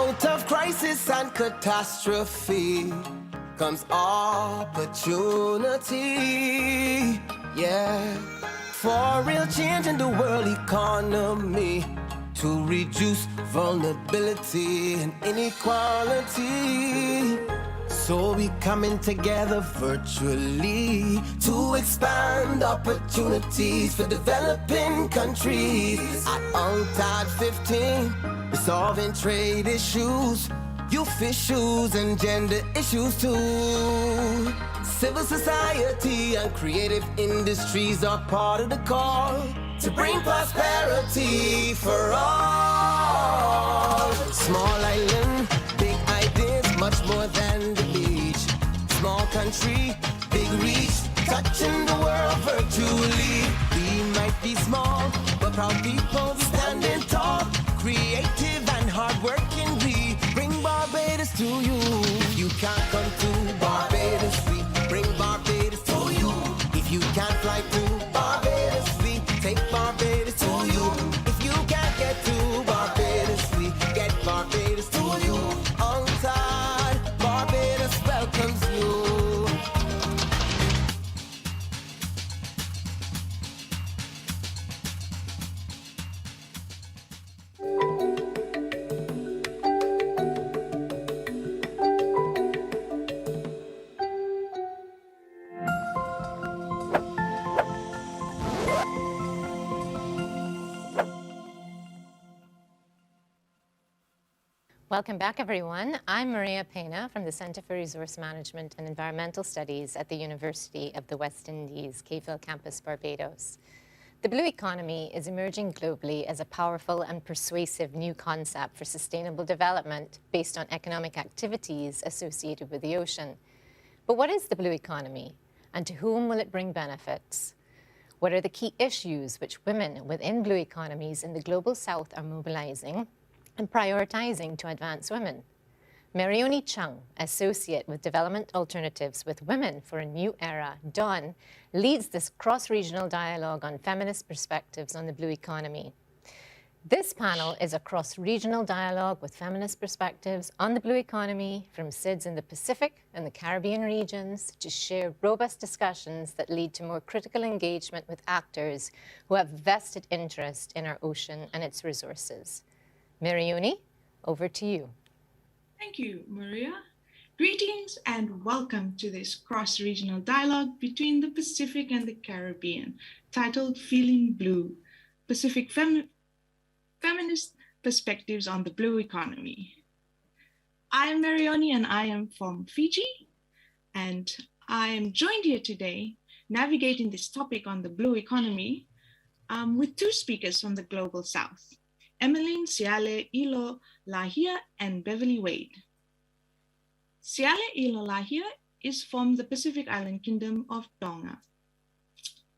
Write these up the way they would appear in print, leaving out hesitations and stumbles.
Out of crisis and catastrophe comes opportunity. Yeah. For real change in the world economy, to reduce vulnerability and inequality. So we coming together virtually to expand opportunities for developing countries. At UNCTAD 15, resolving trade issues, youth issues and gender issues too. Civil society and creative industries are part of the call to bring prosperity for all. Small island, big ideas, much more than the beach. Small country, big reach, touching the world virtually. We might be small, but proud people standing tall. Creative and hardworking, we bring Barbados to you. You can't come to Barbados, we bring Barbados to you. If you can't fly to Barbados, we take Barbados to you. If you can't get to Barbados, we get Barbados to you. UNCTAD, Barbados welcomes you. Welcome back, everyone. I'm Maria Pena from the Center for Resource Management and Environmental Studies at the University of the West Indies, Cave Hill Campus, Barbados. The blue economy is emerging globally as a powerful and persuasive new concept for sustainable development based on economic activities associated with the ocean. But what is the blue economy, and to whom will it bring benefits? What are the key issues which women within blue economies in the Global South are mobilizing and prioritizing to advance women? Marioni Chung, Associate with Development Alternatives with Women for a New Era, DAWN, leads this cross-regional dialogue on feminist perspectives on the blue economy. This panel is a cross-regional dialogue with feminist perspectives on the blue economy from SIDS in the Pacific and the Caribbean regions to share robust discussions that lead to more critical engagement with actors who have vested interest in our ocean and its resources. Marioni, over to you. Thank you, Maria. Greetings and welcome to this cross-regional dialogue between the Pacific and the Caribbean, titled Feeling Blue, Pacific Feminist Perspectives on the Blue Economy. I am Marioni and I am from Fiji, and I am joined here today navigating this topic on the blue economy with two speakers from the Global South, Emmeline Siale Ilo Lahia and Beverly Wade. Siale Ilo Lahia is from the Pacific Island Kingdom of Tonga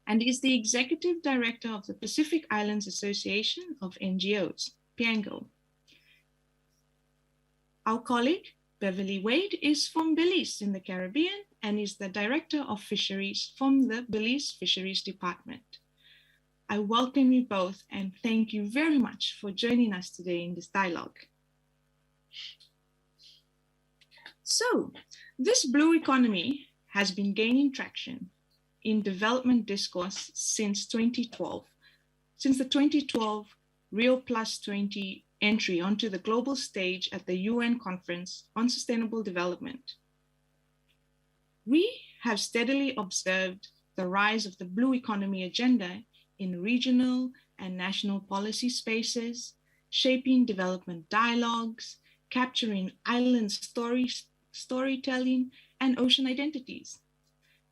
and is the Executive Director of the Pacific Islands Association of NGOs, PIANGO. Our colleague, Beverly Wade, is from Belize in the Caribbean and is the Director of Fisheries from the Belize Fisheries Department. I welcome you both and thank you very much for joining us today in this dialogue. So, this blue economy has been gaining traction in development discourse since 2012, since the 2012 Rio Plus 20 entry onto the global stage at the UN Conference on Sustainable Development. We have steadily observed the rise of the blue economy agenda in regional and national policy spaces, shaping development dialogues, capturing island storytelling and ocean identities,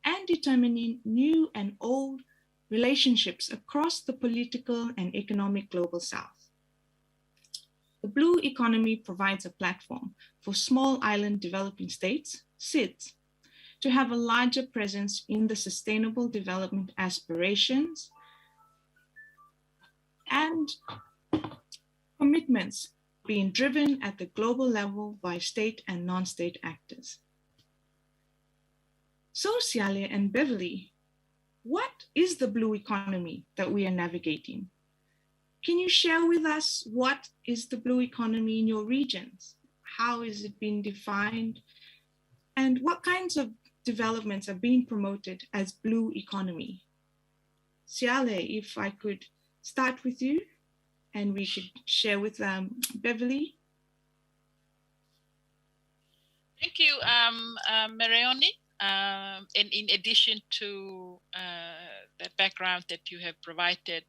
and determining new and old relationships across the political and economic Global South. The blue economy provides a platform for small island developing states, SIDS, to have a larger presence in the sustainable development aspirations and commitments being driven at the global level by state and non-state actors. So Siale and Beverly, what is the blue economy that we are navigating? Can you share with us what is the blue economy in your regions? How is it being defined? And what kinds of developments are being promoted as blue economy? Siale, if I could start with you and we could share with Beverly. Thank you, Marioni. And in addition to the background that you have provided,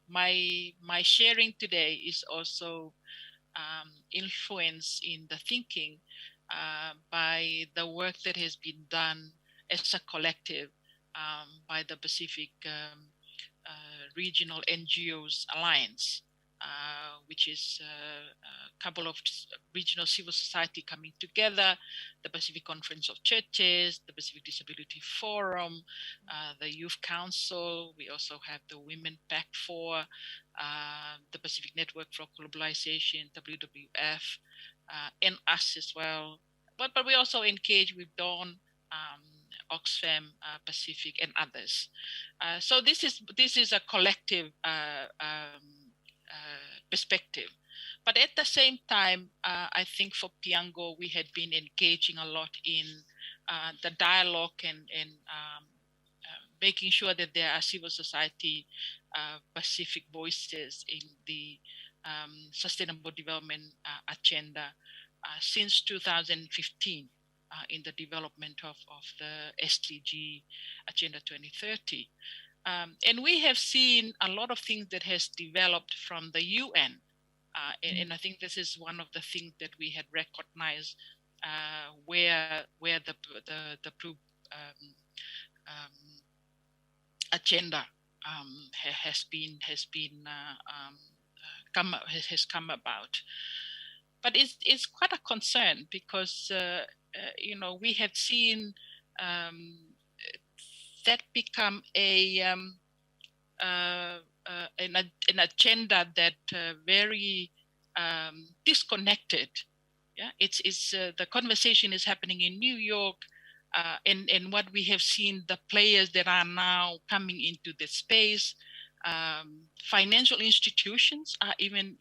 my sharing today is also influenced in the thinking by the work that has been done as a collective by the Pacific Regional NGOs Alliance, which is a couple of regional civil society coming together, the Pacific Conference of Churches, the Pacific Disability Forum, the Youth Council. We also have the Women Pact 4, the Pacific Network for Globalization, WWF, and us as well. But we also engage with Dawn, Oxfam, Pacific, and others. So this is a collective perspective. But at the same time, I think for Piango, we had been engaging a lot in the dialogue and making sure that there are civil society Pacific voices in the Sustainable Development Agenda since 2015 in the development of the SDG Agenda 2030. And we have seen a lot of things that has developed from the UN. And I think this is one of the things that we had recognized where the agenda has come about. But it's quite a concern because we had seen that become an agenda that very disconnected. Yeah, it's the conversation is happening in New York, and what we have seen, the players that are now coming into the space, financial institutions are even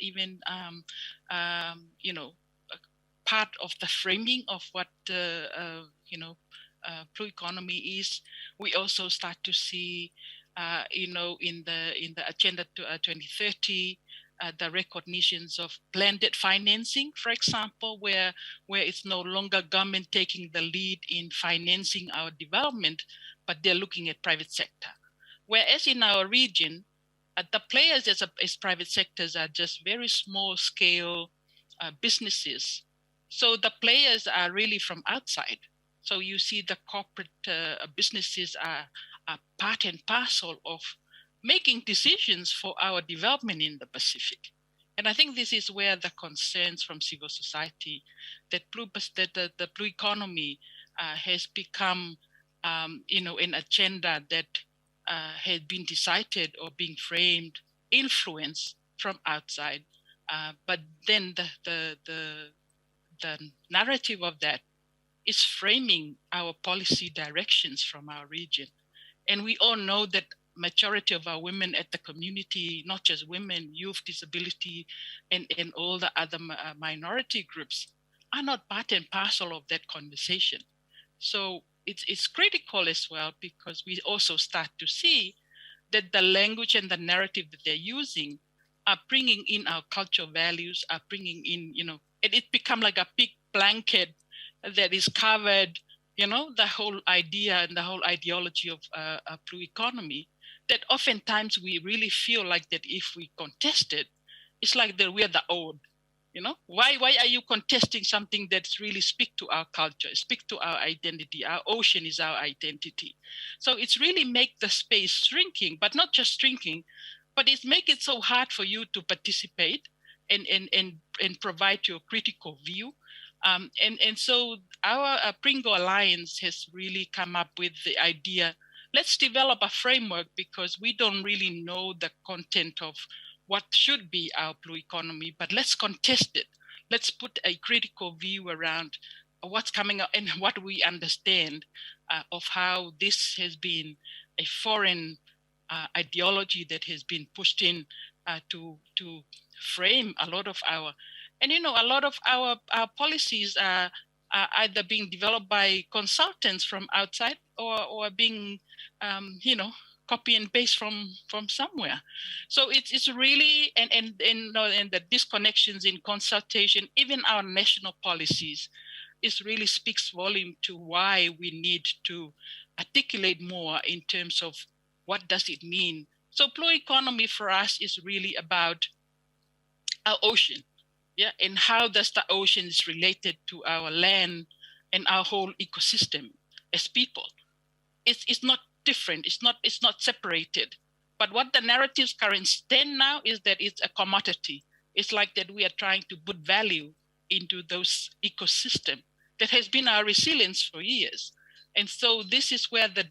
part of the framing of what blue economy is. We also start to see, in the Agenda 2030, the recognitions of blended financing, for example, where it's no longer government taking the lead in financing our development, but they're looking at private sector. Whereas in our region, the players as private sectors are just very small scale businesses. So the players are really from outside. So you see the corporate businesses are part and parcel of making decisions for our development in the Pacific. And I think this is where the concerns from civil society that the blue economy has become, an agenda that had been decided or being framed, influenced from outside. But then the narrative of that is framing our policy directions from our region. And we all know that majority of our women at the community, not just women, youth, disability, and all the other minority groups are not part and parcel of that conversation. So it's critical as well, because we also start to see that the language and the narrative that they're using are bringing in our cultural values, are bringing in, and it become like a big blanket that is covered, the whole idea and the whole ideology of a blue economy, that oftentimes we really feel like that if we contest it, it's like that we're the old, Why are you contesting something that really speak to our culture, speak to our identity? Our ocean is our identity. So it's really make the space shrinking, but not just shrinking, but it's make it so hard for you to participate and provide your critical view. And so our Pringo Alliance has really come up with the idea, let's develop a framework, because we don't really know the content of what should be our blue economy, but let's contest it. Let's put a critical view around what's coming up and what we understand of how this has been a foreign ideology that has been pushed in to frame a lot of our And a lot of our policies are either being developed by consultants from outside or being, copy and paste from somewhere. So it's really and the disconnections in consultation, even our national policies, it really speaks volume to why we need to articulate more in terms of what does it mean. So blue economy for us is really about our ocean, yeah, and how does the ocean is related to our land and our whole ecosystem as people. It's not different. It's not separated. But what the narratives current stand now is that it's a commodity. It's like that we are trying to put value into those ecosystem that has been our resilience for years. And so this is where the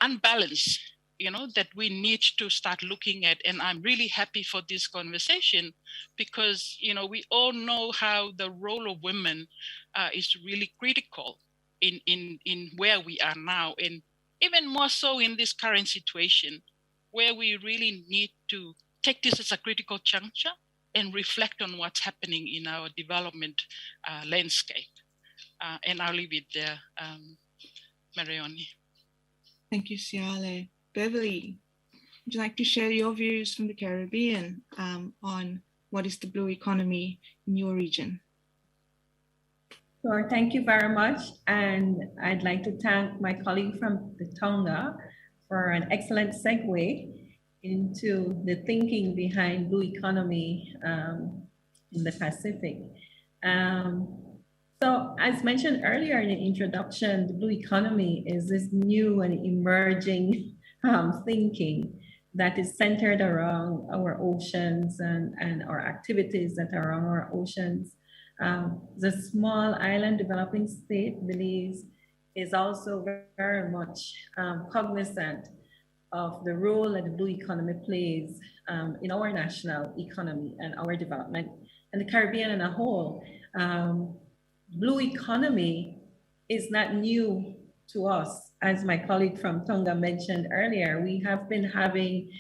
unbalance, that we need to start looking at. And I'm really happy for this conversation because, we all know how the role of women is really critical in where we are now. And even more so in this current situation where we really need to take this as a critical juncture and reflect on what's happening in our development landscape. And I'll leave it there, Marioni. Thank you, Siale. Beverly, would you like to share your views from the Caribbean on what is the blue economy in your region? Sure, thank you very much. And I'd like to thank my colleague from the Tonga for an excellent segue into the thinking behind blue economy in the Pacific. So as mentioned earlier in the introduction, the blue economy is this new and emerging thinking that is centered around our oceans and our activities that are around our oceans. The small island developing state, Belize, is also very much cognizant of the role that the blue economy plays in our national economy and our development, and the Caribbean as a whole. Blue economy is not new to us. As my colleague from Tonga mentioned earlier, we have been having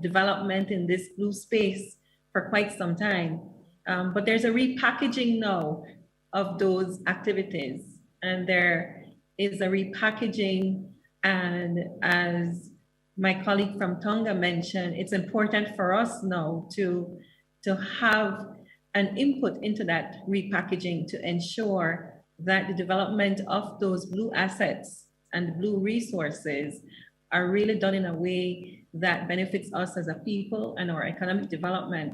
development in this blue space for quite some time. But there's a repackaging now of those activities, and there is a repackaging, and as my colleague from Tonga mentioned, it's important for us now to have an input into that repackaging to ensure that the development of those blue assets and blue resources are really done in a way that benefits us as a people and our economic development.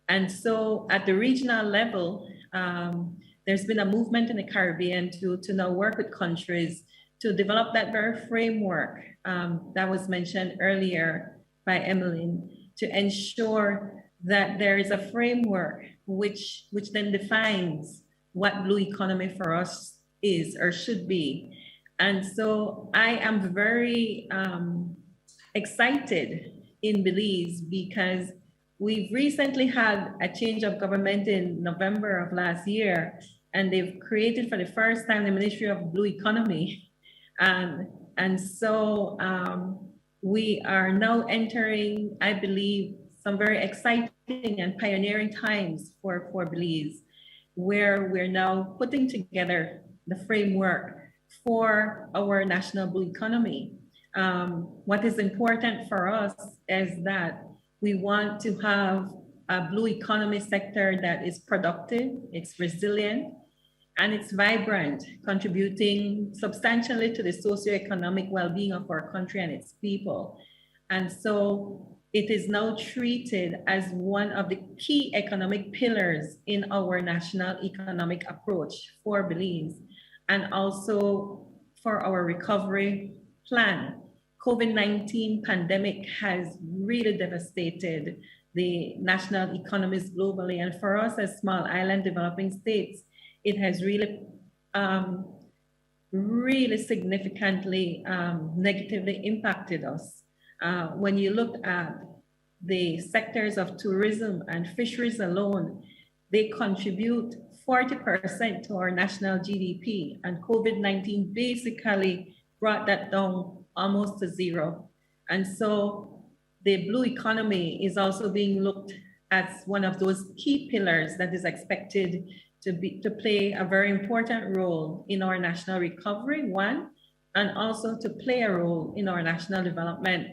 And so at the regional level, there's been a movement in the Caribbean to now work with countries to develop that very framework that was mentioned earlier by Emmeline, to ensure that there is a framework which then defines what blue economy for us is or should be. And so I am very excited in Belize because we've recently had a change of government in November of last year, and they've created for the first time the Ministry of Blue Economy. And so we are now entering, I believe, some very exciting and pioneering times for Belize, where we're now putting together the framework for our national blue economy. What is important for us is that we want to have a blue economy sector that is productive, it's resilient, and it's vibrant, contributing substantially to the socioeconomic well-being of our country and its people. And so it is now treated as one of the key economic pillars in our national economic approach for Belize, and also for our recovery plan. COVID-19 pandemic has really devastated the national economies globally. And for us as small island developing states, it has really, really significantly negatively impacted us. When you look at the sectors of tourism and fisheries alone, they contribute 40% to our national GDP, and COVID-19 basically brought that down almost to zero. And so the blue economy is also being looked as one of those key pillars that is expected to play a very important role in our national recovery, one, and also to play a role in our national development.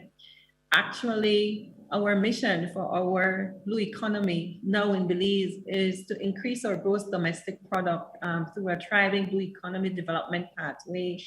Actually, our mission for our blue economy now in Belize is to increase our gross domestic product through a thriving blue economy development pathway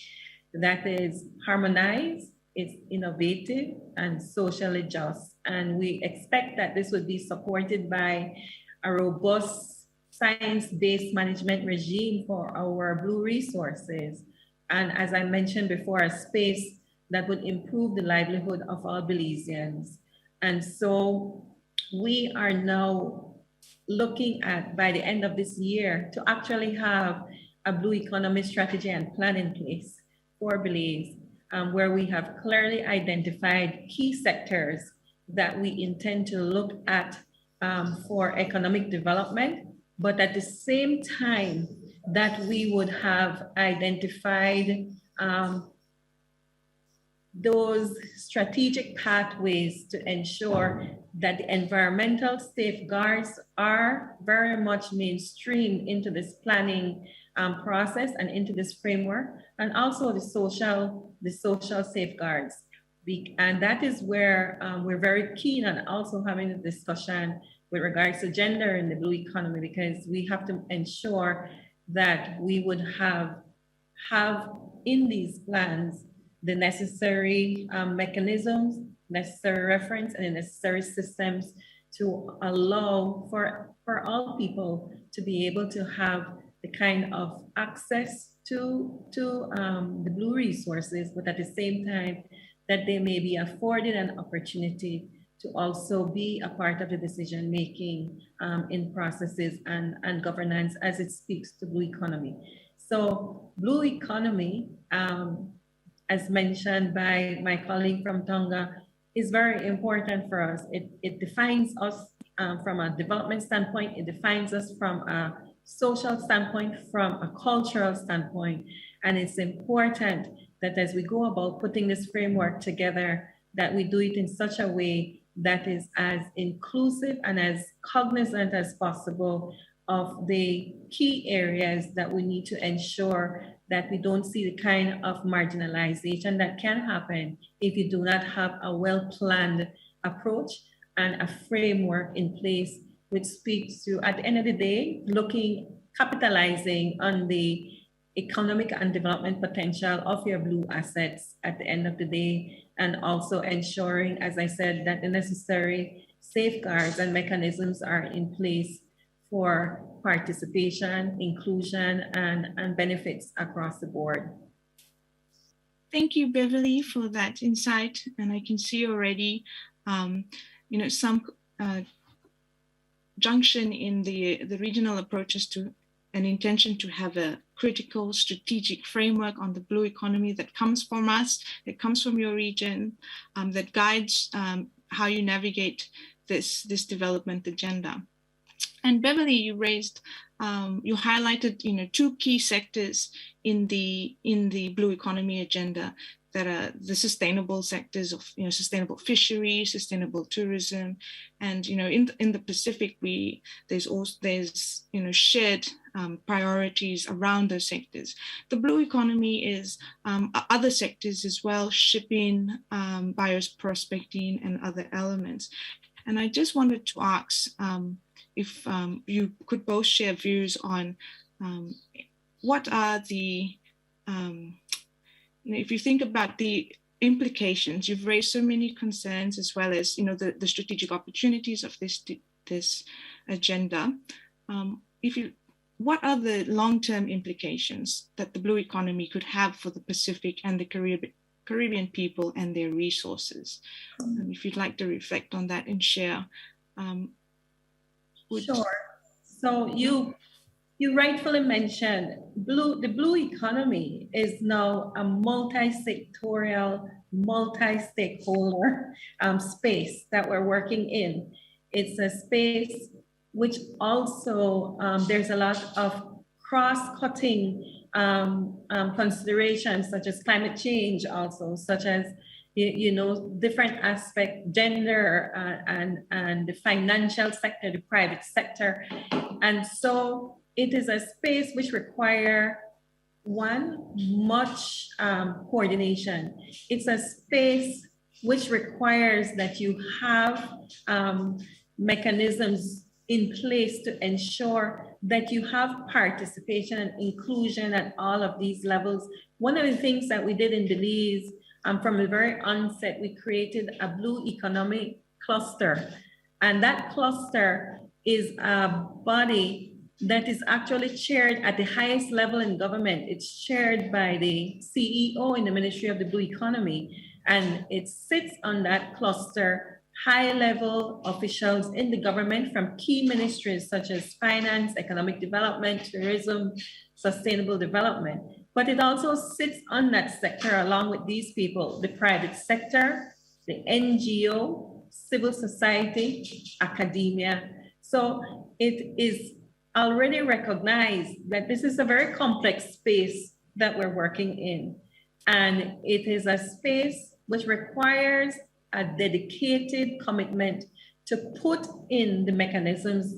that is harmonized, it's innovative, and socially just. And we expect that this would be supported by a robust science-based management regime for our blue resources. And as I mentioned before, a space that would improve the livelihood of all Belizeans. And so we are now looking at, by the end of this year, to actually have a blue economy strategy and plan in place for Belize, where we have clearly identified key sectors that we intend to look at for economic development, but at the same time that we would have identified those strategic pathways to ensure that the environmental safeguards are very much mainstreamed into this planning process and into this framework, and also the social safeguards. And that is where we're very keen on also having a discussion with regards to gender in the blue economy, because we have to ensure that we would have in these plans the necessary mechanisms, necessary reference, and the necessary systems to allow for all people to be able to have the kind of access to the blue resources, but at the same time that they may be afforded an opportunity to also be a part of the decision making in processes and governance as it speaks to blue economy. So blue economy, as mentioned by my colleague from Tonga, is very important for us. It defines us from a development standpoint, it defines us from a social standpoint, from a cultural standpoint. And it's important that as we go about putting this framework together, that we do it in such a way that is as inclusive and as cognizant as possible of the key areas that we need to ensure that we don't see the kind of marginalization that can happen if you do not have a well-planned approach and a framework in place which speaks to, at the end of the day, capitalizing on the economic and development potential of your blue assets at the end of the day, and also ensuring, as I said, that the necessary safeguards and mechanisms are in place for participation, inclusion, and benefits across the board. Thank you, Beverly, for that insight. And I can see already, some junction in the regional approaches to an intention to have a critical strategic framework on the blue economy that comes from us, that comes from your region, that guides how you navigate this development agenda. And Beverly, you highlighted, two key sectors in the blue economy agenda that are the sustainable sectors of, sustainable fisheries, sustainable tourism, and in the Pacific, there's shared priorities around those sectors. The blue economy is other sectors as well, shipping, bioprospecting, and other elements. And I just wanted to ask if you could both share views on what are the, if you think about the implications, you've raised so many concerns as well as, the strategic opportunities of this agenda. What are the long-term implications that the blue economy could have for the Pacific and the Caribbean people and their resources? If you'd like to reflect on that and share. Sure. So you rightfully mentioned the blue economy is now a multi-sectorial, multi-stakeholder space that we're working in. It's a space which also there's a lot of cross-cutting considerations such as climate change, also such as you know, different aspects, gender and the financial sector, the private sector. And so it is a space which require much coordination. It's a space which requires that you have mechanisms in place to ensure that you have participation and inclusion at all of these levels. One of the things that we did in Belize, from the very onset, we created a Blue Economic Cluster. And that cluster is a body that is actually chaired at the highest level in government. It's chaired by the CEO in the Ministry of the Blue Economy. And it sits on that cluster, high-level officials in the government from key ministries such as finance, economic development, tourism, sustainable development. But it also sits on that sector along with these people, the private sector, the NGO, civil society, academia. So it is already recognized that this is a very complex space that we're working in. And it is a space which requires a dedicated commitment to put in the mechanisms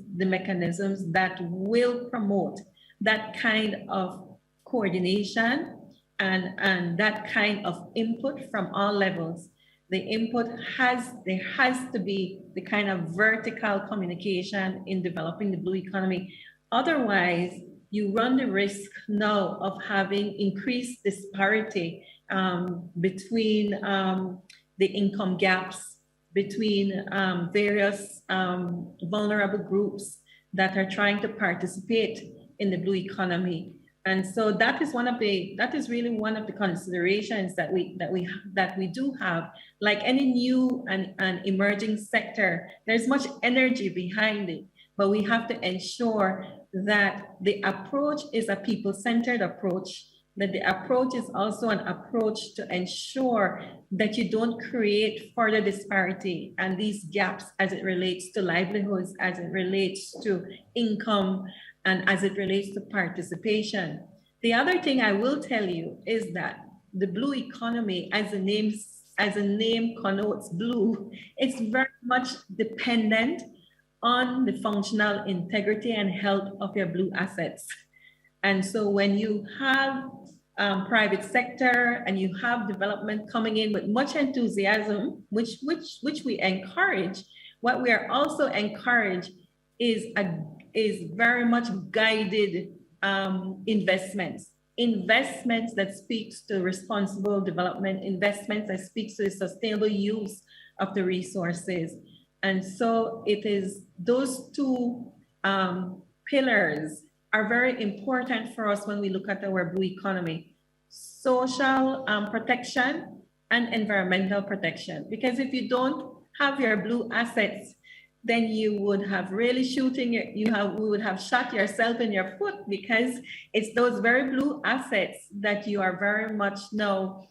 that will promote that kind of coordination and that kind of input from all levels. The input there has to be the kind of vertical communication in developing the blue economy. Otherwise, you run the risk now of having increased disparity between the income gaps, between various vulnerable groups that are trying to participate in the blue economy. And so that is really one of the considerations that we do have. Like any new and emerging sector, there's much energy behind it, but we have to ensure that the approach is a people-centered approach, that the approach is also an approach to ensure that you don't create further disparity and these gaps as it relates to livelihoods, as it relates to income, and as it relates to participation. The other thing I will tell you is that the blue economy, as the name connotes blue, it's very much dependent on the functional integrity and health of your blue assets. And so when you have private sector and you have development coming in with much enthusiasm, which we encourage, what we are also encouraged is very much guided investments that speaks to responsible development, investments that speaks to the sustainable use of the resources. And so it is those two pillars are very important for us when we look at our blue economy: social protection and environmental protection. Because if you don't have your blue assets, then you would have really we would have shot yourself in your foot, because it's those very blue assets that you are very much now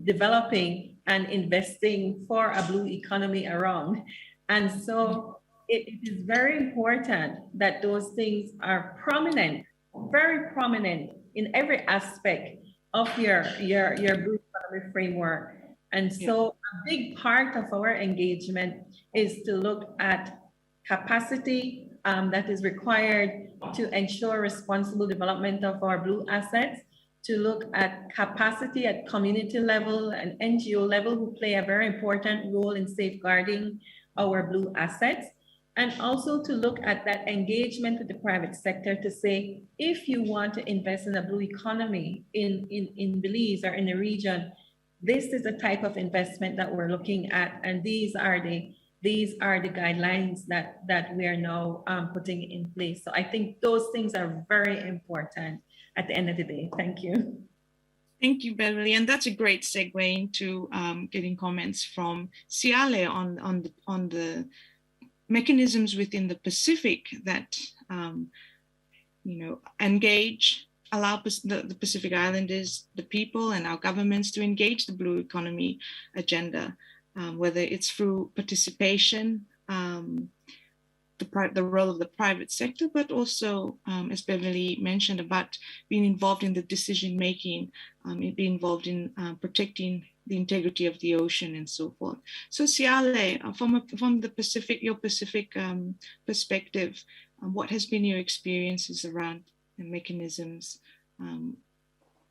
developing and investing for a blue economy around. And so it is very important that those things are prominent, very prominent in every aspect of your blue economy framework. And so a big part of our engagement is to look at capacity that is required to ensure responsible development of our blue assets, to look at capacity at community level and NGO level, who play a very important role in safeguarding our blue assets, and also to look at that engagement with the private sector to say, if you want to invest in a blue economy in Belize or in the region, this is the type of investment that we're looking at, and these are the guidelines that we are now putting in place. So I think those things are very important at the end of the day. Thank you. Thank you, Beverly. And that's a great segue into getting comments from Siale on the mechanisms within the Pacific that engage, allow the Pacific Islanders, the people, and our governments to engage the blue economy agenda, whether it's through participation, the role of the private sector, but also, as Beverly mentioned, about being involved in the decision making, being involved in protecting the integrity of the ocean and so forth. So Siale, from the Pacific, your Pacific perspective, what has been your experiences around the mechanisms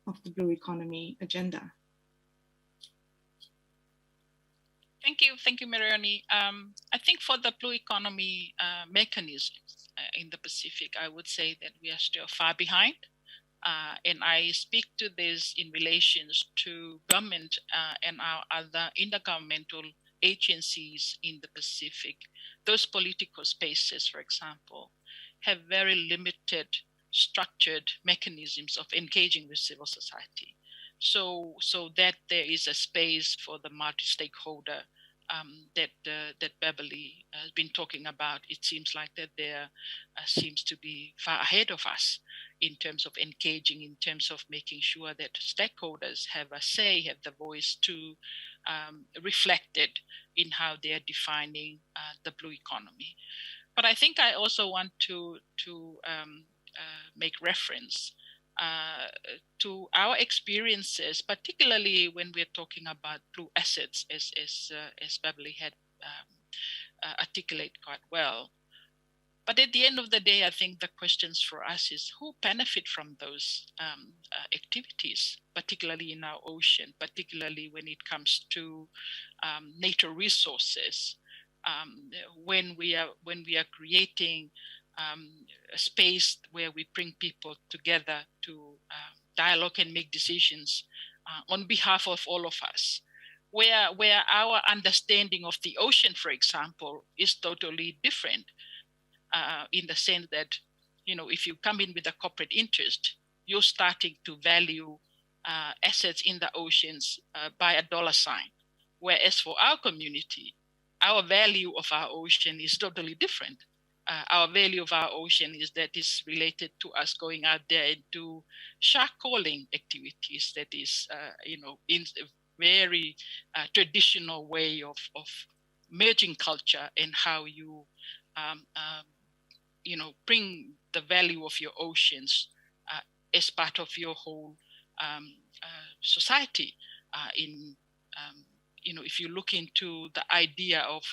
of the blue economy agenda? Thank you, Mariani. I think for the blue economy mechanisms in the Pacific, I would say that we are still far behind. And I speak to this in relations to government and our other intergovernmental agencies in the Pacific. Those political spaces, for example, have very limited structured mechanisms of engaging with civil society. So that there is a space for the multi-stakeholder that Beverly has been talking about. It seems like that there seems to be far ahead of us in terms of engaging, in terms of making sure that stakeholders have a say, have the voice to reflected in how they are defining the blue economy. But I think I also want to make reference to our experiences, particularly when we're talking about blue assets, as Beverly had articulated quite well. But at the end of the day, I think the questions for us is who benefit from those activities, particularly in our ocean, particularly when it comes to natural resources. When we are creating a space where we bring people together to dialogue and make decisions on behalf of all of us, where our understanding of the ocean, for example, is totally different in the sense that, you know, if you come in with a corporate interest, you're starting to value assets in the oceans by a dollar sign. Whereas for our community, our value of our ocean is totally different. Our value of our ocean is related to us going out there and do shark calling activities. That is, in a very traditional way of merging culture and how you, bring the value of your oceans as part of your whole society. If you look into the idea of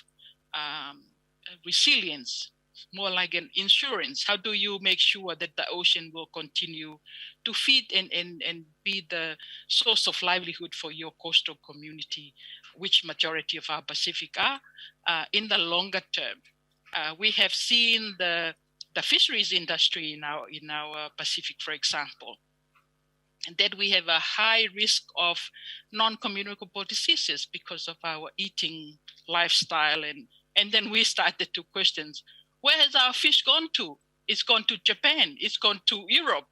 resilience, more like an insurance. How do you make sure that the ocean will continue to feed and be the source of livelihood for your coastal community, which majority of our Pacific are? In the longer term, we have seen the fisheries industry in our Pacific, for example, and that we have a high risk of non-communicable diseases because of our eating lifestyle. And then we started to question, where has our fish gone to? It's gone to Japan, it's gone to Europe.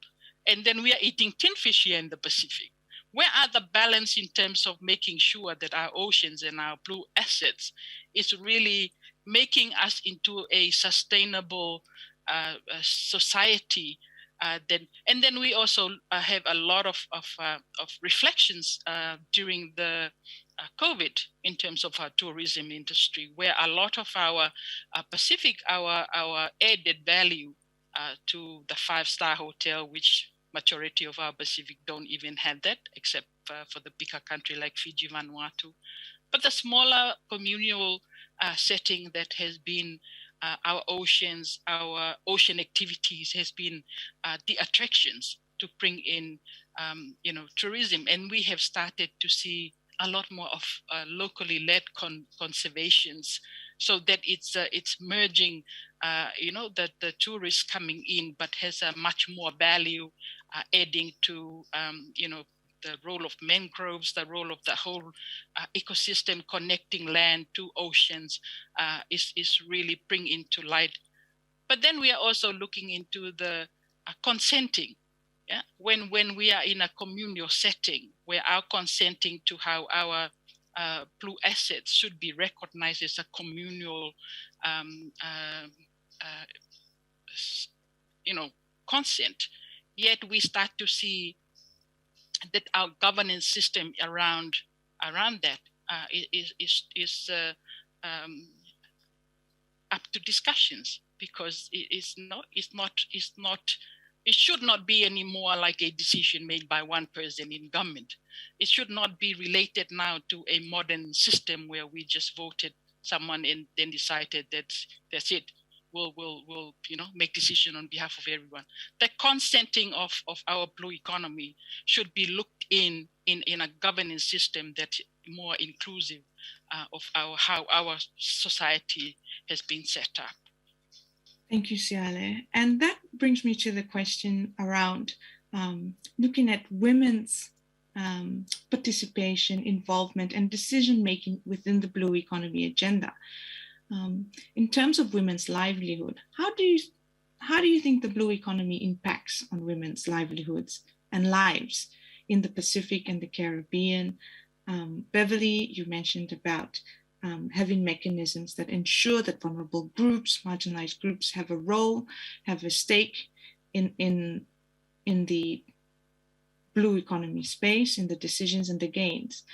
And then we are eating tin fish here in the Pacific. Where are the balance in terms of making sure that our oceans and our blue assets is really making us into a sustainable society? And then we also have a lot of reflections during the COVID in terms of our tourism industry, where a lot of our Pacific, our added value to the 5-star hotel, which majority of our Pacific don't even have that, except for the bigger country like Fiji, Vanuatu. But the smaller communal setting that has been our oceans, our ocean activities has been the attractions to bring in, tourism. And we have started to see a lot more of locally led conservations, so that it's merging, that the tourists coming in, but has a much more value, adding to, the role of mangroves, the role of the whole ecosystem connecting land to oceans is really bring into light. But then we are also looking into the consenting. Yeah, when we are in a communal setting, where our consenting to how our blue assets should be recognized as a communal, consent, yet we start to see that our governance system around that is up to discussions, because it's not It should not be anymore like a decision made by one person in government. It should not be related now to a modern system where we just voted someone and then decided that that's it. We'll make decision on behalf of everyone. The consenting of our blue economy should be looked in a governance system that's more inclusive of how our society has been set up. Thank you, Siale. And that brings me to the question around looking at women's participation, involvement, and decision-making within the blue economy agenda. In terms of women's livelihood, how do you think the blue economy impacts on women's livelihoods and lives in the Pacific and the Caribbean? Beverly, you mentioned about having mechanisms that ensure that vulnerable groups, marginalized groups, have a role, have a stake in the blue economy space, in the decisions and the gains.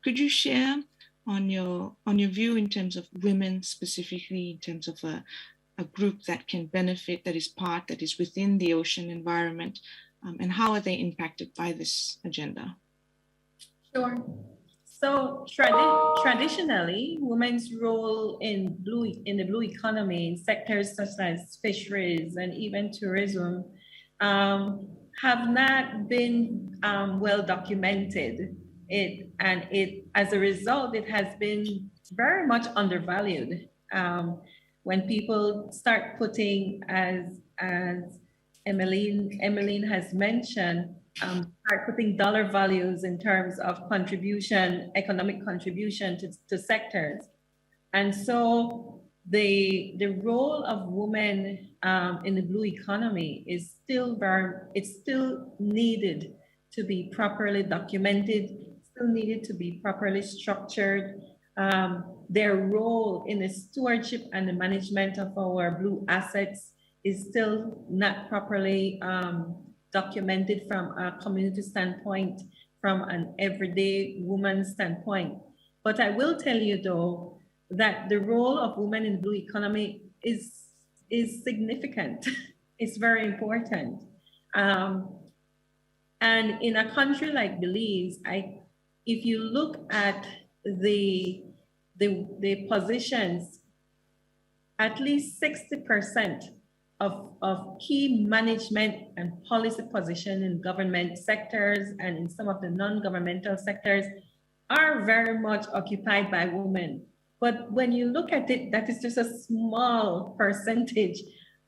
Could you share on your view in terms of women specifically, in terms of a group that can benefit, that is within the ocean environment, and how are they impacted by this agenda? Sure. So traditionally, women's role in the blue economy in sectors such as fisheries and even tourism have not been well documented. As a result, it has been very much undervalued. When people start putting, as Emmeline has mentioned, start putting dollar values in terms of contribution, economic contribution to sectors. And so the role of women in the blue economy is still needed to be properly documented, still needed to be properly structured. Their role in the stewardship and the management of our blue assets is still not properly documented from a community standpoint, from an everyday woman standpoint. But I will tell you though, that the role of women in the blue economy is significant. It's very important. And in a country like Belize, if you look at the positions, at least 60% of key management and policy position in government sectors and in some of the non-governmental sectors are very much occupied by women. But when you look at it, that is just a small percentage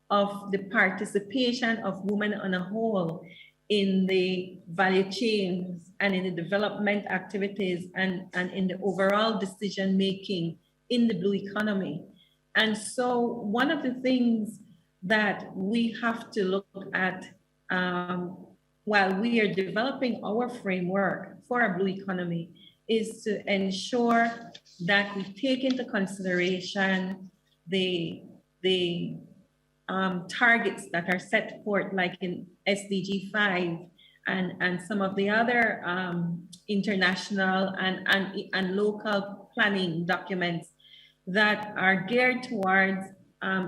of the participation of women on a whole in the value chains and in the development activities and in the overall decision-making in the blue economy. And so one of the things that we have to look at while we are developing our framework for a blue economy is to ensure that we take into consideration the targets that are set forth, like in SDG 5 and some of the other international and local planning documents that are geared towards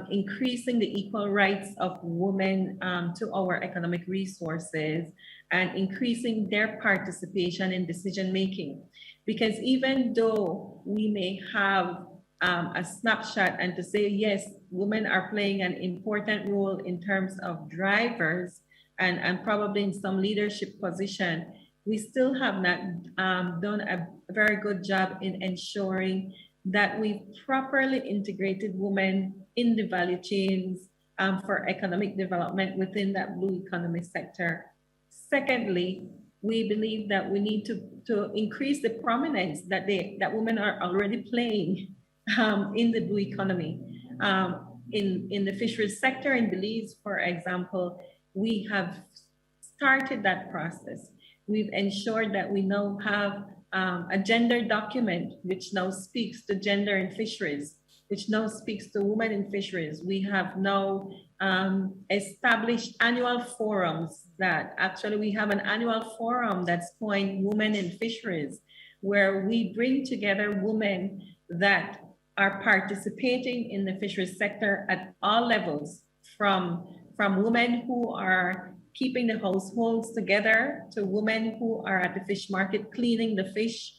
increasing the equal rights of women to our economic resources and increasing their participation in decision making. Because even though we may have a snapshot and to say, yes, women are playing an important role in terms of drivers and probably in some leadership position, we still have not done a very good job in ensuring that we've properly integrated women in the value chains for economic development within that blue economy sector. Secondly, we believe that we need to increase the prominence that women are already playing in the blue economy. In the fisheries sector in Belize, for example, we have started that process. We've ensured that we now have a gender document which now speaks to gender in fisheries, which now speaks to women in fisheries. We have now established annual forums that actually we have an annual forum that's coined Women in Fisheries, where we bring together women that are participating in the fisheries sector at all levels, from from women who are keeping the households together to women who are at the fish market cleaning the fish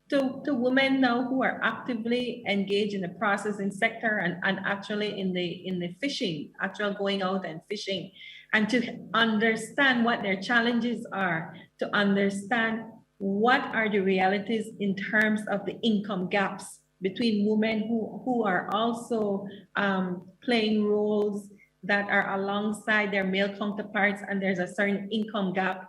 to women now who are actively engaged in the processing sector and actually in the fishing, actual going out and fishing, and to understand what their challenges are, to understand what are the realities in terms of the income gaps between women who are also playing roles that are alongside their male counterparts, and there's a certain income gap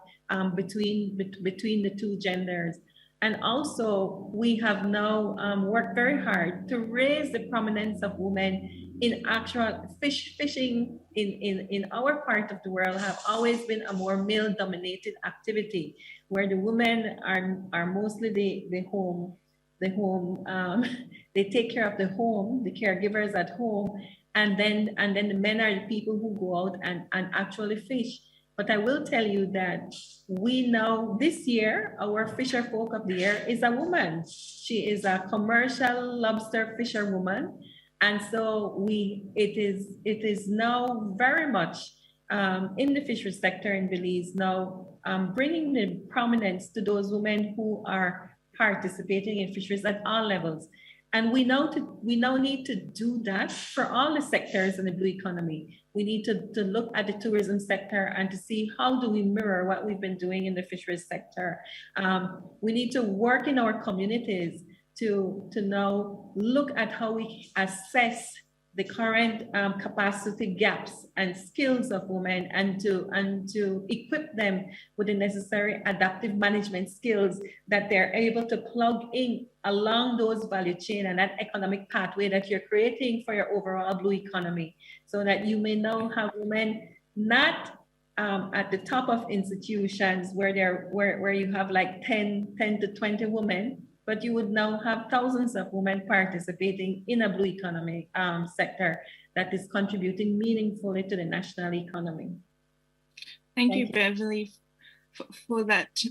between the two genders. And also, we have now worked very hard to raise the prominence of women in actual fishing in our part of the world have always been a more male-dominated activity, where the women are mostly the home, they take care of the home, the caregivers at home, and then the men are the people who go out and actually fish. But I will tell you that we know this year, our Fisher Folk of the Year is a woman. She is a commercial lobster fisherwoman. And so it is now very much in the fisheries sector in Belize now bringing the prominence to those women who are participating in fisheries at all levels. And we now need to do that for all the sectors in the blue economy. We need to look at the tourism sector and to see how do we mirror what we've been doing in the fisheries sector. We need to work in our communities to now look at how we assess the current capacity gaps and skills of women, and to equip them with the necessary adaptive management skills that they're able to plug in along those value chain and that economic pathway that you're creating for your overall blue economy, so that you may now have women not at the top of institutions where you have like 10 to 20 women, but you would now have thousands of women participating in a blue economy sector that is contributing meaningfully to the national economy. Thank you, Beverly, for that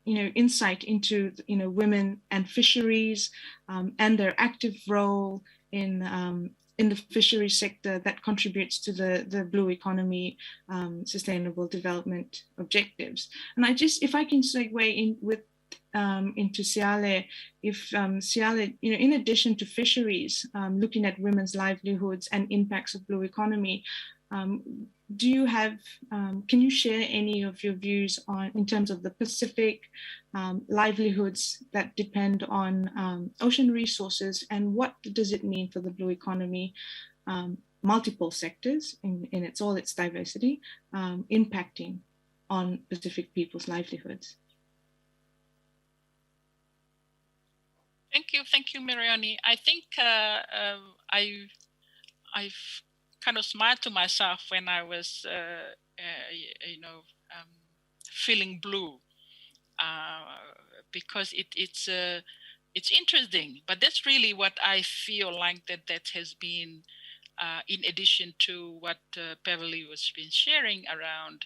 insight into women and fisheries and their active role in the fisheries sector that contributes to the blue economy sustainable development objectives. And if I can segue into Siale, if Siale, in addition to fisheries, looking at women's livelihoods and impacts of blue economy, do you have, can you share any of your views in terms of the Pacific livelihoods that depend on ocean resources, and what does it mean for the blue economy, multiple sectors in all its diversity, impacting on Pacific people's livelihoods? Thank you, Mariani. I think I've kind of smiled to myself when I was, feeling blue, because it's interesting. But that's really what I feel like that has been, in addition to what Beverly was been sharing around.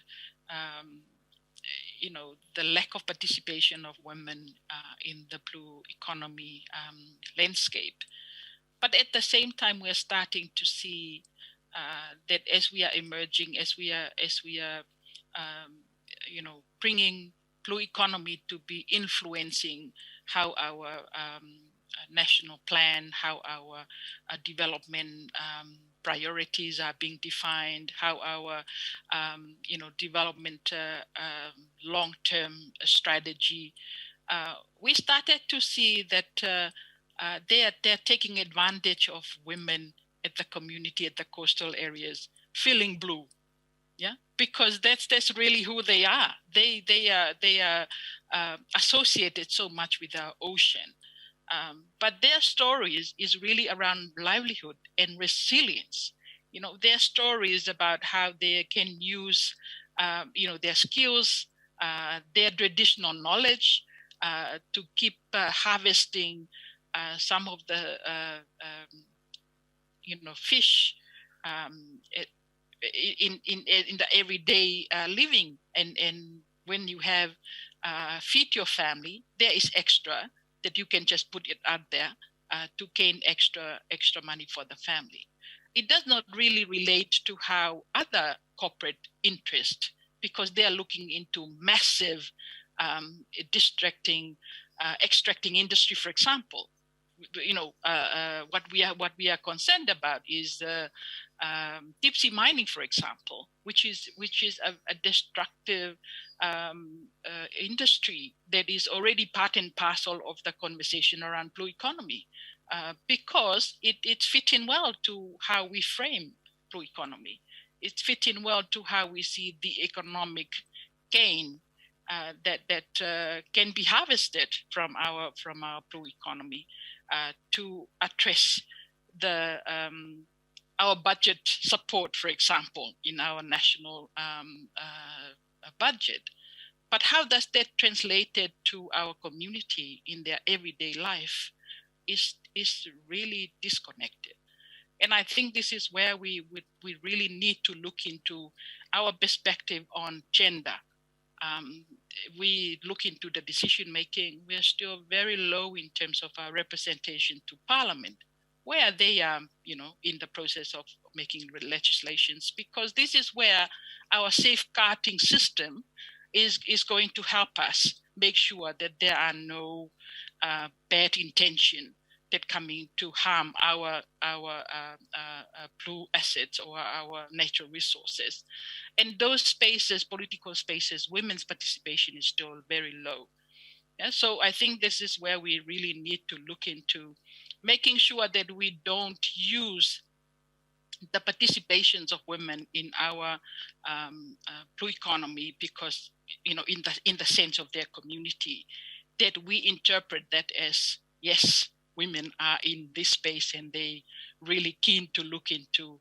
The lack of participation of women in the blue economy landscape. But at the same time, we're starting to see that as we are emerging, as we are bringing blue economy to be influencing how our national plan, how our development priorities are being defined, how our development long-term strategy. We started to see that they're taking advantage of women at the community, at the coastal areas, feeling blue, yeah, because that's really who they are. They are associated so much with our ocean. But their stories is really around livelihood and resilience. Their stories about how they can use, their skills, their traditional knowledge to keep harvesting some of the, fish in the everyday living. And when you have feed your family, there is extra that you can just put it out there to gain extra money for the family. it does not really relate to how other corporate interests, because they are looking into massive extracting industry, for example. What we are concerned about is deep sea mining, for example, which is a destructive industry that is already part and parcel of the conversation around blue economy, because it fits in well to how we frame blue economy. It fits in well to how we see the economic gain that can be harvested from our blue economy to address our budget support, for example, in our national budget. But how does that translate to our community in their everyday life is really disconnected. And I think this is where we really need to look into our perspective on gender. We look into the decision making. We are still very low in terms of our representation to Parliament, where they are, in the process of making legislations, because this is where our safeguarding system is going to help us make sure that there are no bad intention that coming to harm our blue assets or our natural resources. And those spaces, political spaces, women's participation is still very low. Yeah, so I think this is where we really need to look into making sure that we don't use the participations of women in our blue economy because, in the sense of their community, that we interpret that as, yes, women are in this space and they really keen to look into.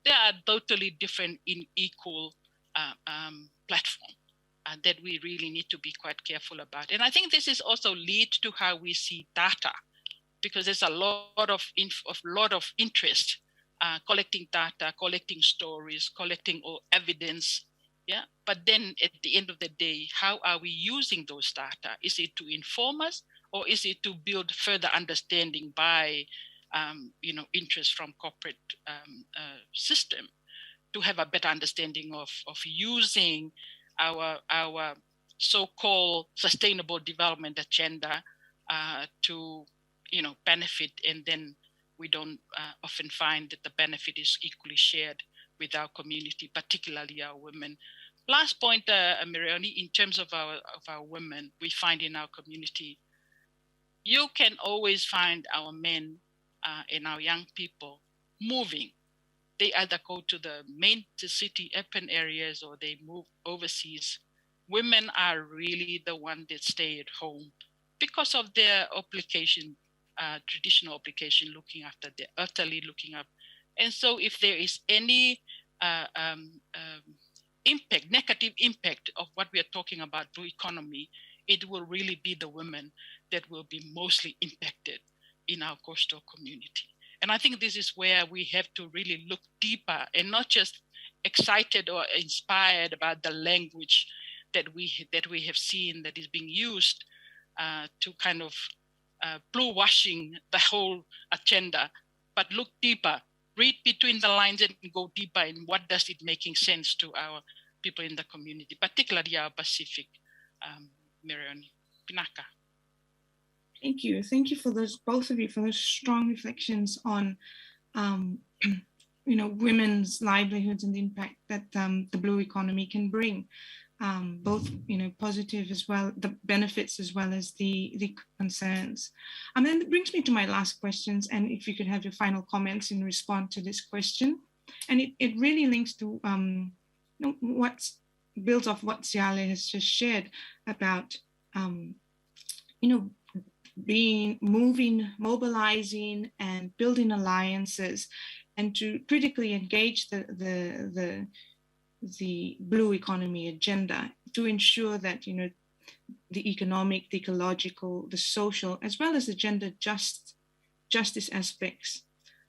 They are totally different in equal platform that we really need to be quite careful about. And I think this is also lead to how we see data, because there's a lot of interest collecting data, collecting stories, collecting all evidence. Yeah, but then at the end of the day, how are we using those data? Is it to inform us, or is it to build further understanding by, interest from corporate system to have a better understanding of using our so-called sustainable development agenda to, benefit, and then we don't often find that the benefit is equally shared with our community, particularly our women. Last point, Mirioni, in terms of our women, we find in our community, you can always find our men and our young people moving. They either go to the main city, urban areas, or they move overseas. Women are really the ones that stay at home because of their obligation, traditional obligation, looking after their elderly, looking up. And so if there is any negative impact of what we are talking about, blue economy, it will really be the women that will be mostly impacted in our coastal community. And I think this is where we have to really look deeper and not just excited or inspired about the language that we have seen that is being used to kind of blue washing the whole agenda, but look deeper, read between the lines and go deeper in what does it making sense to our people in the community, particularly our Pacific. Mirioni, Pinaka. Thank you. Thank you for those, both of you, for those strong reflections on, women's livelihoods and the impact that the blue economy can bring, both, positive as well, the benefits as well as the concerns. And then it brings me to my last questions, and if you could have your final comments in response to this question. And it really links to what builds off what Siale has just shared about, mobilizing and building alliances, and to critically engage the blue economy agenda to ensure that the economic, the ecological, the social, as well as the gender justice aspects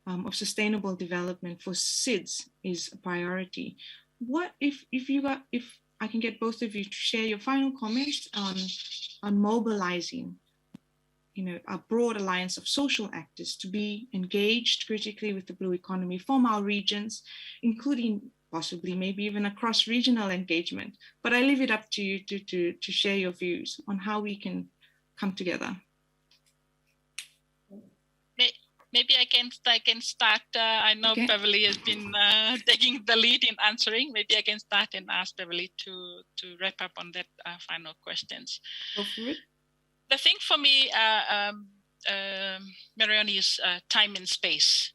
of sustainable development for SIDS is a priority. What if I can get both of you to share your final comments on mobilizing, a broad alliance of social actors to be engaged critically with the blue economy from our regions, including possibly maybe even a cross-regional engagement. But I leave it up to you to share your views on how we can come together. Maybe I can start. I know Okay. Beverly has been taking the lead in answering. Maybe I can start and ask Beverly to wrap up on that final questions. Go for it. The thing for me, Marion, is time and space.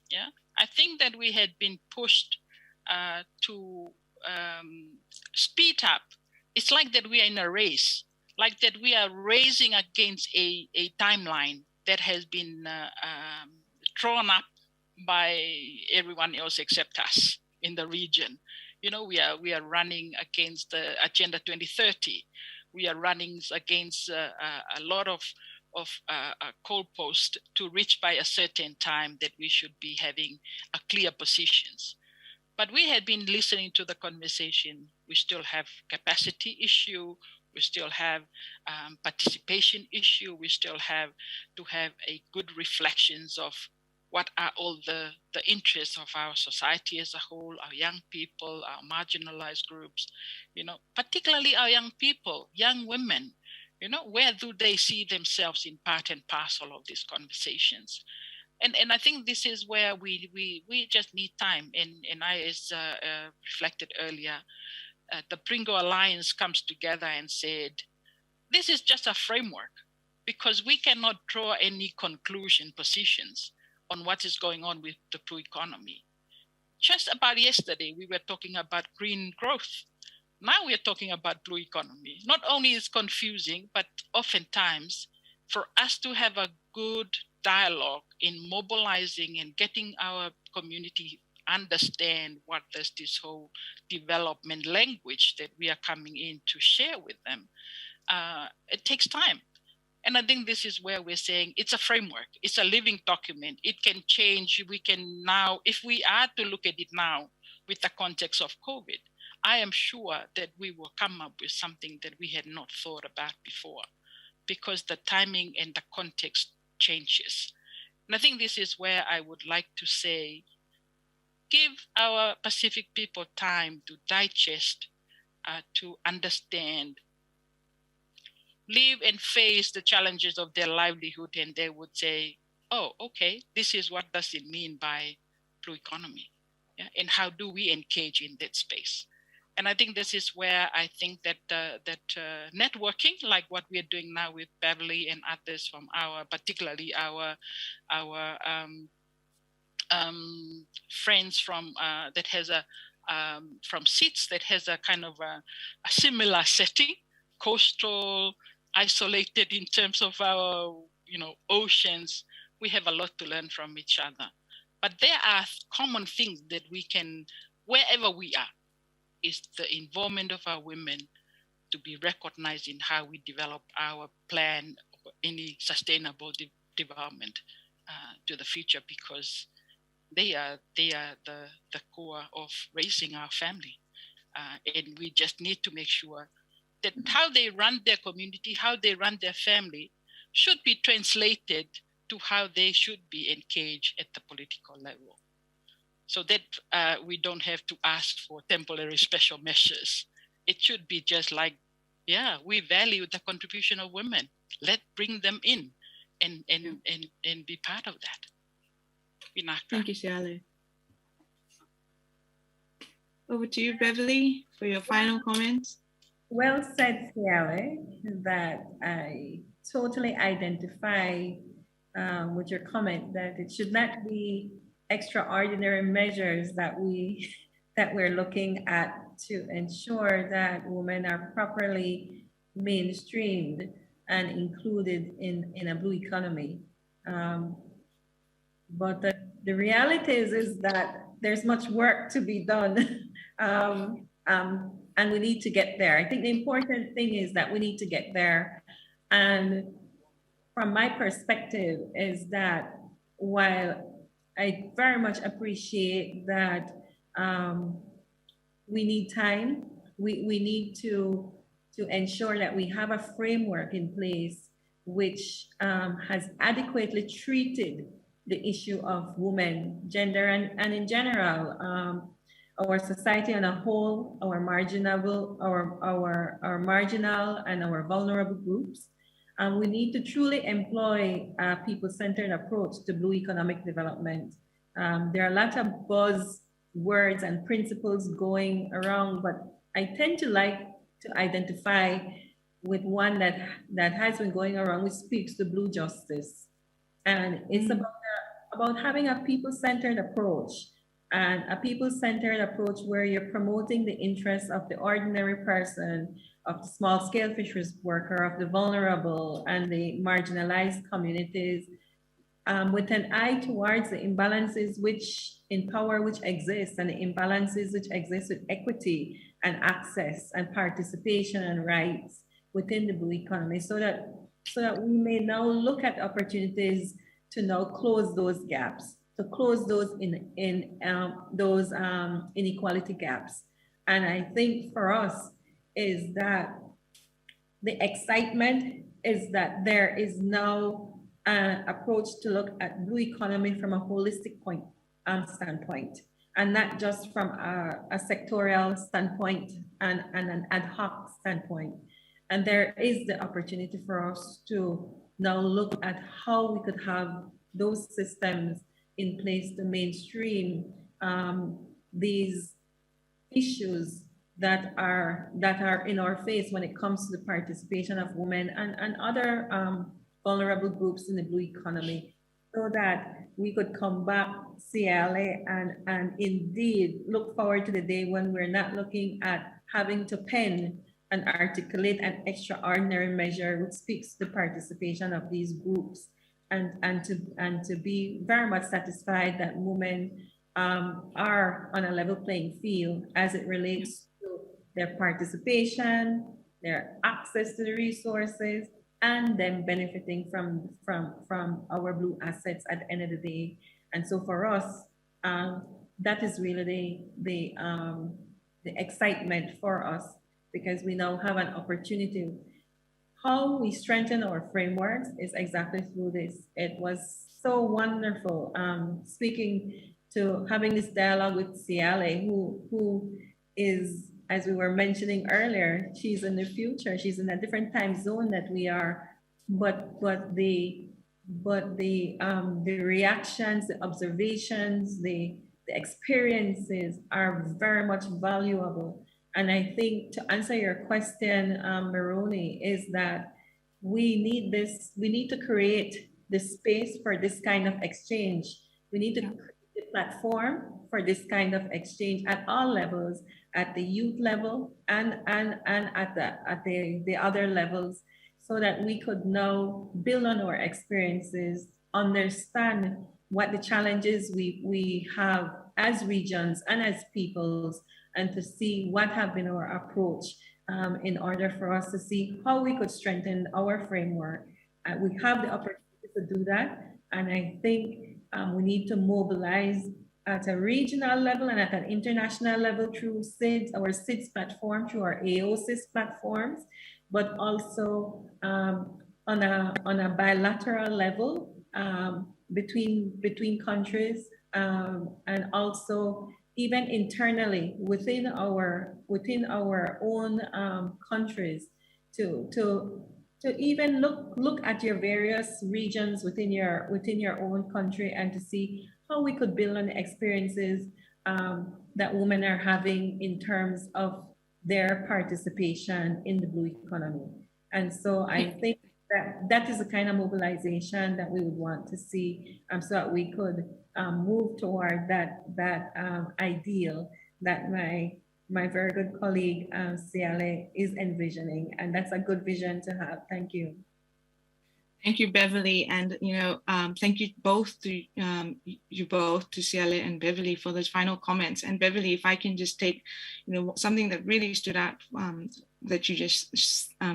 Yeah, I think that we had been pushed to speed up. It's like that we are in a race, like that we are racing against a timeline that has been drawn up by everyone else except us in the region. We are running against the Agenda 2030. We are running against a lot of goalposts to reach by a certain time that we should be having a clear positions. But we had been listening to the conversation. We still have capacity issue. We still have participation issue. We still have to have a good reflections of what are all the interests of our society as a whole, our young people, our marginalized groups, particularly our young people, young women, where do they see themselves in part and parcel of these conversations? And I think this is where we just need time. And I, as reflected earlier, the Pringo Alliance comes together and said, this is just a framework, because we cannot draw any conclusion positions on what is going on with the blue economy. Just about yesterday, we were talking about green growth. Now we are talking about blue economy. Not only is confusing, but oftentimes for us to have a good dialogue in mobilizing and getting our community understand what is this whole development language that we are coming in to share with them, it takes time. And I think this is where we're saying it's a framework, it's a living document. It can change. We can now, if we are to look at it now with the context of COVID, I am sure that we will come up with something that we had not thought about before, because the timing and the context changes. And I think this is where I would like to say, give our Pacific people time to digest, to understand, live and face the challenges of their livelihood, and they would say, oh, okay, this is what does it mean by blue economy? Yeah? And how do we engage in that space? And I think this is where I think that networking, like what we are doing now with Beverly and others from particularly our friends from that has from SITS that has a kind of a similar setting, coastal, isolated in terms of our oceans. We have a lot to learn from each other. But there are common things that we can, wherever we are, is the involvement of our women to be recognized in how we develop our plan for any sustainable development to the future, because they are the core of raising our family. And we just need to make sure that how they run their community, how they run their family should be translated to how they should be engaged at the political level. So that we don't have to ask for temporary special measures. It should be just like, yeah, we value the contribution of women. Let's bring them in and be part of that. Vinaka. Thank you, Siale. Over to you, Beverly, for your final comments. Well said, Siale, that I totally identify with your comment that it should not be extraordinary measures that we're looking at to ensure that women are properly mainstreamed and included in a blue economy. But the reality is that there's much work to be done, and we need to get there. I think the important thing is that we need to get there. And from my perspective is that while I very much appreciate that we need time, we need to ensure that we have a framework in place which has adequately treated the issue of women, gender, and in general, our society on a whole, our marginal and our vulnerable groups. We need to truly employ a people-centered approach to blue economic development. There are a lot of buzzwords and principles going around, but I tend to like to identify with one that has been going around, which speaks to blue justice. And it's about having a people-centered approach, and a people-centered approach where you're promoting the interests of the ordinary person, of the small-scale fisheries worker, of the vulnerable and the marginalized communities, with an eye towards the imbalances in power which exist, and the imbalances which exist with equity and access and participation and rights within the blue economy, so that we may now look at opportunities to now close those gaps, to close those inequality gaps. And I think for us is that the excitement is that there is now an approach to look at blue economy from a holistic standpoint, and not just from a sectorial standpoint and an ad hoc standpoint. And there is the opportunity for us to now look at how we could have those systems in place to mainstream these issues that are in our face when it comes to the participation of women and other vulnerable groups in the blue economy, so that we could combat CLA and indeed look forward to the day when we're not looking at having to pen and articulate an extraordinary measure which speaks to the participation of these groups, and to be very much satisfied that women are on a level playing field as it relates to their participation, their access to the resources, and them benefiting from our blue assets at the end of the day. And so for us, that is really the excitement for us, because we now have an opportunity. How we strengthen our frameworks is exactly through this. It was so wonderful speaking to having this dialogue with CLA, who is, as we were mentioning earlier, she's in the future. She's in a different time zone that we are, but the reactions, the observations, the experiences are very much valuable. And I think to answer your question, Maroni, is that we need to create the space for this kind of exchange. We need to create a platform for this kind of exchange at all levels, at the youth level and at the other levels, so that we could now build on our experiences, understand what the challenges we have as regions and as peoples, and to see what have been our approach in order for us to see how we could strengthen our framework. We have the opportunity to do that, and I think we need to mobilize at a regional level and at an international level through SIDS, our SIDS platform, through our AOSIS platforms, but also on a bilateral level between countries, and also even internally within our own countries, to even look at your various regions within your own country, and to see how we could build on the experiences that women are having in terms of their participation in the blue economy. And so I think that is the kind of mobilization that we would want to see, so that we could move toward that ideal that my very good colleague CLA is envisioning, and that's a good vision to have. Thank you. Thank you, Beverly, and thank you both to CLA and Beverly for those final comments. And Beverly, if I can just take, something that really stood out that you just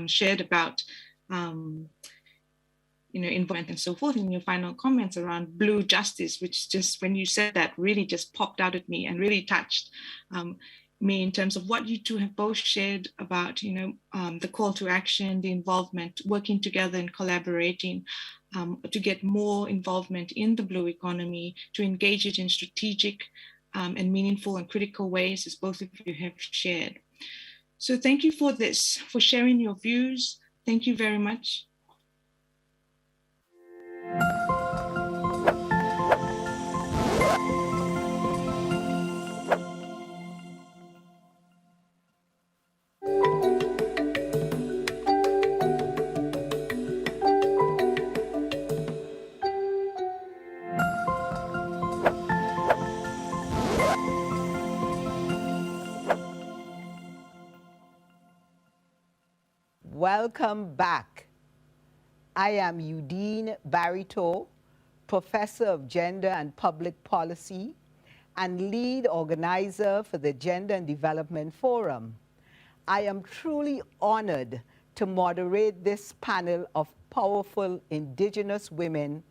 shared about, involvement and so forth in your final comments around blue justice, which just, when you said that, really just popped out at me and really touched. me in terms of what you two have both shared about, the call to action, the involvement, working together and collaborating to get more involvement in the blue economy, to engage it in strategic and meaningful and critical ways, as both of you have shared. So thank you for this, for sharing your views. Thank you very much. Welcome back. I am Udine Barito, Professor of Gender and Public Policy and lead organizer for the Gender and Development Forum. I am truly honored to moderate this panel of powerful Indigenous women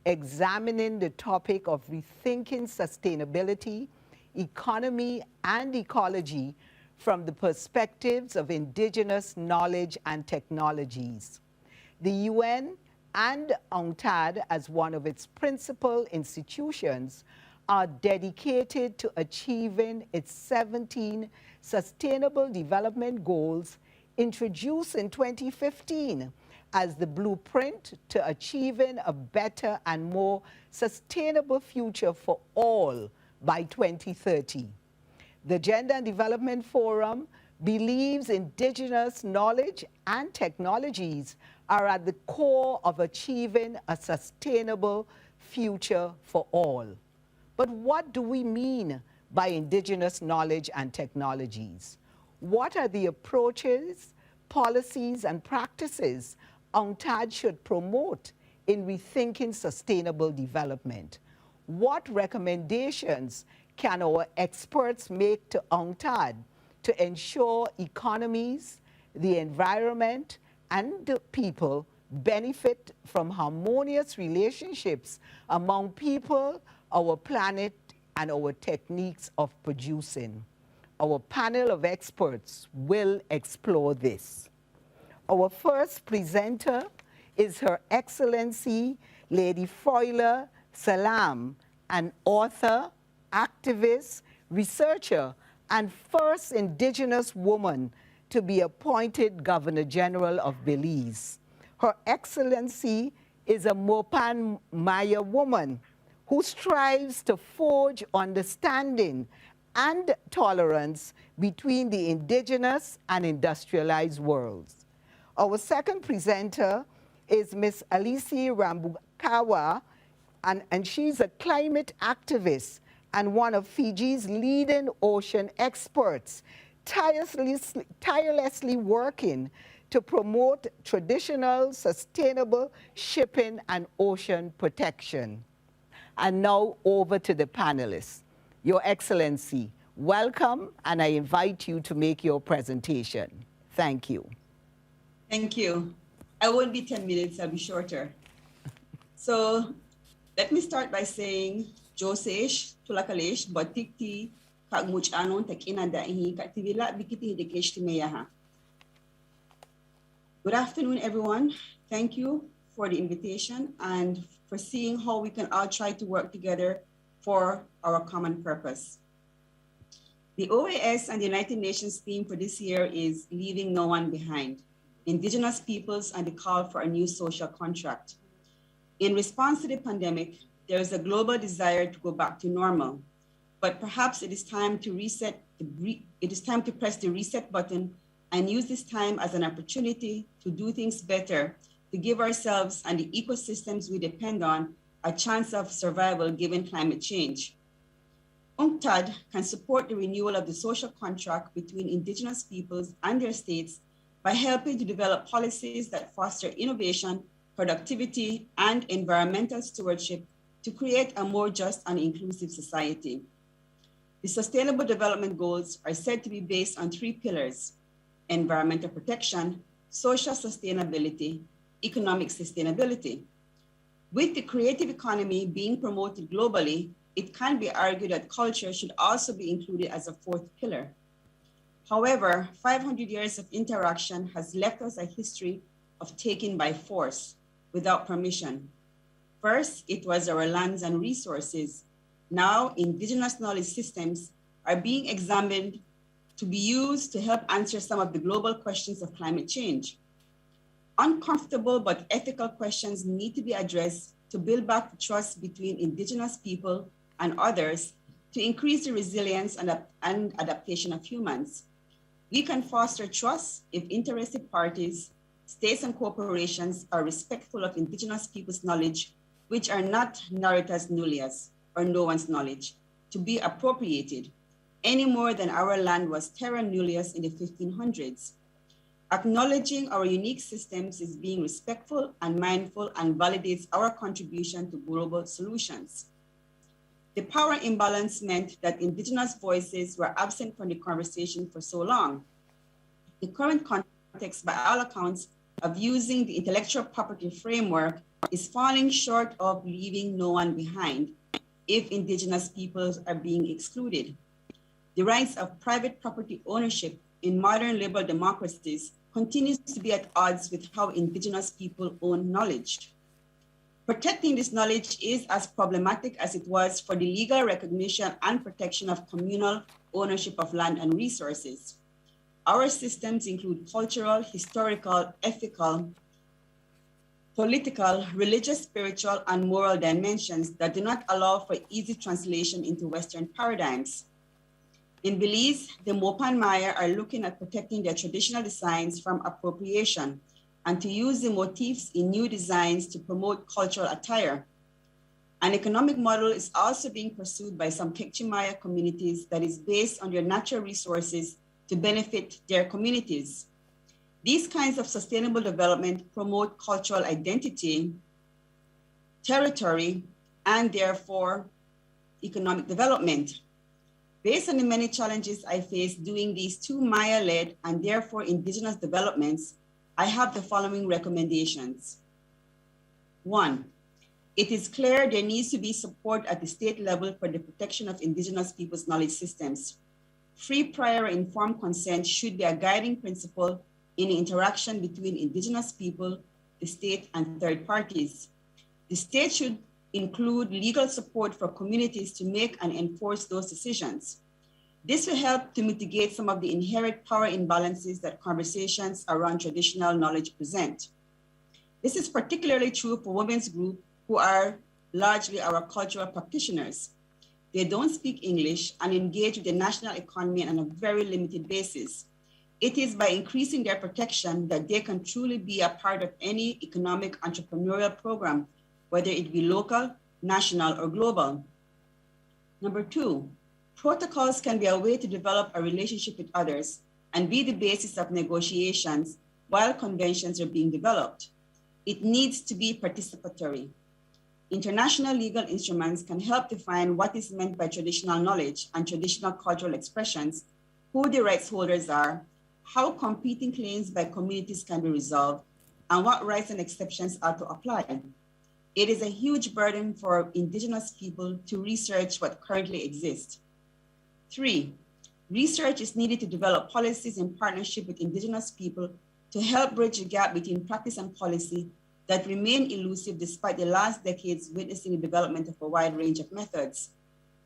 examining the topic of rethinking sustainability, economy, and ecology from the perspectives of Indigenous knowledge and technologies. The UN and UNCTAD, as one of its principal institutions, are dedicated to achieving its 17 Sustainable Development Goals introduced in 2015 as the blueprint to achieving a better and more sustainable future for all by 2030. The Gender and Development Forum believes Indigenous knowledge and technologies are at the core of achieving a sustainable future for all. But what do we mean by Indigenous knowledge and technologies? What are the approaches, policies, and practices UNCTAD should promote in rethinking sustainable development? What recommendations can our experts make to UNCTAD to ensure economies, the environment, and the people benefit from harmonious relationships among people, our planet, and our techniques of producing? Our panel of experts will explore this. Our first presenter is Her Excellency Lady Froila Salam, an author, activist, researcher, and first Indigenous woman to be appointed Governor General of Belize. Her Excellency is a Mopan Maya woman who strives to forge understanding and tolerance between the indigenous and industrialized worlds. Our second presenter is Ms. Alisi Rambukawa, and she's a climate activist and one of Fiji's leading ocean experts, tirelessly working to promote traditional, sustainable shipping and ocean protection. And now over to the panelists. Your Excellency, welcome, and I invite you to make your presentation. Thank you. Thank you. I won't be 10 minutes, I'll be shorter. So let me start by saying, Josesh, Tulakalesh, Batikti, Kagmuch Anon, Takina Dahi, Kativila, Bikiti Hidikesh Timeyaha. Good afternoon, everyone. Thank you for the invitation and for seeing how we can all try to work together for our common purpose. The OAS and the United Nations theme for this year is Leaving No One Behind, Indigenous Peoples and the Call for a New Social Contract. In response to the pandemic, there is a global desire to go back to normal, but perhaps it is time to press the reset button and use this time as an opportunity to do things better, to give ourselves and the ecosystems we depend on a chance of survival given climate change. UNCTAD can support the renewal of the social contract between Indigenous peoples and their states by helping to develop policies that foster innovation, productivity, and environmental stewardship to create a more just and inclusive society. The Sustainable Development Goals are said to be based on 3 pillars: environmental protection, social sustainability, economic sustainability. With the creative economy being promoted globally, it can be argued that culture should also be included as a 4th pillar. However, 500 years of interaction has left us a history of taking by force without permission. First, it was our lands and resources. Now, indigenous knowledge systems are being examined to be used to help answer some of the global questions of climate change. Uncomfortable but ethical questions need to be addressed to build back the trust between indigenous people and others to increase the resilience and adaptation of humans. We can foster trust if interested parties, states and corporations are respectful of indigenous people's knowledge, which are not Narita's nullius or no one's knowledge, to be appropriated any more than our land was terra nullius in the 1500s. Acknowledging our unique systems is being respectful and mindful and validates our contribution to global solutions. The power imbalance meant that indigenous voices were absent from the conversation for so long. The current context, by all accounts, of using the intellectual property framework is falling short of leaving no one behind if indigenous peoples are being excluded. The rights of private property ownership in modern liberal democracies continues to be at odds with how indigenous people own knowledge. Protecting this knowledge is as problematic as it was for the legal recognition and protection of communal ownership of land and resources. Our systems include cultural, historical, ethical, political, religious, spiritual, and moral dimensions that do not allow for easy translation into Western paradigms. In Belize, the Mopan Maya are looking at protecting their traditional designs from appropriation and to use the motifs in new designs to promote cultural attire. An economic model is also being pursued by some Kekchi Maya communities that is based on their natural resources to benefit their communities. These kinds of sustainable development promote cultural identity, territory, and therefore economic development. Based on the many challenges I face doing these two Maya-led and therefore indigenous developments, I have the following recommendations. 1, it is clear there needs to be support at the state level for the protection of indigenous people's knowledge systems. Free, prior, informed consent should be a guiding principle in the interaction between indigenous people, the state, and third parties. The state should include legal support for communities to make and enforce those decisions. This will help to mitigate some of the inherent power imbalances that conversations around traditional knowledge present. This is particularly true for women's groups who are largely our cultural practitioners. They don't speak English and engage with the national economy on a very limited basis. It is by increasing their protection that they can truly be a part of any economic entrepreneurial program, whether it be local, national, or global. Number 2, protocols can be a way to develop a relationship with others and be the basis of negotiations while conventions are being developed. It needs to be participatory. International legal instruments can help define what is meant by traditional knowledge and traditional cultural expressions, who the rights holders are, how competing claims by communities can be resolved, and what rights and exceptions are to apply. It is a huge burden for indigenous people to research what currently exists. 3, research is needed to develop policies in partnership with indigenous people to help bridge the gap between practice and policy that remain elusive despite the last decades witnessing the development of a wide range of methods.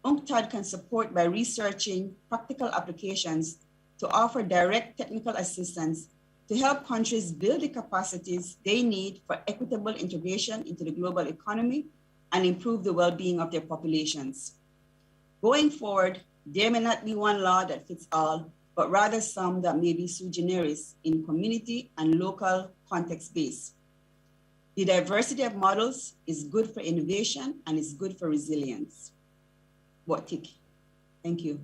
UNCTAD can support by researching practical applications to offer direct technical assistance to help countries build the capacities they need for equitable integration into the global economy and improve the well-being of their populations. Going forward, there may not be one law that fits all, but rather some that may be sui generis in community and local context base. The diversity of models is good for innovation and is good for resilience. Botik. Thank you.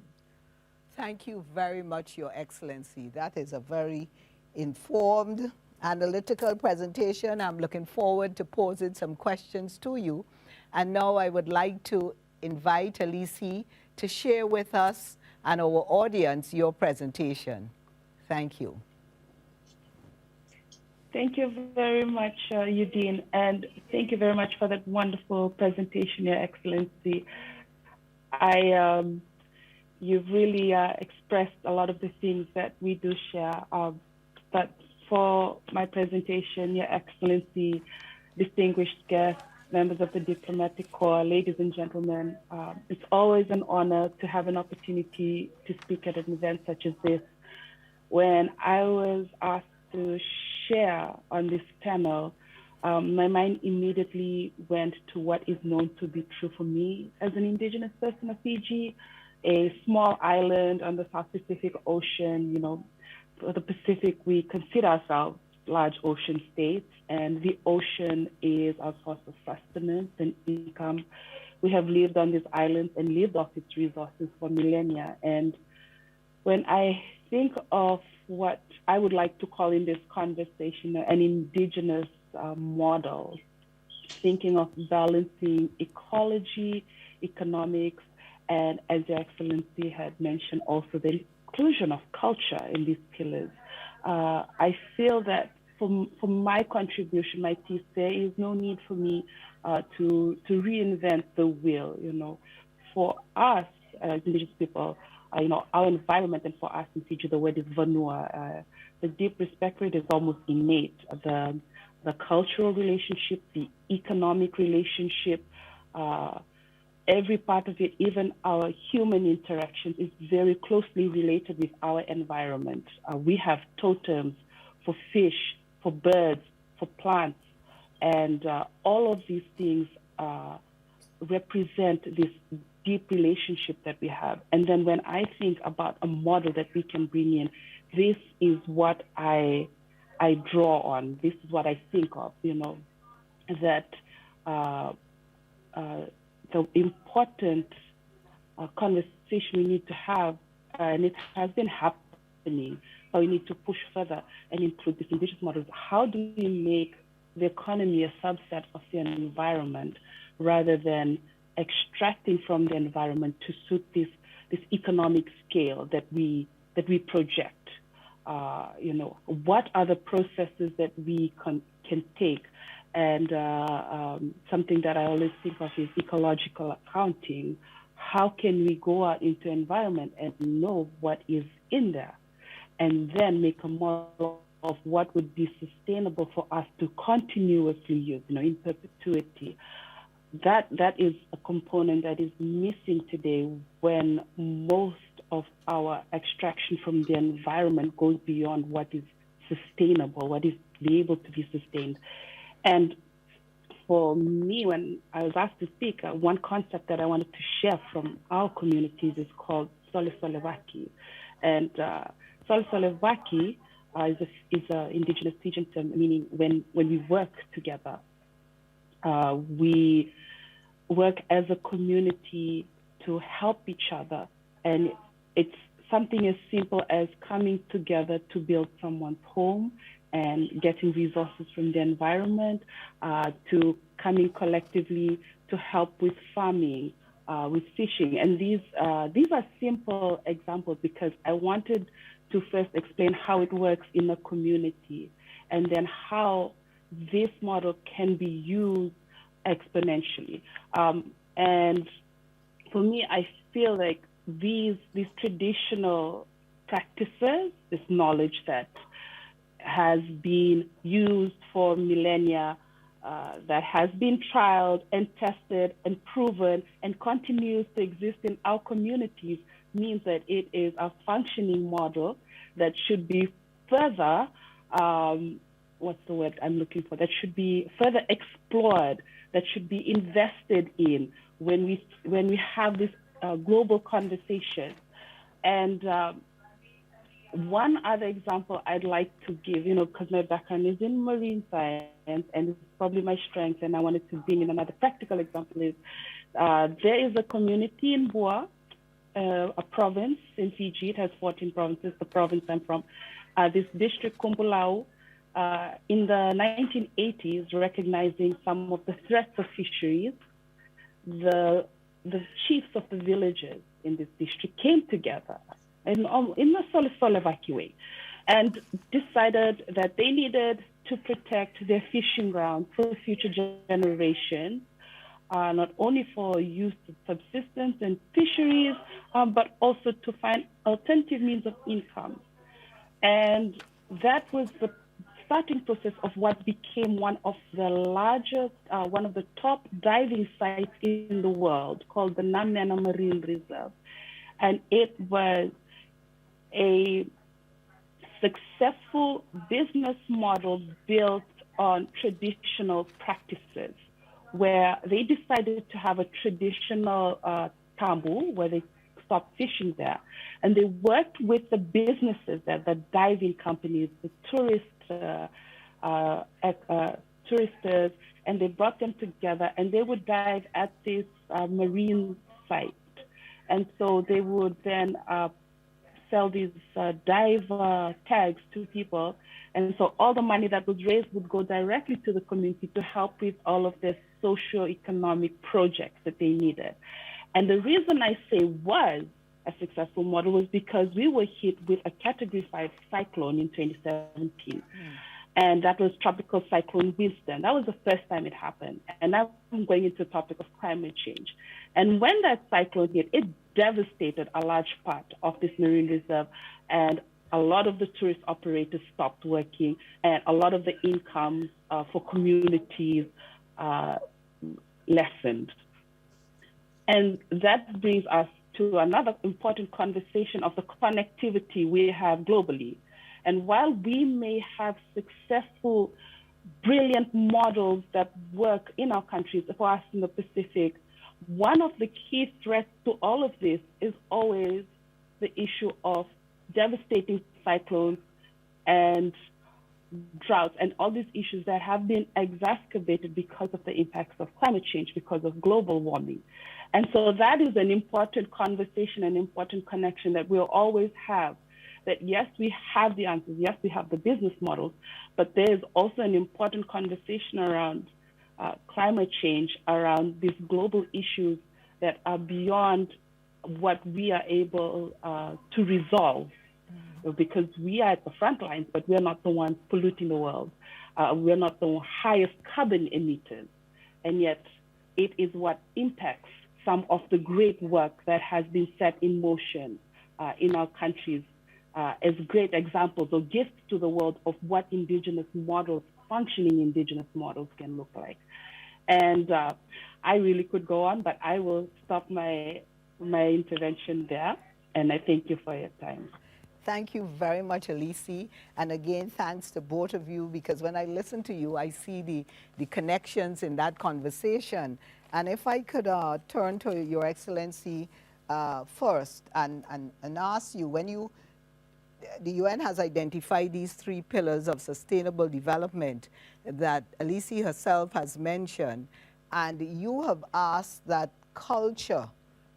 Thank you very much, Your Excellency. That is a very informed, analytical presentation. I'm looking forward to posing some questions to you. And now I would like to invite Alisi to share with us and our audience your presentation. Thank you. Thank you very much, Udine, and thank you very much for that wonderful presentation, Your Excellency. you've really expressed a lot of the things that we do share. But for my presentation, Your Excellency, distinguished guests, members of the diplomatic corps, ladies and gentlemen, it's always an honor to have an opportunity to speak at an event such as this. When I was asked to share on this panel, my mind immediately went to what is known to be true for me as an indigenous person of Fiji, a small island on the South Pacific Ocean. You know, for the Pacific, we consider ourselves large ocean states, and the ocean is our source of sustenance and income. We have lived on this island and lived off its resources for millennia. And when I think of what I would like to call in this conversation an indigenous model, thinking of balancing ecology, economics, and as Your Excellency had mentioned, also the inclusion of culture in these pillars. I feel that for my contribution, my piece, there is no need for me to reinvent the wheel. You know, for us as Indigenous people, you know, our environment, and for us in Fiji, the word is vanua. The deep respect for it is almost innate. The cultural relationship, the economic relationship, every part of it, even our human interactions, is very closely related with our environment. We have totems for fish, for birds, for plants, and all of these things represent this deep relationship that we have. And then when I think about a model that we can bring in, this is what I draw on. This is what I think of, you know, that the important conversation we need to have, and it has been happening, but we need to push further and include these indigenous models. How do we make the economy a subset of the environment rather than extracting from the environment to suit this economic scale that we project? You know, what are the processes that we can take? And something that I always think of is ecological accounting. How can we go out into environment and know what is in there, and then make a model of what would be sustainable for us to continuously use, you know, in perpetuity? That is a component that is missing today when most of our extraction from the environment goes beyond what is sustainable, what is be able to be sustained. And for me, when I was asked to speak, one concept that I wanted to share from our communities is called Sole Solevaki. And Sole Solevaki is an indigenous Fijian term, meaning when we work together, we work as a community to help each other. And it's something as simple as coming together to build someone's home and getting resources from the environment, to coming collectively to help with farming, with fishing. And these are simple examples because I wanted to first explain how it works in a community, and then how this model can be used exponentially. And for me, I feel like these traditional practices, this knowledge that has been used for millennia, that has been trialed and tested and proven and continues to exist in our communities, means that it is a functioning model that should be further, what's the word I'm looking for, that should be further explored, that should be invested in when we have this global conversation. And one other example I'd like to give, you know, because my background is in marine science and it's probably my strength, and I wanted to bring in another practical example, is there is a community in Bua, a province in Fiji. It has 14 provinces, the province I'm from, this district Kumpulau, in the 1980s, recognizing some of the threats of fisheries, the chiefs of the villages in this district came together in a Solevaki way and decided that they needed to protect their fishing grounds for future generations, not only for use of subsistence and fisheries, but also to find alternative means of income. And that was the starting process of what became one of the largest, one of the top diving sites in the world, called the Namnana Marine Reserve. And it was a successful business model built on traditional practices, where they decided to have a traditional tambu, where they stopped fishing there. And they worked with the businesses, the diving companies, the tourists, and they brought them together, and they would dive at this marine site. And so they would then sell these dive tags to people. And so all the money that was raised would go directly to the community to help with all of their socio-economic projects that they needed. And the reason I say was a successful model was because we were hit with a Category 5 cyclone in 2017. And that was Tropical Cyclone Winston. That was the first time it happened. And now I'm going into the topic of climate change. And when that cyclone hit, it devastated a large part of this marine reserve. And a lot of the tourist operators stopped working, and a lot of the income for communities lessened. And that brings us to another important conversation of the connectivity we have globally. And while we may have successful, brilliant models that work in our countries, for us in the Pacific, one of the key threats to all of this is always the issue of devastating cyclones and droughts and all these issues that have been exacerbated because of the impacts of climate change, because of global warming. And so that is an important conversation, an important connection that we'll always have. That yes, we have the answers, yes, we have the business models, but there's also an important conversation around climate change, around these global issues that are beyond what we are able to resolve, because we are at the front lines, but we're not the ones polluting the world. We're not the highest carbon emitters, and yet it is what impacts some of the great work that has been set in motion in our countries as great examples or gifts to the world of what indigenous models, functioning indigenous models can look like. And I really could go on, but I will stop my intervention there. And I thank you for your time. Thank you very much, Elise. And again, thanks to both of you, because when I listen to you, I see the connections in that conversation. And if I could turn to Your Excellency first and ask you, when the UN has identified these 3 pillars of sustainable development that Elise herself has mentioned, and you have asked that culture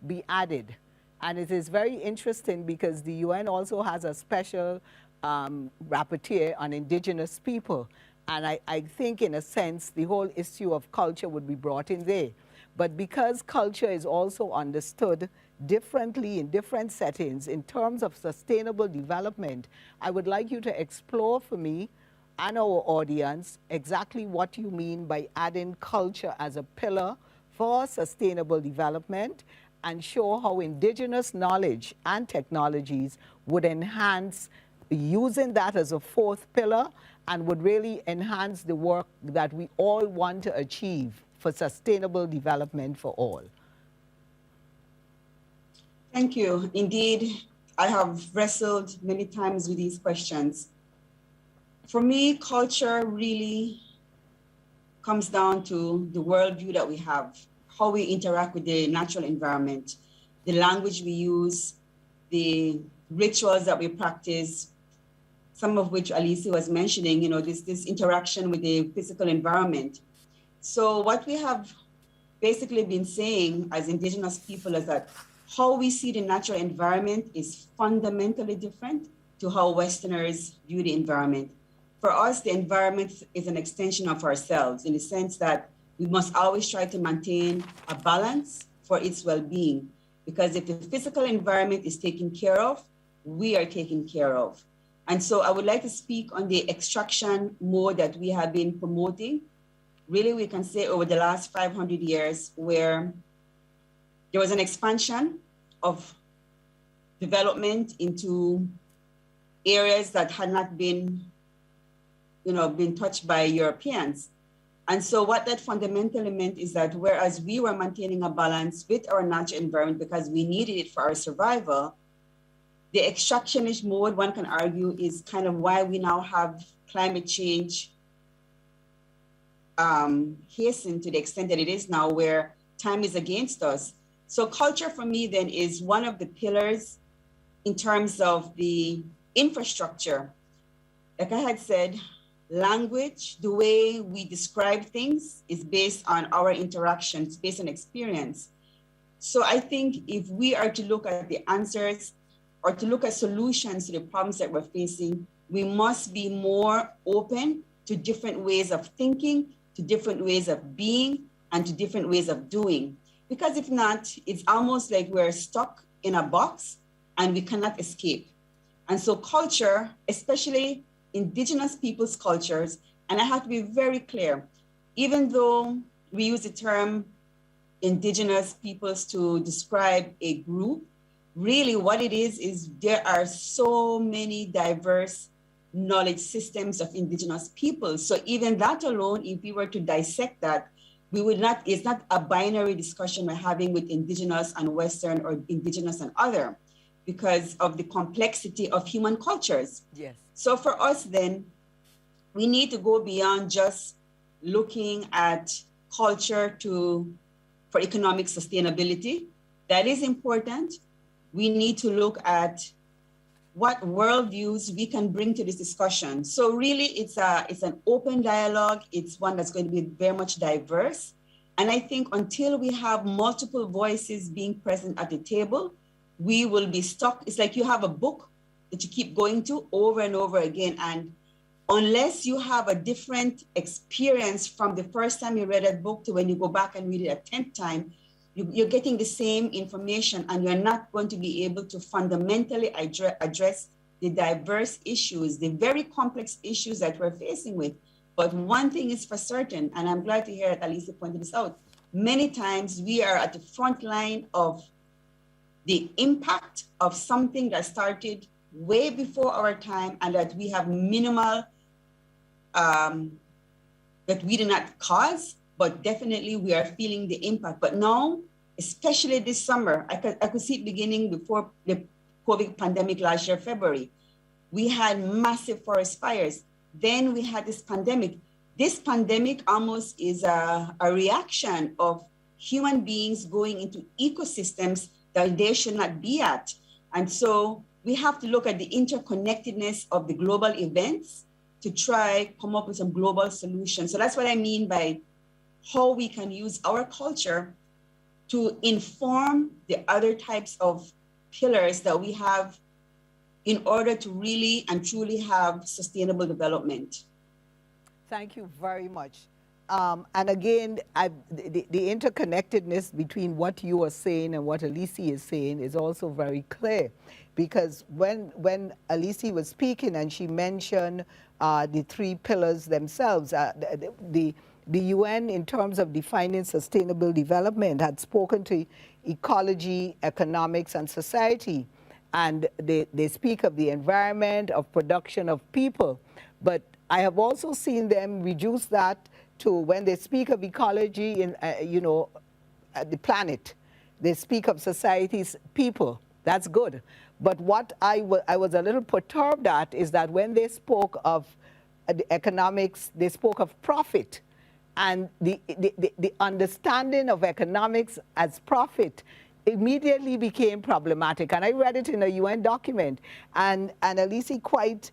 be added. And it is very interesting because the UN also has a special rapporteur on indigenous people. And I think, in a sense, the whole issue of culture would be brought in there. But because culture is also understood differently in different settings in terms of sustainable development, I would like you to explore for me and our audience exactly what you mean by adding culture as a pillar for sustainable development, and show how indigenous knowledge and technologies would enhance using that as a 4th pillar and would really enhance the work that we all want to achieve for sustainable development for all. Thank you. Indeed, I have wrestled many times with these questions. For me, culture really comes down to the worldview that we have, how we interact with the natural environment, the language we use, the rituals that we practice, some of which Elise was mentioning, you know, this interaction with the physical environment. So what we have basically been saying as indigenous people is that how we see the natural environment is fundamentally different to how Westerners view the environment. For us, the environment is an extension of ourselves in the sense that we must always try to maintain a balance for its well-being, because if the physical environment is taken care of, we are taken care of. And so I would like to speak on the extraction mode that we have been promoting really we can say over the last 500 years, where there was an expansion of development into areas that had not been, been touched by Europeans. And so what that fundamentally meant is that whereas we were maintaining a balance with our natural environment because we needed it for our survival, the extractionist mode, one can argue, is kind of why we now have climate change hastened to the extent that it is now, where time is against us. So culture for me then is one of the pillars in terms of the infrastructure. Like I had said, language, the way we describe things is based on our interactions, based on experience. So I think if we are to look at the answers or to look at solutions to the problems that we're facing, we must be more open to different ways of thinking, to different ways of being, and to different ways of doing. Because if not, it's almost like we're stuck in a box and we cannot escape. And so culture, especially indigenous people's cultures, and I have to be very clear, even though we use the term indigenous peoples to describe a group, really what it is there are so many diverse knowledge systems of indigenous peoples. So even that alone, if we were to dissect that, we would not, it's not a binary discussion we're having with indigenous and Western or indigenous and other, because of the complexity of human cultures. Yes. So for us then, we need to go beyond just looking at culture for economic sustainability. That is important. We need to look at what worldviews we can bring to this discussion. So really it's an open dialogue. It's one that's going to be very much diverse. And I think until we have multiple voices being present at the table, we will be stuck. It's like you have a book that you keep going to over and over again. And unless you have a different experience from the first time you read a book to when you go back and read it a 10th time, you're getting the same information and you're not going to be able to fundamentally address the diverse issues, the very complex issues that we're facing with. But one thing is for certain, and I'm glad to hear that Alicia pointed this out, many times we are at the front line of the impact of something that started way before our time and that we have minimal, that we did not cause, but definitely we are feeling the impact. But now, especially this summer, I could see it beginning before the COVID pandemic last year, February. We had massive forest fires. Then we had this pandemic. This pandemic almost is a reaction of human beings going into ecosystems that they should not be at. And so we have to look at the interconnectedness of the global events to try come up with some global solutions. So that's what I mean by how we can use our culture to inform the other types of pillars that we have in order to really and truly have sustainable development. Thank you very much. And again, the interconnectedness between what you are saying and what Alicia is saying is also very clear, because when Alicia was speaking and she mentioned the three pillars themselves, the UN, in terms of defining sustainable development, had spoken to ecology, economics, and society. And they speak of the environment, of production of people. But I have also seen them reduce that to when they speak of ecology in, the planet, they speak of society's people. That's good. But what I was a little perturbed at is that when they spoke of the economics, they spoke of profit. And the understanding of economics as profit immediately became problematic. And I read it in a UN document. And Alicia quite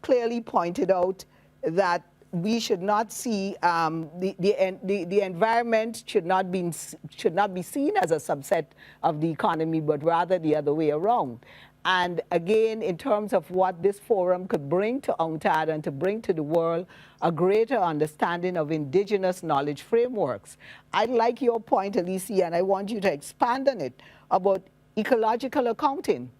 clearly pointed out that we should not see the environment should not be seen as a subset of the economy, but rather the other way around. And again, in terms of what this forum could bring to UNCTAD and to bring to the world a greater understanding of indigenous knowledge frameworks. I like your point, Alicia, and I want you to expand on it about ecological accounting.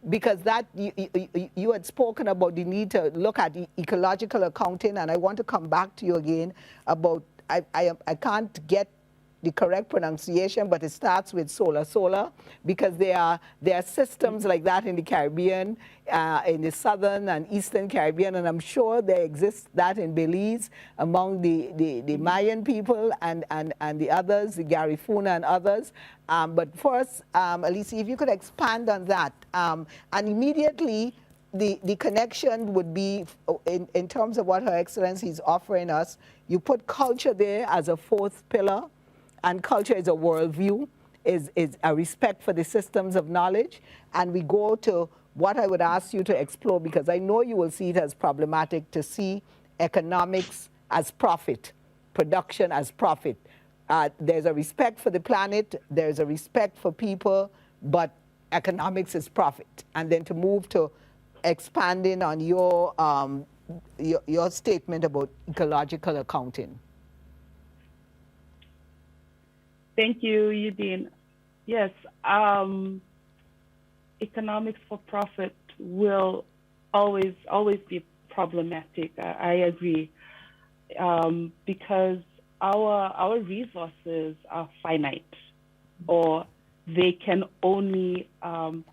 because that you had spoken about the need to look at ecological accounting, and I want to come back to you again about, I can't get the correct pronunciation, but it starts with solar, because there are systems like that in the Caribbean, in the southern and eastern Caribbean, and I'm sure there exists that in Belize among the Mayan people and the others, the Garifuna and others. But first, Alicia, if you could expand on that. And immediately, the connection would be, in terms of what Her Excellency is offering us, you put culture there as a fourth pillar, and culture is a worldview, is a respect for the systems of knowledge. And we go to what I would ask you to explore, because I know you will see it as problematic to see economics as profit, production as profit. There's a respect for the planet, there's a respect for people, but economics is profit. And then to move to expanding on your statement about ecological accounting. Thank you, Eugene. Yes, economics for profit will always be problematic. I agree, because our resources are finite, or they can only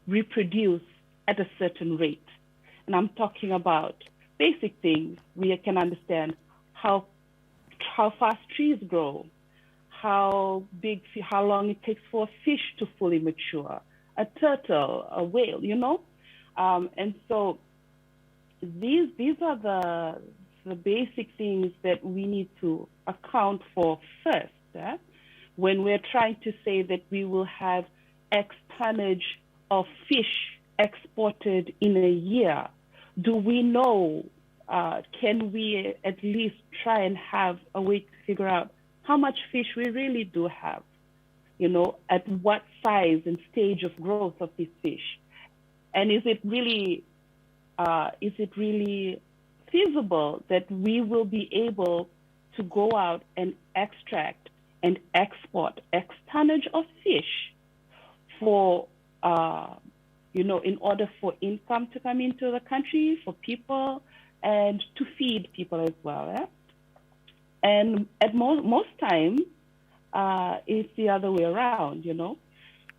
reproduce at a certain rate. And I'm talking about basic things. We can understand how fast trees grow, how long it takes for a fish to fully mature, a turtle, a whale, you know? And so these are the basic things that we need to account for first. When we're trying to say that we will have X tonnage of fish exported in a year, do we know, can we at least try and have a way to figure out how much fish we really do have, you know, at what size and stage of growth of this fish? And is it really feasible that we will be able to go out and extract and export X tonnage of fish for, you know, in order for income to come into the country, for people, and to feed people as well? And at most times, it's the other way around, you know?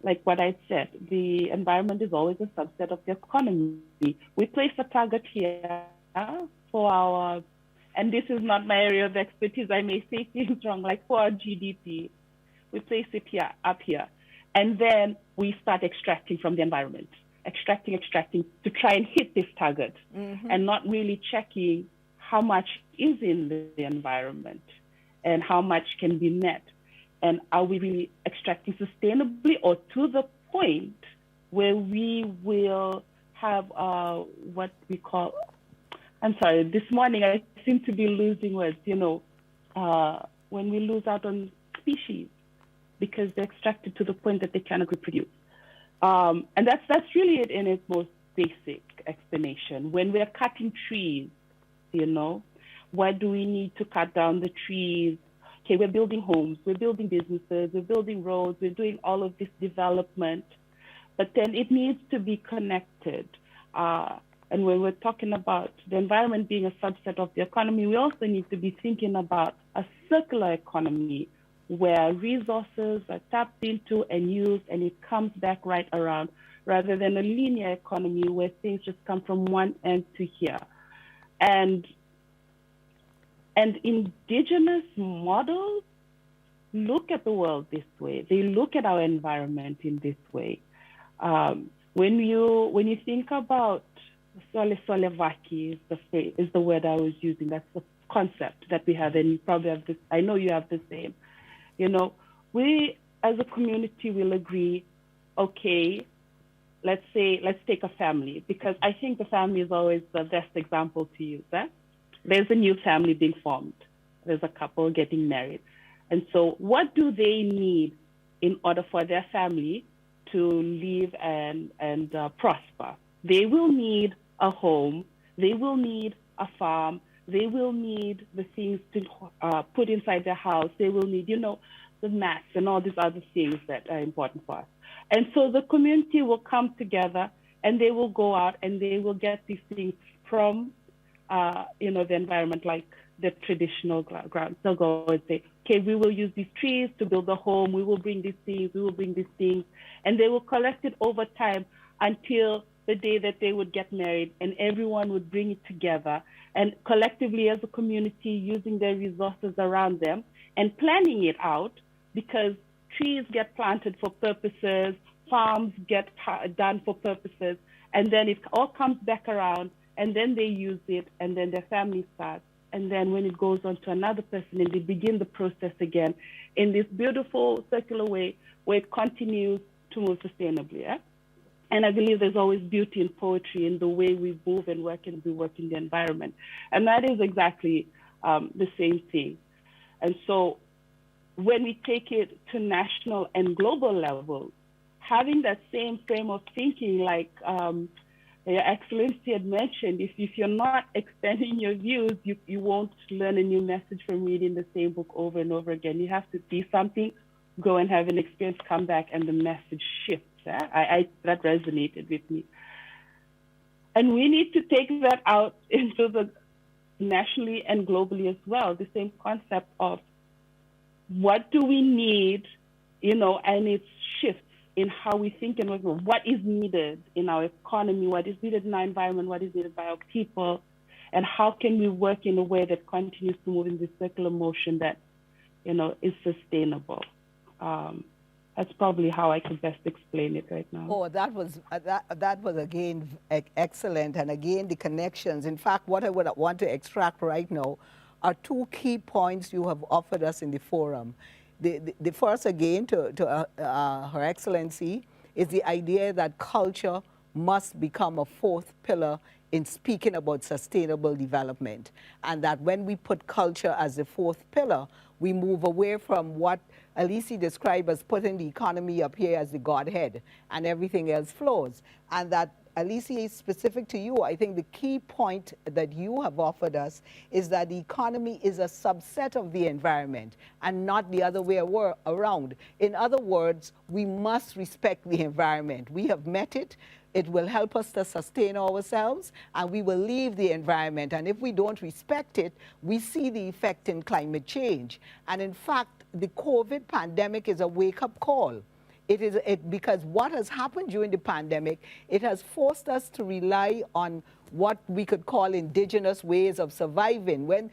Like what I said, the environment is always a subset of the economy. We place a target here for our, and this is not my area of expertise, I may say things wrong, like for our GDP, we place it here, up here. And then we start extracting from the environment, extracting to try and hit this target, and not really checking how much is in the environment and how much can be met. And are we really extracting sustainably, or to the point where we will have what we call, I'm sorry, this morning I seem to be losing words, you know, when we lose out on species because they're extracted to the point that they cannot reproduce. And that's really it in its most basic explanation. When we're cutting trees, you know, why do we need to cut down the trees? Okay, we're building homes, we're building businesses, we're building roads, we're doing all of this development, but then it needs to be connected. And when we're talking about the environment being a subset of the economy, we also need to be thinking about a circular economy where resources are tapped into and used and it comes back right around, rather than a linear economy where things just come from one end to here. And indigenous models look at the world this way. They look at our environment in this way. When you think about sole vaki is the word I was using. That's the concept that we have, and you probably have this. I know you have the same. You know, we as a community will agree. Okay, let's take a family, because I think the family is always the best example to use. There's a new family being formed. There's a couple getting married. And so what do they need in order for their family to live and prosper? They will need a home. They will need a farm. They will need the things to put inside their house. They will need, you know, the mats and all these other things that are important for us. And so the community will come together and they will go out and they will get these things from, the environment, like the traditional ground. They'll go and say, okay, we will use these trees to build a home. We will bring these things. We will bring these things. And they will collect it over time until the day that they would get married, and everyone would bring it together and collectively as a community using their resources around them and planning it out, because trees get planted for purposes, farms get done for purposes, and then it all comes back around, and then they use it, and then their family starts. And then when it goes on to another person, and they begin the process again in this beautiful circular way where it continues to move sustainably. Yeah? And I believe there's always beauty in poetry in the way we move and work and we work in the environment. And that is exactly the same thing. And so when we take it to national and global levels, having that same frame of thinking, like Your Excellency had mentioned, if you're not extending your views, you won't learn a new message from reading the same book over and over again. You have to see something, go and have an experience, come back, and the message shifts. That resonated with me. And we need to take that out into the nationally and globally as well, the same concept of what do we need, and it shifts in how we think and what is needed in our economy, what is needed in our environment, what is needed by our people, and how can we work in a way that continues to move in this circular motion that, is sustainable. That's probably how I could best explain it right now. Oh, that was again excellent, and again the connections. In fact, what I would want to extract right now are two key points you have offered us in the forum. The first, again, to Her Excellency, is the idea that culture must become a fourth pillar in speaking about sustainable development, and that when we put culture as the fourth pillar, we move away from what Alicia described as putting the economy up here as the Godhead, and everything else flows. And that, Alicia, specific to you, I think the key point that you have offered us is that the economy is a subset of the environment and not the other way around. In other words, we must respect the environment. We have met it. It will help us to sustain ourselves, and we will leave the environment. And if we don't respect it, we see the effect in climate change. And in fact, the COVID pandemic is a wake-up call. Because what has happened during the pandemic, it has forced us to rely on what we could call indigenous ways of surviving, when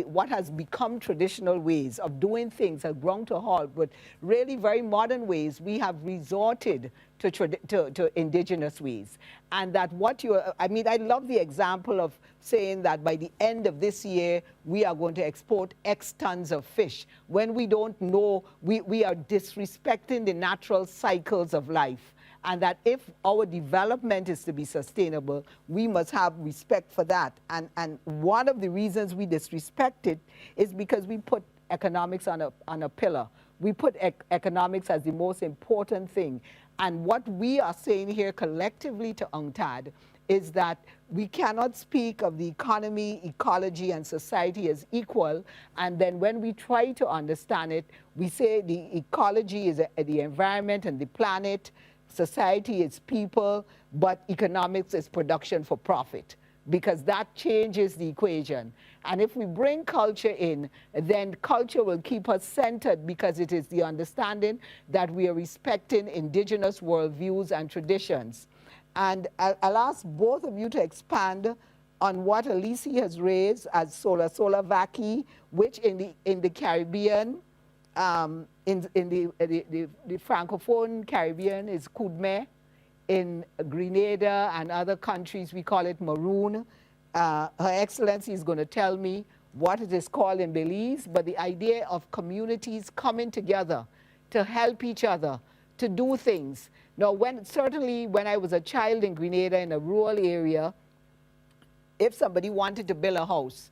what has become traditional ways of doing things have ground to a halt, but really very modern ways, we have resorted to indigenous ways. And that I love the example of saying that by the end of this year, we are going to export X tons of fish, when we don't know, we are disrespecting the natural cycles of life. And that if our development is to be sustainable, we must have respect for that. And one of the reasons we disrespect it is because we put economics on a pillar. We put economics as the most important thing. And what we are saying here collectively to UNCTAD is that we cannot speak of the economy, ecology, and society as equal. And then when we try to understand it, we say the ecology is the environment and the planet, society is people, but economics is production for profit, because that changes the equation. And if we bring culture in, then culture will keep us centered, because it is the understanding that we are respecting indigenous worldviews and traditions. And I'll ask both of you to expand on what Alicia has raised as sola vaki, which in the Caribbean, in the Francophone Caribbean is Kudme. In Grenada and other countries, we call it maroon. Her Excellency is going to tell me what it is called in Belize, but the idea of communities coming together to help each other, to do things. Now, certainly when I was a child in Grenada in a rural area, if somebody wanted to build a house,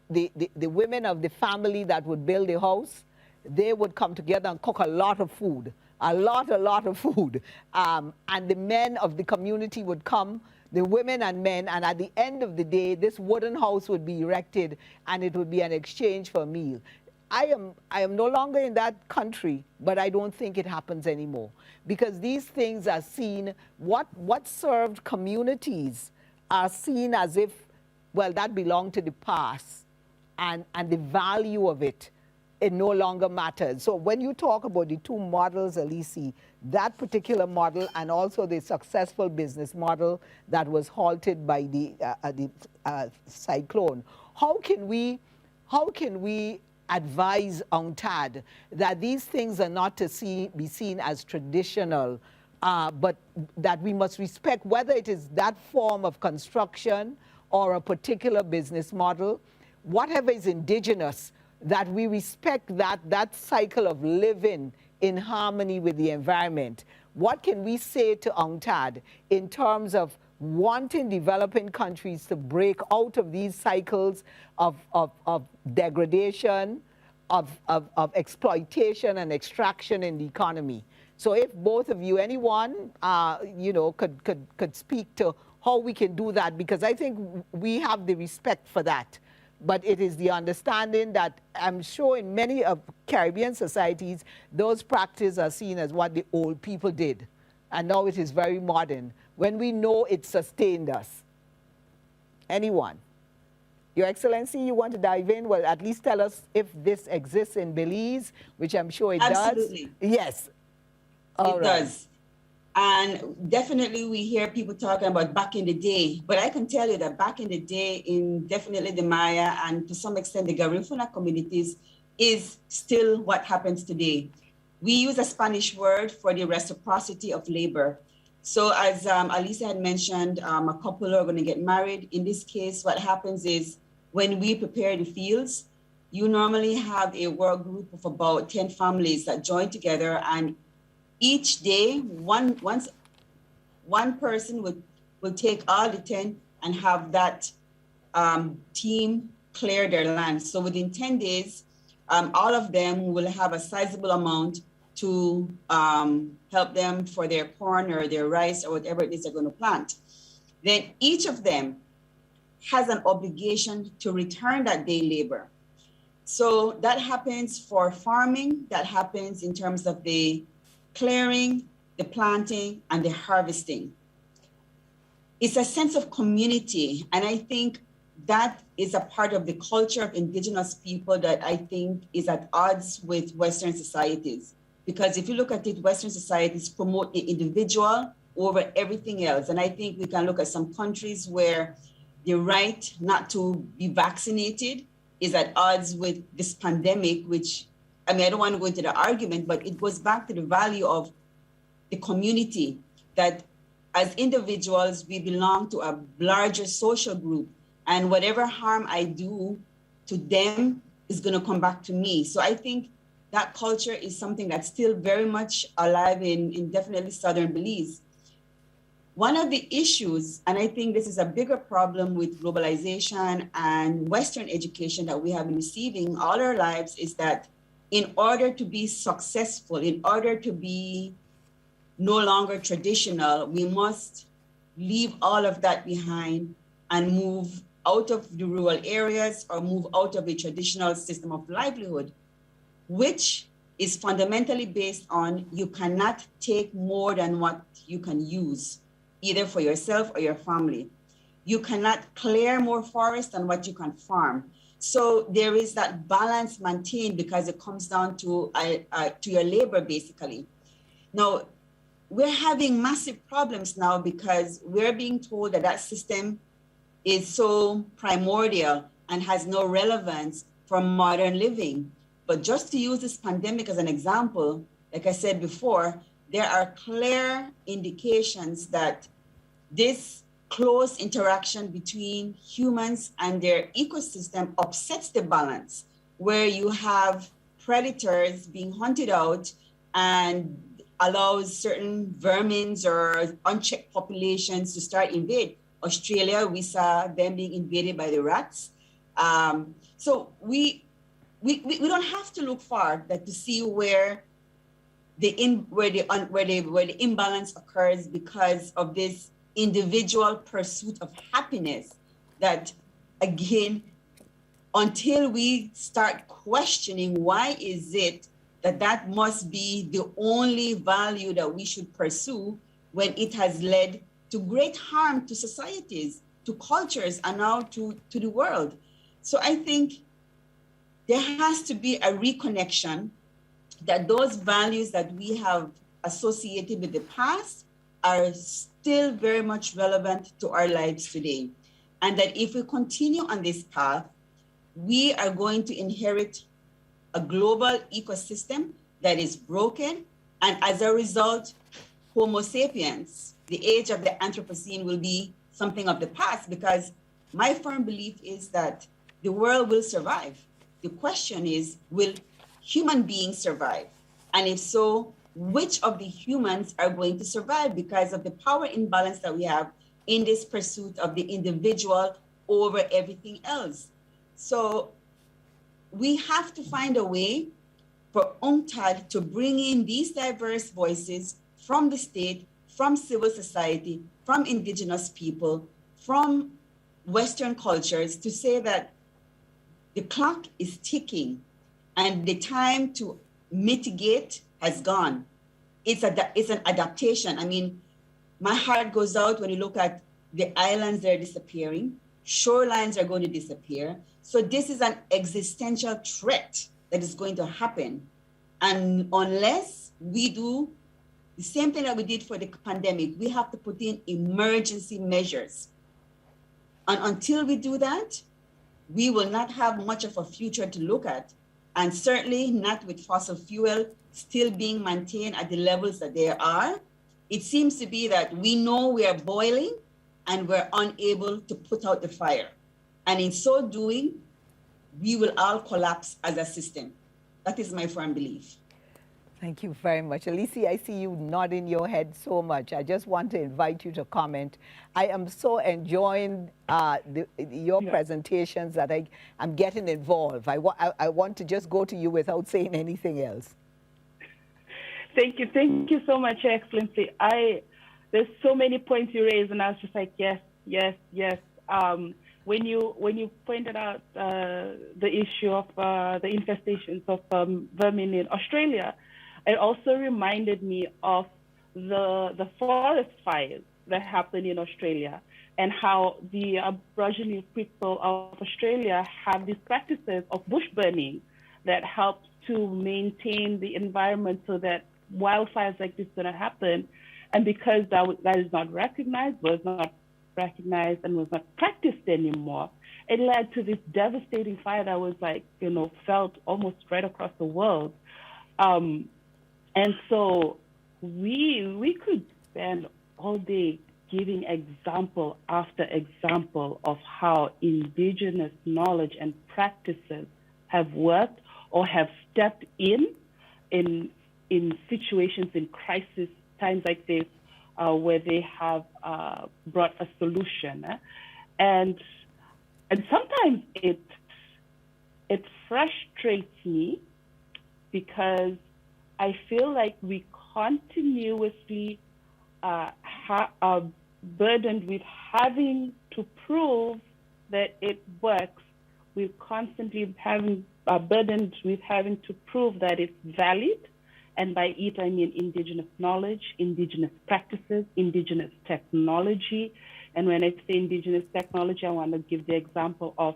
the women of the family that would build the house, they would come together and cook a lot of food, a lot of food. And the men of the community would come, the women and men, and at the end of the day, this wooden house would be erected, and it would be an exchange for a meal. I am no longer in that country, but I don't think it happens anymore because these things are seen, what served communities are seen as if, well, that belonged to the past, and the value of it no longer matters. So when you talk about the two models, Elise, that particular model and also the successful business model that was halted by the cyclone, how can we advise UNCTAD that these things are not to be seen as traditional, but that we must respect whether it is that form of construction or a particular business model, whatever is indigenous, that we respect that cycle of living in harmony with the environment. What can we say to UNCTAD in terms of wanting developing countries to break out of these cycles of degradation, of exploitation and extraction in the economy? So if both of you, anyone, could speak to how we can do that, because I think we have the respect for that. But it is the understanding that I'm sure in many of Caribbean societies, those practices are seen as what the old people did. And now it is very modern, when we know it sustained us. Anyone? Your Excellency, you want to dive in? Well, at least tell us if this exists in Belize, which I'm sure it Absolutely. does. Yes. It does. And definitely we hear people talking about back in the day, but I can tell you that back in the day, in definitely the Maya and to some extent the Garifuna communities, is still what happens today. We use a Spanish word for the reciprocity of labor. So as Alisa had mentioned, a couple are going to get married. In this case, what happens is when we prepare the fields, you normally have a work group of about 10 families that join together, and each day, one person will take all the 10 and have that team clear their land. So within 10 days, all of them will have a sizable amount to help them for their corn or their rice or whatever it is they're going to plant. Then each of them has an obligation to return that day labor. So that happens for farming, that happens in terms of the clearing, the planting, and the harvesting. It's a sense of community. And I think that is a part of the culture of indigenous people that I think is at odds with Western societies. Because if you look at it, Western societies promote the individual over everything else. And I think we can look at some countries where the right not to be vaccinated is at odds with this pandemic, which, I mean, I don't want to go into the argument, but it goes back to the value of the community, that as individuals, we belong to a larger social group, and whatever harm I do to them is going to come back to me. So I think that culture is something that's still very much alive in definitely Southern Belize. One of the issues, and I think this is a bigger problem with globalization and Western education that we have been receiving all our lives, is that in order to be successful, in order to be no longer traditional, we must leave all of that behind and move out of the rural areas or move out of a traditional system of livelihood, which is fundamentally based on you cannot take more than what you can use, either for yourself or your family. You cannot clear more forest than what you can farm. So there is that balance maintained because it comes down to your labor, basically. Now, we're having massive problems now because we're being told that that system is so primordial and has no relevance for modern living. But just to use this pandemic as an example, like I said before, there are clear indications that this close interaction between humans and their ecosystem upsets the balance, where you have predators being hunted out and allows certain vermins or unchecked populations to start invade. Australia, we saw them being invaded by the rats. So we don't have to look far to see where the imbalance occurs because of this individual pursuit of happiness that, again, until we start questioning why is it that that must be the only value that we should pursue when it has led to great harm to societies, to cultures, and now to the world. So I think there has to be a reconnection that those values that we have associated with the past are still very much relevant to our lives today. And that if we continue on this path, we are going to inherit a global ecosystem that is broken. And as a result, Homo sapiens, the age of the Anthropocene, will be something of the past, because my firm belief is that the world will survive. The question is, will human beings survive? And if so, which of the humans are going to survive because of the power imbalance that we have in this pursuit of the individual over everything else? So we have to find a way for UNCTAD to bring in these diverse voices from the state, from civil society, from indigenous people, from Western cultures, to say that the clock is ticking and the time to mitigate has gone. It's an adaptation. I mean, my heart goes out when you look at the islands that are disappearing, shorelines are going to disappear. So this is an existential threat that is going to happen. And unless we do the same thing that we did for the pandemic, we have to put in emergency measures. And until we do that, we will not have much of a future to look at. And certainly not with fossil fuel still being maintained at the levels that they are. It seems to be that we know we are boiling and we're unable to put out the fire. And in so doing, we will all collapse as a system. That is my firm belief. Thank you very much. Alicia, I see you nodding your head so much. I just want to invite you to comment. I am so enjoying your presentations that I'm getting involved. I want to just go to you without saying anything else. Thank you so much, Your Excellency. There's so many points you raised, and I was just like, yes. When you pointed out the issue of the infestations of vermin in Australia, it also reminded me of the forest fires that happened in Australia, and how the Aboriginal people of Australia have these practices of bush burning that helps to maintain the environment so that wildfires like this don't happen. And because that is not recognized, was not recognized and was not practiced anymore, it led to this devastating fire that was felt almost right across the world. And so we could spend all day giving example after example of how indigenous knowledge and practices have worked or have stepped in situations in crisis times like this, where they have brought a solution. And sometimes it frustrates me, because I feel like we continuously are burdened with having to prove that it works. We're constantly burdened with having to prove that it's valid. And by it, I mean indigenous knowledge, indigenous practices, indigenous technology. And when I say indigenous technology, I want to give the example of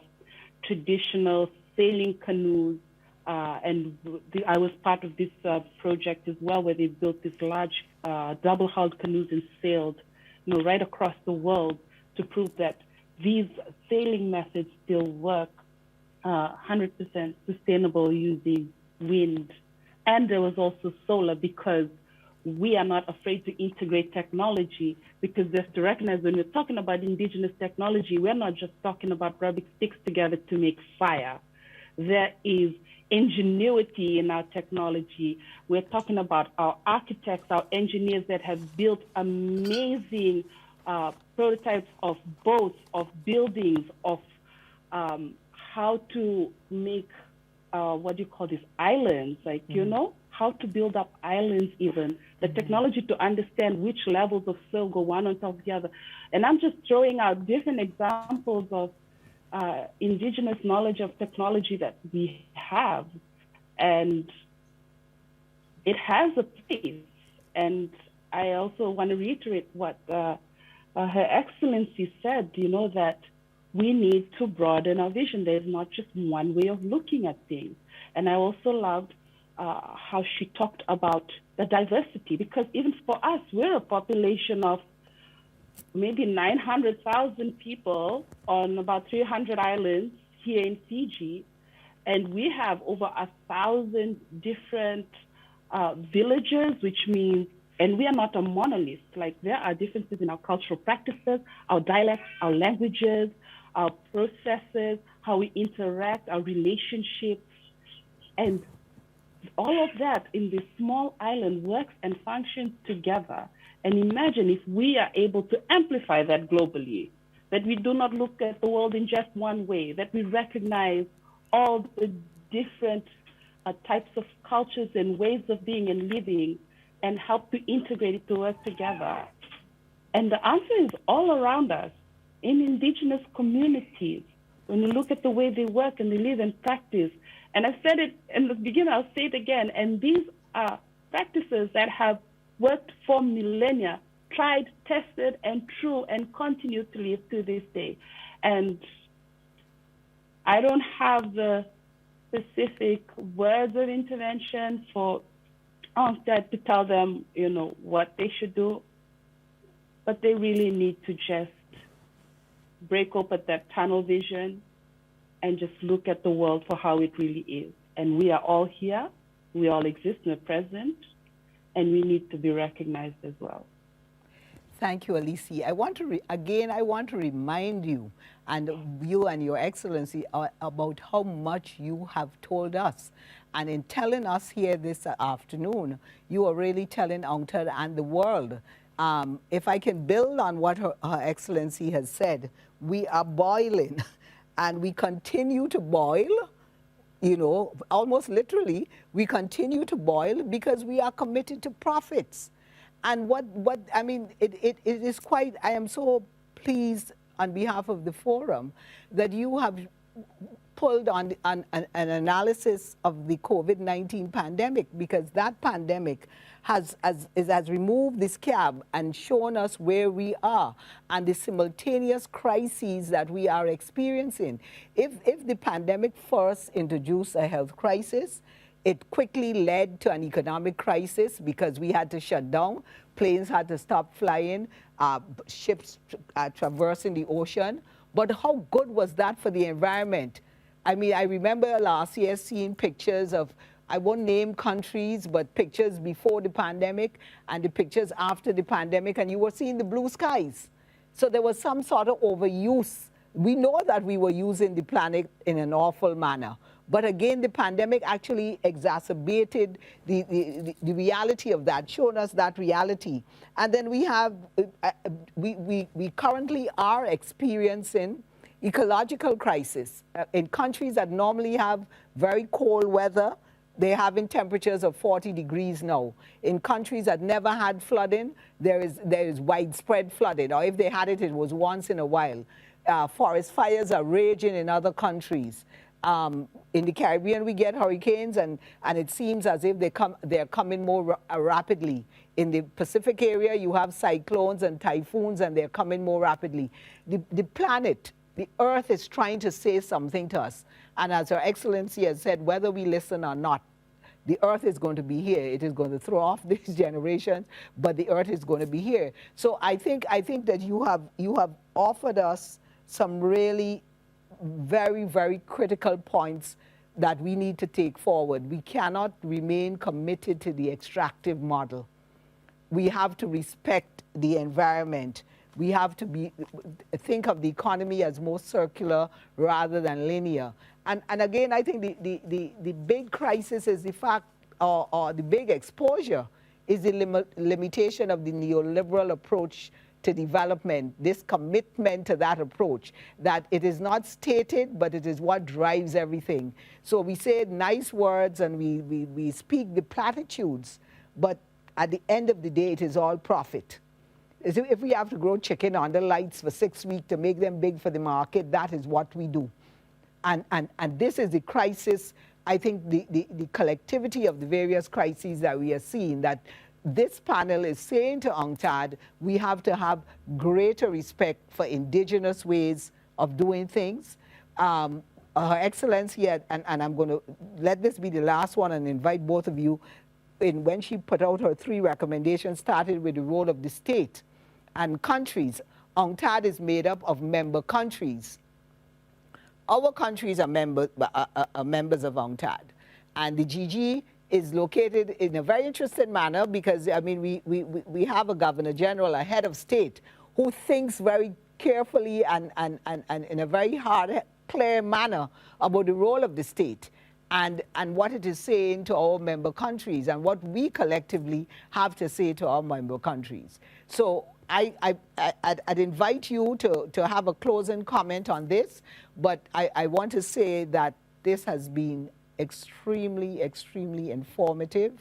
traditional sailing canoes. I was part of this project as well, where they built these large double-hulled canoes and sailed, right across the world to prove that these sailing methods still work 100% sustainable using wind. And there was also solar, because we are not afraid to integrate technology, because just to recognize when we're talking about indigenous technology, we're not just talking about rubbing sticks together to make fire. There is ingenuity in our technology. We're talking about our architects, our engineers that have built amazing prototypes of boats, of buildings, of how to make islands, how to build up islands even. The technology to understand which levels of soil go one on top of the other. And I'm just throwing out different examples of indigenous knowledge of technology that we have. And it has a place. And I also want to reiterate what Her Excellency said, that we need to broaden our vision. There's not just one way of looking at things. And I also loved how she talked about the diversity, because even for us, we're a population of maybe 900,000 people on about 300 islands here in Fiji. And we have over 1,000 different villages, which means, and we are not a monolith. Like, there are differences in our cultural practices, our dialects, our languages, our processes, how we interact, our relationships. And all of that in this small island works and functions together. And imagine if we are able to amplify that globally, that we do not look at the world in just one way, that we recognize all the different types of cultures and ways of being and living, and help to integrate it to work together. And the answer is all around us in indigenous communities. When you look at the way they work and they live and practice, and I said it in the beginning, I'll say it again, and these are practices that have worked for millennia, tried, tested, and true, and continue to live to this day. And I don't have the specific words of intervention for UNCTAD to tell them, what they should do, but they really need to just break open that tunnel vision and just look at the world for how it really is. And we are all here, we all exist in the present, and we need to be recognized as well. Thank you, Alicia. I want to remind you, and you and Your Excellency, about how much you have told us. And in telling us here this afternoon, you are really telling UNCTAD and the world. If I can build on what Her Excellency has said, we are boiling, and we continue to boil. Almost literally, we continue to boil because we are committed to profits. And it is quite, I am so pleased on behalf of the forum that you have pulled on an analysis of the COVID-19 pandemic, because that pandemic has removed the scab and shown us where we are and the simultaneous crises that we are experiencing. If the pandemic first introduced a health crisis, it quickly led to an economic crisis because we had to shut down, planes had to stop flying, ships traversing the ocean. But how good was that for the environment? I mean, I remember last year seeing pictures of, I won't name countries, but pictures before the pandemic and the pictures after the pandemic, and you were seeing the blue skies. So there was some sort of overuse. We know that we were using the planet in an awful manner. But again, the pandemic actually exacerbated the reality of that, showing us that reality. And then we have, we currently are experiencing ecological crisis. In countries that normally have very cold weather, they're having temperatures of 40 degrees now. In countries that never had flooding, there is widespread flooding, or if they had it, it was once in a while. Forest fires are raging in other countries. In the Caribbean, we get hurricanes, and it seems as if they're coming more rapidly. In the Pacific area, you have cyclones and typhoons, and they're coming more rapidly. The planet, the Earth, is trying to say something to us. And as Her Excellency has said, whether we listen or not, the Earth is going to be here. It is going to throw off this generation, but the Earth is going to be here. So I think that you have offered us some really very, very critical points that we need to take forward. We cannot remain committed to the extractive model. We have to respect the environment. We have to think of the economy as more circular rather than linear. And again, I think the big crisis is the fact, or the big exposure, is the limitation of the neoliberal approach to development, this commitment to that approach, that it is not stated, but it is what drives everything. So we say nice words and we speak the platitudes, but at the end of the day, it is all profit. if we have to grow chicken under lights for 6 weeks to make them big for the market, that is what we do. And this is the crisis, I think the collectivity of the various crises that we are seeing, that this panel is saying to UNCTAD, we have to have greater respect for indigenous ways of doing things. Her Excellency, and I'm going to let this be the last one and invite both of you, when she put out her 3 recommendations, started with the role of the state and countries. UNCTAD is made up of member countries. Our countries are members of UNCTAD, and the GG is located in a very interesting manner because, I mean, we have a Governor General, a head of state, who thinks very carefully and in a very hard, clear manner about the role of the state and what it is saying to our member countries and what we collectively have to say to our member countries. So I'd invite you to have a closing comment on this, but I want to say that this has been extremely, extremely informative,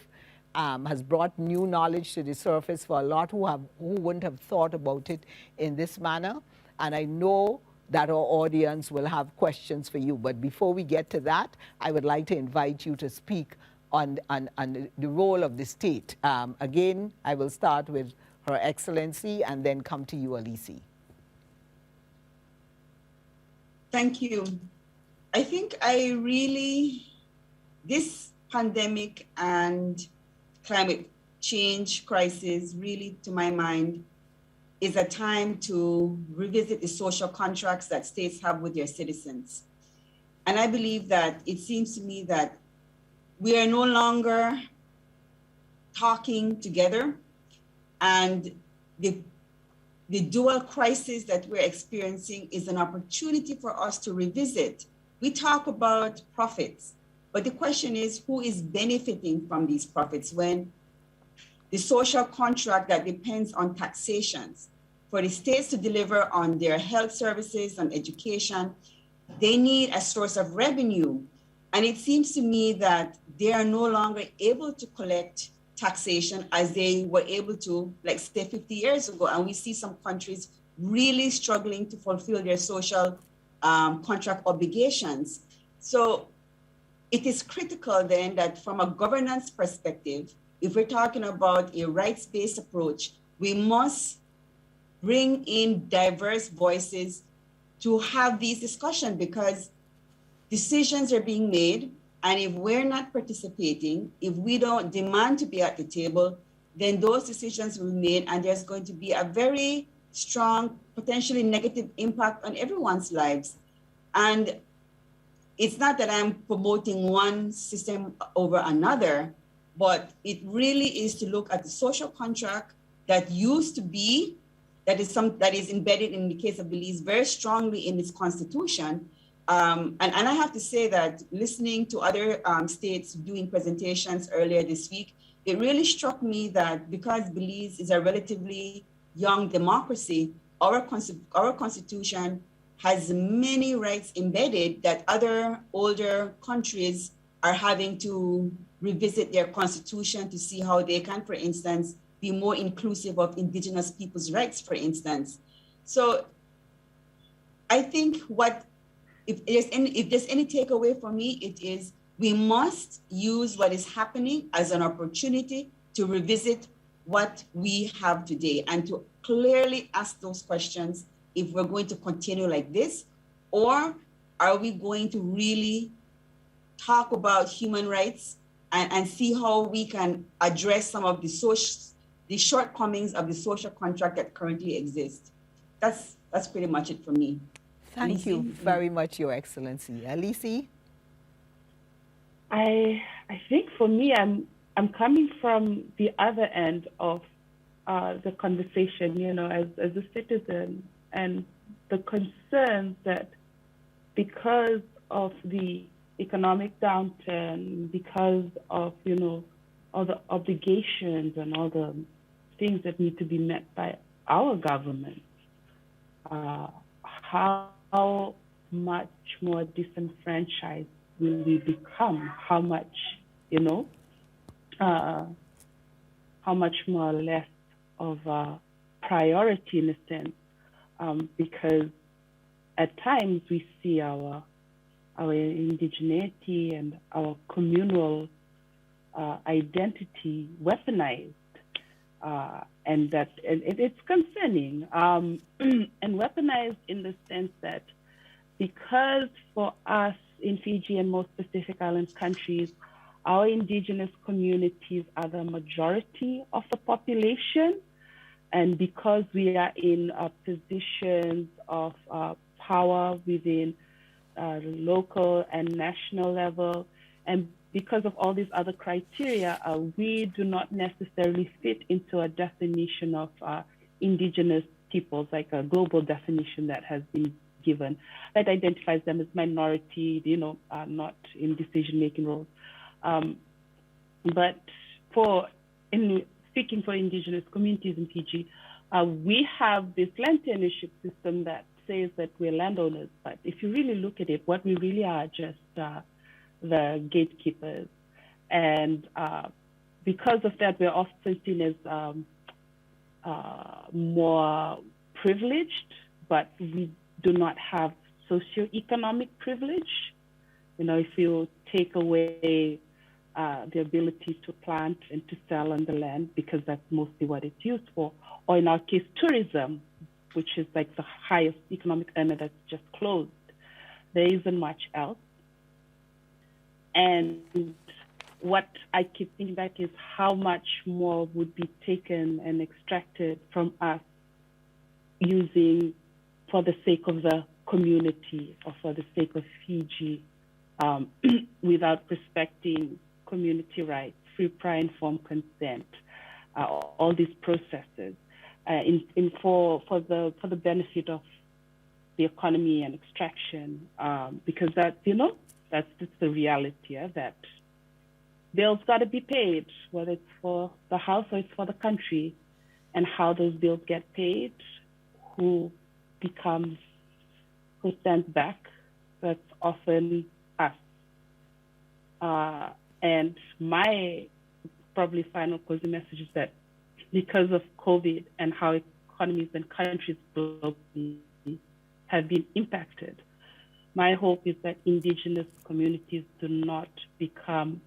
has brought new knowledge to the surface for a lot who wouldn't have thought about it in this manner. And I know that our audience will have questions for you. But before we get to that, I would like to invite you to speak on the role of the state. Again, I will start with Her Excellency and then come to you, Alisi. Thank you. I think this pandemic and climate change crisis really, to my mind, is a time to revisit the social contracts that states have with their citizens. And I believe that it seems to me that we are no longer talking together, and the dual crisis that we're experiencing is an opportunity for us to revisit. We talk about profits, but the question is, who is benefiting from these profits when the social contract that depends on taxations for the states to deliver on their health services and education, they need a source of revenue. And it seems to me that they are no longer able to collect taxation as they were able to, like, say, 50 years ago. And we see some countries really struggling to fulfill their social contract obligations. So it is critical then that from a governance perspective, if we're talking about a rights-based approach, we must bring in diverse voices to have these discussions, because decisions are being made. And if we're not participating, if we don't demand to be at the table, then those decisions will be made, and there's going to be a very strong, potentially negative impact on everyone's lives. And it's not that I'm promoting one system over another, but it really is to look at the social contract that used to be, that is embedded in the case of Belize very strongly in its constitution. And I have to say that listening to other states doing presentations earlier this week, it really struck me that because Belize is a relatively young democracy, our constitution has many rights embedded that other older countries are having to revisit their constitution to see how they can, for instance, be more inclusive of indigenous people's rights, for instance. So I think if there's any takeaway for me, it is we must use what is happening as an opportunity to revisit what we have today and to clearly ask those questions if we're going to continue like this, or are we going to really talk about human rights and see how we can address some of the shortcomings of the social contract that currently exists. That's pretty much it for me. Thank you very much, Your Excellency. Alisi? I think for me, I'm coming from the other end of the conversation, you know, as a citizen, and the concerns that because of the economic downturn, because of, you know, all the obligations and all the things that need to be met by our government, how much more disenfranchised will we become? How much, you know, how much more less of priority in a sense, because at times we see our indigeneity and our communal identity weaponized, and it's concerning, and weaponized in the sense that because for us in Fiji and most Pacific Island countries, our indigenous communities are the majority of the population, and because we are in positions of power within local and national level, and because of all these other criteria, we do not necessarily fit into a definition of indigenous peoples, like a global definition that has been given that identifies them as minority, not in decision-making roles. But speaking for indigenous communities in Fiji, we have this land tenureship system that says that we're landowners, but if you really look at it, what we really are just the gatekeepers. And because of that, we're often seen as more privileged, but we do not have socioeconomic privilege. If you take away the ability to plant and to sell on the land, because that's mostly what it's used for, or in our case, tourism, which is like the highest economic earner that's just closed. There isn't much else. And what I keep thinking back is how much more would be taken and extracted from us using for the sake of the community or for the sake of Fiji, without respecting community rights, free, prior, informed consent, all these processes, for the benefit of the economy and extraction, because that's the reality, that bills got to be paid, whether it's for the house or it's for the country, and how those bills get paid, who stands back, that's often us. And my probably final closing message is that because of COVID and how economies and countries globally have been impacted, my hope is that indigenous communities do not become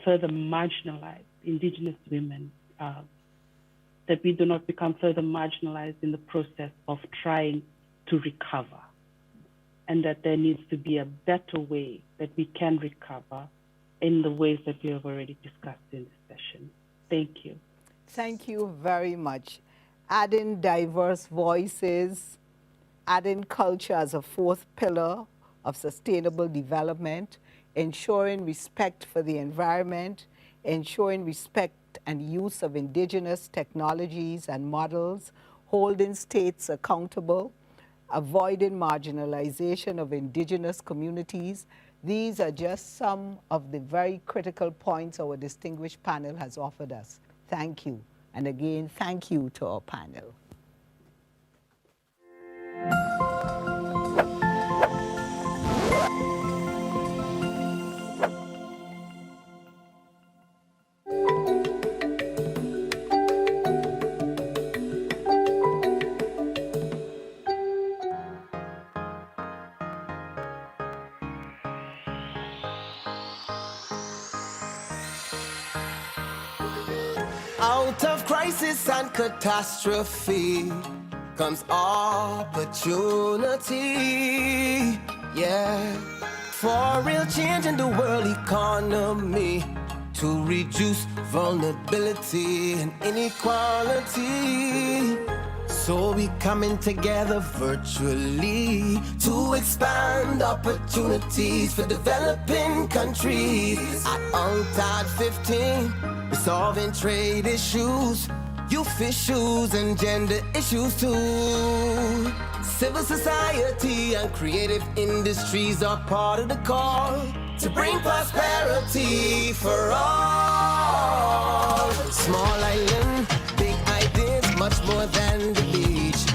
further marginalized, indigenous women, that we do not become further marginalized in the process of trying to recover, and that there needs to be a better way that we can recover in the ways that we have already discussed in this session. Thank you. Thank you very much. Adding diverse voices, adding culture as a fourth pillar of sustainable development, ensuring respect for the environment, ensuring respect and use of indigenous technologies and models, holding states accountable, avoiding marginalization of indigenous communities. These are just some of the very critical points our distinguished panel has offered us. Thank you. And again, thank you to our panel. Out of crisis and catastrophe comes opportunity, yeah, for real change in the world economy, to reduce vulnerability and inequality. So we coming together virtually to expand opportunities for developing countries. At UNCTAD 15, we're solving trade issues, youth issues, and gender issues too. Civil society and creative industries are part of the call to bring prosperity for all. Small island, big ideas, much more than the beach.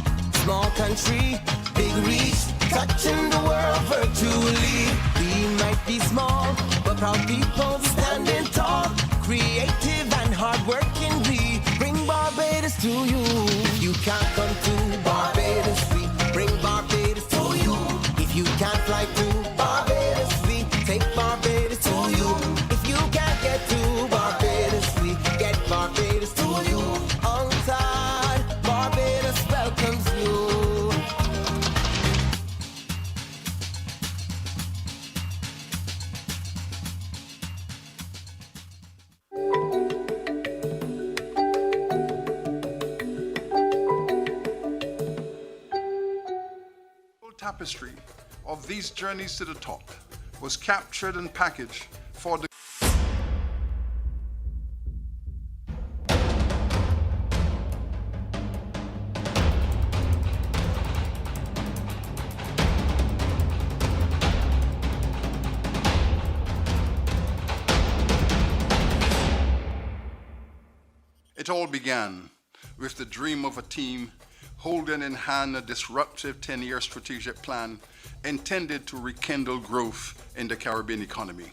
Small country, big reach, touching the world virtually. We might be small, but proud people standing tall. Creative and hardworking, we bring Barbados to you. You can't come to Barbados, we bring Barbados to you. If you can't fly to Barbados, we take Barbados to you. If you can't get to Barbados, we get Barbados to you. UNCTAD, Barbados welcomes you. Tapestry of these journeys to the top was captured and packaged for the It all began with the dream of a team holding in hand a disruptive 10-year strategic plan intended to rekindle growth in the Caribbean economy.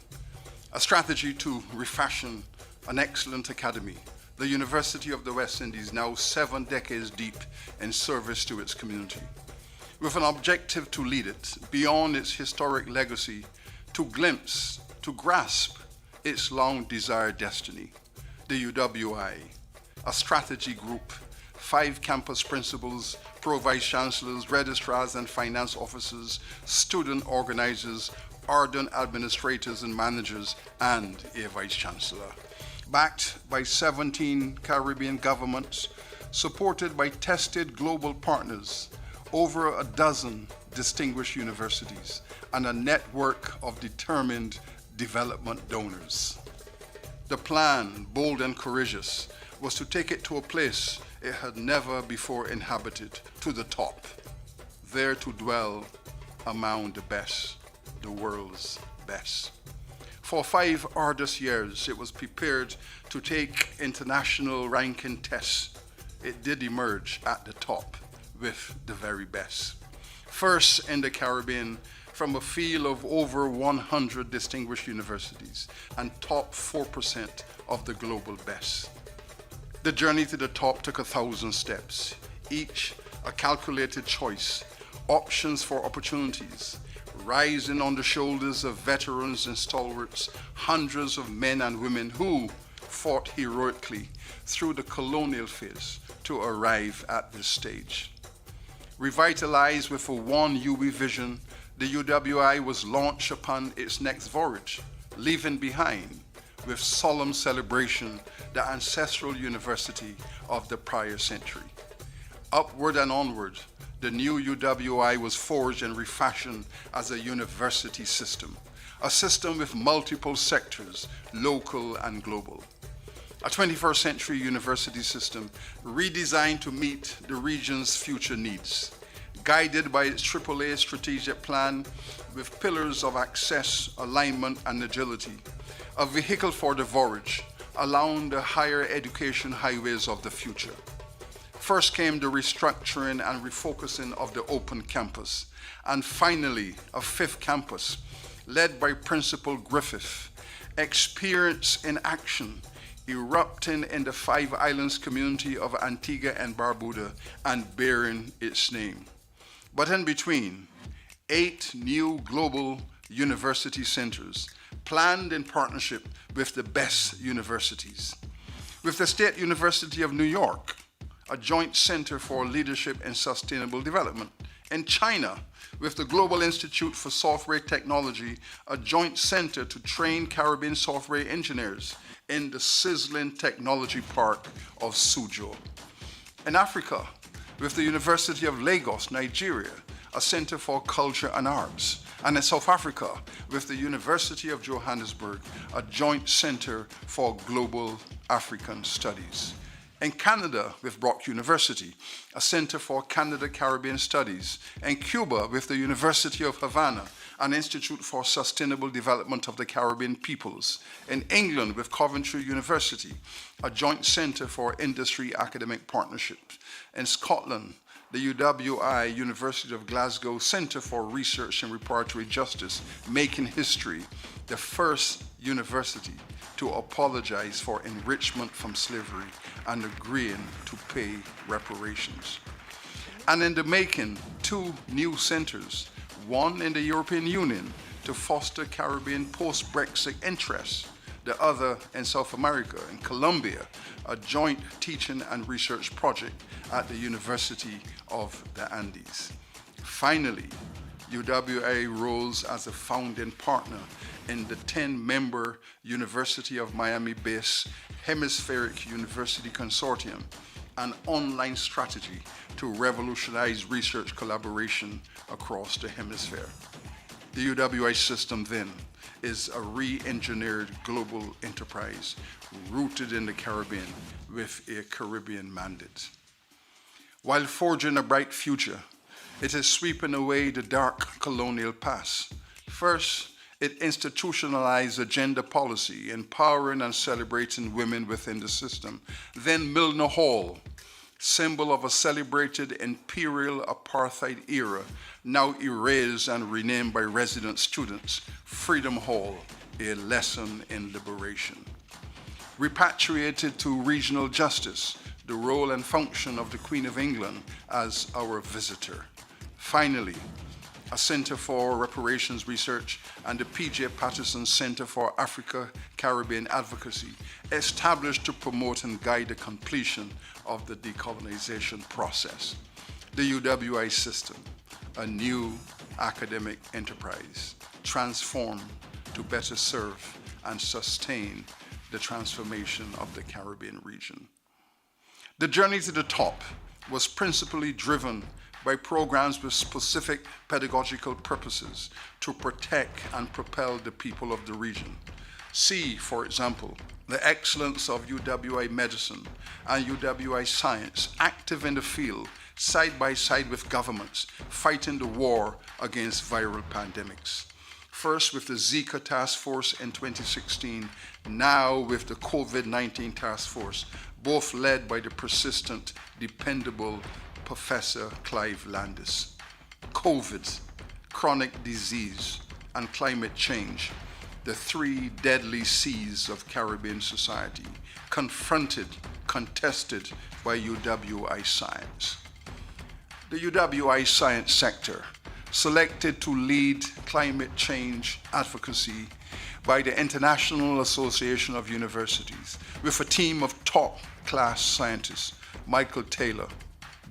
A strategy to refashion an excellent academy, the University of the West Indies, now 7 decades deep in service to its community. With an objective to lead it beyond its historic legacy, to glimpse, to grasp its long-desired destiny. The UWI, a strategy group, 5 campus principals, pro vice chancellors, registrars and finance officers, student organizers, ardent administrators and managers, and a vice chancellor. Backed by 17 Caribbean governments, supported by tested global partners, over a dozen distinguished universities, and a network of determined development donors. The plan, bold and courageous, was to take it to a place it had never before inhabited, to the top, there to dwell among the best, the world's best. For 5 arduous years, it was prepared to take international ranking tests. It did emerge at the top with the very best. First in the Caribbean, from a field of over 100 distinguished universities and top 4% of the global best. The journey to the top took 1,000 steps, each a calculated choice, options for opportunities, rising on the shoulders of veterans and stalwarts, hundreds of men and women who fought heroically through the colonial phase to arrive at this stage. Revitalized with a one UB vision, the UWI was launched upon its next voyage, leaving behind, with solemn celebration, the ancestral university of the prior century. Upward and onward, the new UWI was forged and refashioned as a university system, a system with multiple sectors, local and global. A 21st century university system redesigned to meet the region's future needs, guided by its AAA strategic plan with pillars of access, alignment, and agility, a vehicle for the voyage along the higher education highways of the future. First came the restructuring and refocusing of the open campus, and finally a 5th campus led by Principal Griffith, experience in action, erupting in the 5 islands community of Antigua and Barbuda and bearing its name. But in between, 8 new global university centers planned in partnership with the best universities. With the State University of New York, a joint center for leadership and sustainable development. In China, with the Global Institute for Software Technology, a joint center to train Caribbean software engineers in the sizzling technology park of Suzhou. In Africa, with the University of Lagos, Nigeria, a center for culture and arts. And in South Africa, with the University of Johannesburg, a joint center for global African studies. In Canada, with Brock University, a center for Canada-Caribbean studies. In Cuba, with the University of Havana, an institute for sustainable development of the Caribbean peoples. In England, with Coventry University, a joint center for industry academic partnerships. In Scotland, the UWI University of Glasgow Centre for Research and Reparatory Justice, making history, the first university to apologize for enrichment from slavery and agreeing to pay reparations. And in the making, 2 new centers, one in the European Union to foster Caribbean post-Brexit interests, the other in South America, in Colombia, a joint teaching and research project at the University of the Andes. Finally, UWA rose as a founding partner in the 10-member University of Miami-based Hemispheric University Consortium, an online strategy to revolutionize research collaboration across the hemisphere. The UWI system then is a re-engineered global enterprise rooted in the Caribbean with a Caribbean mandate. While forging a bright future, it is sweeping away the dark colonial past. First, it institutionalized a gender policy, empowering and celebrating women within the system. Then Milner Hall, symbol of a celebrated imperial apartheid era, now erased and renamed by resident students, Freedom Hall, a lesson in liberation. Repatriated to regional justice, the role and function of the Queen of England as our visitor. Finally, a Center for Reparations Research and the P.J. Patterson Center for Africa Caribbean Advocacy, established to promote and guide the completion of the decolonization process. The UWI system, a new academic enterprise, transformed to better serve and sustain the transformation of the Caribbean region. The journey to the top was principally driven by programs with specific pedagogical purposes to protect and propel the people of the region. See, for example, the excellence of UWI medicine and UWI science active in the field, side by side with governments, fighting the war against viral pandemics. First with the Zika task force in 2016, now with the COVID-19 task force, both led by the persistent, dependable Professor Clive Landis. COVID, chronic disease, and climate change, the 3 deadly C's of Caribbean society, confronted, contested by UWI science. The UWI science sector, selected to lead climate change advocacy by the International Association of Universities, with a team of top-class scientists, Michael Taylor,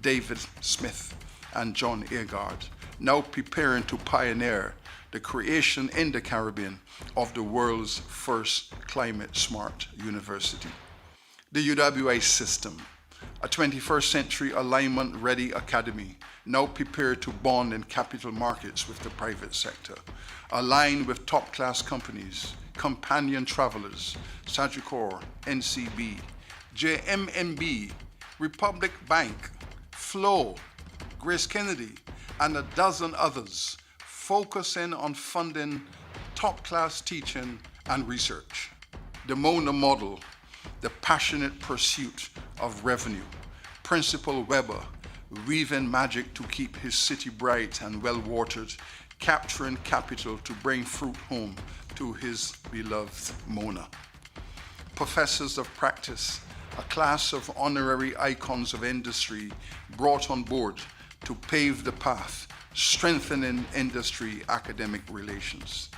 David Smith, and John Agard, now preparing to pioneer the creation in the Caribbean of the world's first climate-smart university. The UWI system, a 21st century alignment-ready academy, now prepared to bond in capital markets with the private sector, aligned with top-class companies, companion travelers, Sagicor, NCB, JMMB, Republic Bank, Flow, Grace Kennedy, and a dozen others, focusing on funding top-class teaching and research. The Mona model, the passionate pursuit of revenue. Principal Weber, weaving magic to keep his city bright and well-watered, capturing capital to bring fruit home to his beloved Mona. Professors of practice, a class of honorary icons of industry brought on board to pave the path, strengthening industry academic relations.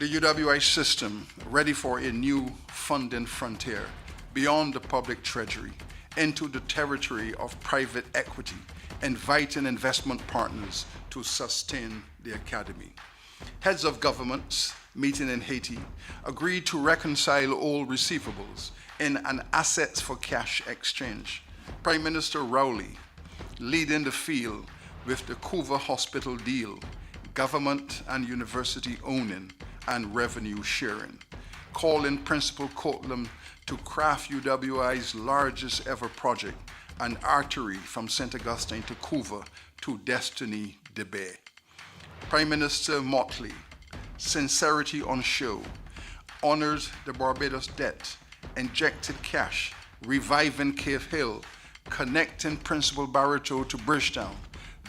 The UWI system, ready for a new funding frontier beyond the public treasury, into the territory of private equity, inviting investment partners to sustain the academy. Heads of governments meeting in Haiti agreed to reconcile all receivables in an assets for cash exchange. Prime Minister Rowley leading the field with the Couva Hospital deal, government and university owning and revenue sharing, calling Principal Courtland to craft UWI's largest ever project, an artery from St. Augustine to Couva to Destiny de Bay. Prime Minister Motley, sincerity on show, honored the Barbados debt, injected cash, reviving Cave Hill, connecting Principal Barito to Bridgetown,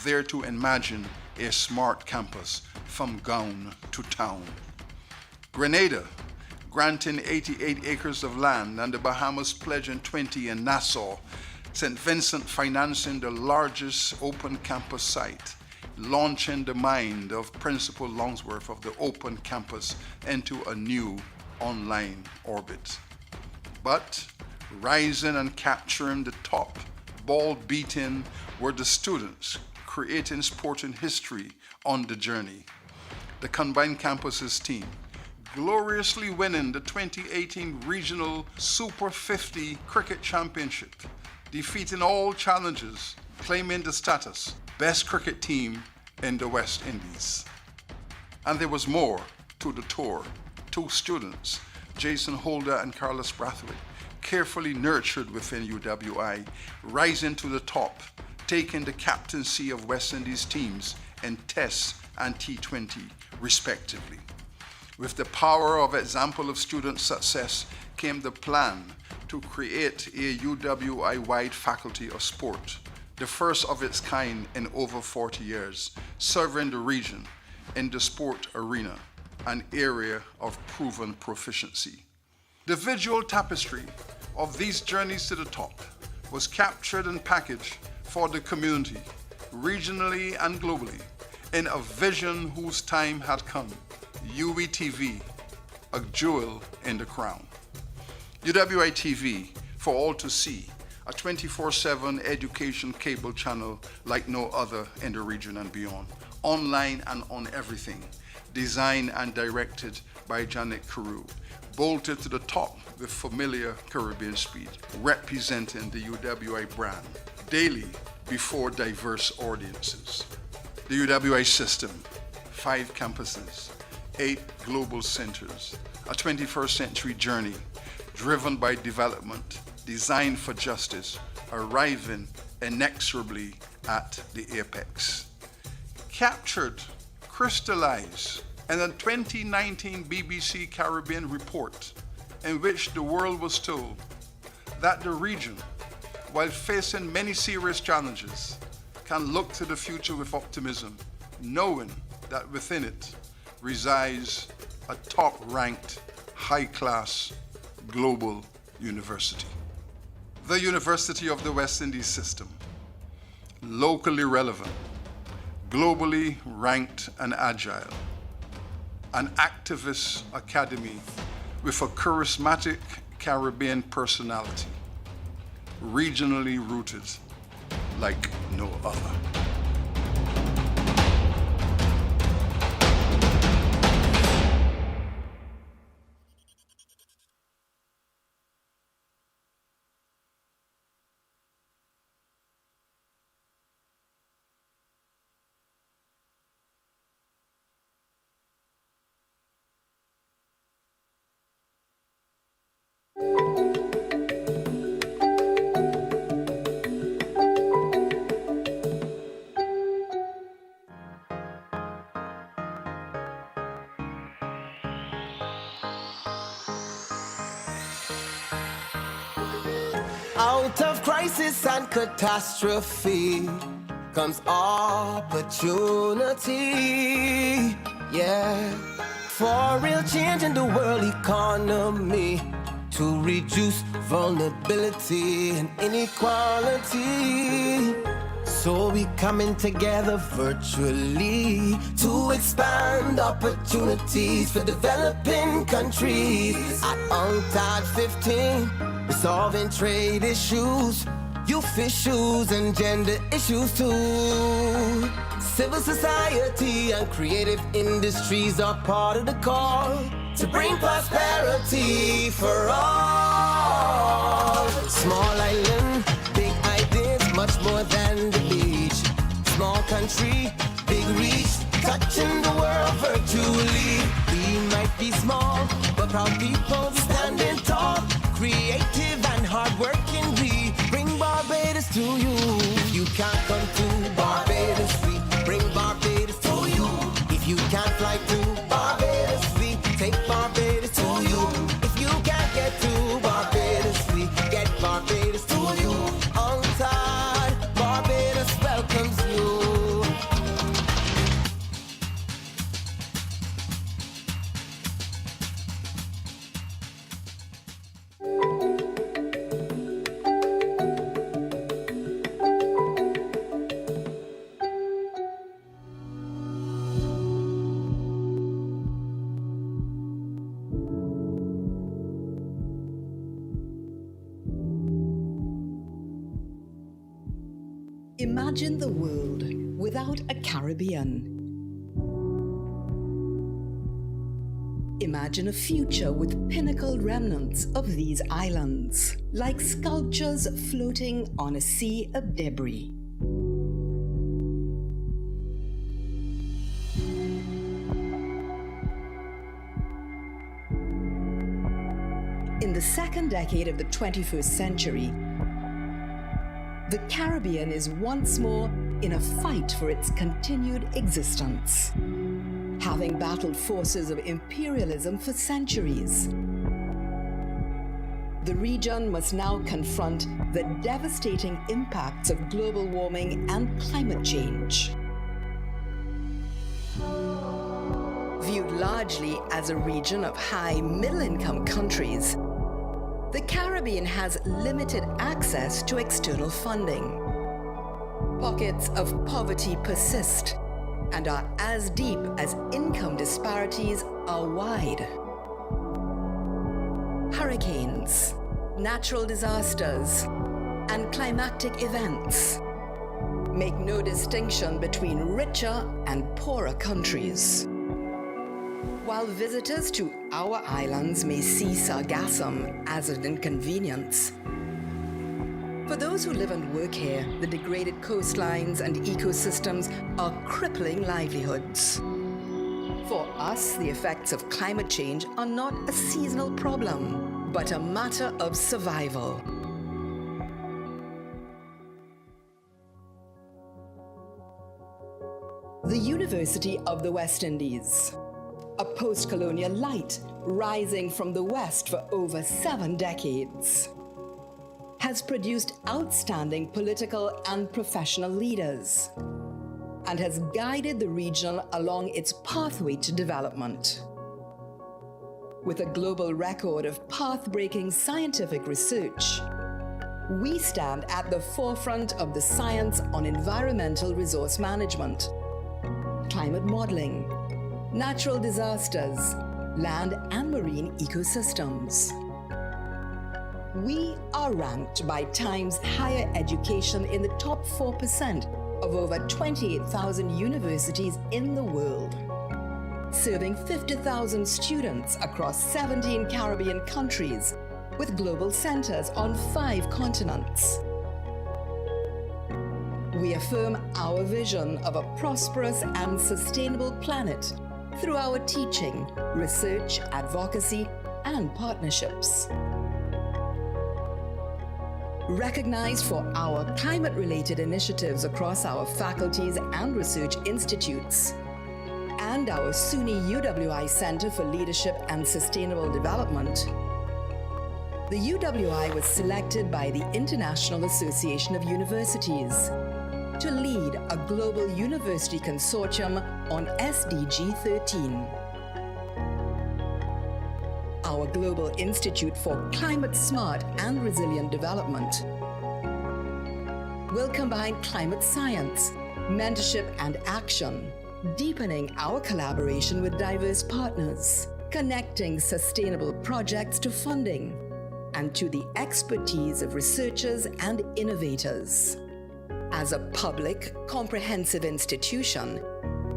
there to imagine a smart campus from gown to town. Grenada, granting 88 acres of land, and the Bahamas pledging 20 in Nassau. St. Vincent financing the largest open campus site, launching the mind of Principal Longsworth of the open campus into a new online orbit. But rising and capturing the top, ball beating were the students, creating sporting history on the journey. The combined campuses team, gloriously winning the 2018 Regional Super 50 Cricket Championship, defeating all challenges, claiming the status best cricket team in the West Indies. And there was more to the tour. Two students, Jason Holder and Carlos Brathwaite, carefully nurtured within UWI, rising to the top, taking the captaincy of West Indies teams in Tests and T20 respectively. With the power of example of student success came the plan to create a UWI-wide faculty of sport, the first of its kind in over 40 years, serving the region in the sport arena, an area of proven proficiency. The visual tapestry of these journeys to the top was captured and packaged for the community, regionally and globally, in a vision whose time had come. UWI-TV, a jewel in the crown. UWI-TV, for all to see, a 24/7 education cable channel like no other in the region and beyond, online and on everything, designed and directed by Janet Carew, bolted to the top with familiar Caribbean speed, representing the UWI brand daily before diverse audiences. The UWI system, 5 campuses, 8 global centers, a 21st century journey driven by development, designed for justice, arriving inexorably at the apex. Captured, crystallized in a 2019 BBC Caribbean report in which the world was told that the region, while facing many serious challenges, can look to the future with optimism, knowing that within it resides a top-ranked, high-class, global university. The University of the West Indies system, locally relevant, globally ranked and agile, an activist academy with a charismatic Caribbean personality, regionally rooted like no other. Out of crisis and catastrophe comes opportunity, yeah. For real change in the world economy, to reduce vulnerability and inequality. So we coming together virtually to expand opportunities for developing countries. At UNCTAD 15, we're solving trade issues, youth issues and gender issues too. Civil society and creative industries are part of the call to bring prosperity for all. Small island, big ideas, much more than the beach. Small country, big reach, touching the world virtually. We might be small, but proud people standing tall. Creative and hardworking, we bring Barbados to you. If you can't come to Barbados, we bring Barbados to you. If you can't fly to Barbados, we take Barbados to you. If you can't get to Barbados, we get Barbados to you. On time. Imagine the world without a Caribbean. Imagine a future with pinnacled remnants of these islands, like sculptures floating on a sea of debris. In the second decade of the 21st century, the Caribbean is once more in a fight for its continued existence, having battled forces of imperialism for centuries. The region must now confront the devastating impacts of global warming and climate change. Viewed largely as a region of high middle-income countries, the Caribbean has limited access to external funding. Pockets of poverty persist and are as deep as income disparities are wide. Hurricanes, natural disasters, and climatic events make no distinction between richer and poorer countries. While visitors to our islands may see sargassum as an inconvenience, for those who live and work here, the degraded coastlines and ecosystems are crippling livelihoods. For us, the effects of climate change are not a seasonal problem, but a matter of survival. The University of the West Indies, a post-colonial light rising from the West for over 7 decades, has produced outstanding political and professional leaders and has guided the region along its pathway to development. With a global record of path-breaking scientific research, we stand at the forefront of the science on environmental resource management, climate modeling, natural disasters, land and marine ecosystems. We are ranked by Times Higher Education in the top 4% of over 28,000 universities in the world, serving 50,000 students across 17 Caribbean countries with global centers on 5 continents. We affirm our vision of a prosperous and sustainable planet through our teaching, research, advocacy, and partnerships. Recognized for our climate-related initiatives across our faculties and research institutes, and our SUNY UWI Center for Leadership and Sustainable Development, the UWI was selected by the International Association of Universities to lead a global university consortium on SDG 13. Our Global Institute for Climate Smart and Resilient Development will combine climate science, mentorship and action, deepening our collaboration with diverse partners, connecting sustainable projects to funding and to the expertise of researchers and innovators. As a public, comprehensive institution,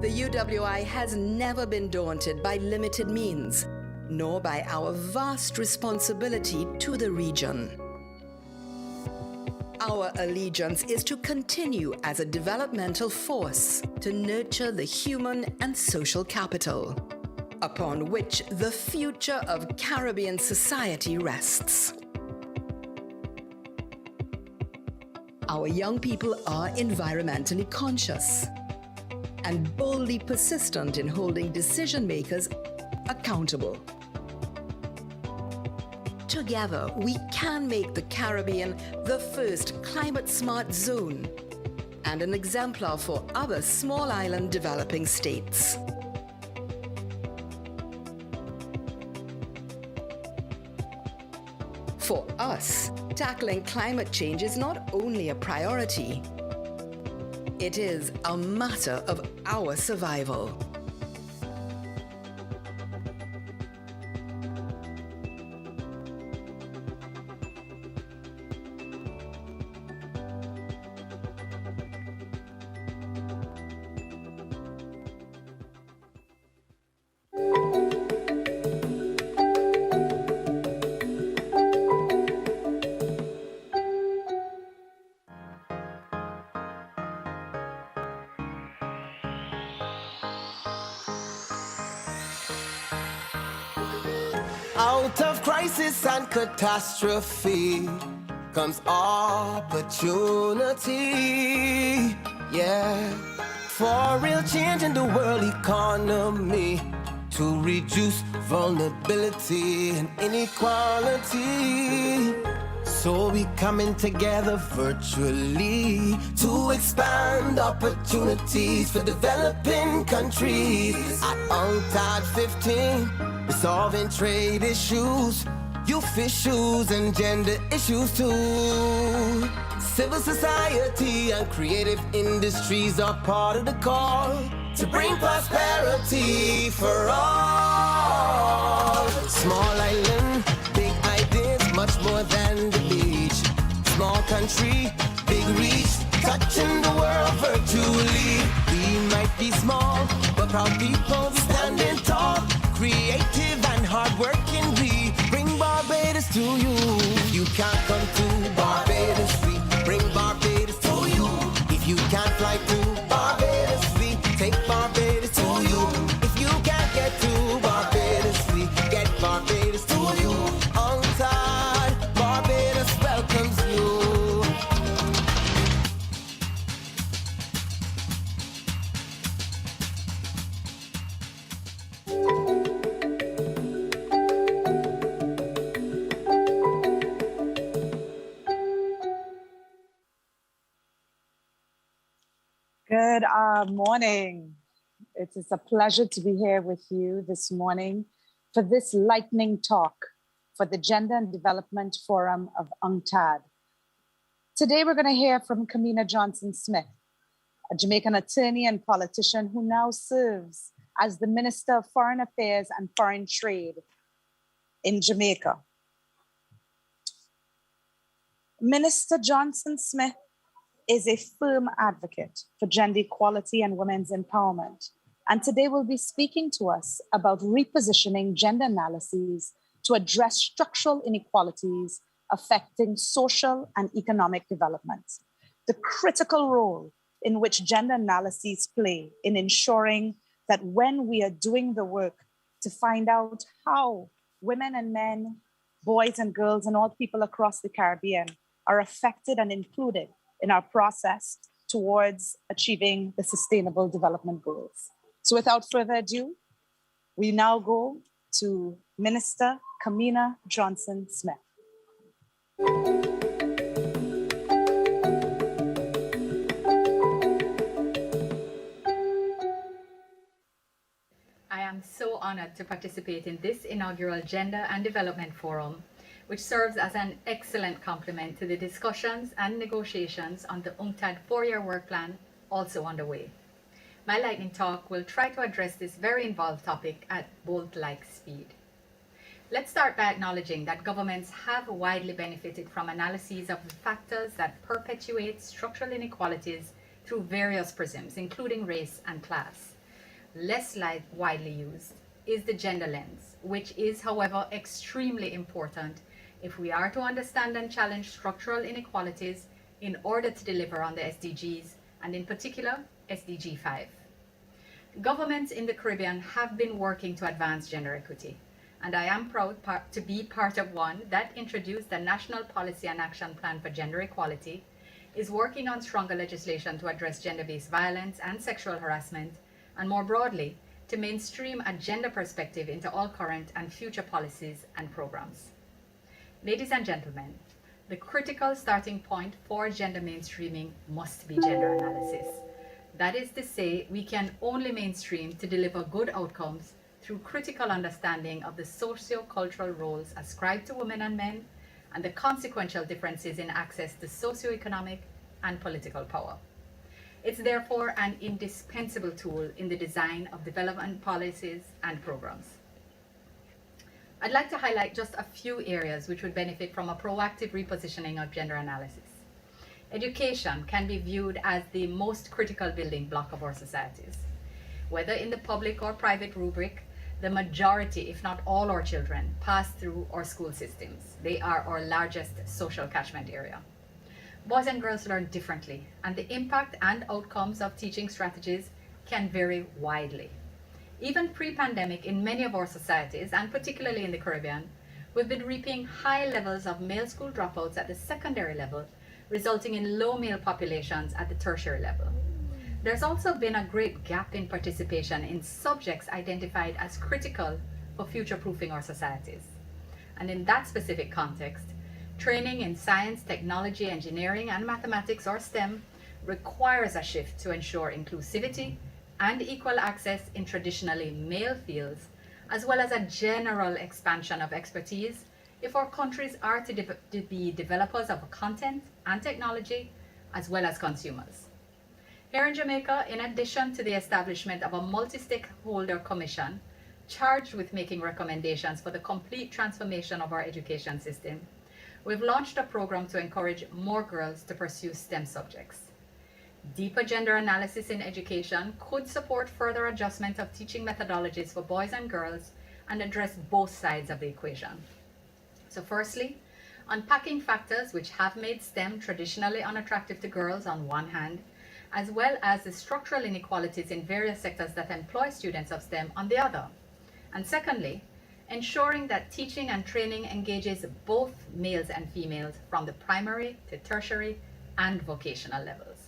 the UWI has never been daunted by limited means, nor by our vast responsibility to the region. Our allegiance is to continue as a developmental force to nurture the human and social capital, upon which the future of Caribbean society rests. Our young people are environmentally conscious and boldly persistent in holding decision makers accountable. Together, we can make the Caribbean the first climate-smart zone and an exemplar for other small island developing states. For us, tackling climate change is not only a priority, it is a matter of our survival. Out of crisis and catastrophe comes opportunity. Yeah. For real change in the world economy, to reduce vulnerability and inequality. So we coming together virtually to expand opportunities for developing countries. At UNCTAD 15, resolving trade issues, youth issues and gender issues too. Civil society and creative industries are part of the call to bring prosperity for all. Small island, big ideas, much more than the beach. Small country, big reach, touching the world virtually. We might be small, but proud people standing tall. Creative and hardworking, we bring Barbados to you. You can't come to Barbados, we bring Barbados to you. If you can't fly to Barbados, we take Barbados to you. If you can't get to Barbados, we get Barbados to you. UNCTAD, Barbados welcomes you. Good morning. It is a pleasure to be here with you this morning for this lightning talk for the Gender and Development Forum of UNCTAD. Today, we're going to hear from Kamina Johnson-Smith, a Jamaican attorney and politician who now serves as the Minister of Foreign Affairs and Foreign Trade in Jamaica. Minister Johnson-Smith is a firm advocate for gender equality and women's empowerment. And today we'll be speaking to us about repositioning gender analyses to address structural inequalities affecting social and economic development. The critical role in which gender analyses play in ensuring that when we are doing the work to find out how women and men, boys and girls, and all people across the Caribbean are affected and included in our process towards achieving the Sustainable Development Goals. So without further ado, we now go to Minister Kamina Johnson-Smith. I am so honored to participate in this inaugural Gender and Development Forum, which serves as an excellent complement to the discussions and negotiations on the UNCTAD 4-year work plan also underway. My lightning talk will try to address this very involved topic at bolt-like speed. Let's start by acknowledging that governments have widely benefited from analyses of the factors that perpetuate structural inequalities through various prisms, including race and class. Less widely used is the gender lens, which is, however, extremely important if we are to understand and challenge structural inequalities in order to deliver on the SDGs, and in particular, SDG 5. Governments in the Caribbean have been working to advance gender equity, and I am proud to be part of one that introduced the National Policy and Action Plan for Gender Equality, is working on stronger legislation to address gender-based violence and sexual harassment, and more broadly, to mainstream a gender perspective into all current and future policies and programs. Ladies and gentlemen, the critical starting point for gender mainstreaming must be gender analysis. That is to say, we can only mainstream to deliver good outcomes through critical understanding of the socio-cultural roles ascribed to women and men and the consequential differences in access to socio-economic and political power. It's therefore an indispensable tool in the design of development policies and programs. I'd like to highlight just a few areas which would benefit from a proactive repositioning of gender analysis. Education can be viewed as the most critical building block of our societies. Whether in the public or private rubric, the majority, if not all our children, pass through our school systems. They are our largest social catchment area. Boys and girls learn differently, and the impact and outcomes of teaching strategies can vary widely. Even pre-pandemic in many of our societies, and particularly in the Caribbean, we've been reaping high levels of male school dropouts at the secondary level, resulting in low male populations at the tertiary level. There's also been a great gap in participation in subjects identified as critical for future-proofing our societies. And in that specific context, training in science, technology, engineering, and mathematics, or STEM, requires a shift to ensure inclusivity and equal access in traditionally male fields, as well as a general expansion of expertise if our countries are to be developers of content and technology, as well as consumers. Here in Jamaica, in addition to the establishment of a multi-stakeholder commission charged with making recommendations for the complete transformation of our education system, we've launched a program to encourage more girls to pursue STEM subjects. Deeper gender analysis in education could support further adjustment of teaching methodologies for boys and girls and address both sides of the equation. So firstly, unpacking factors which have made STEM traditionally unattractive to girls on one hand, as well as the structural inequalities in various sectors that employ students of STEM on the other. And secondly, ensuring that teaching and training engages both males and females from the primary to tertiary and vocational levels.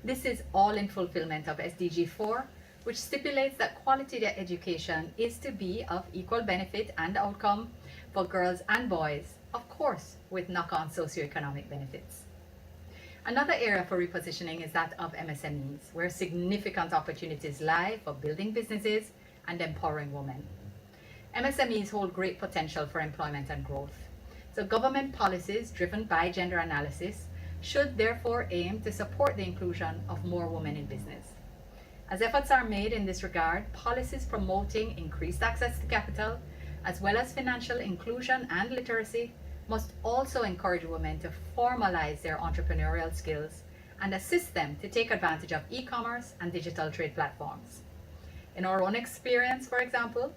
This is all in fulfillment of SDG 4, which stipulates that quality education is to be of equal benefit and outcome for girls and boys, of course, with knock-on socioeconomic benefits. Another area for repositioning is that of MSMEs, where significant opportunities lie for building businesses and empowering women. MSMEs hold great potential for employment and growth. So government policies driven by gender analysis should therefore aim to support the inclusion of more women in business. As efforts are made in this regard, policies promoting increased access to capital, as well as financial inclusion and literacy, must also encourage women to formalize their entrepreneurial skills and assist them to take advantage of e-commerce and digital trade platforms. In our own experience, for example,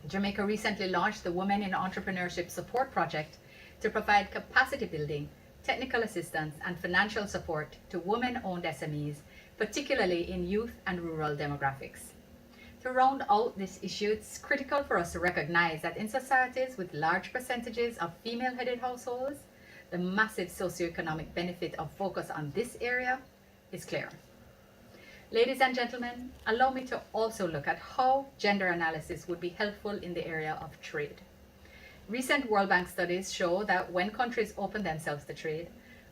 Jamaica recently launched the Women in Entrepreneurship Support Project to provide capacity building, technical assistance, and financial support to women-owned SMEs, particularly in youth and rural demographics. To round out this issue, it's critical for us to recognize that in societies with large percentages of female-headed households, the massive socioeconomic benefit of focus on this area is clear. Ladies and gentlemen, allow me to also look at how gender analysis would be helpful in the area of trade. Recent World Bank studies show that when countries open themselves to trade,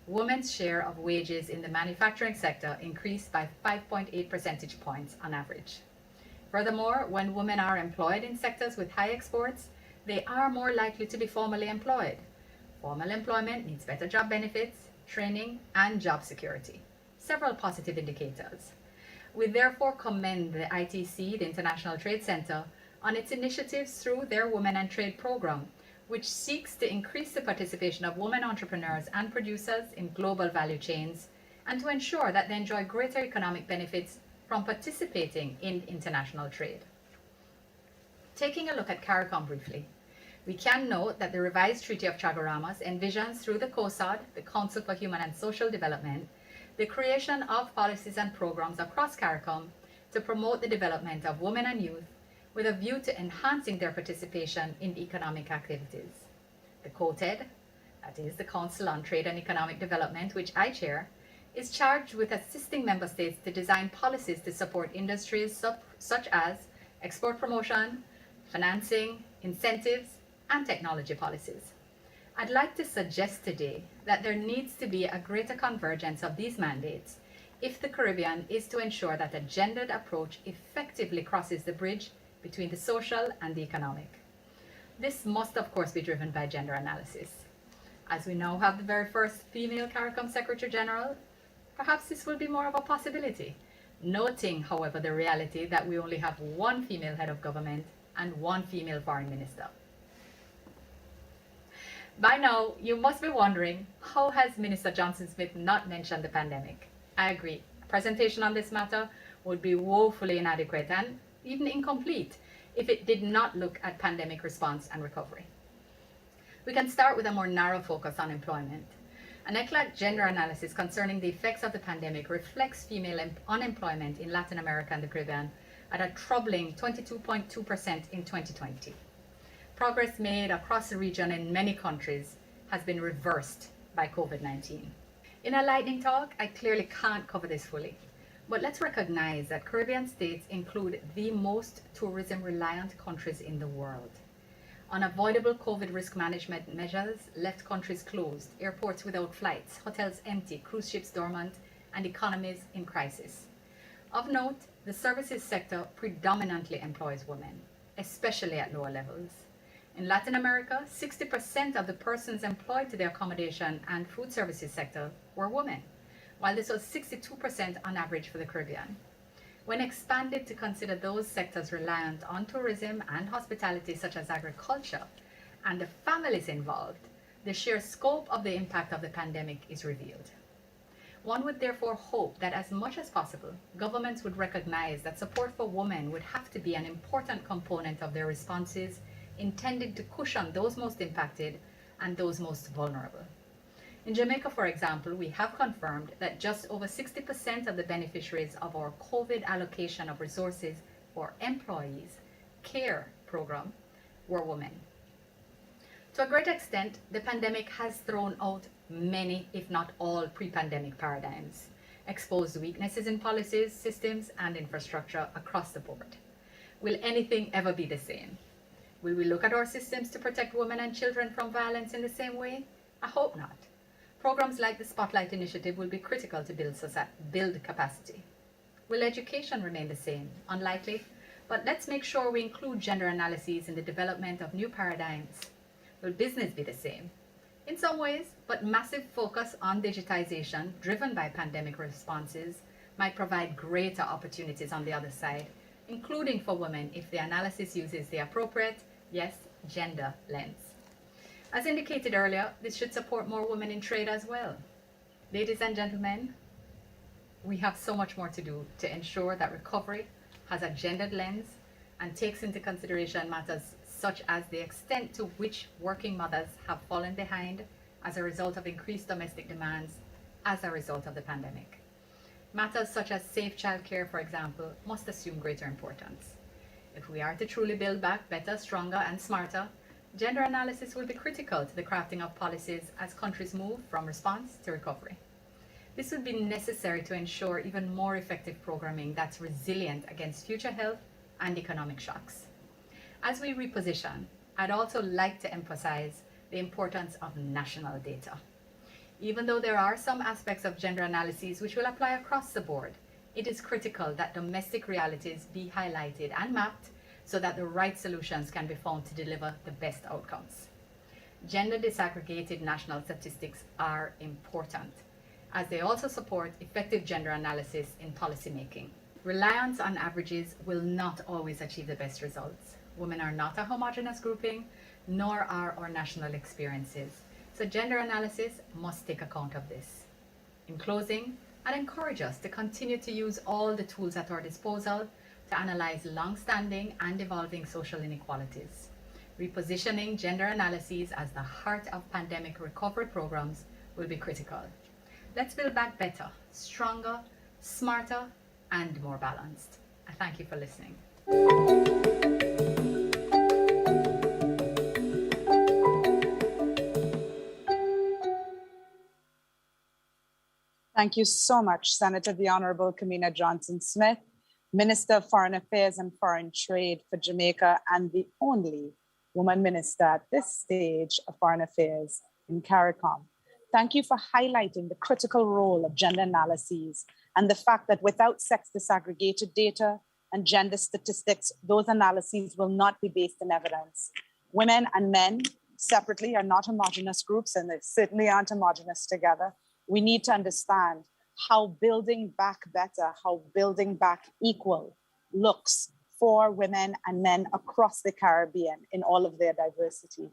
women's share of wages in the manufacturing sector increased by 5.8 percentage points on average. Furthermore, when women are employed in sectors with high exports, they are more likely to be formally employed. Formal employment needs better job benefits, training, and job security. Several positive indicators. We therefore commend the ITC, the International Trade Center, on its initiatives through their Women and Trade program, which seeks to increase the participation of women entrepreneurs and producers in global value chains, and to ensure that they enjoy greater economic benefits from participating in international trade. Taking a look at CARICOM briefly, we can note that the revised Treaty of Chaguaramas envisions through the COSOD, the Council for Human and Social Development, the creation of policies and programs across CARICOM to promote the development of women and youth with a view to enhancing their participation in economic activities. The COTED, that is the Council on Trade and Economic Development, which I chair, is charged with assisting member states to design policies to support industries such as export promotion, financing, incentives, and technology policies. I'd like to suggest today that there needs to be a greater convergence of these mandates if the Caribbean is to ensure that a gendered approach effectively crosses the bridge between the social and the economic. This must, of course, be driven by gender analysis. As we now have the very first female CARICOM Secretary General, perhaps this will be more of a possibility, noting, however, the reality that we only have one female head of government and one female foreign minister. By now, you must be wondering, how has Minister Johnson-Smith not mentioned the pandemic? I agree. A presentation on this matter would be woefully inadequate and even incomplete if it did not look at pandemic response and recovery. We can start with a more narrow focus on employment. An ECLAT gender analysis concerning the effects of the pandemic reflects female unemployment in Latin America and the Caribbean at a troubling 22.2% in 2020. Progress made across the region in many countries has been reversed by COVID-19. In a lightning talk, I clearly can't cover this fully, but let's recognize that Caribbean states include the most tourism-reliant countries in the world. Unavoidable COVID risk management measures left countries closed, airports without flights, hotels empty, cruise ships dormant, and economies in crisis. Of note, the services sector predominantly employs women, especially at lower levels. In Latin America, 60% of the persons employed to the accommodation and food services sector were women, while this was 62% on average for the Caribbean. When expanded to consider those sectors reliant on tourism and hospitality, such as agriculture, and the families involved, the sheer scope of the impact of the pandemic is revealed. One would therefore hope that as much as possible, governments would recognize that support for women would have to be an important component of their responses intended to cushion those most impacted and those most vulnerable. In Jamaica, for example, we have confirmed that just over 60% of the beneficiaries of our COVID allocation of resources for employees care program were women. To a great extent, the pandemic has thrown out many, if not all, pre-pandemic paradigms, exposed weaknesses in policies, systems, and infrastructure across the board. Will anything ever be the same? Will we look at our systems to protect women and children from violence in the same way? I hope not. Programs like the Spotlight Initiative will be critical to build capacity. Will education remain the same? Unlikely, but let's make sure we include gender analyses in the development of new paradigms. Will business be the same? In some ways, but massive focus on digitization driven by pandemic responses might provide greater opportunities on the other side, including for women if the analysis uses the appropriate, yes, gender lens. As indicated earlier, this should support more women in trade as well. Ladies and gentlemen, we have so much more to do to ensure that recovery has a gendered lens and takes into consideration matters such as the extent to which working mothers have fallen behind as a result of increased domestic demands as a result of the pandemic. Matters such as safe childcare, for example, must assume greater importance. If we are to truly build back better, stronger, and smarter, gender analysis will be critical to the crafting of policies as countries move from response to recovery. This would be necessary to ensure even more effective programming that's resilient against future health and economic shocks. As we reposition, I'd also like to emphasize the importance of national data. Even though there are some aspects of gender analyses which will apply across the board, it is critical that domestic realities be highlighted and mapped so that the right solutions can be found to deliver the best outcomes. Gender disaggregated national statistics are important, as they also support effective gender analysis in policymaking. Reliance on averages will not always achieve the best results. Women are not a homogeneous grouping, nor are our national experiences. So gender analysis must take account of this. In closing, I'd encourage us to continue to use all the tools at our disposal to analyze long-standing and evolving social inequalities. Repositioning gender analyses as the heart of pandemic recovery programs will be critical. Let's build back better, stronger, smarter, and more balanced. I thank you for listening. Thank you so much, Senator the Honorable Kamina Johnson-Smith, Minister of Foreign Affairs and Foreign Trade for Jamaica, and the only woman minister at this stage of foreign affairs in CARICOM. Thank you for highlighting the critical role of gender analyses and the fact that without sex disaggregated data and gender statistics, those analyses will not be based in evidence. Women and men separately are not homogeneous groups, and they certainly aren't homogeneous together. We need to understand how building back better, how building back equal looks for women and men across the Caribbean in all of their diversity.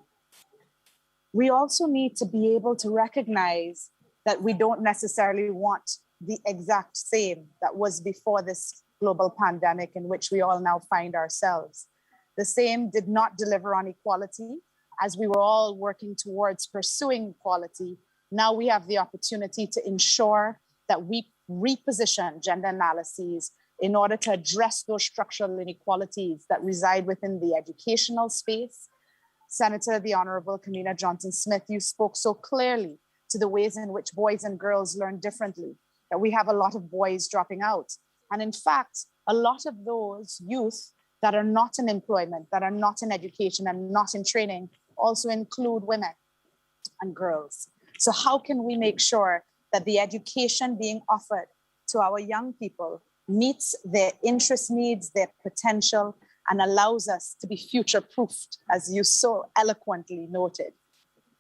We also need to be able to recognize that we don't necessarily want the exact same that was before this global pandemic in which we all now find ourselves. The same did not deliver on equality as we were all working towards pursuing equality. Now we have the opportunity to ensure that we reposition gender analyses in order to address those structural inequalities that reside within the educational space. Senator, the Honorable Kamina Johnson-Smith, you spoke so clearly to the ways in which boys and girls learn differently, that we have a lot of boys dropping out. And in fact, a lot of those youth that are not in employment, that are not in education and not in training also include women and girls. So how can we make sure that the education being offered to our young people meets their interest needs, their potential, and allows us to be future-proofed, as you so eloquently noted?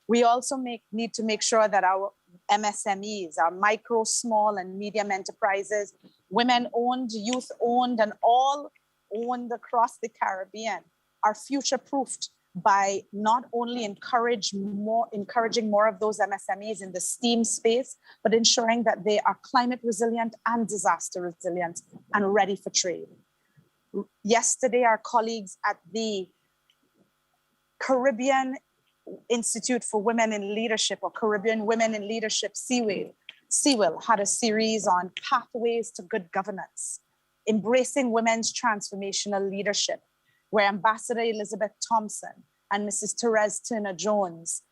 We also need to make sure that our MSMEs, our micro, small, and medium enterprises, women-owned, youth-owned, and all owned across the Caribbean, are future-proofed by not only encouraging more of those MSMEs in the STEAM space, but ensuring that they are climate resilient and disaster resilient and ready for trade. Yesterday, our colleagues at the Caribbean Institute for Women in Leadership, or Caribbean Women in Leadership, CWIL, had a series on pathways to good governance, embracing women's transformational leadership, where Ambassador Elizabeth Thompson and Mrs. Therese Turner-Jones,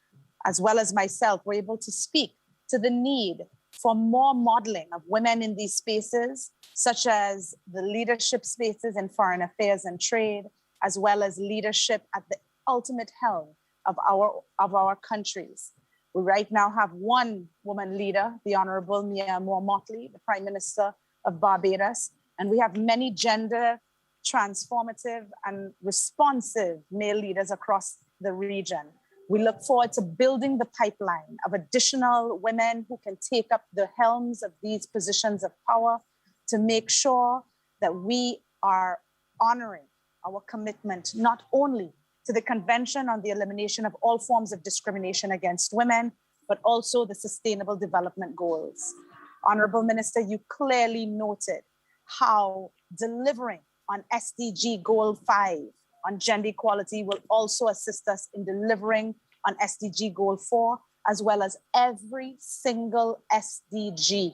as well as myself, were able to speak to the need for more modeling of women in these spaces, such as the leadership spaces in foreign affairs and trade, as well as leadership at the ultimate helm of our countries. We right now have one woman leader, the Honorable Mia Moore-Motley, the Prime Minister of Barbados, and we have many gender transformative and responsive male leaders across the region. We look forward to building the pipeline of additional women who can take up the helms of these positions of power to make sure that we are honoring our commitment not only to the Convention on the Elimination of All Forms of Discrimination Against Women, but also the Sustainable Development Goals. Honorable Minister, you clearly noted how delivering on SDG Goal 5 on gender equality will also assist us in delivering on SDG Goal 4, as well as every single SDG.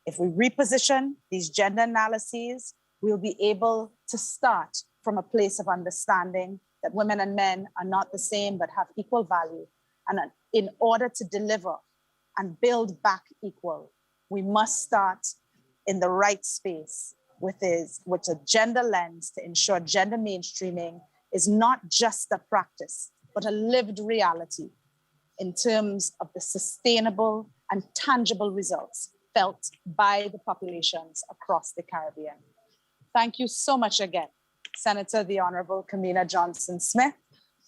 If we reposition these gender analyses, we'll be able to start from a place of understanding that women and men are not the same, but have equal value. And in order to deliver and build back equal, we must start in the right space with a gender lens to ensure gender mainstreaming is not just a practice, but a lived reality in terms of the sustainable and tangible results felt by the populations across the Caribbean. Thank you so much again, Senator the Honorable Kamina Johnson-Smith,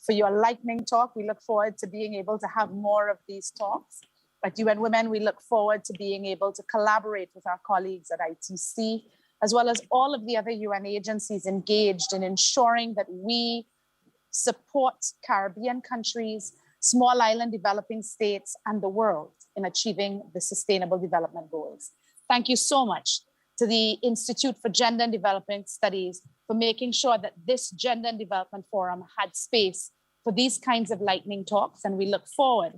for your lightning talk. We look forward to being able to have more of these talks. At UN Women, we look forward to being able to collaborate with our colleagues at ITC, as well as all of the other UN agencies engaged in ensuring that we support Caribbean countries, small island developing states, and the world in achieving the Sustainable Development Goals. Thank you so much to the Institute for Gender and Development Studies for making sure that this Gender and Development Forum had space for these kinds of lightning talks, and we look forward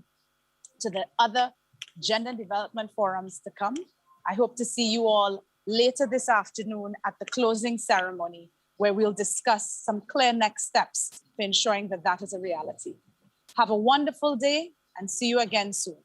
to the other gender and development forums to come. I hope to see you all later this afternoon at the closing ceremony, where we'll discuss some clear next steps for ensuring that that is a reality. Have a wonderful day and see you again soon.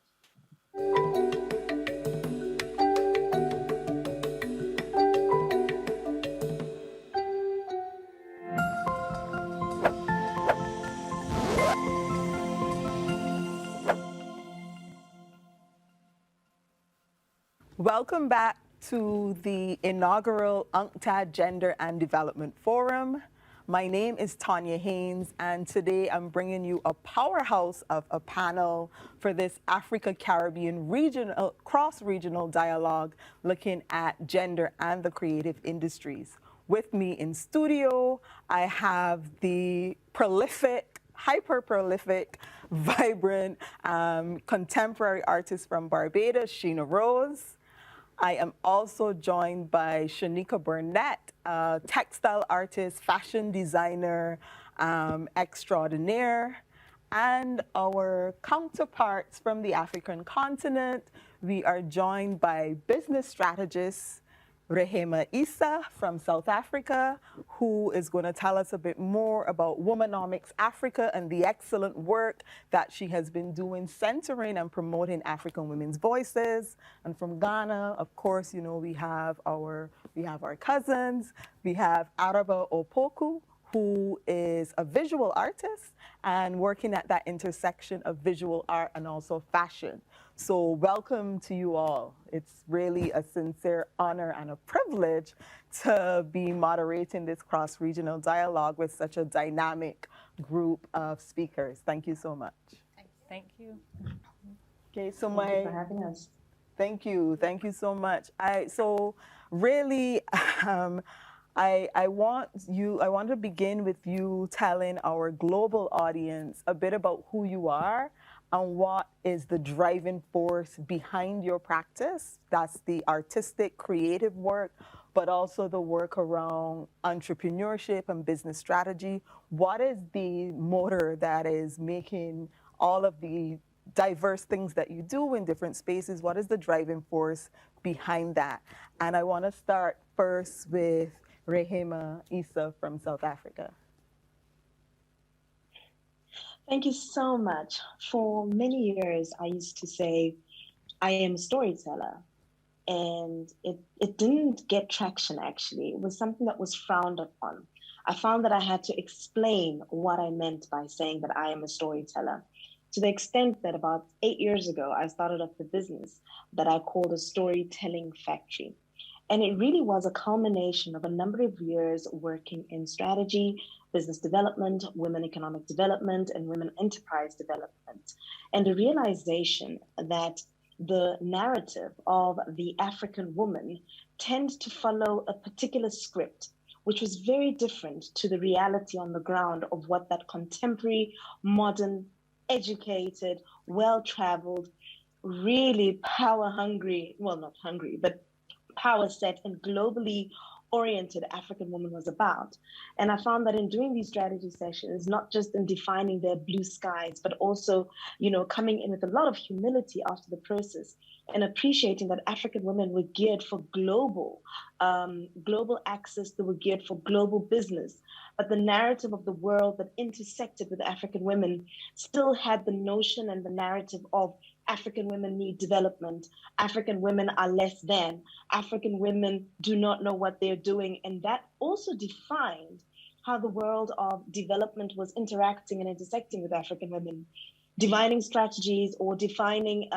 Welcome back to the inaugural UNCTAD Gender and Development Forum. My name is Tanya Haynes, and today I'm bringing you a powerhouse of a panel for this Africa-Caribbean regional, cross-regional dialogue looking at gender and the creative industries. With me in studio, I have the prolific, hyper-prolific, vibrant, contemporary artist from Barbados, Sheena Rose. I am also joined by Shanika Burnett, a textile artist, fashion designer extraordinaire, and our counterparts from the African continent. We are joined by business strategist Rehema Issa from South Africa, who is going to tell us a bit more about Womanomics Africa and the excellent work that she has been doing centering and promoting African women's voices. And from Ghana, of course, you know, we have our cousins. We have Araba Opoku, who is a visual artist and working at that intersection of visual art and also fashion. So welcome to you all. It's really a sincere honor and a privilege to be moderating this cross-regional dialogue with such a dynamic group of speakers. Thank you so much. Thank you. Okay, so Thank you for having us. Thank you so much. So really, I want to begin with you telling our global audience a bit about who you are and what is the driving force behind your practice. That's the artistic, creative work, but also the work around entrepreneurship and business strategy. What is the motor that is making all of the diverse things that you do in different spaces? What is the driving force behind that? And I want to start first with Rehema Issa from South Africa. Thank you so much. For many years, I used to say, I am a storyteller. And it didn't get traction, actually. It was something that was frowned upon. I found that I had to explain what I meant by saying that I am a storyteller, to the extent that about 8 years ago, I started up the business that I called a storytelling factory. And it really was a culmination of a number of years working in strategy, business development, women economic development, and women enterprise development. And the realization that the narrative of the African woman tends to follow a particular script, which was very different to the reality on the ground of what that contemporary, modern, educated, well-traveled, really power-hungry, well, not hungry, but power set and globally oriented African woman was about. And I found that in doing these strategy sessions, not just in defining their blue skies, but also, you know, coming in with a lot of humility after the process and appreciating that African women were geared for global access, they were geared for global business. But the narrative of the world that intersected with African women still had the notion and the narrative of African women need development. African women are less than. African women do not know what they're doing. And that also defined how the world of development was interacting and intersecting with African women, defining strategies or defining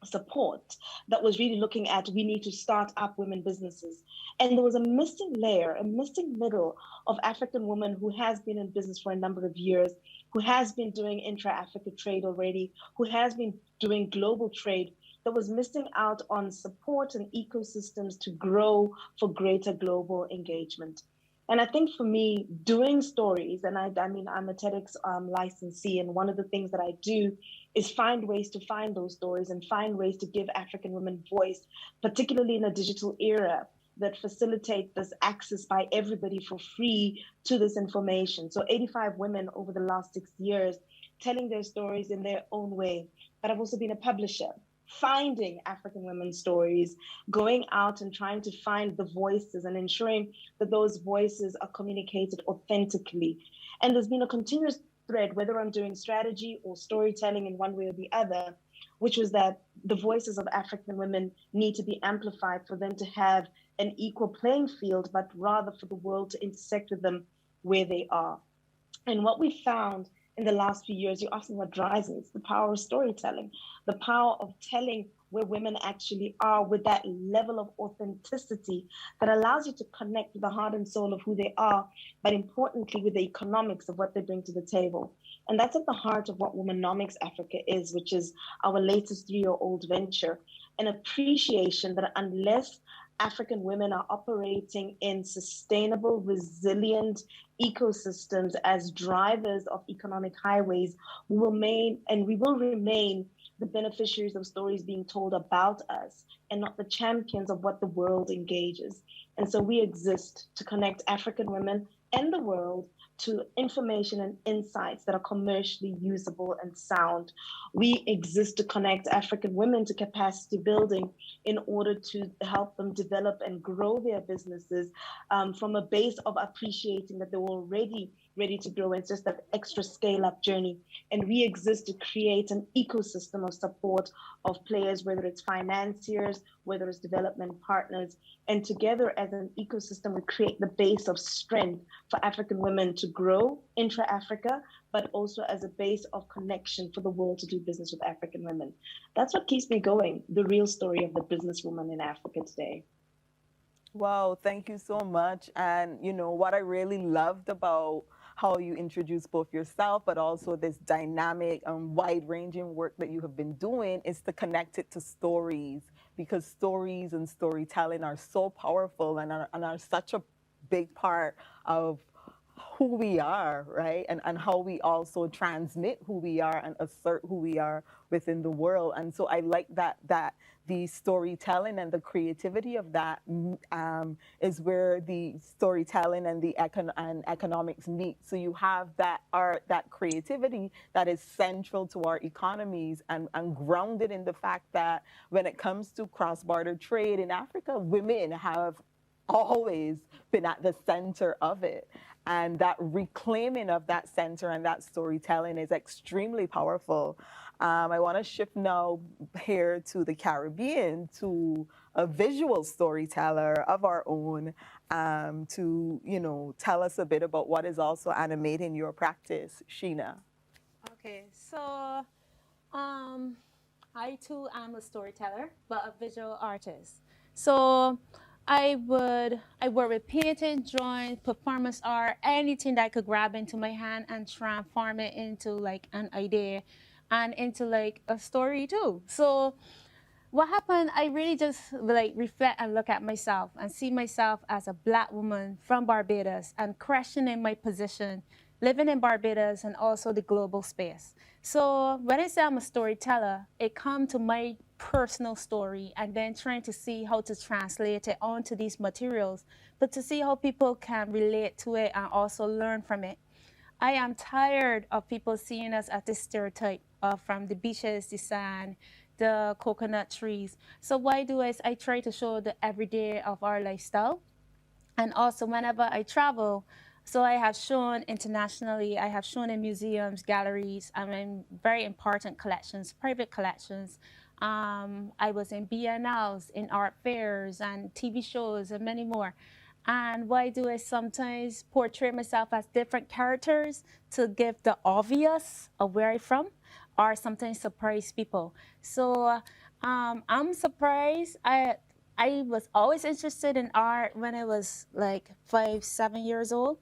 support that was really looking at, we need to start up women businesses. And there was a missing layer, a missing middle of African women who has been in business for a number of years, who has been doing intra-Africa trade already, who has been doing global trade, that was missing out on support and ecosystems to grow for greater global engagement. And I think for me, doing stories, and I mean, I'm a TEDx licensee, and one of the things that I do is find ways to find those stories and find ways to give African women voice, particularly in a digital era that facilitate this access by everybody for free to this information. So 85 women over the last 6 years telling their stories in their own way. But I've also been a publisher, finding African women's stories, going out and trying to find the voices and ensuring that those voices are communicated authentically. And there's been a continuous thread, whether I'm doing strategy or storytelling in one way or the other, which was that the voices of African women need to be amplified for them to have an equal playing field, but rather for the world to intersect with them where they are. And what we found in the last few years, you asked me what drives me, it's the power of storytelling, the power of telling where women actually are with that level of authenticity that allows you to connect with the heart and soul of who they are, but importantly with the economics of what they bring to the table. And that's at the heart of what Womanomics Africa is, which is our latest 3-year-old venture, an appreciation that unless African women are operating in sustainable, resilient ecosystems as drivers of economic highways, we will remain the beneficiaries of stories being told about us and not the champions of what the world engages. And so we exist to connect African women and the world to information and insights that are commercially usable and sound. We exist to connect African women to capacity building in order to help them develop and grow their businesses from a base of appreciating that they were already ready to grow. It's just that extra scale up journey. And we exist to create an ecosystem of support of players, whether it's financiers, whether it's development partners. And together as an ecosystem, we create the base of strength for African women to grow intra-Africa, but also as a base of connection for the world to do business with African women. That's what keeps me going, the real story of the businesswoman in Africa today. Wow, thank you so much. And you know, what I really loved about how you introduced both yourself, but also this dynamic and wide-ranging work that you have been doing is to connect it to stories, because stories and storytelling are so powerful and are such a big part of who we are, right? And how we also transmit who we are and assert who we are within the world. And so I like that the storytelling and the creativity of that is where the storytelling and the economics meet. So you have that art, that creativity that is central to our economies and grounded in the fact that when it comes to cross-border trade in Africa, women have always been at the center of it. And that reclaiming of that center and that storytelling is extremely powerful. I want to shift now here to the Caribbean, to a visual storyteller of our own, to, you know, tell us a bit about what is also animating your practice, Sheena. Okay, so I too am a storyteller, but a visual artist. So I work with painting, drawing, performance art, anything that I could grab into my hand and transform it into like an idea and into like a story too. So what happened, I really just like reflect and look at myself and see myself as a Black woman from Barbados and questioning my position living in Barbados and also the global space. So when I say I'm a storyteller, it comes to my personal story and then trying to see how to translate it onto these materials, but to see how people can relate to it and also learn from it. I am tired of people seeing us as this stereotype from the beaches, the sand, the coconut trees. So what I do is I try to show the everyday of our lifestyle. And also whenever I travel, so I have shown internationally, I have shown in museums, galleries, I'm in very important collections, private collections. I was in biennales, in art fairs and TV shows and many more. And what I do is sometimes portray myself as different characters to give the obvious of where I'm from, or sometimes surprise people. So I'm surprised. I was always interested in art when I was like 5, 7 years old.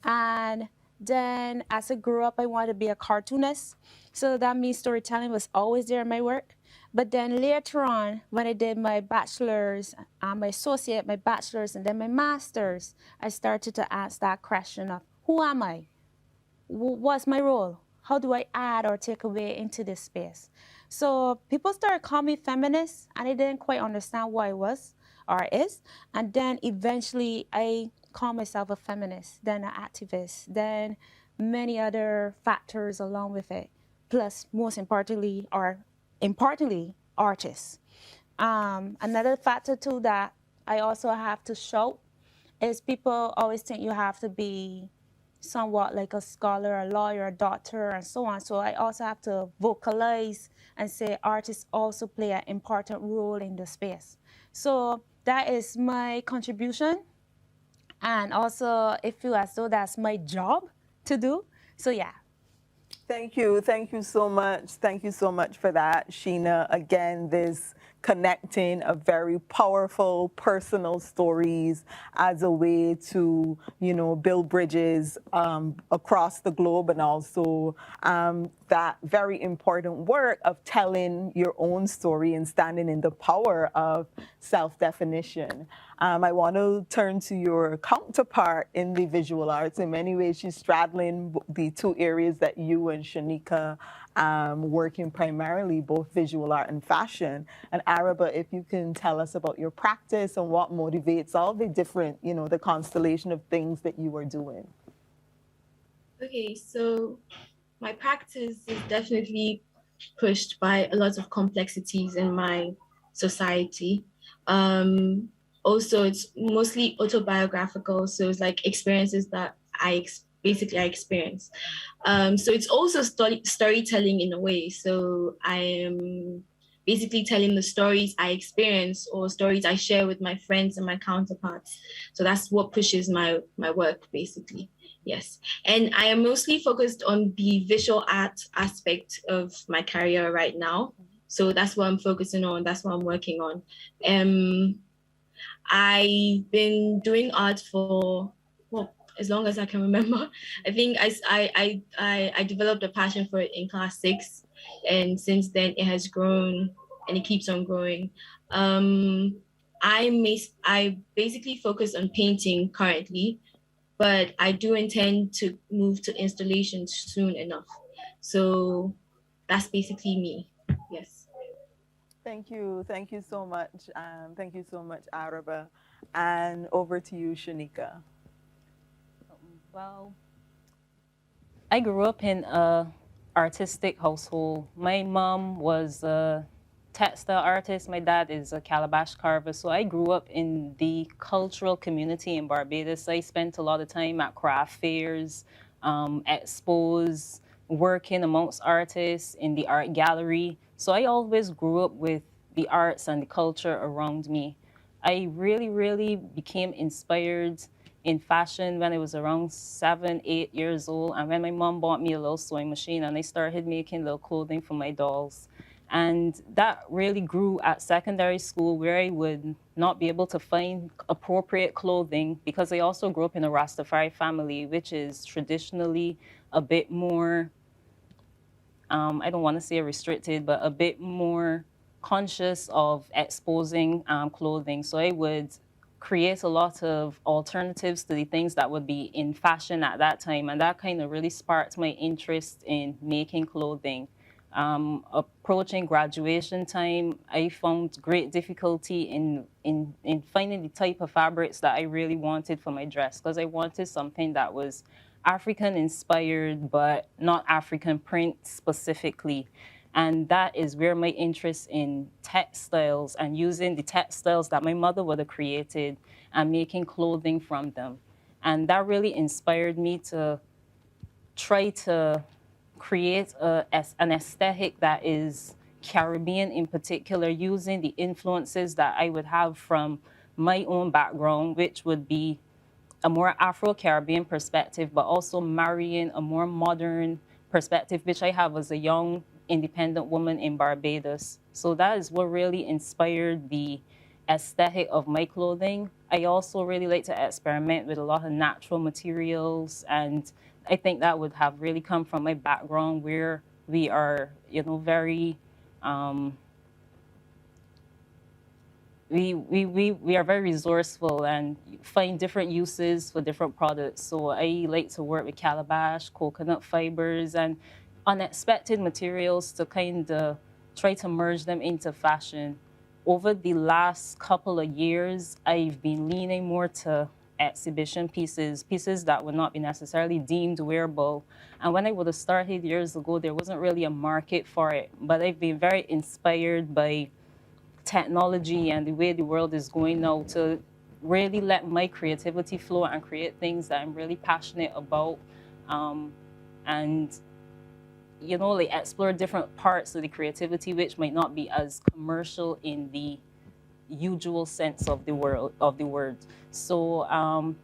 And then as I grew up, I wanted to be a cartoonist. So that means storytelling was always there in my work. But then later on, when I did my bachelor's, my associate, my bachelor's, and then my master's, I started to ask that question of, who am I? What's my role? How do I add or take away into this space? So people started calling me feminist, and I didn't quite understand what I was or is. And then eventually I called myself a feminist, then an activist, then many other factors along with it. Plus, most importantly, artists. Another factor too that I also have to show is people always think you have to be somewhat like a scholar, a lawyer, a doctor, and so on. So I also have to vocalize and say artists also play an important role in the space. So that is my contribution. And also I feel as though that's my job to do. So yeah. Thank you so much. Thank you so much for that, Sheena. Again, this connecting of very powerful personal stories as a way to, you know, build bridges across the globe, and also that very important work of telling your own story and standing in the power of self-definition. I want to turn to your counterpart in the visual arts. In many ways, she's straddling the two areas that you and Shanika working primarily, both visual art and fashion. And Araba, if you can tell us about your practice and what motivates all the different, you know, the constellation of things that you are doing. Okay, so my practice is definitely pushed by a lot of complexities in my society. Um, Also, it's mostly autobiographical, so it's like experiences that basically I experience. So it's also storytelling in a way. So I am basically telling the stories I experience or stories I share with my friends and my counterparts. So that's what pushes my work basically. Yes. And I am mostly focused on the visual art aspect of my career right now. So that's what I'm focusing on. That's what I'm working on. I've been doing art for, well, as long as I can remember. I think I developed a passion for it in class 6, and since then it has grown and it keeps on growing. I basically focus on painting currently, but I do intend to move to installations soon enough. So that's basically me. Yes. Thank you. Thank you so much. Thank you so much, Araba. And over to you, Shanika. Well, I grew up in a artistic household. My mom was a textile artist. My dad is a calabash carver. So I grew up in the cultural community in Barbados. I spent a lot of time at craft fairs, expos, working amongst artists in the art gallery. So I always grew up with the arts and the culture around me. I really, really became inspired in fashion when I was around 7, 8 years old. And when my mom bought me a little sewing machine and I started making little clothing for my dolls. And that really grew at secondary school, where I would not be able to find appropriate clothing because I also grew up in a Rastafari family, which is traditionally a bit more, I don't want to say restricted, but a bit more conscious of exposing clothing. So I would create a lot of alternatives to the things that would be in fashion at that time. And that kind of really sparked my interest in making clothing. Approaching graduation time, I found great difficulty in finding the type of fabrics that I really wanted for my dress, because I wanted something that was African inspired, but not African print specifically. And that is where my interest in textiles and using the textiles that my mother would have created and making clothing from them. And that really inspired me to try to create an aesthetic that is Caribbean in particular, using the influences that I would have from my own background, which would be a more Afro-Caribbean perspective, but also marrying a more modern perspective, which I have as a young independent woman in Barbados. So that is what really inspired the aesthetic of my clothing. I also really like to experiment with a lot of natural materials, and I think that would have really come from my background, where we are, very we are very resourceful and find different uses for different products. So I like to work with calabash, coconut fibers, and unexpected materials to kind of try to merge them into fashion. Over the last couple of years, I've been leaning more to exhibition pieces that would not be necessarily deemed wearable. And when I would have started years ago, there wasn't really a market for it. But I've been very inspired by technology and the way the world is going now to really let my creativity flow and create things that I'm really passionate about. And like explore different parts of the creativity which might not be as commercial in the usual sense of the word. So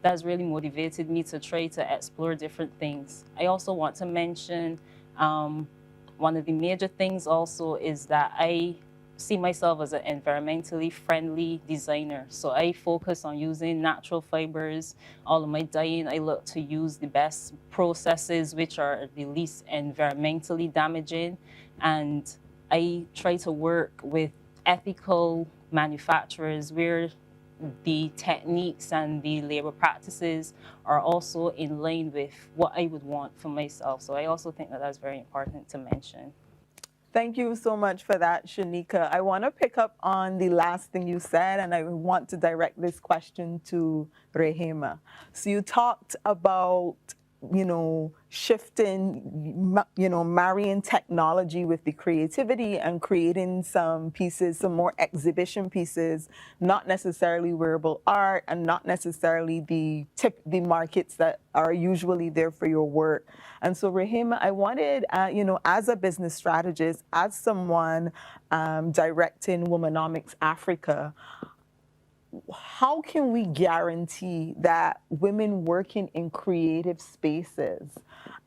that's really motivated me to try to explore different things. I also want to mention one of the major things also is that I see myself as an environmentally friendly designer. So I focus on using natural fibers. All of my dyeing, I look to use the best processes which are the least environmentally damaging. And I try to work with ethical manufacturers where the techniques and the labor practices are also in line with what I would want for myself. So I also think that that's very important to mention. Thank you so much for that, Shanika. I want to pick up on the last thing you said, and I want to direct this question to Rehema. So you talked about shifting, marrying technology with the creativity and creating some pieces, some more exhibition pieces, not necessarily wearable art and not necessarily the markets that are usually there for your work. And so, Rahima, I wanted, as a business strategist, as someone directing Womanomics Africa, how can we guarantee that women working in creative spaces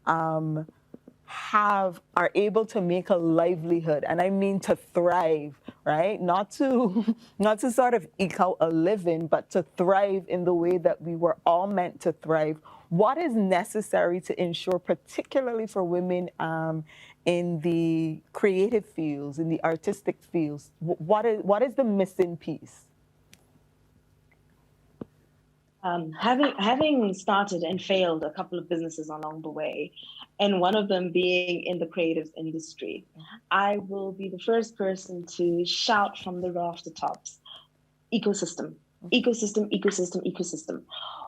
are able to make a livelihood, and I mean to thrive, right? Not to sort of eke out a living, but to thrive in the way that we were all meant to thrive? What is necessary to ensure, particularly for women in the creative fields, in the artistic fields, what is the missing piece? Having started and failed a couple of businesses along the way, and one of them being in the creative industry, I will be the first person to shout from the raftertops, ecosystem, ecosystem, ecosystem, ecosystem.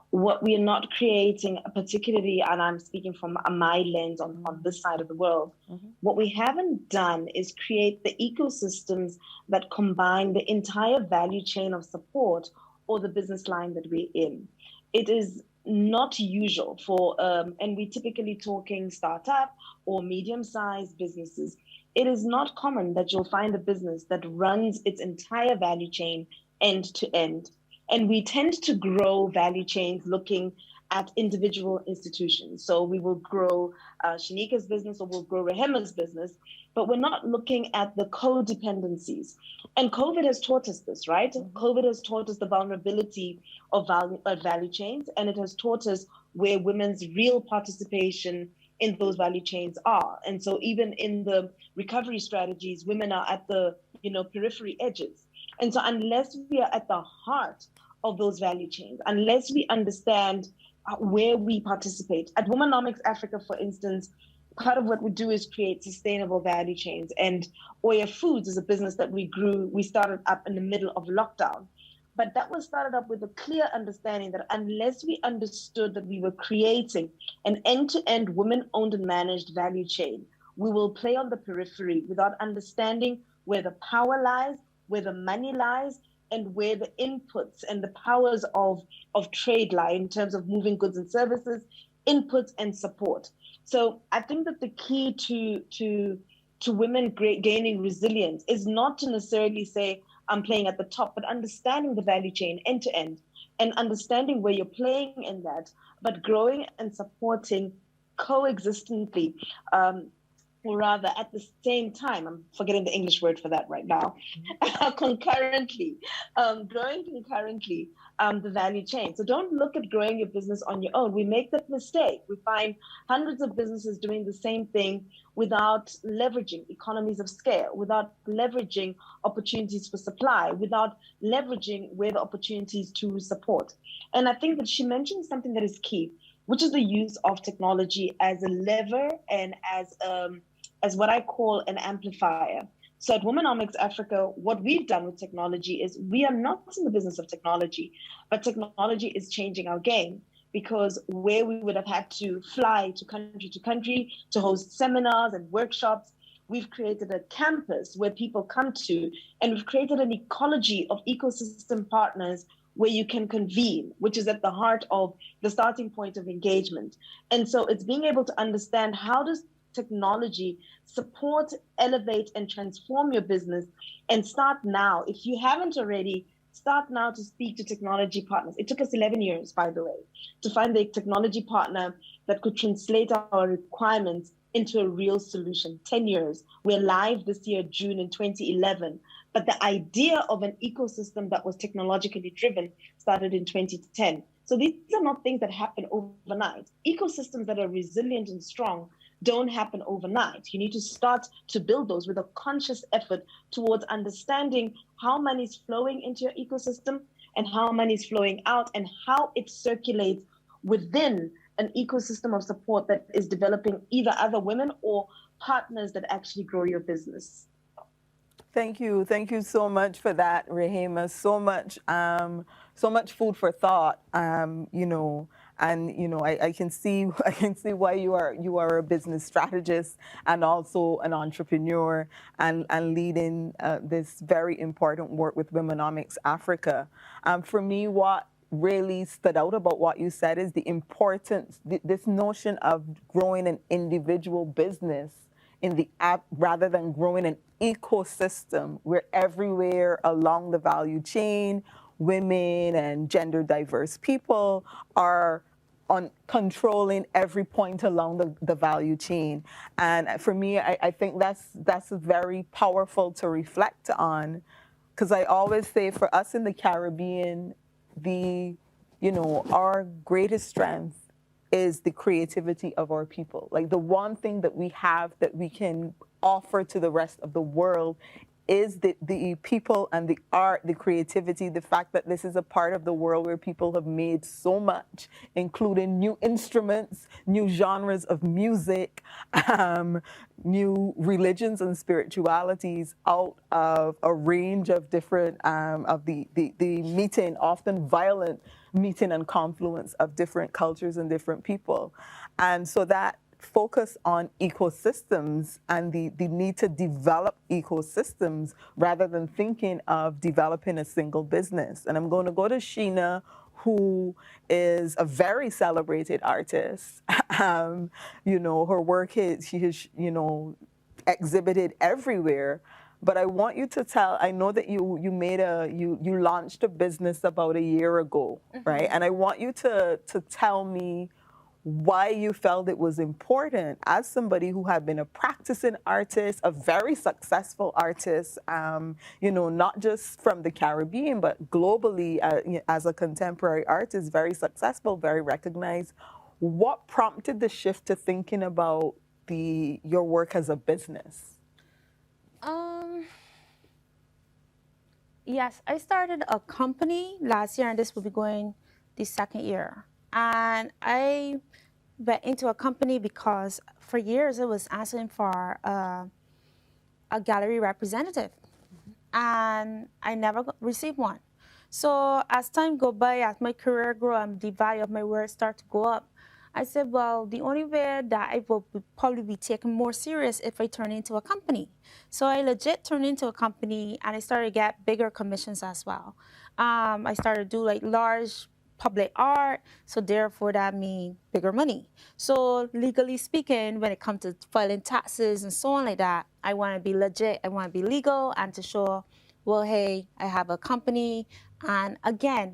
What we are not creating, particularly, and I'm speaking from my lens on this side of the world, what we haven't done is create the ecosystems that combine the entire value chain of support or the business line that we're in. It is not usual for, and we're typically talking startup or medium-sized businesses. It is not common that you'll find a business that runs its entire value chain end to end. And we tend to grow value chains looking at individual institutions. So we will grow Shanika's business or we'll grow Rahima's business, but we're not looking at the codependencies. And COVID has taught us this, right? COVID has taught us the vulnerability of value chains, and it has taught us where women's real participation in those value chains are. And so even in the recovery strategies, women are at the periphery edges. And so unless we are at the heart of those value chains, unless we understand where we participate. At Womanomics Africa, for instance, part of what we do is create sustainable value chains. And Oya Foods is a business that we started up in the middle of lockdown. But that was started up with a clear understanding that unless we understood that we were creating an end-to-end women-owned and managed value chain, we will play on the periphery without understanding where the power lies, where the money lies, and where the inputs and the powers of trade lie in terms of moving goods and services, inputs and support. So I think that the key to women gaining resilience is not to necessarily say, I'm playing at the top, but understanding the value chain end to end and understanding where you're playing in that, but growing and supporting coexistently, or rather at the same time, I'm forgetting the English word for that right now, concurrently, growing concurrently the value chain. So don't look at growing your business on your own. We make that mistake. We find hundreds of businesses doing the same thing without leveraging economies of scale, without leveraging opportunities for supply, without leveraging where the opportunities to support. And I think that she mentioned something that is key, which is the use of technology as a lever and as what I call an amplifier. So at Womanomics Africa, what we've done with technology is we are not in the business of technology, but technology is changing our game, because where we would have had to fly to country to host seminars and workshops, we've created a campus where people come to, and we've created an ecology of ecosystem partners where you can convene, which is at the heart of the starting point of engagement. And so it's being able to understand, how does technology support, elevate, and transform your business, and start now. If you haven't already, start now to speak to technology partners. It took us 11 years, by the way, to find the technology partner that could translate our requirements into a real solution. 10 years. We're live this year, June in 2011. But the idea of an ecosystem that was technologically driven started in 2010. So these are not things that happen overnight. Ecosystems that are resilient and strong don't happen overnight. You need to start to build those with a conscious effort towards understanding how money is flowing into your ecosystem and how money is flowing out, and how it circulates within an ecosystem of support that is developing either other women or partners that actually grow your business. Thank you so much for that, Rahima. So much food for thought. And I can see why you are a business strategist and also an entrepreneur and leading this very important work with Womenomics Africa. For me, what really stood out about what you said is the importance, this notion of growing an individual business in the app rather than growing an ecosystem where everywhere along the value chain, women and gender diverse people are on controlling every point along the value chain. And for me, I think that's very powerful to reflect on, because I always say for us in the Caribbean, our greatest strength is the creativity of our people. Like, the one thing that we have that we can offer to the rest of the world is the people and the art, the creativity, the fact that this is a part of the world where people have made so much, including new instruments, new genres of music, new religions and spiritualities out of a range of different, of the meeting, often violent meeting and confluence of different cultures and different people. And so that focus on ecosystems and the need to develop ecosystems rather than thinking of developing a single business. And I'm going to go to Sheena, who is a very celebrated artist. Her work she has, exhibited everywhere. But I want you to tell, I know that you launched a business about a year ago, right? And I want you to tell me why you felt it was important, as somebody who had been a practicing artist, a very successful artist, not just from the Caribbean, but globally as a contemporary artist, very successful, very recognized. What prompted the shift to thinking about your work as a business? Yes, I started a company last year, and this will be going the second year. And I went into a company because for years it was asking for a gallery representative, and I never received one. So as time go by, as my career grew and the value of my work start to go up, I said, well, the only way that I will probably be taken more serious if I turn into a company. So I legit turned into a company, and I started to get bigger commissions as well. I started to do like large public art, so therefore that means bigger money. So legally speaking, when it comes to filing taxes and so on like that, I want to be legit, I want to be legal, and to show, well, hey, I have a company. And again,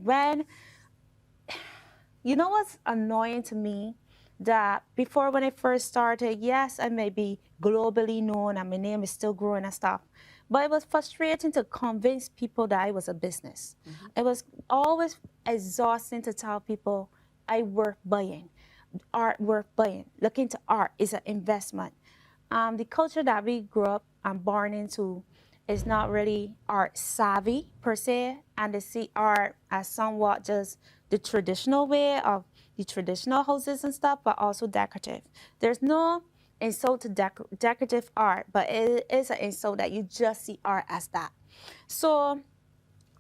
you know what's annoying to me? That before, when I first started, yes, I may be globally known and my name is still growing and stuff, but it was frustrating to convince people that I was a business. It was always exhausting to tell people I worth buying, art worth buying. Look into art, is an investment. The culture that we grew up and born into is not really art savvy per se, and they see art as somewhat just the traditional way of the traditional houses and stuff, but also decorative. There's no insult to decorative art, but it is an insult that you just see art as that. So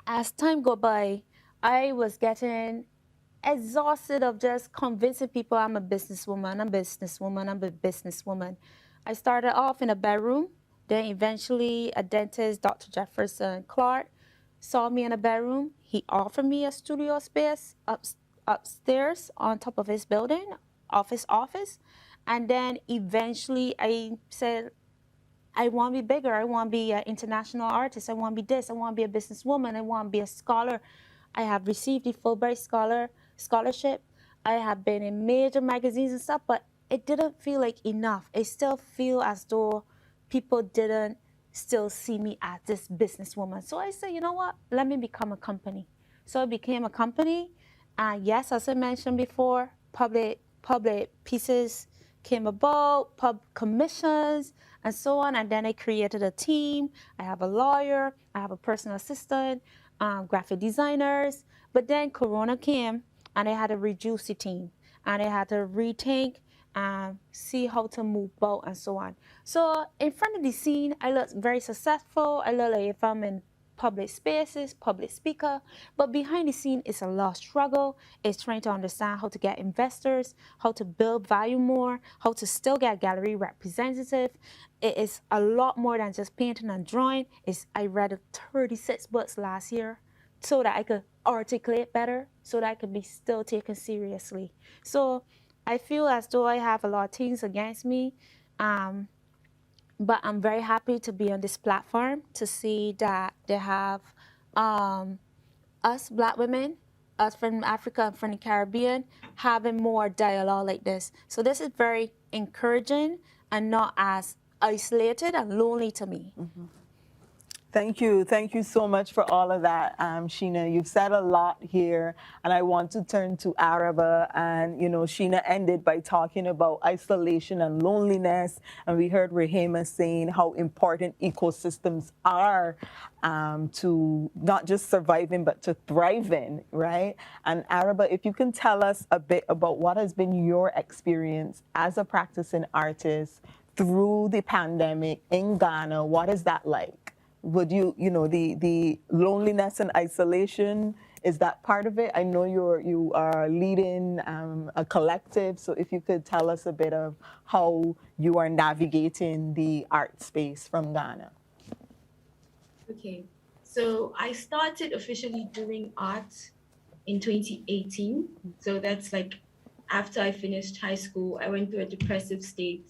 as time go by, I was getting exhausted of just convincing people I'm a businesswoman, I'm a businesswoman, I'm a businesswoman. I started off in a bedroom, then eventually a dentist, Dr. Jefferson Clark, saw me in a bedroom. He offered me a studio space upstairs on top of his building, office. And then eventually I said, I want to be bigger. I want to be an international artist. I want to be this. I want to be a businesswoman. I want to be a scholar. I have received the Fulbright scholarship. I have been in major magazines and stuff, but it didn't feel like enough. It still feel as though people didn't still see me as this businesswoman. So I said, you know what? Let me become a company. So I became a company. And yes, as I mentioned before, public pieces came about, commissions, and so on. And then I created a team. I have a lawyer. I have a personal assistant, graphic designers. But then Corona came, and I had to reduce the team. And I had to rethink and see how to move about and so on. So in front of the scene, I look very successful. I look like if I'm in public spaces, public speaker, but behind the scene it's a lot of struggle. It's trying to understand how to get investors, how to build value more, how to still get gallery representative. It is a lot more than just painting and drawing. I read 36 books last year so that I could articulate better, so that I could be still taken seriously. So I feel as though I have a lot of things against me, but I'm very happy to be on this platform to see that they have us Black women, us from Africa and from the Caribbean, having more dialogue like this. So this is very encouraging and not as isolated and lonely to me. Mm-hmm. Thank you so much for all of that, Sheena. You've said a lot here, and I want to turn to Araba. And Sheena ended by talking about isolation and loneliness, and we heard Rahima saying how important ecosystems are to not just surviving but to thriving, right? And Araba, if you can tell us a bit about what has been your experience as a practicing artist through the pandemic in Ghana, what is that like? Would the loneliness and isolation, is that part of it? I know you are leading a collective, so if you could tell us a bit of how you are navigating the art space from Ghana. Okay, so I started officially doing art in 2018. So that's like after I finished high school, I went through a depressive state.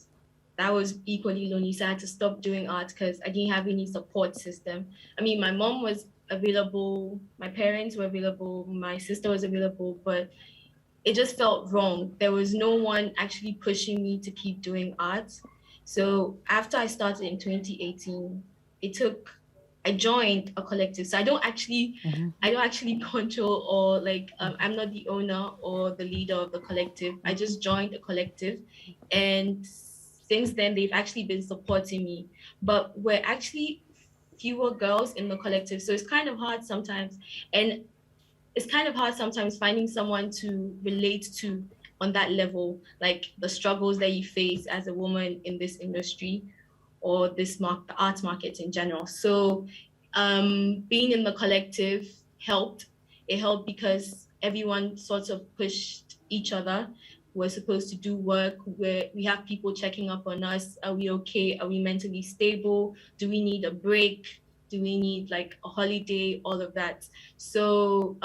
That was equally lonely, so I had to stop doing art because I didn't have any support system. I mean, my mom was available, my parents were available, my sister was available, but it just felt wrong. There was no one actually pushing me to keep doing art. So after I started in 2018, I joined a collective. So I don't actually control or I'm not the owner or the leader of the collective. I just joined a collective, and since then, they've actually been supporting me, but we're actually fewer girls in the collective. So it's kind of hard sometimes. And it's kind of hard sometimes finding someone to relate to on that level, like the struggles that you face as a woman in this industry or the art market in general. So being in the collective helped. It helped because everyone sort of pushed each other. We're supposed to do work where we have people checking up on us. Are we okay? Are we mentally stable? Do we need a break? Do we need like a holiday? All of that. So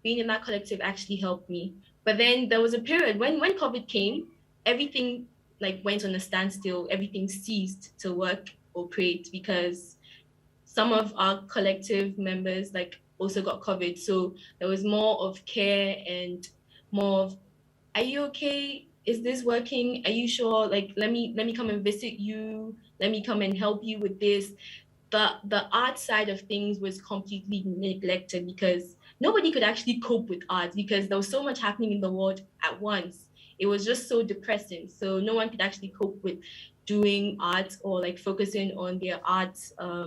being in that collective actually helped me. But then there was a period when COVID came, everything like went on a standstill. Everything ceased to work or create because some of our collective members like also got COVID. So there was more of care and more of, are you okay? Is this working? Are you sure? Like, let me come and visit you. Let me come and help you with this. The art side of things was completely neglected because nobody could actually cope with art because there was so much happening in the world at once. It was just so depressing. So no one could actually cope with doing art or like focusing on their art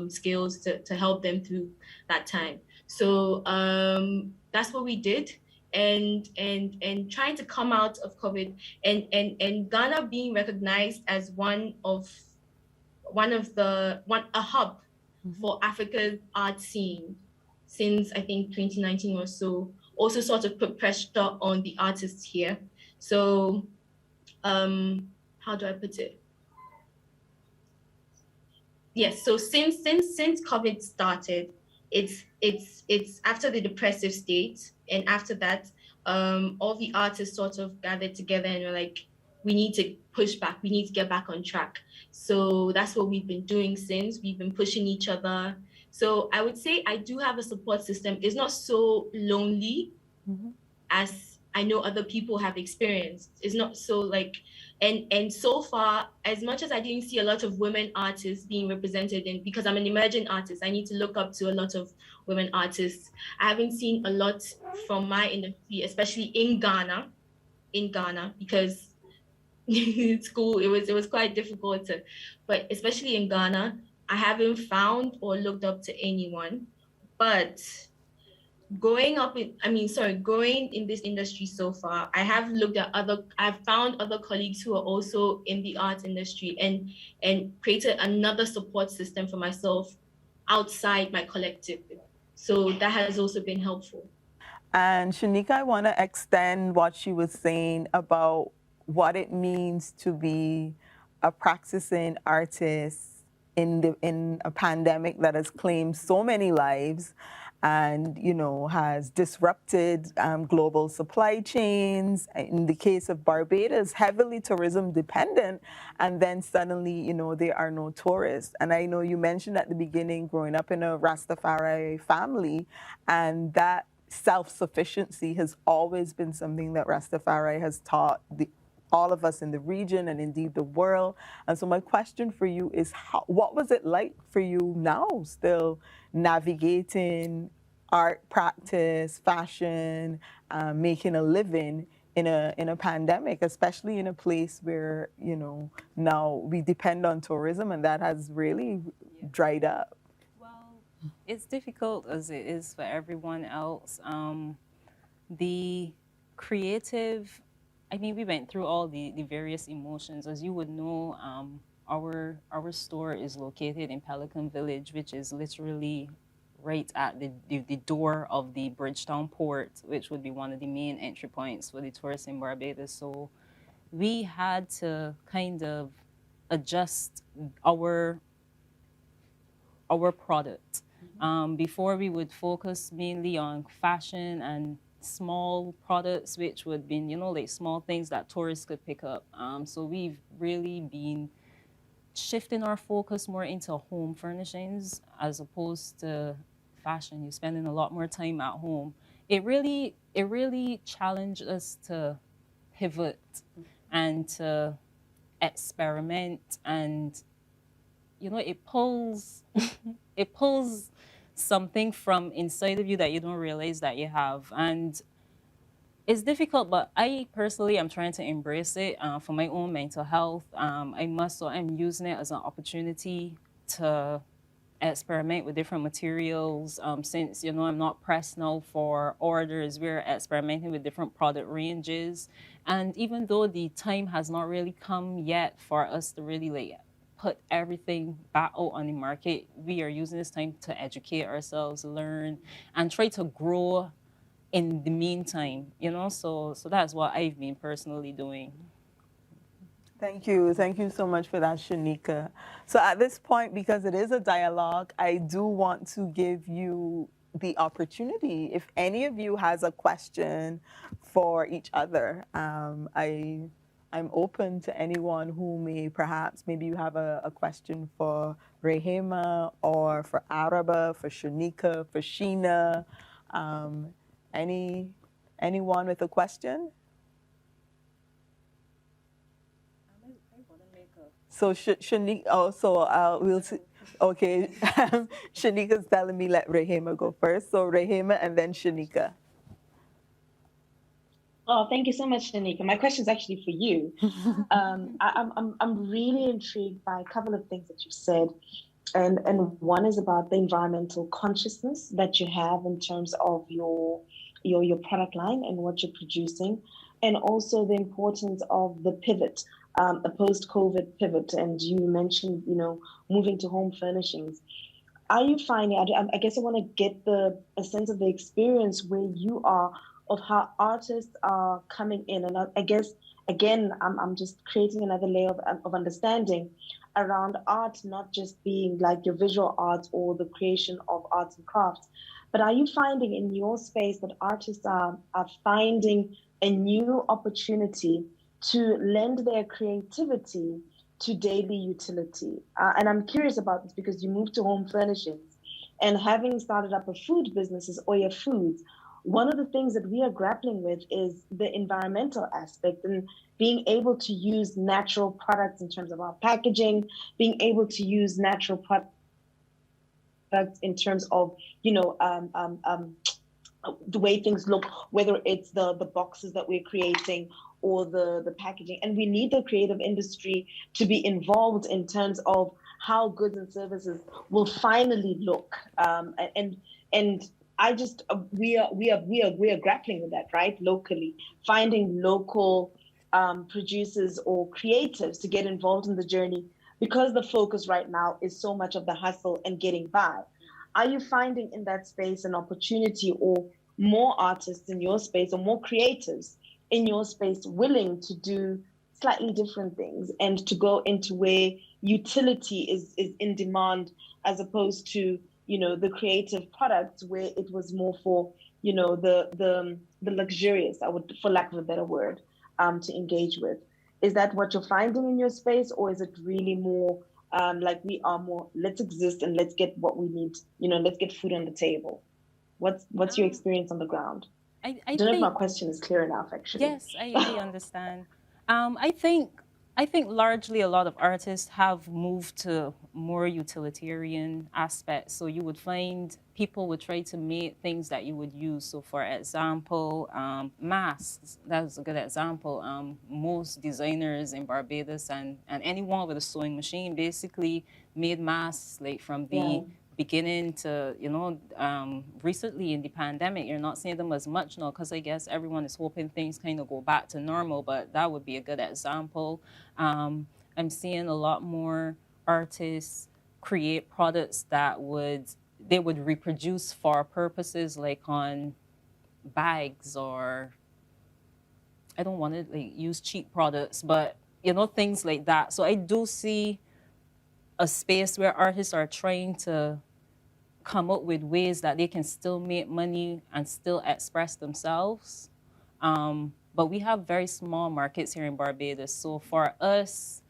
skills to help them through that time. So that's what we did. And trying to come out of COVID and Ghana being recognized as a hub for Africa's art scene since I think 2019 or so, also sort of put pressure on the artists here. So how do I put it? Yes, so since COVID started, it's after the depressive state, and after that, all the artists sort of gathered together and were like, we need to push back, we need to get back on track. So that's what we've been doing since. We've been pushing each other. So I would say I do have a support system. It's not so lonely as I know other people have experienced. It's not so like, and so far, as much as I didn't see a lot of women artists being represented in, because I'm an emerging artist, I need to look up to a lot of women artists. I haven't seen a lot from my industry, especially in Ghana, because in school, it was quite difficult to, but especially in Ghana, I haven't found or looked up to anyone. But growing in this industry so far, I've found other colleagues who are also in the arts industry and created another support system for myself outside my collective. So that has also been helpful. And Shanika, I want to extend what she was saying about what it means to be a practicing artist in a pandemic that has claimed so many lives and, you know, has disrupted global supply chains. In the case of Barbados, heavily tourism dependent, and then suddenly, you know, there are no tourists. And I know you mentioned at the beginning growing up in a Rastafari family, and that self-sufficiency has always been something that Rastafari has taught all of us in the region and indeed the world. And so my question for you is, what was it like for you now, still navigating art practice, fashion, making a living in a pandemic, especially in a place where, you know, now we depend on tourism and that has really dried up? It's difficult as it is for everyone else. The creative, I mean, we went through all the various emotions. As you would know, our store is located in Pelican Village, which is literally right at the door of the Bridgetown port, which would be one of the main entry points for the tourists in Barbados. So we had to kind of adjust our product. Before we would focus mainly on fashion and small products, which would be, you know, like small things that tourists could pick up. So we've really been shifting our focus more into home furnishings as opposed to fashion. You're spending a lot more time at home. It really challenged us to pivot and to experiment, and you know, it pulls something from inside of you that you don't realize that you have. And it's difficult, but I personally am trying to embrace it for my own mental health. I'm using it as an opportunity to experiment with different materials. Since, you know, I'm not pressed now for orders, we're experimenting with different product ranges. And even though the time has not really come yet for us to really like put everything back out on the market, we are using this time to educate ourselves, learn, and try to grow in the meantime, you know? So that's what I've been personally doing. Thank you. Thank you so much for that, Shanika. So at this point, because it is a dialogue, I do want to give you the opportunity. If any of you has a question for each other, I'm open to anyone who may maybe you have a question for Rehema or for Araba, for Shanika, for Sheena. Anyone with a question? So Shanika, we'll see. Okay, Shanika's telling me let Rehema go first. So Rehema and then Shanika. Oh, thank you so much, Shanika. My question is actually for you. I'm really intrigued by a couple of things that you said, and one is about the environmental consciousness that you have in terms of your product line and what you're producing, and also the importance of the pivot, a post-COVID pivot. And you mentioned, you know, moving to home furnishings. Are you finding? I guess I want to get a sense of the experience where you are, of how artists are coming in. And I guess, again, I'm just creating another layer of understanding around art, not just being like your visual art or the creation of arts and crafts, but are you finding in your space that artists are finding a new opportunity to lend their creativity to daily utility? And I'm curious about this because you moved to home furnishings, and having started up a food business as Oya Foods, one of the things that we are grappling with is the environmental aspect and being able to use natural products in terms of our packaging, being able to use natural products in terms of, you know, the way things look, whether it's the boxes that we're creating or the packaging. And we need the creative industry to be involved in terms of how goods and services will finally look. And I just we are grappling with that, right? Locally, finding local producers or creatives to get involved in the journey, because the focus right now is so much of the hustle and getting by. Are you finding in that space an opportunity, or more artists in your space or more creatives in your space willing to do slightly different things and to go into where utility is in demand, as opposed to, you know, the creative products where it was more for, you know, the luxurious, I would, for lack of a better word, to engage with? Is that what you're finding in your space, or is it really more like we are more, let's exist and let's get what we need, you know, let's get food on the table? What's your experience on the ground? I don't know if think, my question is clear enough, actually. Yes, I understand. I think largely a lot of artists have moved to more utilitarian aspects. So you would find people would try to make things that you would use. So for example, masks, that's a good example. Most designers in Barbados and anyone with a sewing machine basically made masks like from the beginning to, you know, recently in the pandemic. You're not seeing them as much now because I guess everyone is hoping things kind of go back to normal, but that would be a good example. I'm seeing a lot more artists create products that they would reproduce for purposes like on bags, or I don't want to like use cheap products, but you know, things like that. So I do see a space where artists are trying to come up with ways that they can still make money and still express themselves. But we have very small markets here in Barbados. So for us,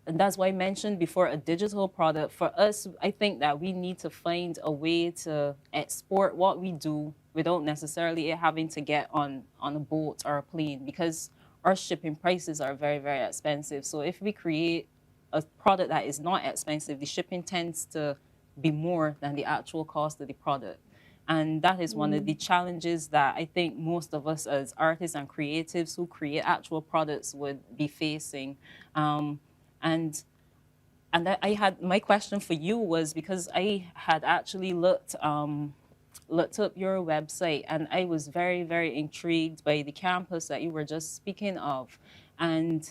and that's why I mentioned before a digital product, for us, I think that we need to find a way to export what we do without necessarily having to get on a boat or a plane, because our shipping prices are very, very expensive. So if we create a product that is not expensive, the shipping tends to be more than the actual cost of the product. And that is one of the challenges that I think most of us as artists and creatives who create actual products would be facing. And I had, my question for you was, because I had actually looked up your website, and I was very, very intrigued by the campus that you were just speaking of. And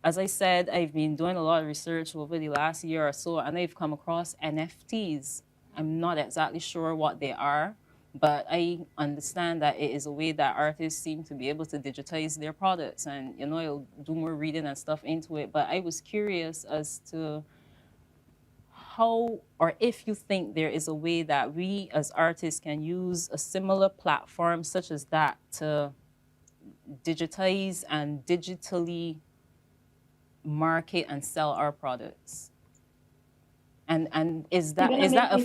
as I said, I've been doing a lot of research over the last year or so, and I've come across NFTs. I'm not exactly sure what they are, but I understand that it is a way that artists seem to be able to digitize their products, and you know, I'll do more reading and stuff into it. But I was curious as to how, or if you think there is a way that we as artists can use a similar platform such as that to digitize and digitally market and sell our products. And is that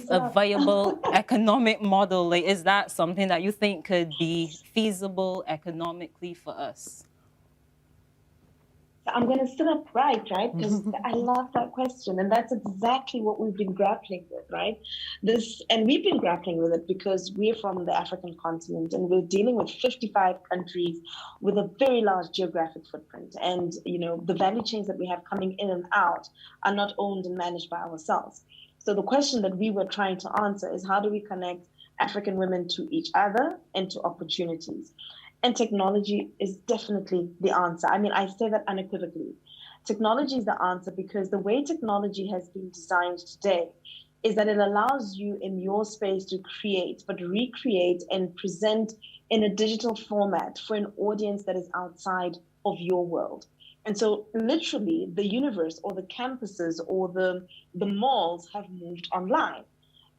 a viable economic model? Like, is that something that you think could be feasible economically for us? I'm going to sit up right? Because I love that question. And that's exactly what we've been grappling with, right? And we've been grappling with it because we're from the African continent and we're dealing with 55 countries with a very large geographic footprint. And, you know, the value chains that we have coming in and out are not owned and managed by ourselves. So the question that we were trying to answer is, how do we connect African women to each other and to opportunities? And technology is definitely the answer. I mean, I say that unequivocally. Technology is the answer because the way technology has been designed today is that it allows you in your space to create, but recreate and present in a digital format for an audience that is outside of your world. And so literally the universe or the campuses or the malls have moved online.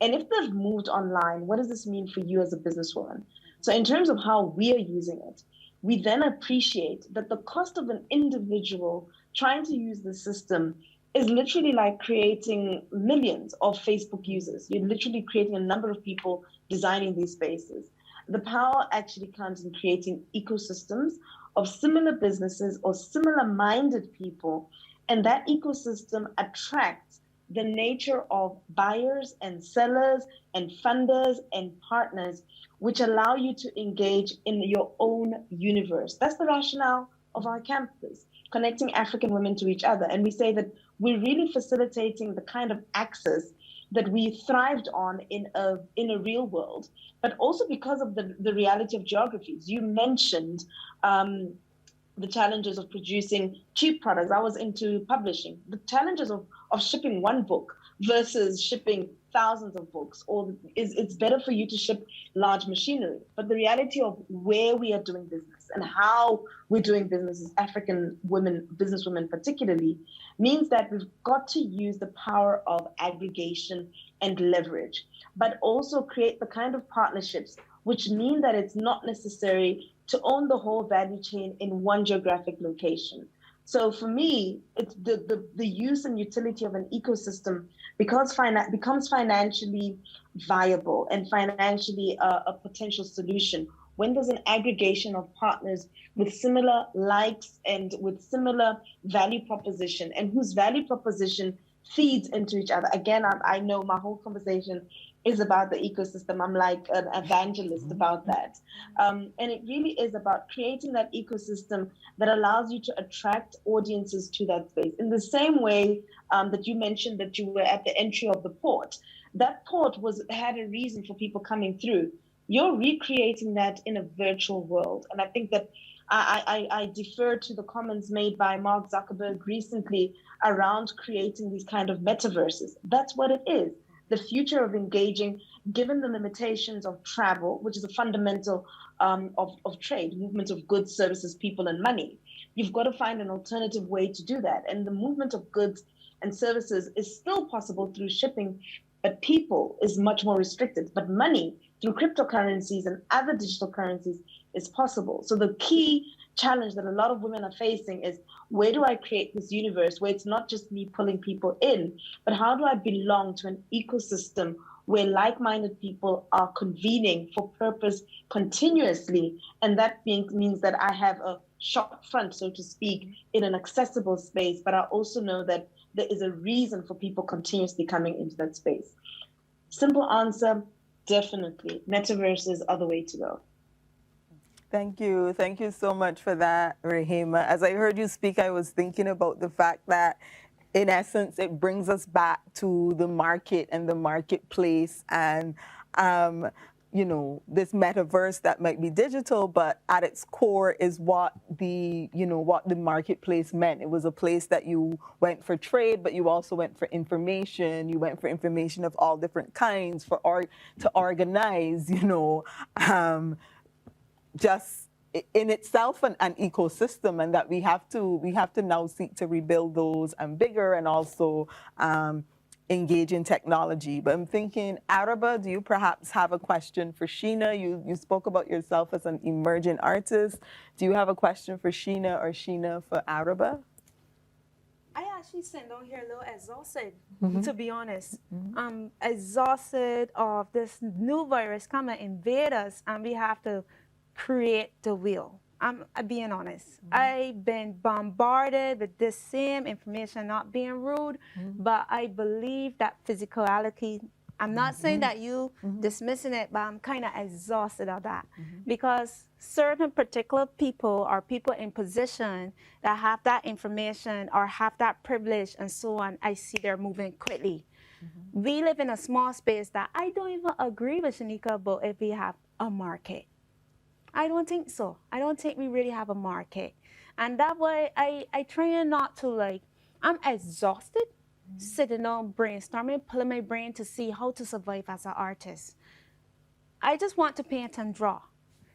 And if they've moved online, what does this mean for you as a businesswoman? So in terms of how we are using it, we then appreciate that the cost of an individual trying to use the system is literally like creating millions of Facebook users. You're literally creating a number of people designing these spaces. The power actually comes in creating ecosystems of similar businesses or similar-minded people, and that ecosystem attracts the nature of buyers and sellers and funders and partners, which allow you to engage in your own universe. That's the rationale of our campus, connecting African women to each other. And we say that we're really facilitating the kind of access that we thrived on in a real world, but also because of the reality of geographies. You mentioned the challenges of producing cheap products. I was into publishing. The challenges of shipping one book versus shipping thousands of books, or it's better for you to ship large machinery. But the reality of where we are doing business and how we're doing business as African women, businesswomen particularly, means that we've got to use the power of aggregation and leverage, but also create the kind of partnerships which mean that it's not necessary to own the whole value chain in one geographic location. So for me, it's the use and utility of an ecosystem becomes financially viable and financially a potential solution when there's an aggregation of partners with similar likes and with similar value proposition, and whose value proposition feeds into each other. Again, I know my whole conversation is about the ecosystem. I'm like an evangelist about that. And it really is about creating that ecosystem that allows you to attract audiences to that space. In the same way that you mentioned that you were at the entry of the port, that port had a reason for people coming through. You're recreating that in a virtual world. And I think that I defer to the comments made by Mark Zuckerberg recently around creating these kind of metaverses. That's what it is. The future of engaging, given the limitations of travel, which is a fundamental of trade, movement of goods, services, people, and money. You've got to find an alternative way to do that. And the movement of goods and services is still possible through shipping, but people is much more restricted. But money through cryptocurrencies and other digital currencies is possible. So the key challenge that a lot of women are facing is, where do I create this universe where it's not just me pulling people in, but how do I belong to an ecosystem where like-minded people are convening for purpose continuously? And that means that I have a shop front, so to speak, in an accessible space, but I also know that there is a reason for people continuously coming into that space. Simple answer, definitely. Metaverses are the way to go. Thank you. Thank you so much for that, Rahima. As I heard you speak, I was thinking about the fact that, in essence, it brings us back to the market and the marketplace and, you know, this metaverse that might be digital, but at its core is what the marketplace meant. It was a place that you went for trade, but you also went for information. You went for information of all different kinds to organize, you know, just in itself an ecosystem, and that we have to now seek to rebuild those and bigger, and also engage in technology. But I'm thinking, Araba, do you perhaps have a question for Sheena? You spoke about yourself as an emerging artist. Do you have a question for Sheena, or Sheena for Araba? I actually sitting down here a little exhausted, to be honest. I'm exhausted of this new virus coming invade us, and we have to create the wheel. I'm being honest. I've been bombarded with this same information, not being rude, but I believe that physicality, I'm not saying that you dismissing it, but I'm kind of exhausted of that. Because certain particular people or people in position that have that information or have that privilege and so on, I see they're moving quickly. We live in a small space that I don't even agree with Shanika about if we have a market. I don't think so. I don't think we really have a market. And that way, I try not to, like, I'm exhausted sitting down brainstorming, pulling my brain to see how to survive as an artist. I just want to paint and draw.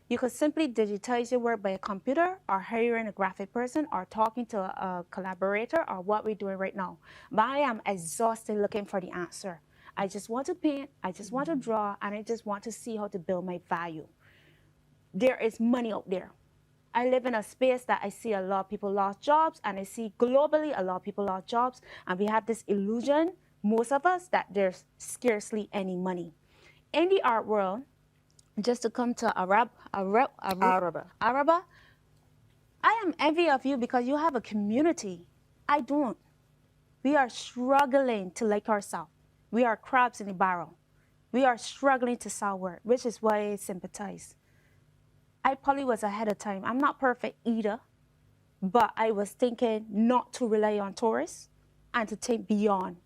You could simply digitize your work by a computer, or hiring a graphic person, or talking to a collaborator, or what we're doing right now. But I am exhausted looking for the answer. I just want to paint, I just want to draw, and I just want to see how to build my value. There is money out there. I live in a space that I see a lot of people lost jobs, and I see globally a lot of people lost jobs, and we have this illusion, most of us, that there's scarcely any money. In the art world, just to come to Araba, I am envious of you because you have a community. I don't. We are struggling to like ourselves. We are crabs in the barrel. We are struggling to sell work, which is why I sympathize. I probably was ahead of time. I'm not perfect either, but I was thinking not to rely on tourists and to think beyond.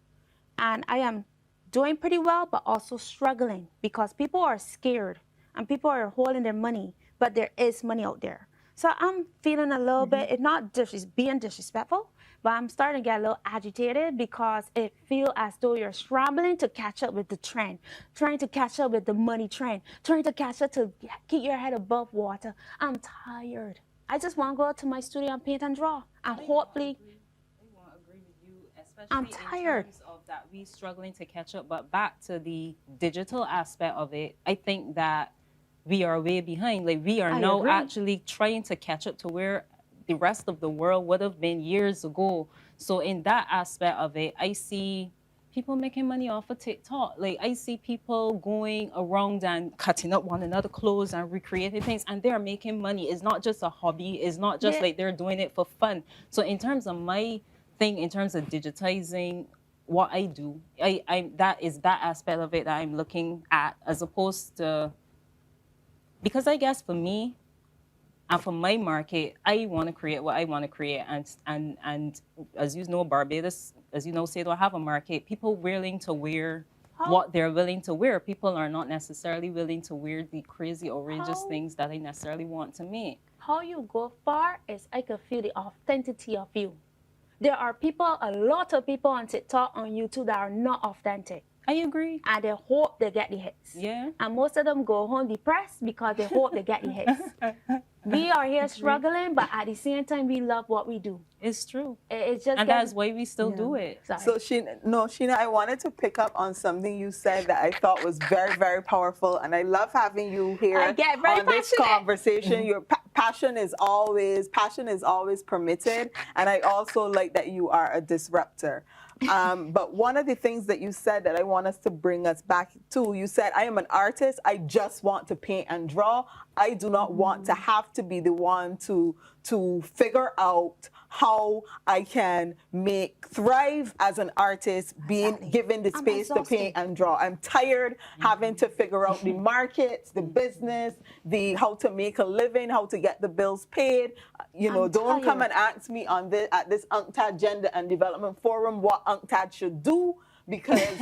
And I am doing pretty well, but also struggling because people are scared and people are holding their money, but there is money out there. So I'm feeling a little bit, it's not being disrespectful, but I'm starting to get a little agitated because it feels as though you're scrambling to catch up with the trend, trying to catch up with the money trend, trying to catch up to keep your head above water. I'm tired. I just want to go to my studio and paint and draw and hopefully. I'm tired. In terms of that, we struggling to catch up, but back to the digital aspect of it, I think that we are way behind. Like we are now actually trying to catch up to where the rest of the world would have been years ago. So in that aspect of it, I see people making money off of TikTok. Like I see people going around and cutting up one another clothes and recreating things, and they're making money. It's not just a hobby. It's not just like they're doing it for fun. So in terms of my thing, in terms of digitizing what I do, I that is that aspect of it that I'm looking at, as opposed to, because I guess for me, and for my market, I want to create what I want to create. And as you know, Barbados, as you know, say they'll have a market. People willing to wear what they're willing to wear. People are not necessarily willing to wear the crazy, outrageous things that I necessarily want to make. How you go far is I can feel the authenticity of you. There are people, a lot of people on TikTok, on YouTube that are not authentic. I agree. And they hope they get the hits. Yeah. And most of them go home depressed because they hope they get the hits. We are here struggling, but at the same time, we love what we do. It's true. It's just, and that's why we still do it. Sorry. So Sheena, I wanted to pick up on something you said that I thought was very, very powerful, and I love having you here on this conversation. Your passion is always permitted, and I also like that you are a disruptor. But one of the things that you said that I want us to bring us back to, you said, I am an artist. I just want to paint and draw. I do not want to have to be the one to figure out how I can thrive as an artist, being given the space to paint and draw. I'm tired having to figure out the markets, the business, how to make a living, how to get the bills paid. Don't come and ask me at this UNCTAD Gender and Development Forum what UNCTAD should do, because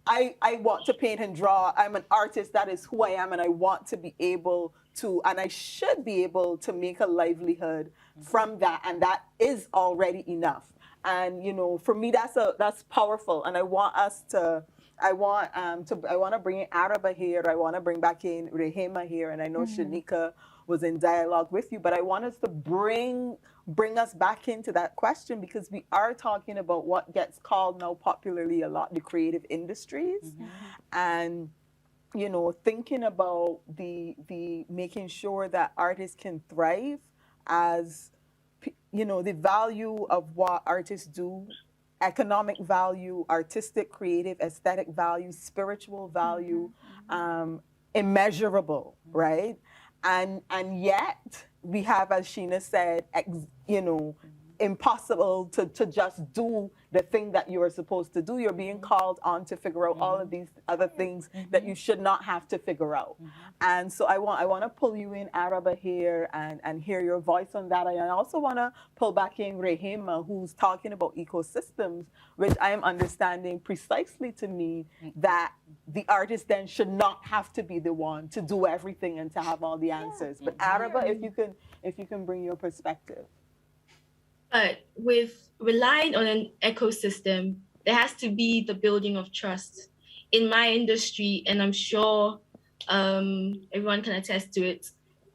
I want to paint and draw. I'm an artist. That is who I am, and I want to be able to, and I should be able to make a livelihood from that, and that is already enough. And for me, that's powerful, and I want to bring in Araba here. I want to bring back in Rehema here, and I know Shanika was in dialogue with you, but I want us to bring us back into that question, because we are talking about what gets called now popularly a lot the creative industries, and thinking about the making sure that artists can thrive, as the value of what artists do, economic value, artistic, creative, aesthetic value, spiritual value, immeasurable, right? And yet we have, as Sheena said, impossible to just do the thing that you are supposed to do. You're being called on to figure out all of these other things that you should not have to figure out. And so I want to pull you in, Araba, here, and hear your voice on that. And I also want to pull back in Rehema, who's talking about ecosystems, which I am understanding precisely to mean that the artist then should not have to be the one to do everything and to have all the answers. But Araba, if you can bring your perspective. But with relying on an ecosystem, there has to be the building of trust. In my industry, and I'm sure everyone can attest to it,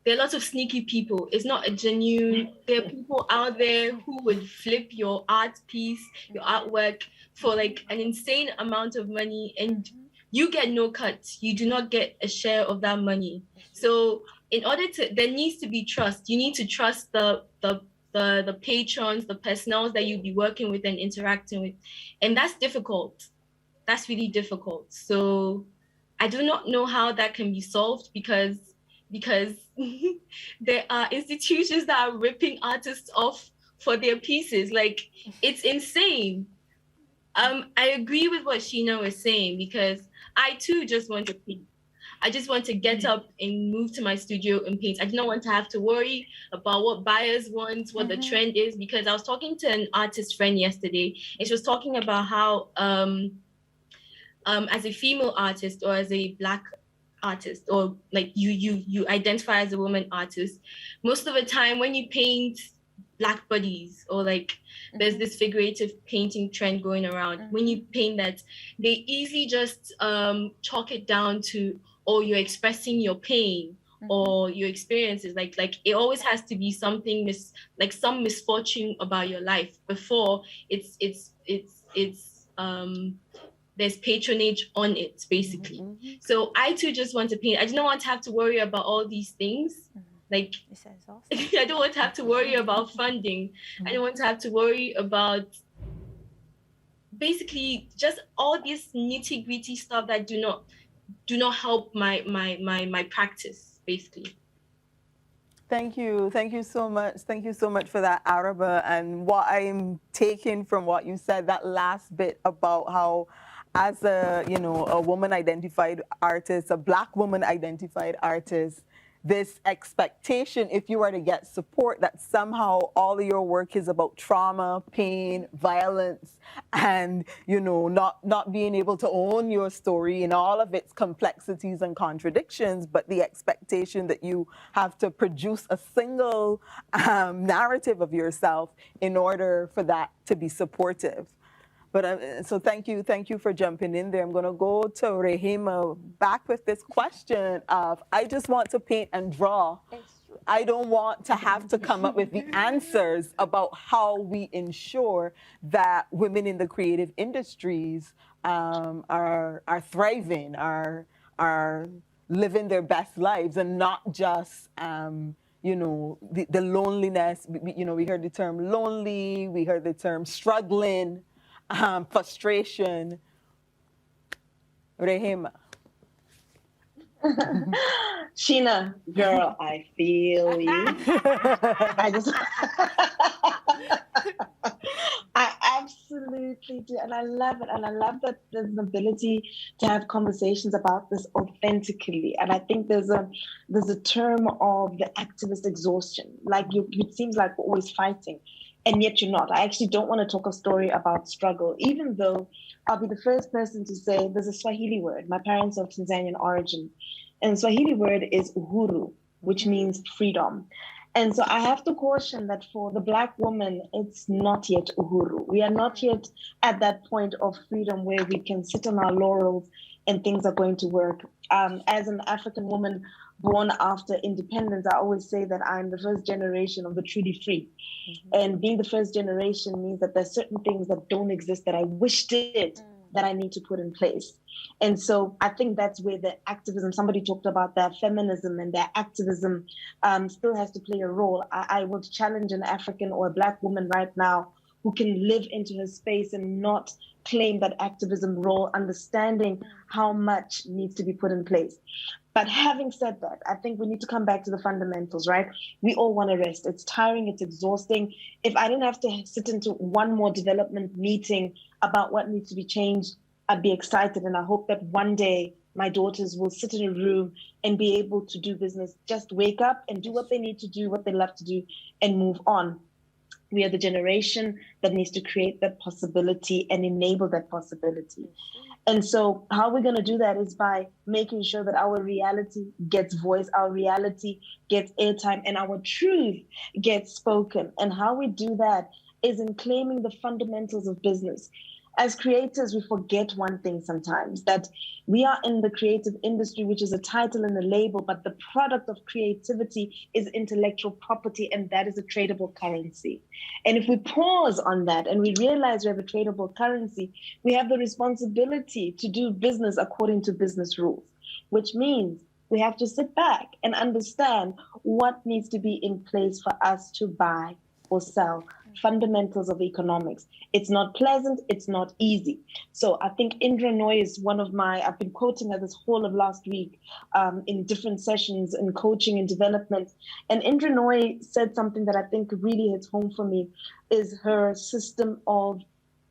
there are lots of sneaky people. It's not a genuine, there are people out there who would flip your art piece, your artwork for like an insane amount of money, and you get no cut. You do not get a share of that money. So there needs to be trust. You need to trust the patrons, the personnel that you'll be working with and interacting with. And that's difficult. That's really difficult. So I do not know how that can be solved, because there are institutions that are ripping artists off for their pieces. Like, it's insane. I agree with what Sheena was saying, because I too just want to paint. I just want to get up and move to my studio and paint. I do not want to have to worry about what buyers want, what the trend is, because I was talking to an artist friend yesterday, and she was talking about how as a female artist, or as a Black artist, or like you identify as a woman artist, most of the time when you paint black bodies, or like there's this figurative painting trend going around. When you paint that, they easily just chalk it down to, oh, you're expressing your pain or your experiences. Like it always has to be something like some misfortune about your life before it's there's patronage on it, basically. So I too just want to paint. I don't want to have to worry about all these things. Like, I don't want to have to worry about funding. I don't want to have to worry about basically just all this nitty-gritty stuff that do not help my practice, basically. Thank you so much. Thank you so much for that, Araba. And what I'm taking from what you said, that last bit about how, as a woman identified artist, a black woman identified artist, this expectation, if you are to get support, that somehow all of your work is about trauma, pain, violence, and not being able to own your story in all of its complexities and contradictions, but the expectation that you have to produce a single narrative of yourself in order for that to be supportive. But so thank you for jumping in there. I'm going to go to Rehema back with this question of, I just want to paint and draw. I don't want to have to come up with the answers about how we ensure that women in the creative industries are thriving, are living their best lives, and not just the loneliness. We heard the term lonely, we heard the term struggling. Frustration. Rehema. Sheena, girl, I feel you. I absolutely do. And I love it. And I love that there's an ability to have conversations about this authentically. And I think there's a term of the activist exhaustion. Like it seems like we're always fighting. And yet you're not. I actually don't want to talk a story about struggle, even though I'll be the first person to say there's a Swahili word. My parents are of Tanzanian origin. And the Swahili word is uhuru, which means freedom. And so I have to caution that for the Black woman, it's not yet uhuru. We are not yet at that point of freedom where we can sit on our laurels and things are going to work. As an African woman born after independence, I always say that I'm the first generation of the truly free. And being the first generation means that there's certain things that don't exist that I wish did, that I need to put in place. And so I think that's where the activism, somebody talked about their feminism and their activism still has to play a role. I would challenge an African or a Black woman right now who can live into her space and not claim that activism role, understanding how much needs to be put in place. But having said that, I think we need to come back to the fundamentals, right? We all want to rest. It's tiring, it's exhausting. If I didn't have to sit into one more development meeting about what needs to be changed, I'd be excited. And I hope that one day my daughters will sit in a room and be able to do business, just wake up and do what they need to do, what they love to do, and move on. We are the generation that needs to create that possibility and enable that possibility. And so how we're going to do that is by making sure that our reality gets voice, our reality gets airtime, and our truth gets spoken. And how we do that is in claiming the fundamentals of business. As creators, we forget one thing sometimes, that we are in the creative industry, which is a title and a label, but the product of creativity is intellectual property, and that is a tradable currency. And if we pause on that and we realize we have a tradable currency, we have the responsibility to do business according to business rules, which means we have to sit back and understand what needs to be in place for us to buy or sell. Fundamentals of economics. It's not pleasant, it's not easy. So I think Indra Nooy is one of I've been quoting her this whole of last week in different sessions in coaching and development. And Indra Nooy said something that I think really hits home for me, is her system of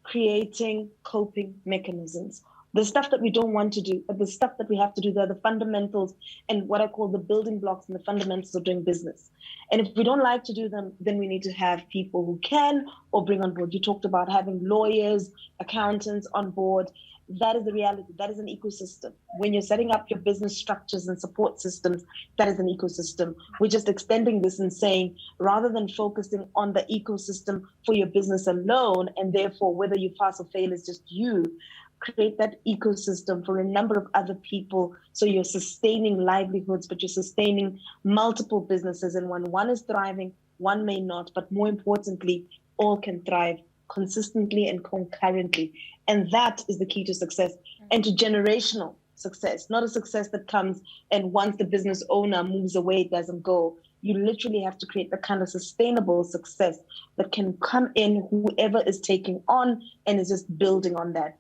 creating coping mechanisms. The stuff that we don't want to do, but the stuff that we have to do, they're the fundamentals and what I call the building blocks and the fundamentals of doing business. And if we don't like to do them, then we need to have people who can or bring on board. You talked about having lawyers, accountants on board. that is the reality. That is an ecosystem. When you're setting up your business structures and support systems, that is an ecosystem. We're just extending this and saying, rather than focusing on the ecosystem for your business alone, and therefore whether you pass or fail is just you, create that ecosystem for a number of other people. So you're sustaining livelihoods, but you're sustaining multiple businesses. And when one is thriving, one may not, but more importantly, all can thrive consistently and concurrently. And that is the key to success and to generational success, not a success that comes and once the business owner moves away, it doesn't go. You literally have to create the kind of sustainable success that can come in whoever is taking on and is just building on that.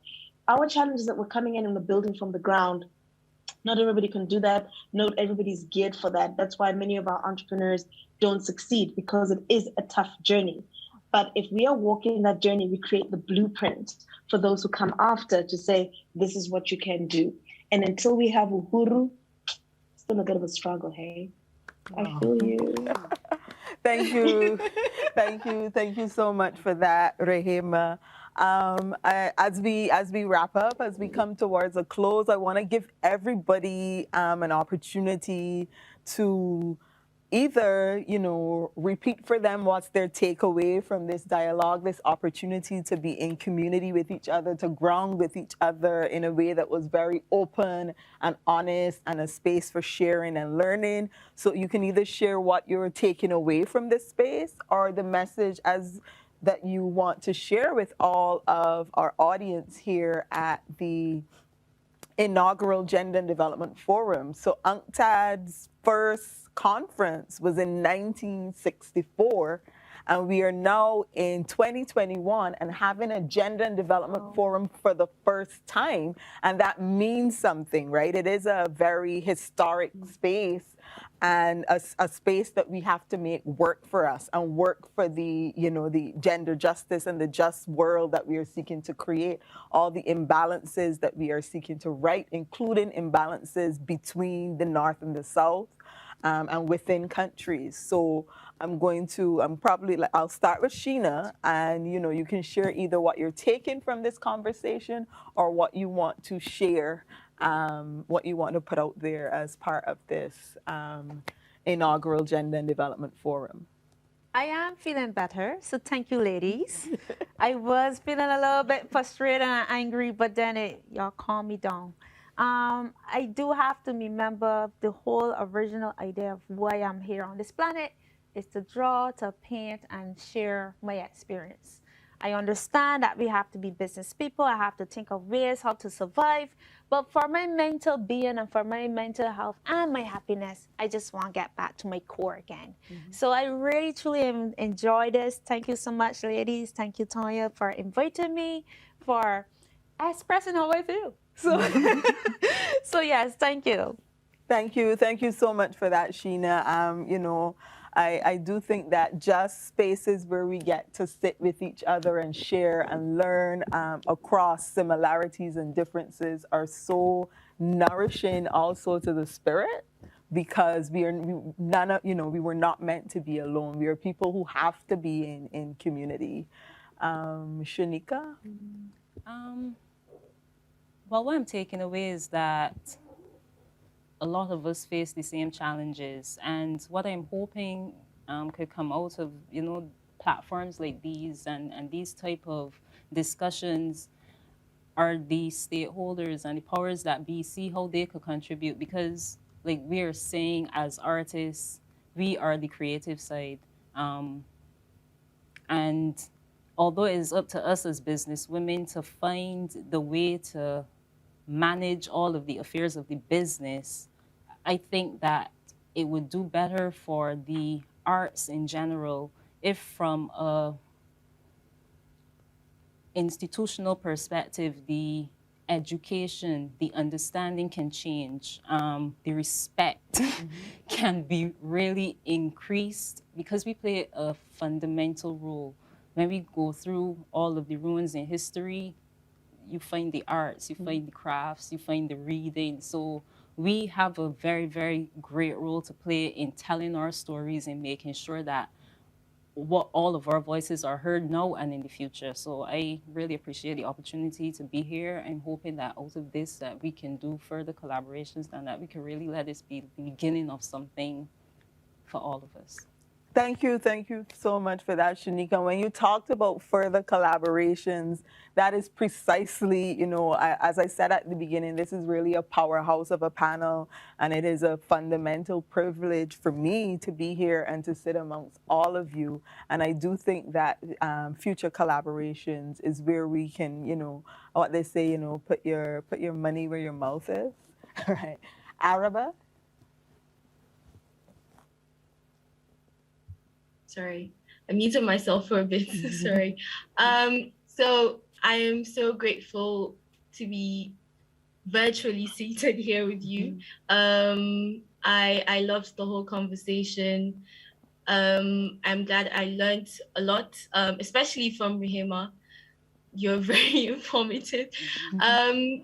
Our challenge is that we're coming in and we're building from the ground. Not everybody can do that. Not everybody's geared for that. That's why many of our entrepreneurs don't succeed, because it is a tough journey. But if we are walking that journey, we create the blueprint for those who come after to say, this is what you can do. And until we have uhuru, still a bit of a struggle, hey? I feel you. Thank you. Thank you so much for that, Rehema. As we wrap up, as we come towards a close, I want to give everybody an opportunity to either, repeat for them what's their takeaway from this dialogue, this opportunity to be in community with each other, to ground with each other in a way that was very open and honest and a space for sharing and learning. So you can either share what you're taking away from this space or the message that you want to share with all of our audience here at the inaugural Gender and Development Forum. So UNCTAD's first conference was in 1964, and we are now in 2021 and having a Gender and Development Forum for the first time. And that means something, right? It is a very historic space and a space that we have to make work for us and work for the, the gender justice and the just world that we are seeking to create, all the imbalances that we are seeking to right, including imbalances between the North and the South and within countries. So I'll start with Sheena, and you can share either what you're taking from this conversation or what you want to share, what you want to put out there as part of this inaugural Gender and Development Forum. I am feeling better, so thank you, ladies. I was feeling a little bit frustrated and angry, but then y'all calmed me down. I do have to remember the whole original idea of why I'm here on this planet is to draw, to paint, and share my experience. I understand that we have to be business people. I have to think of ways how to survive. But for my mental being and for my mental health and my happiness, I just want to get back to my core again. So I really, truly enjoy this. Thank you so much, ladies. Thank you, Tonya, for inviting me, for expressing how I feel. So yes, thank you. Thank you so much for that, Sheena. I do think that just spaces where we get to sit with each other and share and learn across similarities and differences are so nourishing also to the spirit, because we were not meant to be alone. We are people who have to be in community. Shanika? Well, what I'm taking away is that a lot of us face the same challenges, and what I'm hoping could come out of platforms like these and these type of discussions are the stakeholders and the powers that be, see how they could contribute, because like we are saying, as artists, we are the creative side, and although it is up to us as business women to find the way to manage all of the affairs of the business, I think that it would do better for the arts in general if from a institutional perspective, the education, the understanding can change, the respect can be really increased, because we play a fundamental role. When we go through all of the ruins in history, you find the arts, you find the crafts, you find the reading. So we have a very, very great role to play in telling our stories and making sure that what all of our voices are heard now and in the future. So I really appreciate the opportunity to be here. I'm hoping that out of this that we can do further collaborations and that we can really let this be the beginning of something for all of us. Thank you so much for that, Shanika. When you talked about further collaborations, that is precisely, you know, as I said at the beginning, this is really a powerhouse of a panel, and it is a fundamental privilege for me to be here and to sit amongst all of you. And I do think that future collaborations is where we can, you know, what they say, you know, put your money where your mouth is. All right, Araba. Sorry, I muted myself for a bit. Sorry. So I am so grateful to be virtually seated here with you. I loved the whole conversation. I'm glad I learned a lot, especially from Rehema. You're very informative. My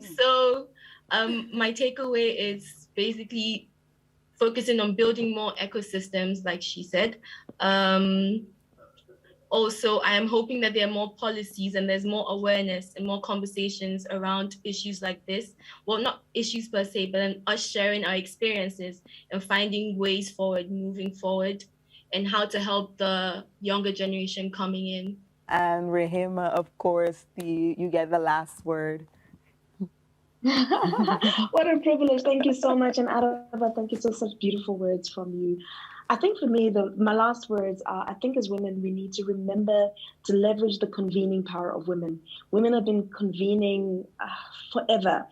takeaway is basically focusing on building more ecosystems, like she said. Also, I am hoping that there are more policies and there's more awareness and more conversations around issues like this. Well, not issues per se, but then us sharing our experiences and finding ways forward, moving forward, and how to help the younger generation coming in. And Rehema, of course, you get the last word. What a privilege. Thank you so much. And Araba, thank you for such beautiful words from you. I think for me, my last words are, I think as women, we need to remember to leverage the convening power of women. Women have been convening forever,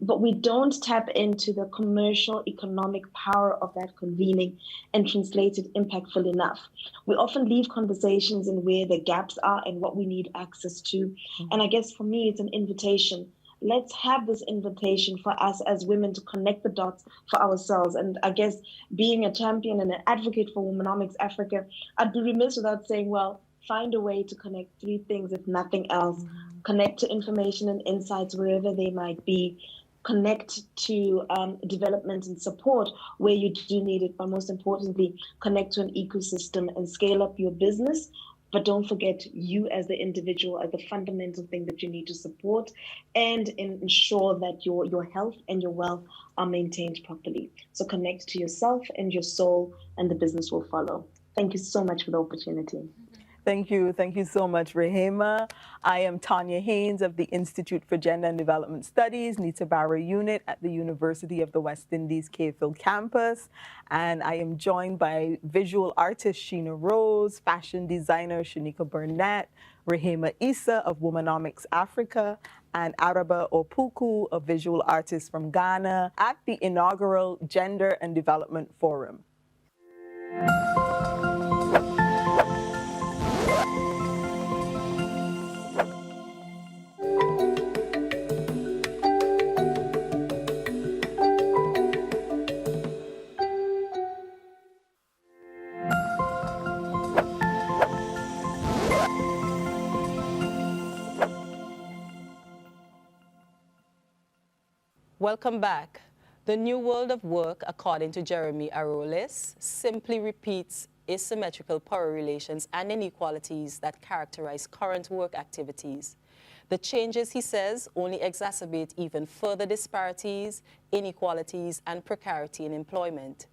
but we don't tap into the commercial, economic power of that convening and translate it impactful enough. We often leave conversations in where the gaps are and what we need access to. And I guess for me, it's an invitation. Let's have this invitation for us as women to connect the dots for ourselves. And I guess being a champion and an advocate for Womenomics Africa, I'd be remiss without saying, well, find a way to connect three things, if nothing else. Connect to information and insights wherever they might be. Connect to development and support where you do need it. But most importantly, connect to an ecosystem and scale up your business. But don't forget you as the individual as the fundamental thing that you need to support and ensure that your health and your wealth are maintained properly. So connect to yourself and your soul, and the business will follow. Thank you so much for the opportunity. Thank you so much, Rehema. I am Tanya Haynes of the Institute for Gender and Development Studies, Nita Barra Unit at the University of the West Indies, Cave campus. And I am joined by visual artist Sheena Rose, fashion designer Shanika Burnett, Rehema Issa of Womenomics Africa, and Araba Opuku, a visual artist from Ghana, at the inaugural Gender and Development Forum. Welcome back. The new world of work, according to Jeremy Arolis, simply repeats asymmetrical power relations and inequalities that characterize current work activities. The changes, he says, only exacerbate even further disparities, inequalities, and precarity in employment.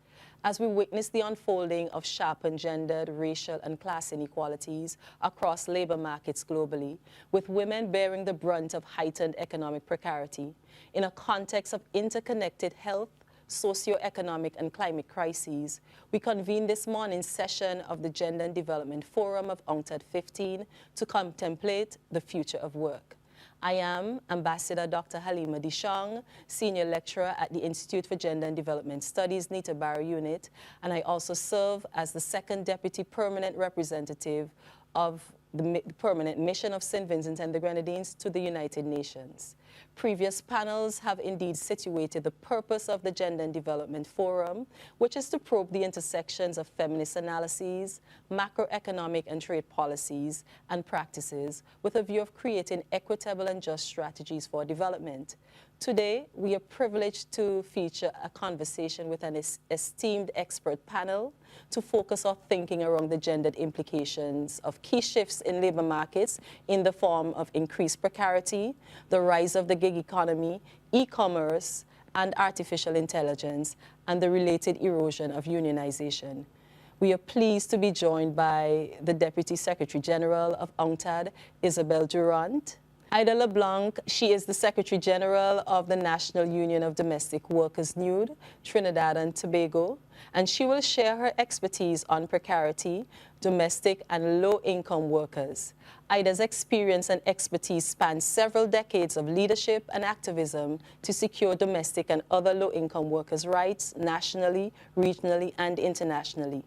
As we witness the unfolding of sharpened gendered, racial, and class inequalities across labor markets globally, with women bearing the brunt of heightened economic precarity, in a context of interconnected health, socioeconomic, and climate crises, we convene this morning's session of the Gender and Development Forum of UNCTAD 15 to contemplate the future of work. I am Ambassador Dr. Halima Dishong, Senior Lecturer at the Institute for Gender and Development Studies, Nita Barra Unit, and I also serve as the second Deputy Permanent Representative of the Permanent Mission of St. Vincent and the Grenadines to the United Nations. Previous panels have indeed situated the purpose of the Gender and Development Forum, which is to probe the intersections of feminist analyses, macroeconomic and trade policies and practices with a view of creating equitable and just strategies for development. Today, we are privileged to feature a conversation with an esteemed expert panel to focus our thinking around the gendered implications of key shifts in labor markets in the form of increased precarity, the rise of the gig economy, e-commerce, and artificial intelligence, and the related erosion of unionization. We are pleased to be joined by the Deputy Secretary General of UNCTAD, Isabelle Durant. Ida LeBlanc, she is the Secretary General of the National Union of Domestic Workers, NUD, Trinidad and Tobago, and she will share her expertise on precarity, domestic and low-income workers. Ida's experience and expertise span several decades of leadership and activism to secure domestic and other low-income workers' rights nationally, regionally, and internationally.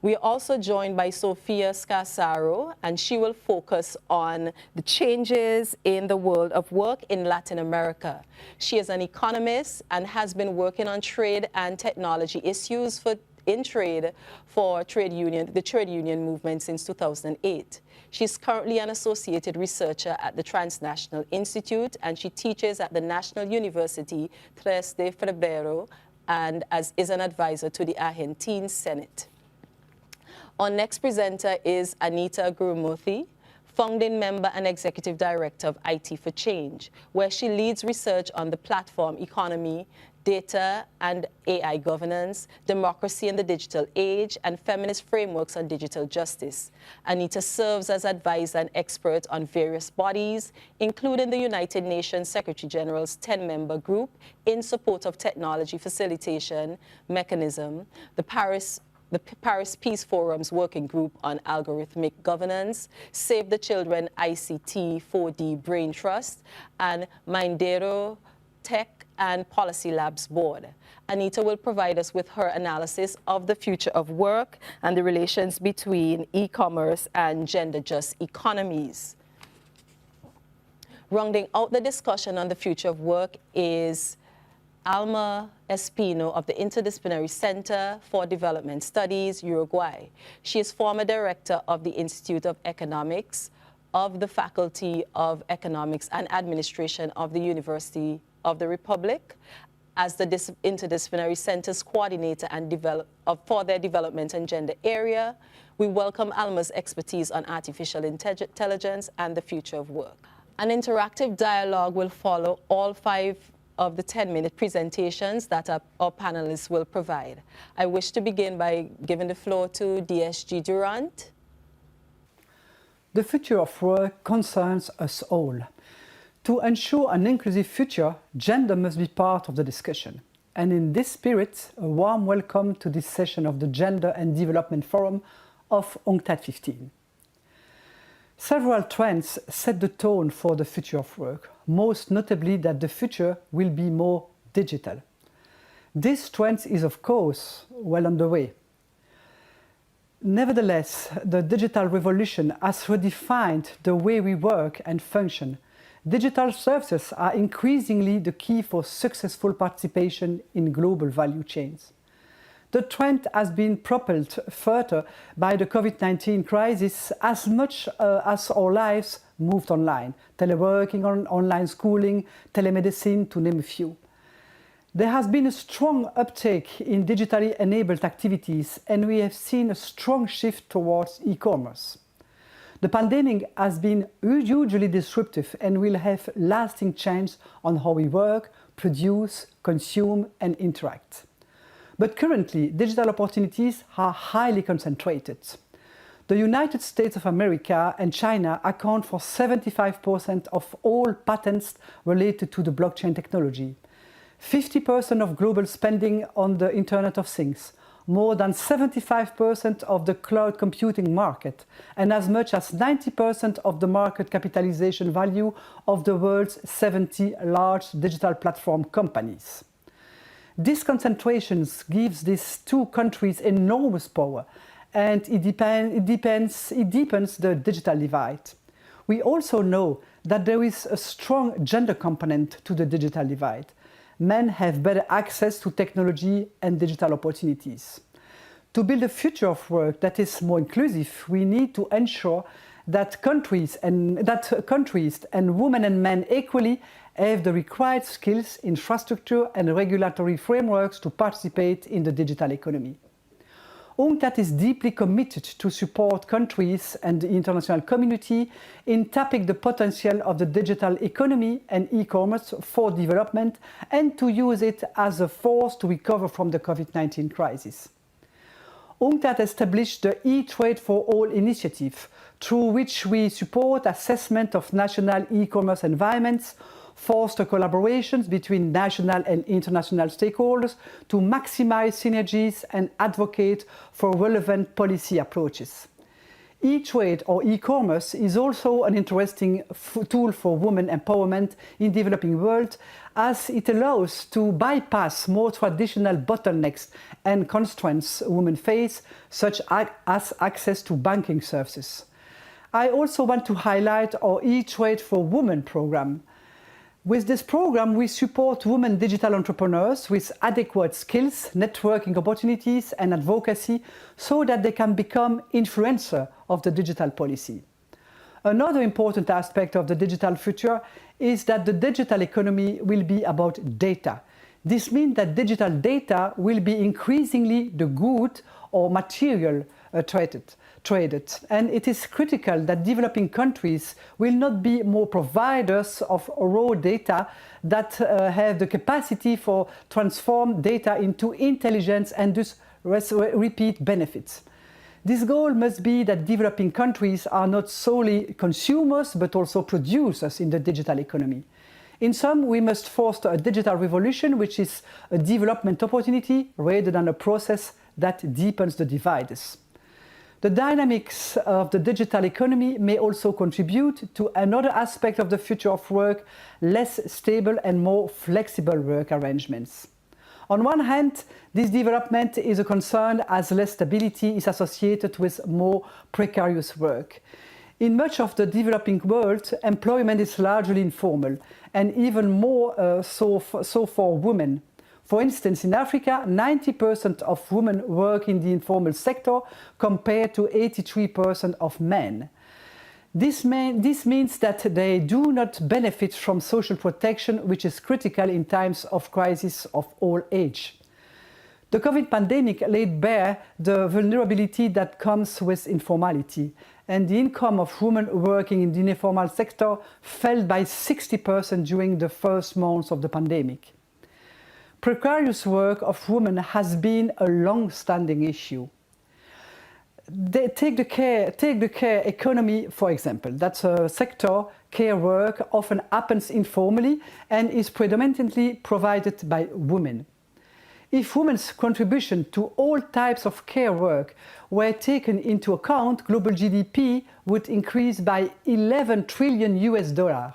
We are also joined by Sofia Scarsaro, and she will focus on the changes in the world of work in Latin America. She is an economist and has been working on trade and technology issues in trade for the trade union movement since 2008. She's currently an associated researcher at the Transnational Institute, and she teaches at the National University Tres de Febrero and is an advisor to the Argentine Senate. Our next presenter is Anita Gurumurthy, founding member and executive director of IT for Change, where she leads research on the platform economy, data and AI governance, democracy in the digital age, and feminist frameworks on digital justice. Anita serves as advisor and expert on various bodies, including the United Nations Secretary General's 10-member group in support of technology facilitation mechanism, the Paris Peace Forum's Working Group on Algorithmic Governance, Save the Children ICT 4D Brain Trust, and Mindero Tech and Policy Labs Board. Anita will provide us with her analysis of the future of work and the relations between e-commerce and gender-just economies. Rounding out the discussion on the future of work is Alma Espino of the Interdisciplinary Center for Development Studies, Uruguay. She is former director of the Institute of Economics of the Faculty of Economics and Administration of the University of the Republic, as the Interdisciplinary Center's coordinator and for their development and gender area. We welcome Alma's expertise on artificial intelligence and the future of work. An interactive dialogue will follow all 5 of the 10-minute presentations that our panelists will provide. I wish to begin by giving the floor to DSG Durant. The future of work concerns us all. To ensure an inclusive future, gender must be part of the discussion. And in this spirit, a warm welcome to this session of the Gender and Development Forum of UNCTAD 15. Several trends set the tone for the future of work, most notably that the future will be more digital. This trend is, of course, well underway. Nevertheless, the digital revolution has redefined the way we work and function. Digital services are increasingly the key for successful participation in global value chains. The trend has been propelled further by the COVID-19 crisis as much as our lives moved online, teleworking, online schooling, telemedicine, to name a few. There has been a strong uptake in digitally enabled activities, and we have seen a strong shift towards e-commerce. The pandemic has been hugely disruptive and will have lasting change on how we work, produce, consume, and interact. But currently, digital opportunities are highly concentrated. The United States of America and China account for 75% of all patents related to the blockchain technology, 50% of global spending on the Internet of Things, more than 75% of the cloud computing market, and as much as 90% of the market capitalization value of the world's 70 large digital platform companies. This concentration gives these two countries enormous power, and it deepens the digital divide. We also know that there is a strong gender component to the digital divide. Men have better access to technology and digital opportunities. To build a future of work that is more inclusive, we need to ensure that countries and women and men equally have the required skills, infrastructure and regulatory frameworks to participate in the digital economy. UNCTAD is deeply committed to support countries and the international community in tapping the potential of the digital economy and e-commerce for development and to use it as a force to recover from the COVID-19 crisis. UNCTAD established the E-Trade for All initiative, through which we support assessment of national e-commerce environments, foster collaborations between national and international stakeholders to maximize synergies and advocate for relevant policy approaches. E-trade or e-commerce is also an interesting tool for women empowerment in the developing world, as it allows to bypass more traditional bottlenecks and constraints women face, such as access to banking services. I also want to highlight our E-Trade for Women program. With this program, we support women digital entrepreneurs with adequate skills, networking opportunities and advocacy so that they can become influencers of the digital policy. Another important aspect of the digital future is that the digital economy will be about data. This means that digital data will be increasingly the good or material traded. And it is critical that developing countries will not be more providers of raw data that have the capacity for transform data into intelligence and thus repeat benefits. This goal must be that developing countries are not solely consumers but also producers in the digital economy. In sum, we must foster a digital revolution which is a development opportunity rather than a process that deepens the divides. The dynamics of the digital economy may also contribute to another aspect of the future of work, less stable and more flexible work arrangements. On one hand, this development is a concern as less stability is associated with more precarious work. In much of the developing world, employment is largely informal, and even more so for women. For instance, in Africa, 90% of women work in the informal sector compared to 83% of men. This means that they do not benefit from social protection, which is critical in times of crisis of all age. The COVID pandemic laid bare the vulnerability that comes with informality, and the income of women working in the informal sector fell by 60% during the first months of the pandemic. Precarious work of women has been a long-standing issue. Take the care economy, for example. That's a sector, care work often happens informally and is predominantly provided by women. If women's contribution to all types of care work were taken into account, global GDP would increase by $11 trillion.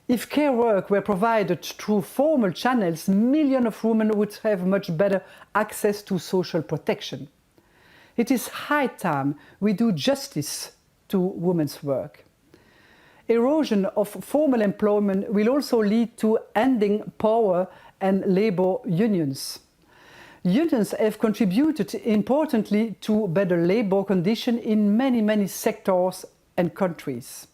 If care work were provided through formal channels, millions of women would have much better access to social protection. It is high time we do justice to women's work. Erosion of formal employment will also lead to ending power and labor unions. Unions have contributed importantly to better labor conditions in many sectors and countries.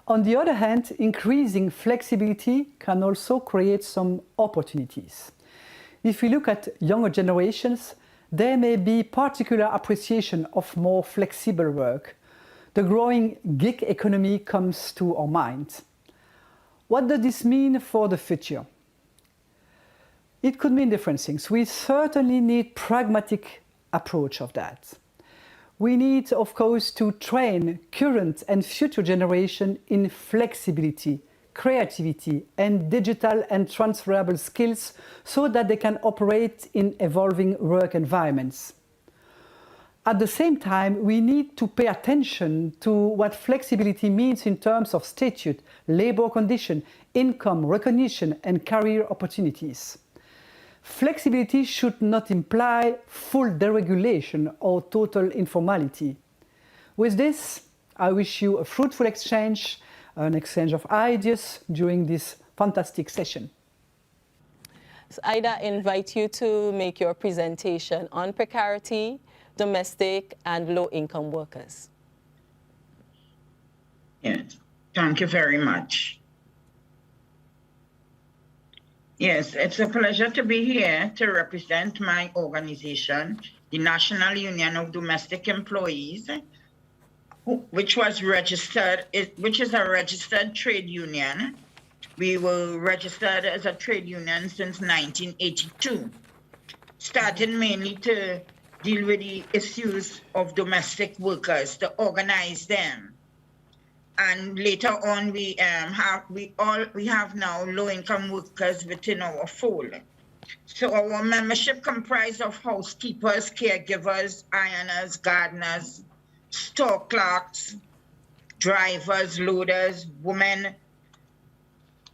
On the other hand, increasing flexibility can also create some opportunities. If we look at younger generations, there may be particular appreciation of more flexible work. The growing gig economy comes to our mind. What does this mean for the future? It could mean different things. We certainly need pragmatic approach of that. We need, of course, to train current and future generation in flexibility, creativity, and digital and transferable skills so that they can operate in evolving work environments. At the same time, we need to pay attention to what flexibility means in terms of statute, labor condition, income, recognition, and career opportunities. Flexibility should not imply full deregulation or total informality. With this, I wish you a fruitful exchange, an exchange of ideas during this fantastic session. So Ida, I invite you to make your presentation on precarity, domestic and low-income workers. Yes, thank you very much. Yes, it's a pleasure to be here to represent my organization, the National Union of Domestic Employees, which is a registered trade union. We were registered as a trade union since 1982, starting mainly to deal with the issues of domestic workers, to organize them. And later on, we have now low-income workers within our fold. So our membership comprised of housekeepers, caregivers, ironers, gardeners, store clerks, drivers, loaders, women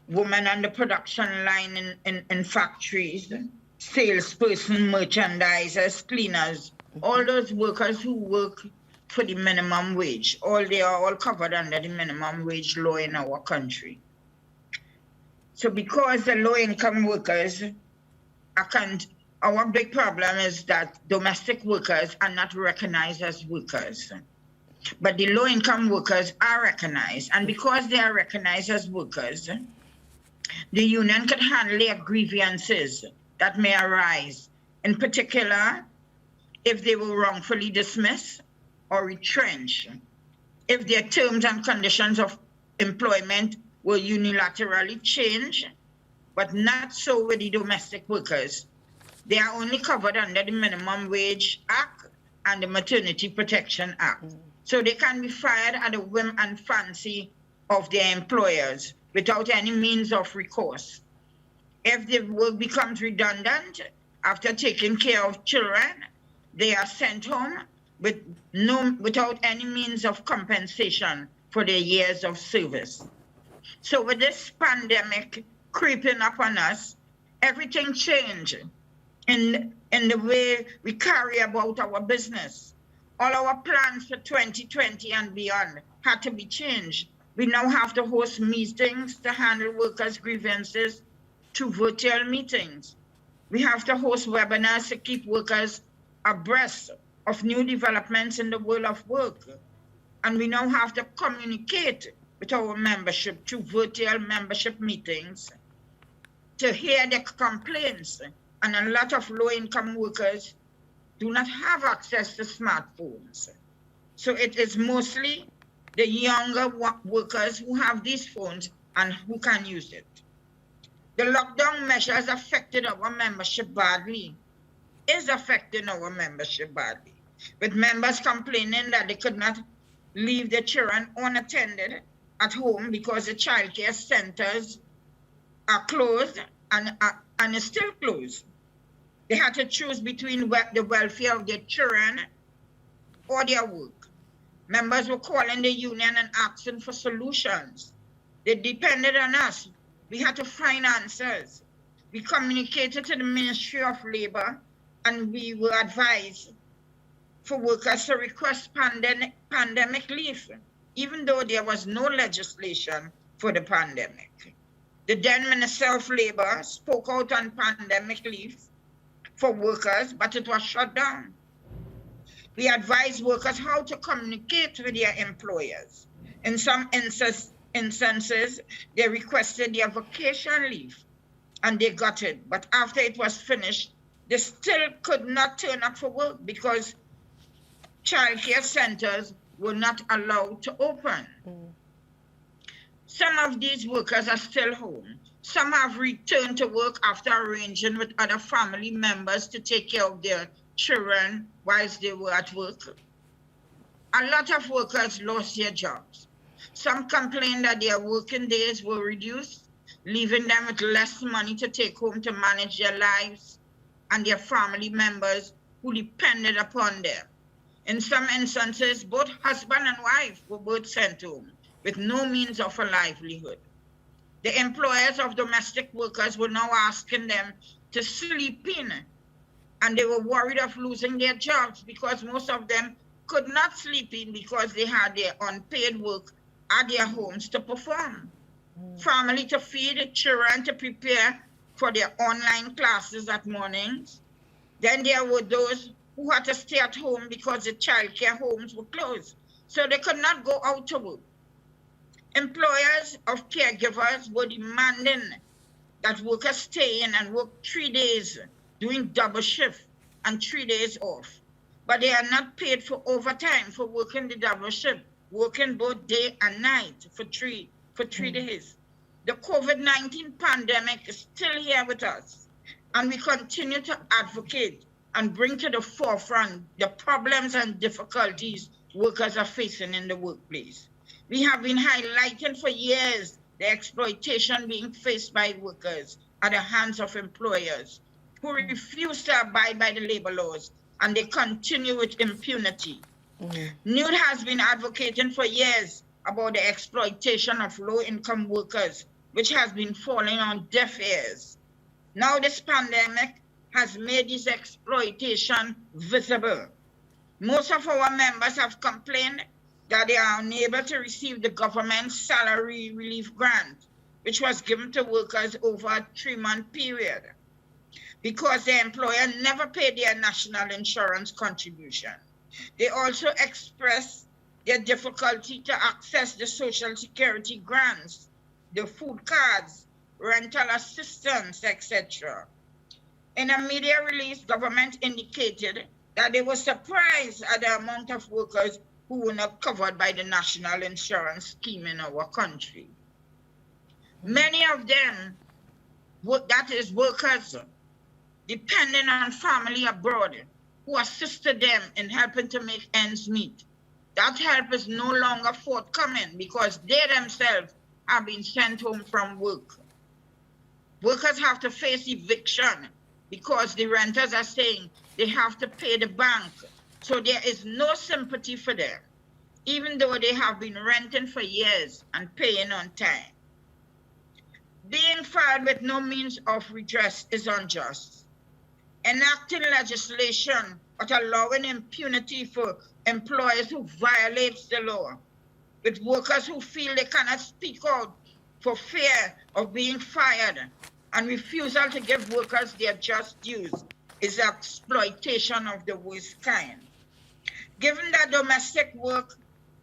on the production line in factories, salesperson, merchandisers, cleaners, all those workers who work for the minimum wage. They are all covered under the minimum wage law in our country. So because the low-income workers, our big problem is that domestic workers are not recognized as workers. But the low-income workers are recognized. And because they are recognized as workers, the union can handle their grievances that may arise. In particular, if they were wrongfully dismissed or retrenched, if their terms and conditions of employment were unilaterally changed, but not so with the domestic workers. They are only covered under the Minimum Wage Act and the Maternity Protection Act. So they can be fired at the whim and fancy of their employers without any means of recourse. If the work becomes redundant after taking care of children, they are sent home without any means of compensation for their years of service. So with this pandemic creeping up on us, everything changed in the way we carry about our business. All our plans for 2020 and beyond had to be changed. We now have to host meetings to handle workers' grievances through virtual meetings. We have to host webinars to keep workers abreast of new developments in the world of work. And we now have to communicate with our membership through virtual membership meetings to hear their complaints. And a lot of low-income workers do not have access to smartphones. So it is mostly the younger workers who have these phones and who can use it. The lockdown measures affected our membership badly, is affecting our membership badly, with members complaining that they could not leave their children unattended at home because the childcare centers are closed and are still closed. They had to choose between the welfare of their children or their work. Members were calling the union and asking for solutions. They depended on us. We had to find answers. We communicated to the Ministry of Labor and we were advised for workers to request pandemic leave, even though there was no legislation for the pandemic. The then Minister of Labor spoke out on pandemic leave for workers, but it was shut down. We advised workers how to communicate with their employers. In some instances, they requested their vacation leave and they got it. But after it was finished, they still could not turn up for work because childcare centers were not allowed to open. Some of these workers are still home. Some have returned to work after arranging with other family members to take care of their children whilst they were at work. A lot of workers lost their jobs. Some complained that their working days were reduced, leaving them with less money to take home to manage their lives and their family members who depended upon them. In some instances, both husband and wife were both sent home with no means of a livelihood. The employers of domestic workers were now asking them to sleep in, and they were worried of losing their jobs because most of them could not sleep in because they had their unpaid work at their homes to perform. Family to feed, children to prepare for their online classes at mornings. Then there were those who had to stay at home because the childcare homes were closed, so they could not go out to work. Employers of caregivers were demanding that workers stay in and work 3 days, doing double shift and 3 days off. But they are not paid for overtime for working the double shift, working both day and night for three days. The COVID-19 pandemic is still here with us, and we continue to advocate and bring to the forefront the problems and difficulties workers are facing in the workplace. We have been highlighting for years the exploitation being faced by workers at the hands of employers who refuse to abide by the labor laws, and they continue with impunity. UNCTAD has been advocating for years about the exploitation of low-income workers, which has been falling on deaf ears. Now this pandemic has made this exploitation visible. Most of our members have complained that they are unable to receive the government's salary relief grant, which was given to workers over a 3-month period, because their employer never paid their national insurance contribution. They also express their difficulty to access the Social Security grants, the food cards, rental assistance, etc. In a media release, government indicated that they were surprised at the amount of workers who were not covered by the national insurance scheme in our country. Many of them, that is workers depending on family abroad, who assisted them in helping to make ends meet. That help is no longer forthcoming because they themselves have been sent home from work. Workers have to face eviction because the renters are saying they have to pay the bank. So there is no sympathy for them, even though they have been renting for years and paying on time. Being fired with no means of redress is unjust. Enacting legislation but allowing impunity for employers who violate the law, with workers who feel they cannot speak out for fear of being fired, and refusal to give workers their just dues is exploitation of the worst kind. Given that domestic work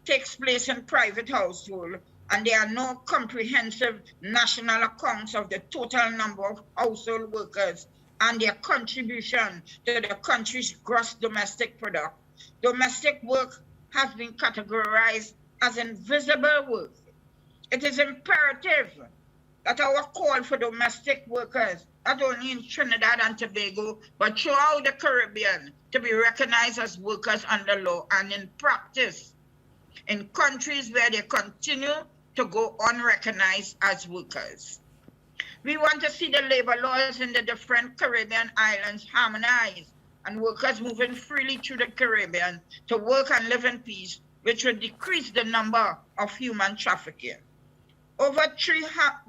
takes place in private households, and there are no comprehensive national accounts of the total number of household workers and their contribution to the country's gross domestic product, domestic work has been categorized as invisible work. It is imperative that our call for domestic workers, not only in Trinidad and Tobago, but throughout the Caribbean, to be recognized as workers under law and in practice in countries where they continue to go unrecognized as workers. We want to see the labor laws in the different Caribbean islands harmonized and workers moving freely through the Caribbean to work and live in peace, which would decrease the number of human trafficking.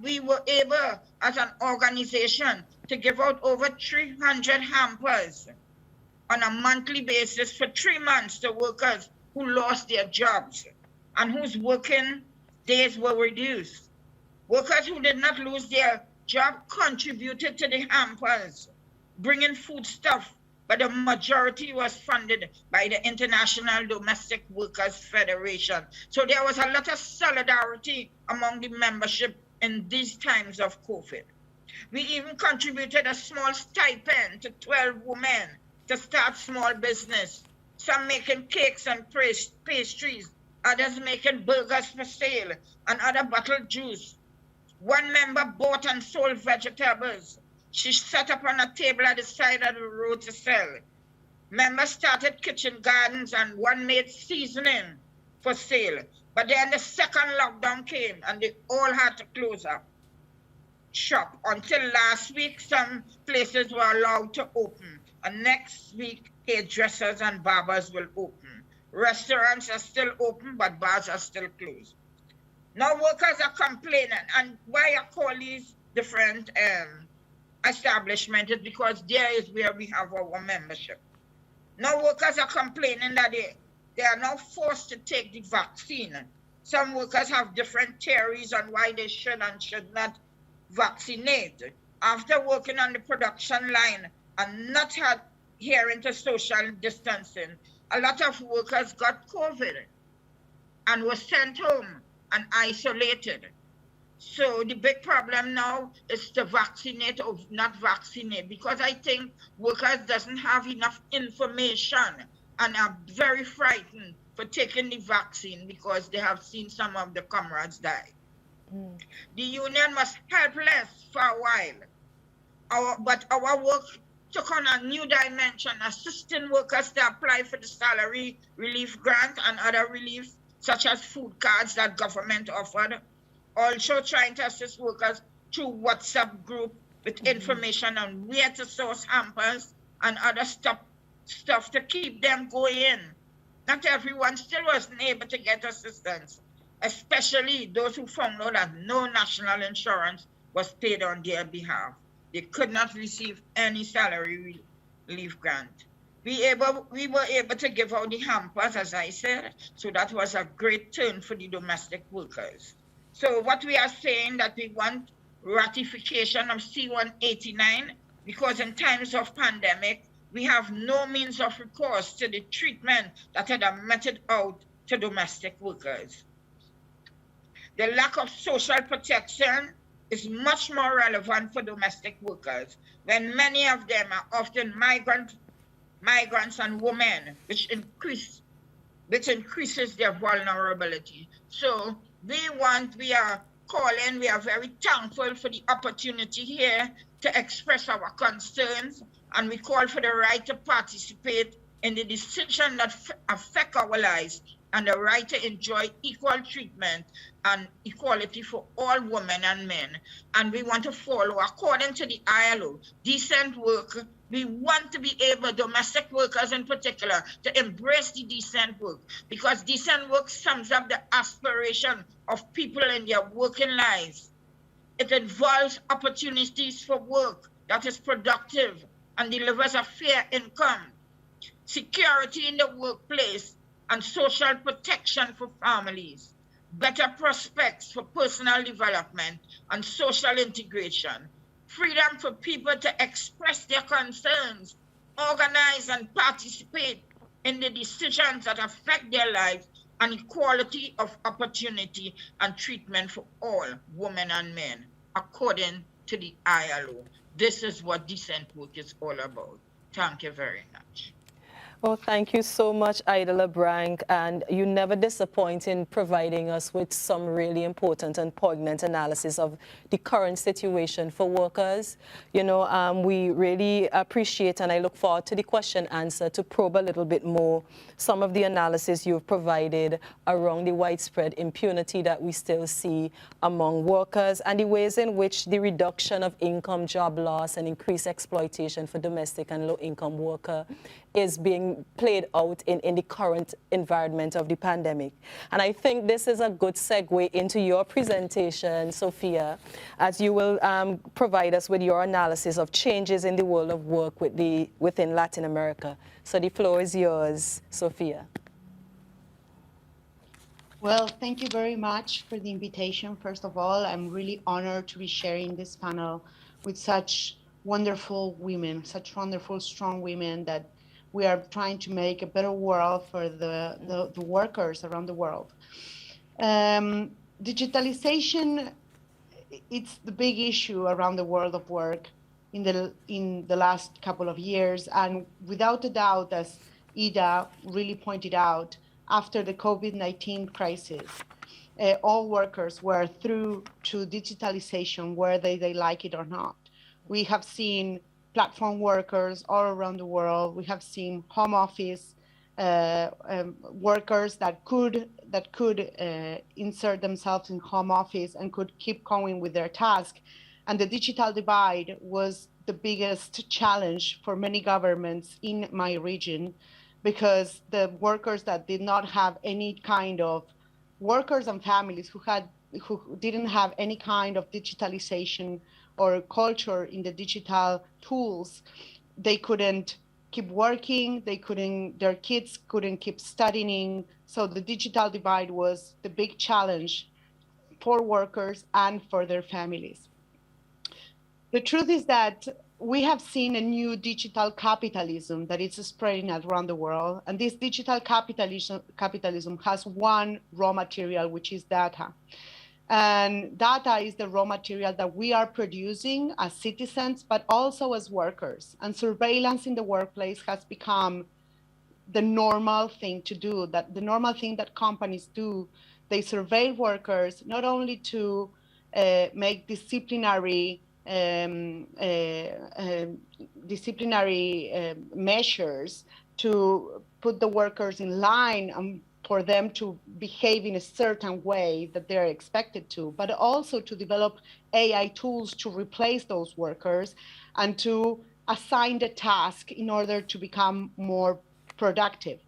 We were able, as an organization, to give out over 300 hampers on a monthly basis for 3 months to workers who lost their jobs and whose working days were reduced. Workers who did not lose their job contributed to the hampers, bringing foodstuff, but the majority was funded by the International Domestic Workers Federation. So there was a lot of solidarity among the membership in these times of COVID. We even contributed a small stipend to 12 women to start small business, some making cakes and pastries, others making burgers for sale, and other bottled juice. One member bought and sold vegetables. She set up on a table at the side of the road to sell. Members started kitchen gardens and one made seasoning for sale. But then the second lockdown came and they all had to close up shop. Until last week, some places were allowed to open. And next week, hairdressers and barbers will open. Restaurants are still open, but bars are still closed. Now workers are complaining. And why I call these different establishment is because there is where we have our membership. Now workers are complaining that they are now forced to take the vaccine. Some workers have different theories on why they should and should not vaccinate. After working on the production line and not adhering to social distancing, a lot of workers got COVID and were sent home and isolated. So the big problem now is to vaccinate or not vaccinate, because I think workers doesn't have enough information and are very frightened for taking the vaccine because they have seen some of the comrades die. The union was helpless for a while, but our work took on a new dimension, assisting workers to apply for the salary relief grant and other relief, such as food cards that government offered. Also trying to assist workers through WhatsApp group with information on where to source hampers and other stuff to keep them going. Not everyone still wasn't able to get assistance, especially those who found out that no national insurance was paid on their behalf. They could not receive any salary relief grant. We were able to give out the hampers, as I said, so that was a great turn for the domestic workers. So what we are saying that we want ratification of C-189, because in times of pandemic, we have no means of recourse to the treatment that had meted out to domestic workers. The lack of social protection is much more relevant for domestic workers, when many of them are often migrants and women, which increases their vulnerability. So we are calling, we are very thankful for the opportunity here to express our concerns, and we call for the right to participate in the decision that affect our lives, and the right to enjoy equal treatment and equality for all women and men. And we want to follow, according to the ILO, decent work. We want to be able, domestic workers in particular, to embrace the decent work, because decent work sums up the aspiration of people in their working lives. It involves opportunities for work that is productive and delivers a fair income, security in the workplace, and social protection for families, better prospects for personal development and social integration, freedom for people to express their concerns, organize and participate in the decisions that affect their lives, and equality of opportunity and treatment for all women and men, according to the ILO. This is what decent work is all about. Thank you very much. Well, thank you so much, Ida LeBlanc, and you never disappoint in providing us with some really important and poignant analysis of the current situation for workers. You know, we really appreciate, and I look forward to the question answer to probe a little bit more some of the analysis you've provided around the widespread impunity that we still see among workers, and the ways in which the reduction of income, job loss, and increased exploitation for domestic and low-income workers is being played out in the current environment of the pandemic. And I think this is a good segue into your presentation, Sophia, as you will provide us with your analysis of changes in the world of work within Latin America. So the floor is yours, Sophia. Well, thank you very much for the invitation. First of all, I'm really honored to be sharing this panel with such wonderful women, such wonderful, strong women that we are trying to make a better world for the workers around the world. Digitalization, it's the big issue around the world of work in the last couple of years. And without a doubt, as Ida really pointed out, after the COVID-19 crisis, all workers were through to digitalization, whether they like it or not. We have seen platform workers all around the world. We have seen home office workers that could insert themselves in home office and could keep going with their task. And the digital divide was the biggest challenge for many governments in my region, because the workers that did not have any kind of workers and families who didn't have any kind of digitalization or culture in the digital tools, they couldn't keep working, their kids couldn't keep studying. So the digital divide was the big challenge for workers and for their families. The truth is that we have seen a new digital capitalism that is spreading around the world. And this digital capitalism has one raw material, which is data. And data is the raw material that we are producing as citizens, but also as workers. And surveillance in the workplace has become the normal thing to do, that the normal thing that companies do. They surveil workers not only to make disciplinary measures to put the workers in line and for them to behave in a certain way that they're expected to, but also to develop AI tools to replace those workers and to assign the task in order to become more productive.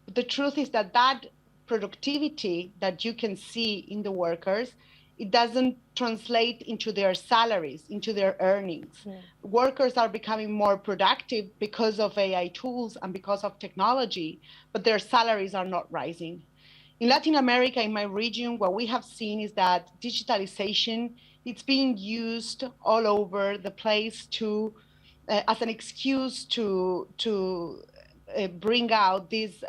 But the truth is that that productivity that you can see in the workers, it doesn't translate into their salaries, into their earnings. Yeah. Workers are becoming more productive because of AI tools and because of technology, but their salaries are not rising. In Latin America, in my region, what we have seen is that digitalization, it's being used all over the place to, as an excuse to bring out this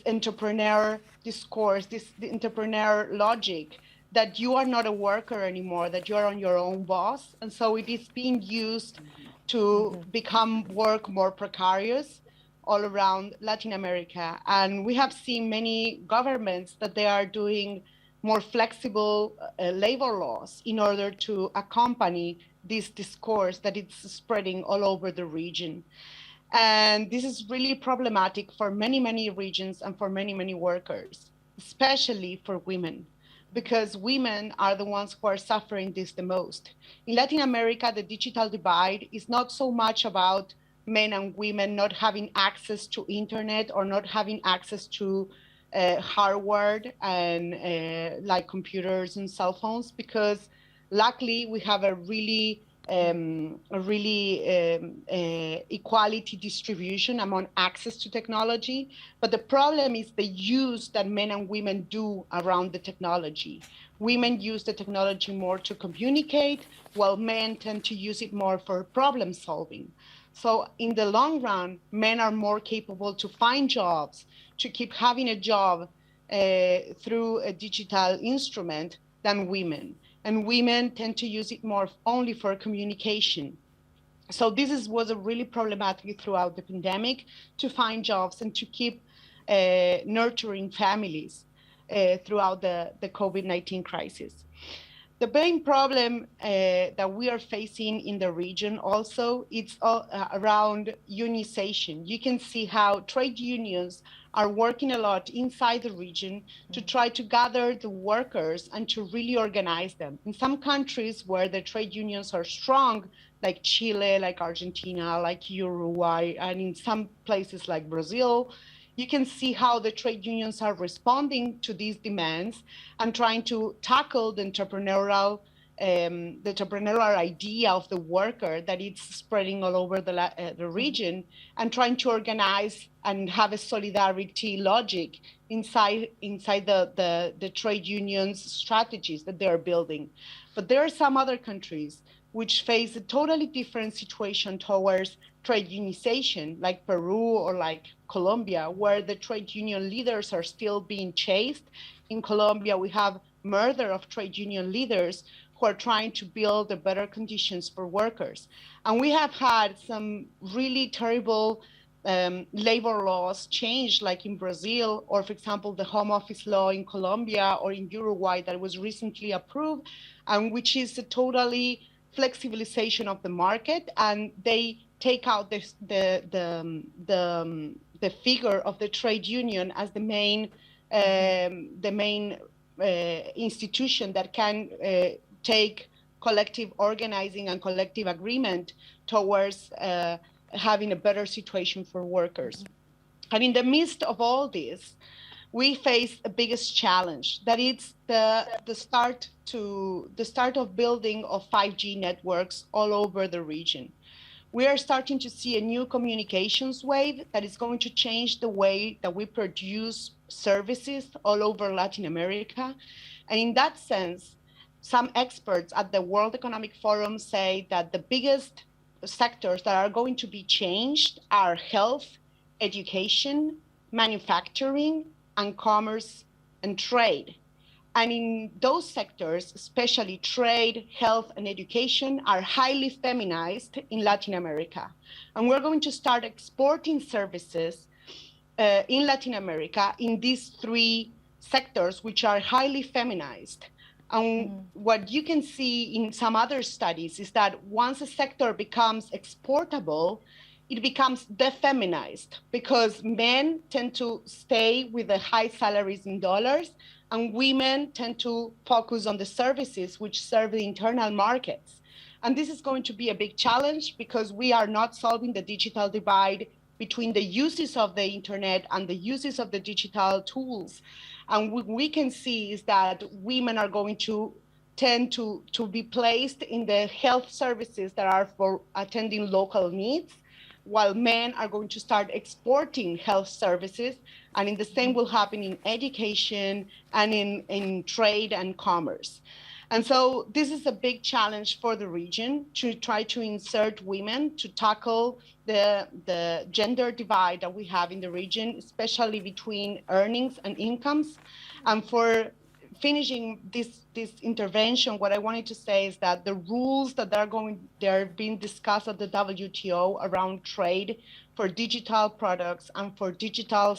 entrepreneur discourse, this entrepreneur logic, that you are not a worker anymore, that you are on your own boss. And so it is being used to become work more precarious all around Latin America. And we have seen many governments that they are doing more flexible labor laws in order to accompany this discourse that it's spreading all over the region. And this is really problematic for many, many regions and for many, many workers, especially for women, because women are the ones who are suffering this the most. In Latin America, the digital divide is not so much about men and women not having access to internet or not having access to hardware and like computers and cell phones, because luckily we have a really equality distribution among access to technology. But the problem is the use that men and women do around the technology. Women use the technology more to communicate, while men tend to use it more for problem solving. So in the long run, men are more capable to find jobs, to keep having a job through a digital instrument than women. And women tend to use it more only for communication. So this was a really problematic throughout the pandemic, to find jobs and to keep nurturing families throughout the COVID-19 crisis. The main problem that we are facing in the region also, it's around unionization. You can see how trade unions are working a lot inside the region to try to gather the workers and to really organize them. In some countries where the trade unions are strong, like Chile, like Argentina, like Uruguay, and in some places like Brazil, you can see how the trade unions are responding to these demands and trying to tackle the entrepreneurial idea of the worker that it's spreading all over the region, and trying to organize and have a solidarity logic inside the trade unions strategies that they're building. But there are some other countries which face a totally different situation towards trade unionization, like Peru or like Colombia, where the trade union leaders are still being chased. In Colombia, we have murder of trade union leaders who are trying to build the better conditions for workers. And we have had some really terrible labor laws changed, like in Brazil, or for example, the home office law in Colombia or in Uruguay that was recently approved, and which is a totally flexibilization of the market, and they take out the figure of the trade union as the main institution that can take collective organizing and collective agreement towards having a better situation for workers. And in the midst of all this, we face the biggest challenge, that it's the start of building of 5G networks all over the region. we are starting to see a new communications wave that is going to change the way that we produce services all over Latin America. And in that sense, some experts at the World Economic Forum say that the biggest sectors that are going to be changed are health, education, manufacturing, and commerce and trade. And in those sectors, especially trade, health, and education, are highly feminized in Latin America. And we're going to start exporting services in Latin America in these three sectors, which are highly feminized. And what you can see in some other studies is that once a sector becomes exportable, it becomes defeminized because men tend to stay with the high salaries in dollars, and women tend to focus on the services which serve the internal markets. And this is going to be a big challenge because we are not solving the digital divide between the uses of the internet and the uses of the digital tools. And what we can see is that women are going to tend to be placed in the health services that are for attending local needs, while men are going to start exporting health services. And in the same will happen in education and in trade and commerce. And so this is a big challenge for the region to try to insert women to tackle the gender divide that we have in the region, especially between earnings and incomes. And for finishing this intervention, what I wanted to say is that the rules that they're being discussed at the WTO around trade for digital products and for digital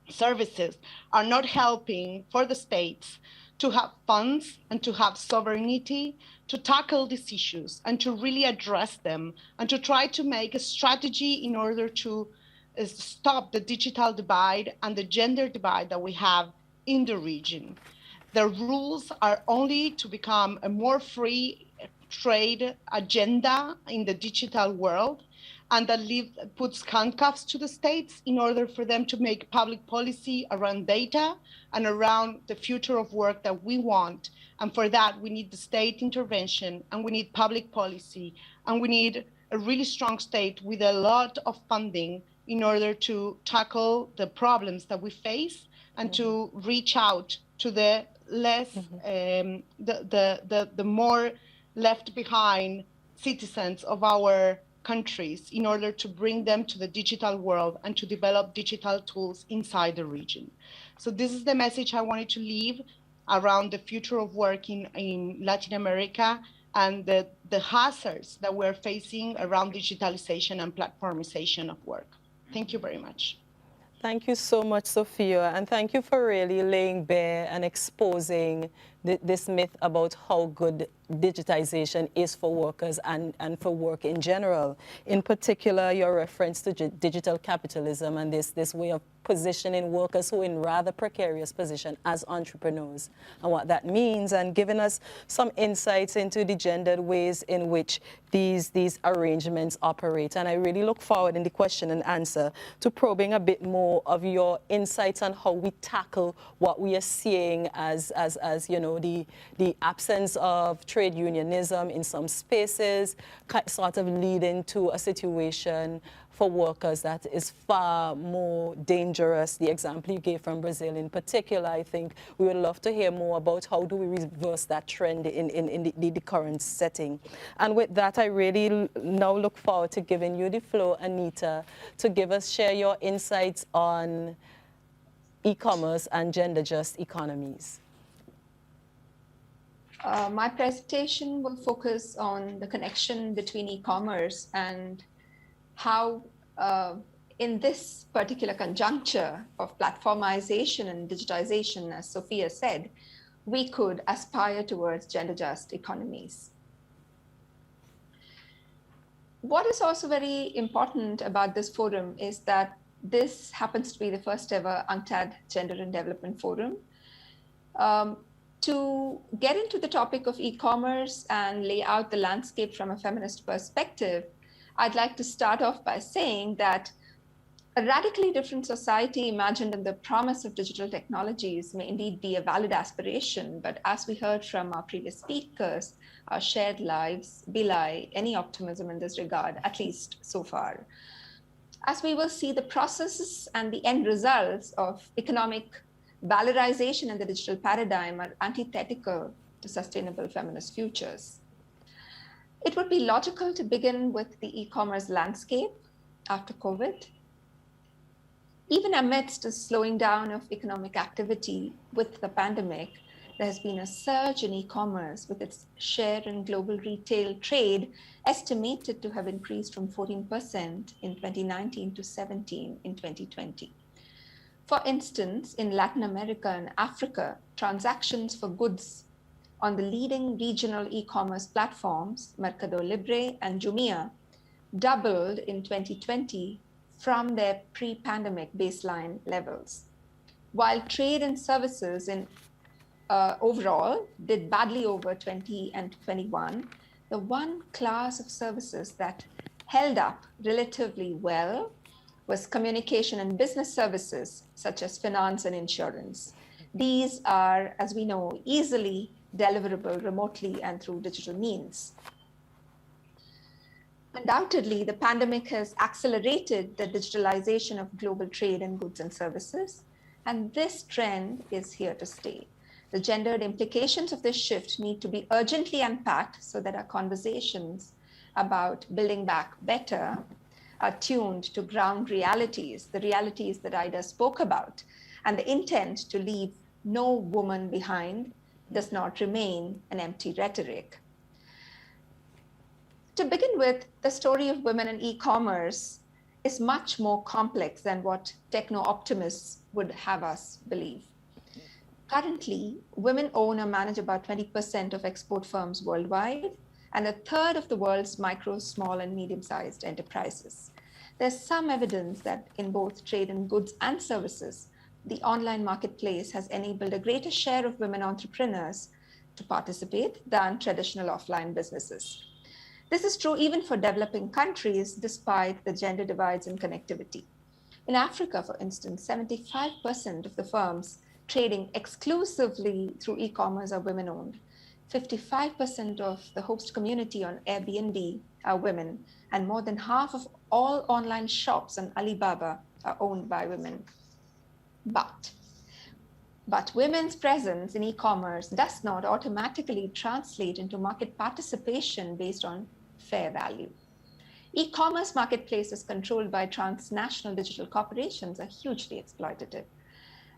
services are not helping for the states to have funds and to have sovereignty to tackle these issues and to really address them and to try to make a strategy in order to stop the digital divide and the gender divide that we have in the region. The rules are only to become a more free trade agenda in the digital world, and that puts handcuffs to the states in order for them to make public policy around data and around the future of work that we want. And for that, we need the state intervention, and we need public policy, and we need a really strong state with a lot of funding in order to tackle the problems that we face and to reach out to the less, the more left behind citizens of our countries in order to bring them to the digital world and to develop digital tools inside the region. So this is the message I wanted to leave around the future of work in Latin America and the hazards that we're facing around digitalization and platformization of work. Thank you very much. Thank you so much, Sophia, and thank you for really laying bare and exposing this myth about how good digitization is for workers and for work in general. In particular, your reference to digital capitalism and this way of positioning workers who are in rather precarious position as entrepreneurs and what that means, and giving us some insights into the gendered ways in which these arrangements operate. And I really look forward in the question and answer to probing a bit more of your insights on how we tackle what we are seeing as you know, the absence of trade unionism in some spaces, sort of leading to a situation for workers that is far more dangerous. The example you gave from Brazil in particular, I think we would love to hear more about how do we reverse that trend in the current setting. And with that, I really now look forward to giving you the floor, Anita, to share your insights on e-commerce and gender-just economies. My presentation will focus on the connection between e-commerce and how, in this particular conjuncture of platformization and digitization, as Sophia said, we could aspire towards gender-just economies. What is also very important about this forum is that this happens to be the first ever UNCTAD Gender and Development Forum. To get into the topic of e-commerce and lay out the landscape from a feminist perspective, I'd like to start off by saying that A radically different society imagined in the promise of digital technologies may indeed be a valid aspiration, but as we heard from our previous speakers, our shared lives belie any optimism in this regard, at least so far. As we will see, the processes and the end results of economic valorization in the digital paradigm are antithetical to sustainable feminist futures. It would be logical to begin with the e-commerce landscape after COVID. Even amidst a slowing down of economic activity with the pandemic, there has been a surge in e-commerce, with its share in global retail trade estimated to have increased from 14% in 2019 to 17% in 2020. For instance, in Latin America and Africa, transactions for goods on the leading regional e-commerce platforms, Mercado Libre and Jumia, doubled in 2020 from their pre-pandemic baseline levels. While trade and services in overall did badly over 20 and 21, the one class of services that held up relatively well was communication and business services, such as finance and insurance. These are, as we know, easily deliverable remotely and through digital means. Undoubtedly, the pandemic has accelerated the digitalization of global trade in goods and services, and this trend is here to stay. The gendered implications of this shift need to be urgently unpacked so that our conversations about building back better are tuned to ground realities, the realities that Ida spoke about, and the intent to leave no woman behind does not remain an empty rhetoric. To begin with, the story of women in e-commerce is much more complex than what techno-optimists would have us believe. Currently, women own or manage about 20% of export firms worldwide, and a third of the world's micro, small, and medium-sized enterprises. There's some evidence that in both trade in goods and services, the online marketplace has enabled a greater share of women entrepreneurs to participate than traditional offline businesses. This is true even for developing countries, despite the gender divides in connectivity. In Africa, for instance, 75% of the firms trading exclusively through e-commerce are women-owned. 55% of the host community on Airbnb are women, and more than half of all online shops on Alibaba are owned by women. But women's presence in e-commerce does not automatically translate into market participation based on fair value. E-commerce marketplaces controlled by transnational digital corporations are hugely exploitative.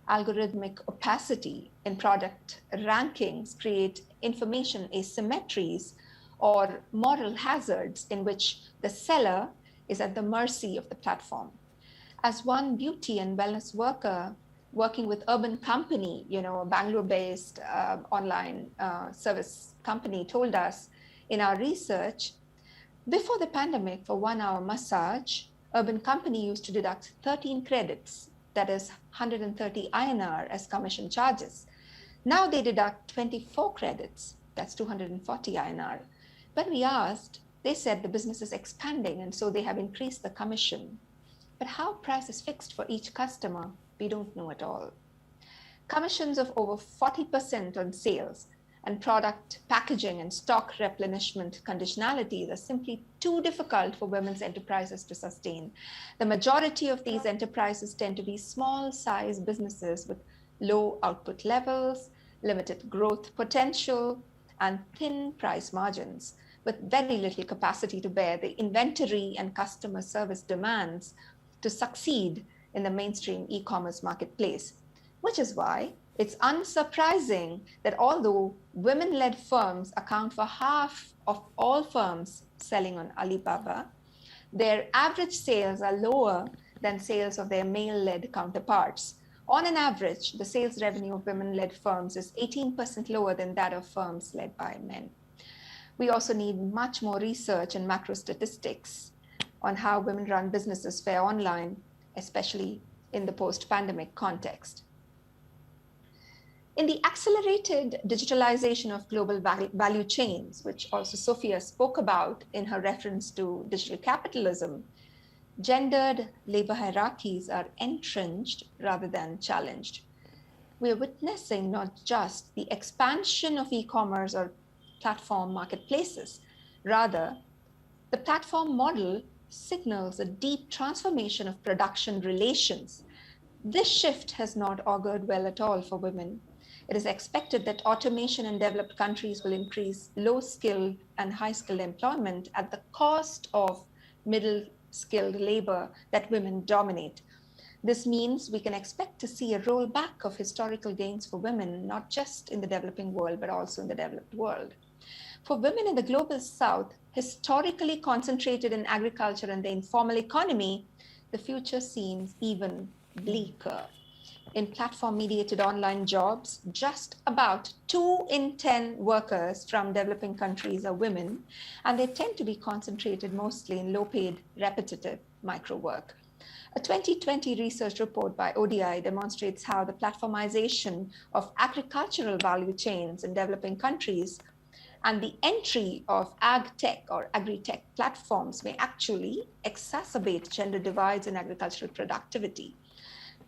Algorithmic opacity in product rankings create information asymmetries or moral hazards in which the seller is at the mercy of the platform. As one beauty and wellness worker working with Urban Company, a Bangalore-based online service company, told us in our research, before the pandemic, for 1 hour massage, Urban Company used to deduct 13 credits, that is 130 INR as commission charges. Now they deduct 24 credits, that's 240 INR. When we asked, they said the business is expanding and so they have increased the commission. But how price is fixed for each customer, we don't know at all. Commissions of over 40% on sales and product packaging and stock replenishment conditionalities are simply too difficult for women's enterprises to sustain. The majority of these enterprises tend to be small-size businesses with low output levels, limited growth potential, and thin price margins, with very little capacity to bear the inventory and customer service demands to succeed in the mainstream e-commerce marketplace, which is why it's unsurprising that although women-led firms account for half of all firms selling on Alibaba, their average sales are lower than sales of their male-led counterparts. On an average, the sales revenue of women-led firms is 18% lower than that of firms led by men. We also need much more research and macro statistics on how women-run businesses fare online, especially in the post-pandemic context. In the accelerated digitalization of global value chains, which also Sophia spoke about in her reference to digital capitalism, gendered labor hierarchies are entrenched rather than challenged. We are witnessing not just the expansion of e-commerce or platform marketplaces, rather, the platform model signals a deep transformation of production relations. This shift has not augured well at all for women. It is expected that automation in developed countries will increase low-skilled and high-skilled employment at the cost of middle-skilled labor that women dominate. This means we can expect to see a rollback of historical gains for women, not just in the developing world, but also in the developed world. For women in the global south, historically concentrated in agriculture and the informal economy, the future seems even bleaker. In platform-mediated online jobs, just about 2 in 10 workers from developing countries are women, and they tend to be concentrated mostly in low-paid, repetitive micro work. A 2020 research report by ODI demonstrates how the platformization of agricultural value chains in developing countries and the entry of ag tech or agri-tech platforms may actually exacerbate gender divides in agricultural productivity.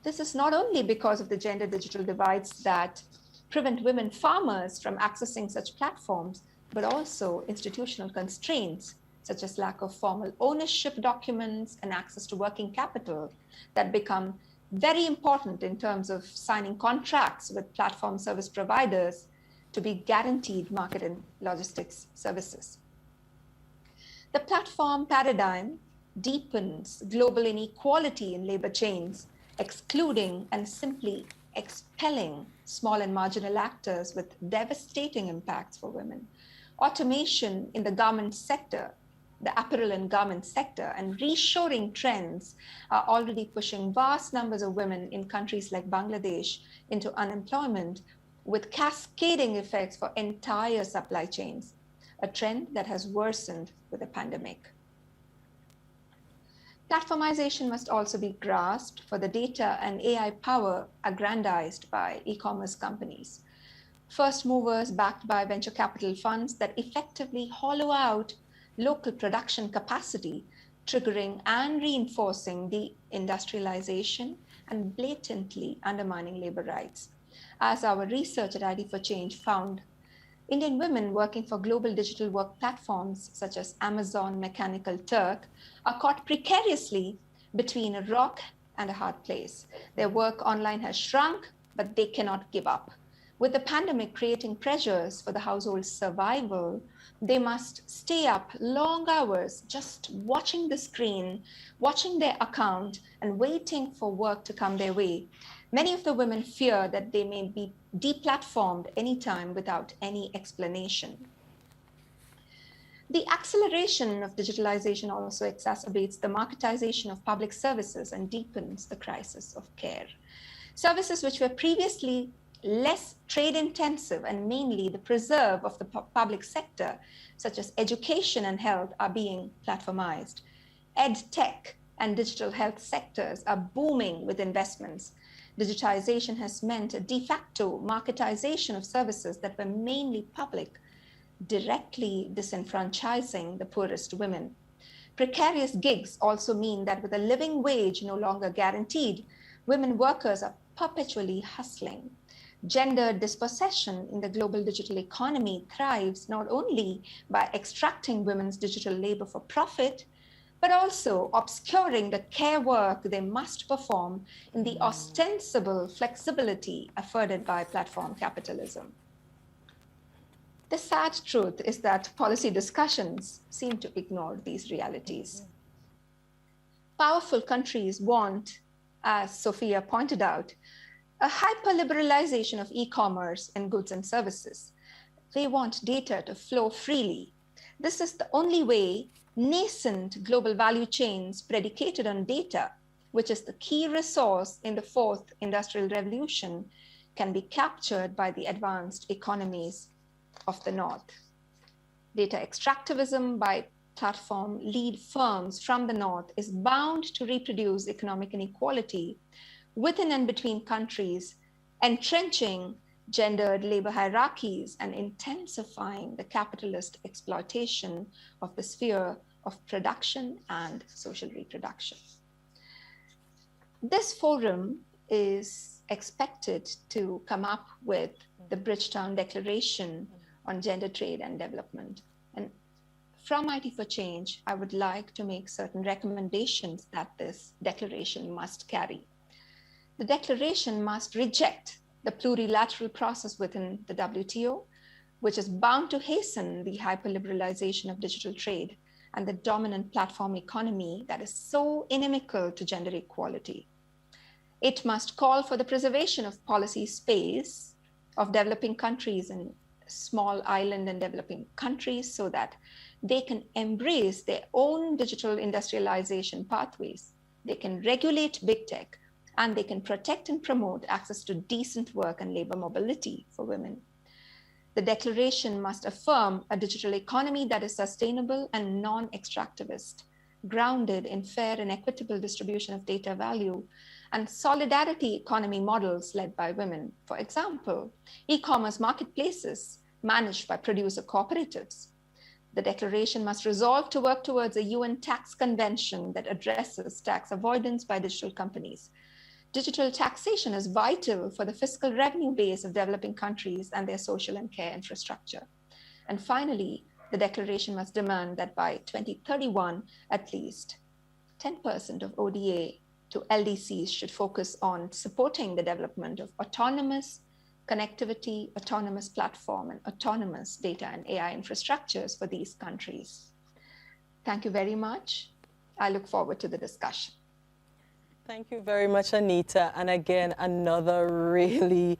This is not only because of the gender digital divides that prevent women farmers from accessing such platforms, but also institutional constraints, such as lack of formal ownership documents and access to working capital that become very important in terms of signing contracts with platform service providers to be guaranteed market and logistics services. The platform paradigm deepens global inequality in labor chains, excluding and simply expelling small and marginal actors with devastating impacts for women. Automation in the garment sector, the apparel and garment sector, and reshoring trends are already pushing vast numbers of women in countries like Bangladesh into unemployment, with cascading effects for entire supply chains, a trend that has worsened with the pandemic. Platformization must also be grasped for the data and AI power aggrandized by e-commerce companies. First movers backed by venture capital funds that effectively hollow out local production capacity, triggering and reinforcing de-industrialization and blatantly undermining labor rights. As our research at ID for Change found, Indian women working for global digital work platforms such as Amazon Mechanical Turk are caught precariously between a rock and a hard place. Their work online has shrunk, but they cannot give up. With the pandemic creating pressures for the household's survival, they must stay up long hours just watching the screen, watching their account, and waiting for work to come their way. Many of the women fear that they may be deplatformed anytime without any explanation. The acceleration of digitalization also exacerbates the marketization of public services and deepens the crisis of care. Services which were previously less trade intensive and mainly the preserve of the public sector, such as education and health, are being platformized. Ed tech and digital health sectors are booming with investments. Digitization has meant a de facto marketization of services that were mainly public, directly disenfranchising the poorest women. Precarious gigs also mean that with a living wage no longer guaranteed, women workers are perpetually hustling. Gender dispossession in the global digital economy thrives not only by extracting women's digital labor for profit, but also obscuring the care work they must perform in the ostensible flexibility afforded by platform capitalism. The sad truth is that policy discussions seem to ignore these realities. Powerful countries want, as Sophia pointed out, a hyper-liberalization of e-commerce and goods and services. They want data to flow freely. This is the only way nascent global value chains predicated on data, which is the key resource in the fourth industrial revolution, can be captured by the advanced economies of the North. Data extractivism by platform lead firms from the North is bound to reproduce economic inequality within and between countries, entrenching gendered labor hierarchies and intensifying the capitalist exploitation of the sphere of production and social reproduction. This forum is expected to come up with the Bridgetown Declaration on Gender, Trade and Development. And from IT for Change, I would like to make certain recommendations that this declaration must carry. The declaration must reject the plurilateral process within the WTO, which is bound to hasten the hyperliberalization of digital trade and the dominant platform economy that is so inimical to gender equality. It must call for the preservation of policy space of developing countries and small island and developing countries so that they can embrace their own digital industrialization pathways. They can regulate big tech, and they can protect and promote access to decent work and labor mobility for women. The declaration must affirm a digital economy that is sustainable and non-extractivist, grounded in fair and equitable distribution of data value, and solidarity economy models led by women. For example, e-commerce marketplaces managed by producer cooperatives. The declaration must resolve to work towards a UN tax convention that addresses tax avoidance by digital companies. Digital taxation is vital for the fiscal revenue base of developing countries and their social and care infrastructure. And finally, the declaration must demand that by 2031, at least 10% of ODA to LDCs should focus on supporting the development of autonomous connectivity, autonomous platform, and autonomous data and AI infrastructures for these countries. Thank you very much. I look forward to the discussion. Thank you very much, Anita. And again, another really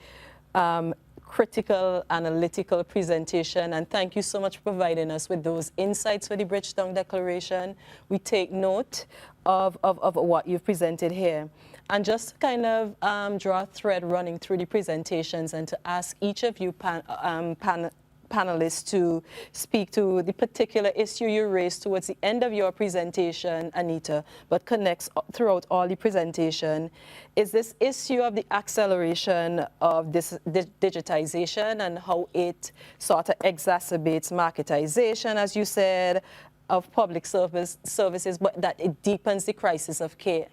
critical, analytical presentation. And thank you so much for providing us with those insights for the Bridgetown Declaration. We take note of what you've presented here. And just to kind of draw a thread running through the presentations and to ask each of you panelists to speak to the particular issue you raised towards the end of your presentation, Anita, but connects throughout all the presentation, is this issue of the acceleration of this digitization and how it sort of exacerbates marketization, as you said, of public services, but that it deepens the crisis of care.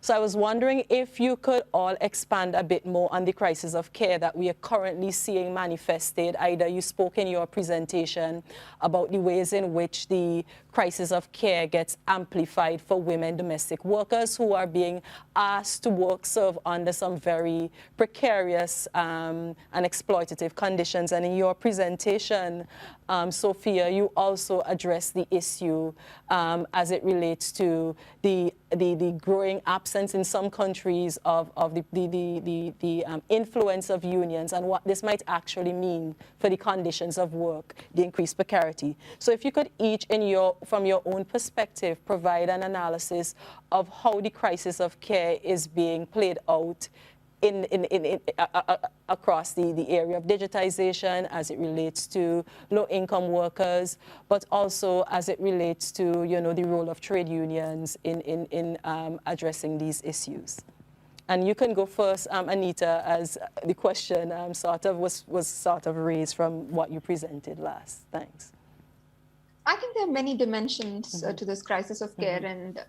So I was wondering if you could all expand a bit more on the crisis of care that we are currently seeing manifested. Either you spoke in your presentation about the ways in which the crisis of care gets amplified for women domestic workers who are being asked to serve under some very precarious and exploitative conditions. And in your presentation, Sophia, you also addressed the issue as it relates to the growing absence in some countries of the influence of unions and what this might actually mean for the conditions of work, the increased precarity. So if you could each, from your own perspective, provide an analysis of how the crisis of care is being played out across the area of digitization as it relates to low-income workers, but also as it relates to, the role of trade unions in addressing these issues. And you can go first, Anita, as the question was sort of raised from what you presented last. Thanks. I think there are many dimensions to this crisis of care, and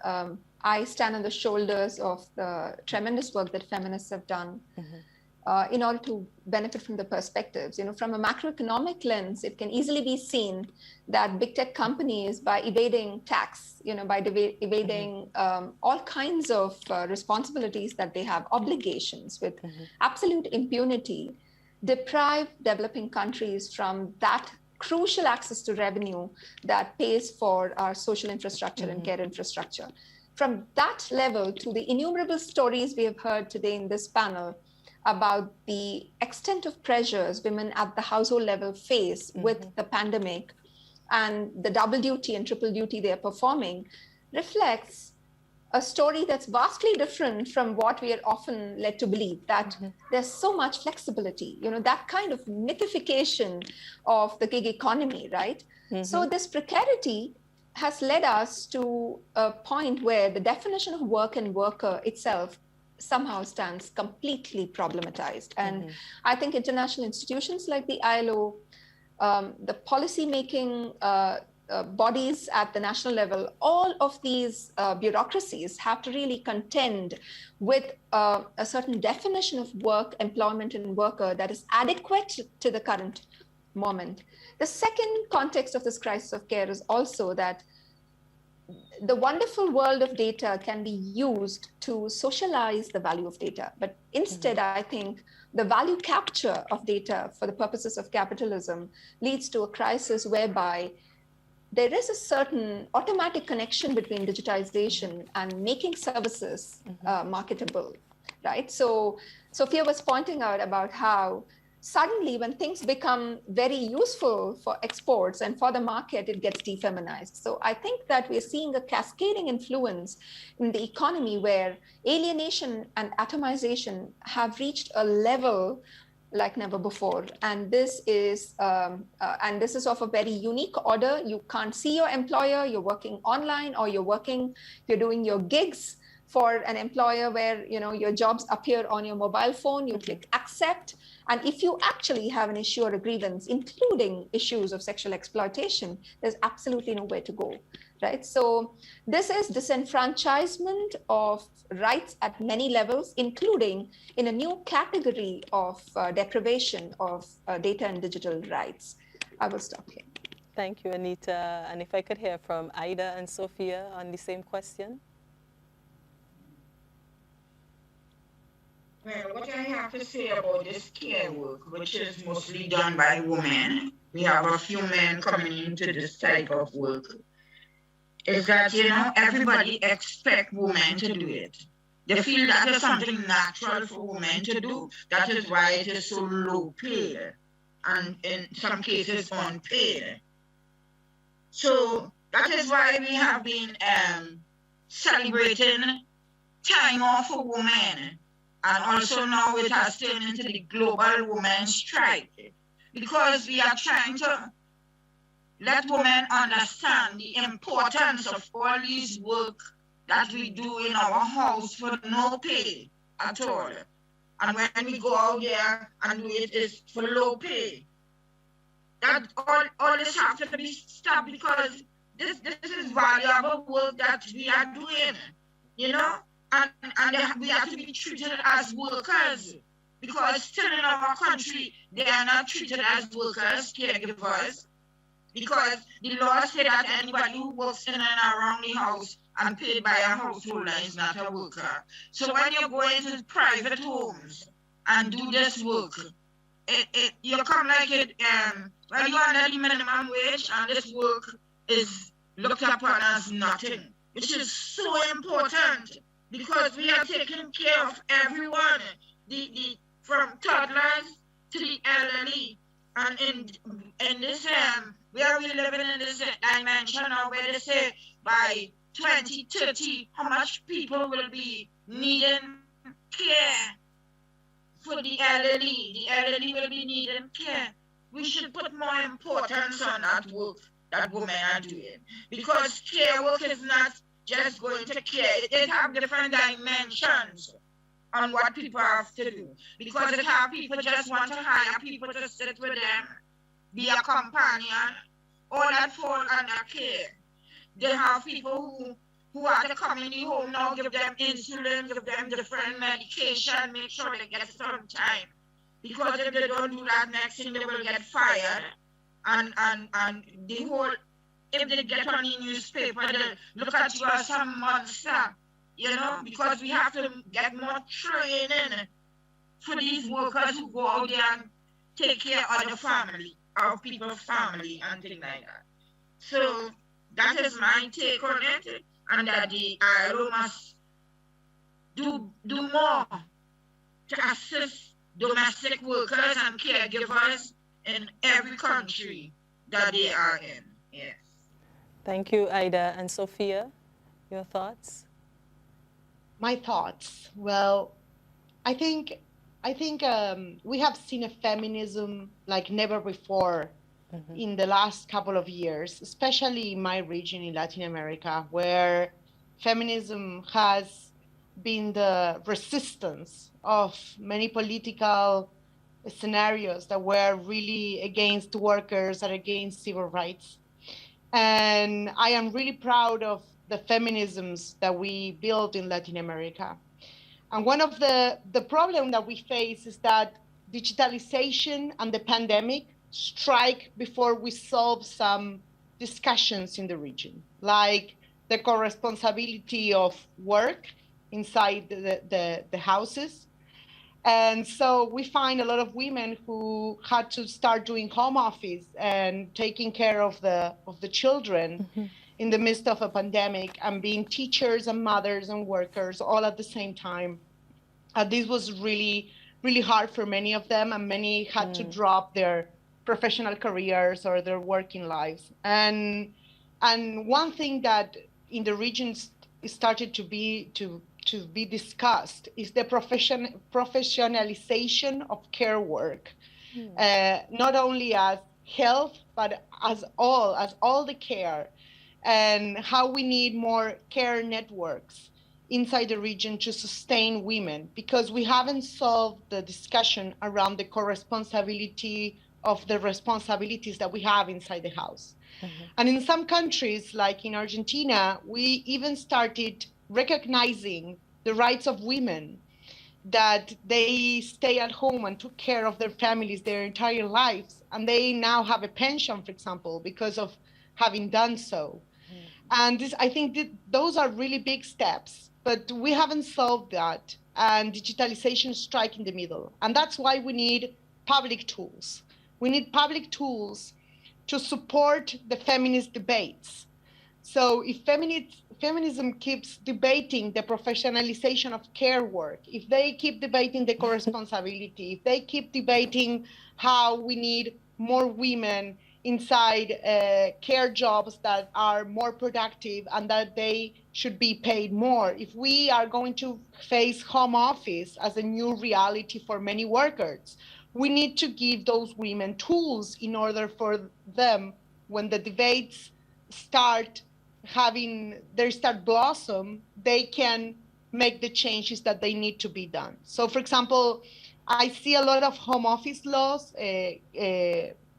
I stand on the shoulders of the tremendous work that feminists have done in order to benefit from the perspectives. From a macroeconomic lens, it can easily be seen that big tech companies, by evading tax, by evading all kinds of responsibilities that they have, obligations with absolute impunity, deprive developing countries from that crucial access to revenue that pays for our social infrastructure and care infrastructure. From that level to the innumerable stories we have heard today in this panel about the extent of pressures women at the household level face with the pandemic and the double duty and triple duty they are performing, reflects a story that's vastly different from what we are often led to believe, that there's so much flexibility, that kind of mythification of the gig economy, right? So this precarity has led us to a point where the definition of work and worker itself somehow stands completely problematized. And I think international institutions like the ILO, the policy-making bodies at the national level, all of these bureaucracies have to really contend with a certain definition of work, employment, and worker that is adequate to the current moment. The second context of this crisis of care is also that the wonderful world of data can be used to socialize the value of data. But instead, I think the value capture of data for the purposes of capitalism leads to a crisis whereby there is a certain automatic connection between digitization and making services marketable, right? So Sophia was pointing out about how suddenly when things become very useful for exports and for the market, it gets defeminized. So I think that we're seeing a cascading influence in the economy where alienation and atomization have reached a level like never before. And this is of a very unique order. You can't see your employer, you're working online, or you're doing your gigs for an employer where your jobs appear on your mobile phone, you click accept. And if you actually have an issue or a grievance, including issues of sexual exploitation, there's absolutely nowhere to go, right? So this is disenfranchisement of rights at many levels, including in a new category of deprivation of data and digital rights. I will stop here. Thank you, Anita. And if I could hear from Ida and Sophia on the same question. Well, what I have to say about this care work, which is mostly done by women, we have a few men coming into this type of work, is that, everybody expects women to do it. They feel that is something natural for women to do. That is why it is so low paid, and in some cases unpaid. So that is why we have been celebrating time off for women. And also now it has turned into the global women's strike, because we are trying to let women understand the importance of all these work that we do in our house for no pay at all. And when we go out there and do it, it's for low pay. That all this has to be stopped, because this is valuable work that we are doing, And we have to be treated as workers, because still in our country, they are not treated as workers, caregivers, because the law says that anybody who works in and around the house and paid by a householder is not a worker. So when you go into private homes and do this work, you come like it, well, you're under the minimum wage, and this work is looked upon as nothing, which is so important. Because we are taking care of everyone, from toddlers to the elderly, and in this where we living in this dimension now, where they say by 2030 how much people will be needing care for the elderly. The elderly will be needing care. We should put more importance on that work that women are doing, because care work is not just going to care. It have different dimensions on what people have to do. Because it have people just want to hire people to sit with them, be a companion, all that fall under care. They have people who are to come in the home now, give them insulin, give them different medication, make sure they get it on time. Because if they don't do that, next thing they will get fired. And the whole, if they get on the newspaper, they look at you as some monster, because we have to get more training for these workers who go out there and take care of the family, of people's family and things like that. So that is my take on it, and that the ILO must do more to assist domestic workers and caregivers in every country that they are in. Yes. Thank you, Ida. And Sophia, your thoughts? My thoughts. Well, I think we have seen a feminism like never before in the last couple of years, especially in my region in Latin America, where feminism has been the resistance of many political scenarios that were really against workers and against civil rights. And I am really proud of the feminisms that we built in Latin America. And one of the problem that we face is that digitalization and the pandemic strike before we solve some discussions in the region, like the co-responsibility of work inside the houses. And so we find a lot of women who had to start doing home office and taking care of the children in the midst of a pandemic, and being teachers and mothers and workers all at the same time. This was really, really hard for many of them, and many had to drop their professional careers or their working lives. And one thing that in the regions started to be discussed is the professionalization of care work, not only as health, but as all the care, and how we need more care networks inside the region to sustain women, because we haven't solved the discussion around the co-responsibility of the responsibilities that we have inside the house. And in some countries, like in Argentina, we even started recognizing the rights of women, that they stay at home and took care of their families their entire lives, and they now have a pension, for example, because of having done so. And this, I think those are really big steps, but we haven't solved that, and digitalization strike in the middle. And that's why we need public tools. We need public tools to support the feminist debates. So if feminism keeps debating the professionalization of care work, if they keep debating the co-responsibility, if they keep debating how we need more women inside care jobs that are more productive and that they should be paid more, if we are going to face home office as a new reality for many workers, we need to give those women tools in order for them, when the debates start blossom, they can make the changes that they need to be done. So for example, I see a lot of home office laws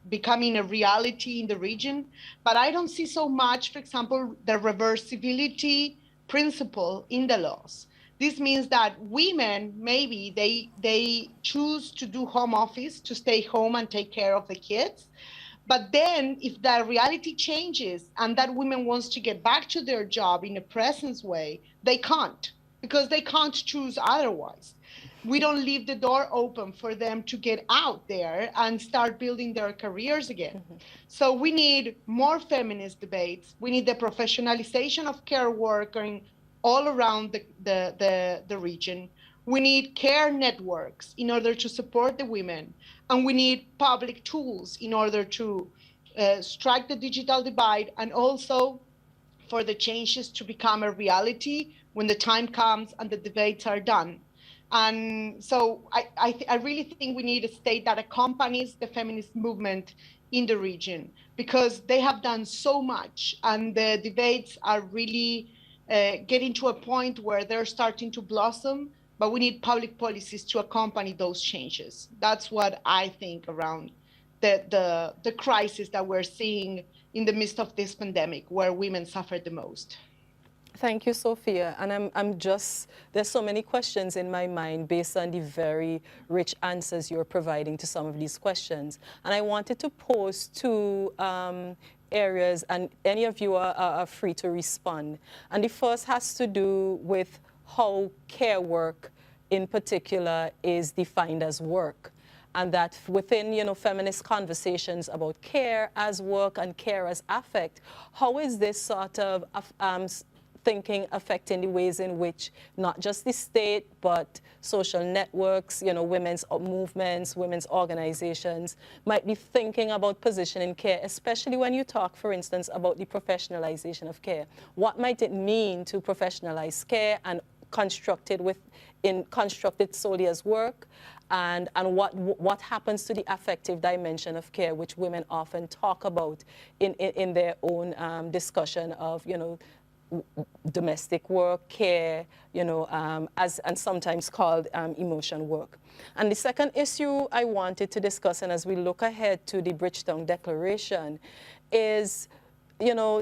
becoming a reality in the region, but I don't see so much, for example, the reversibility principle in the laws. This means that women, maybe they choose to do home office, to stay home and take care of the kids. But then if the reality changes and that woman wants to get back to their job in a presence way, they can't, because they can't choose otherwise. We don't leave the door open for them to get out there and start building their careers again. So we need more feminist debates. We need the professionalization of care working all around the region. We need care networks in order to support the women. And we need public tools in order to strike the digital divide, and also for the changes to become a reality when the time comes and the debates are done. And so I really think we need a state that accompanies the feminist movement in the region, because they have done so much, and the debates are really getting to a point where they're starting to blossom, but we need public policies to accompany those changes. That's what I think around the crisis that we're seeing in the midst of this pandemic, where women suffer the most. Thank you, Sophia. And there's so many questions in my mind based on the very rich answers you're providing to some of these questions. And I wanted to pose two areas, and any of you are free to respond. And the first has to do with how care work in particular is defined as work. And that within, feminist conversations about care as work and care as affect, how is this sort of thinking affecting the ways in which not just the state, but social networks, women's movements, women's organizations might be thinking about positioning care, especially when you talk, for instance, about the professionalization of care. What might it mean to professionalize care and constructed solely as work, and what happens to the affective dimension of care, which women often talk about in their own discussion of, domestic work, care, and sometimes called emotion work. And the second issue I wanted to discuss, and as we look ahead to the Bridgetown Declaration, is you know,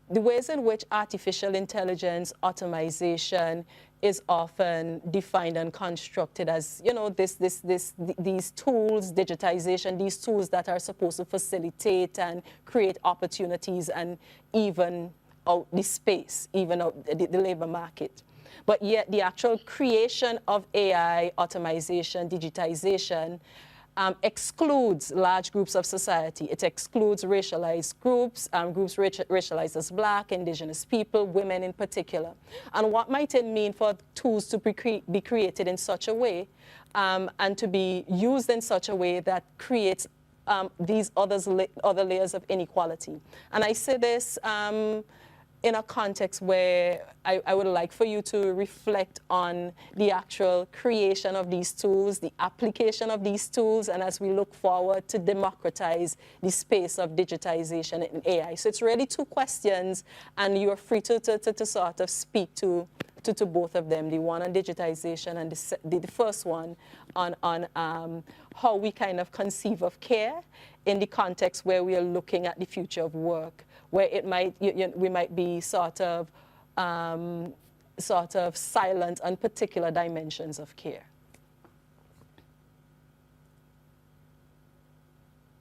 the ways in which artificial intelligence, automation is often defined and constructed as, you know, these tools, digitization, these tools that are supposed to facilitate and create opportunities and even out the space, even out the labor market. But yet the actual creation of AI, automation, digitization, excludes large groups of society. It excludes racialized groups, groups racialized as Black, Indigenous people, women in particular. And what might it mean for tools to be created in such a way and to be used in such a way that creates these other layers of inequality? And I say this in a context where I would like for you to reflect on the actual creation of these tools, the application of these tools, and as we look forward to democratize the space of digitization and AI. So it's really two questions, and you're free to sort of speak to both of them, the one on digitization and the first one on how we kind of conceive of care in the context where we are looking at the future of work, where it might, we might be sort of silent on particular dimensions of care.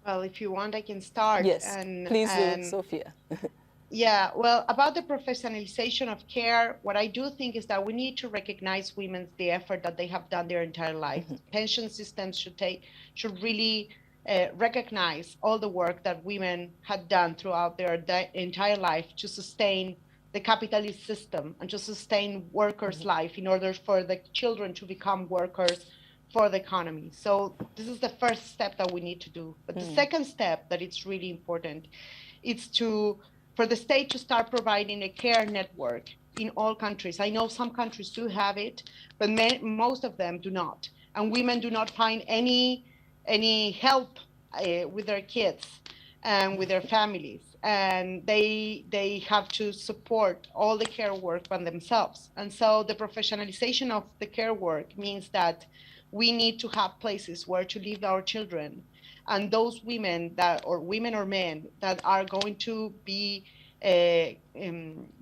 Well, if you want, I can start. Yes, please do, Sophia. Yeah, well, about the professionalization of care, what I do think is that we need to recognize the effort that they have done their entire life. Pension systems should really recognize all the work that women had done throughout their entire life to sustain the capitalist system and to sustain workers' life in order for the children to become workers for the economy. So this is the first step that we need to do. But the second step that it's really important is for the state to start providing a care network in all countries. I know some countries do have it, but most of them do not. And women do not find any help with their kids and with their families. And they have to support all the care work by themselves. And so the professionalization of the care work means that we need to have places where to leave our children. And those women or men that are going to be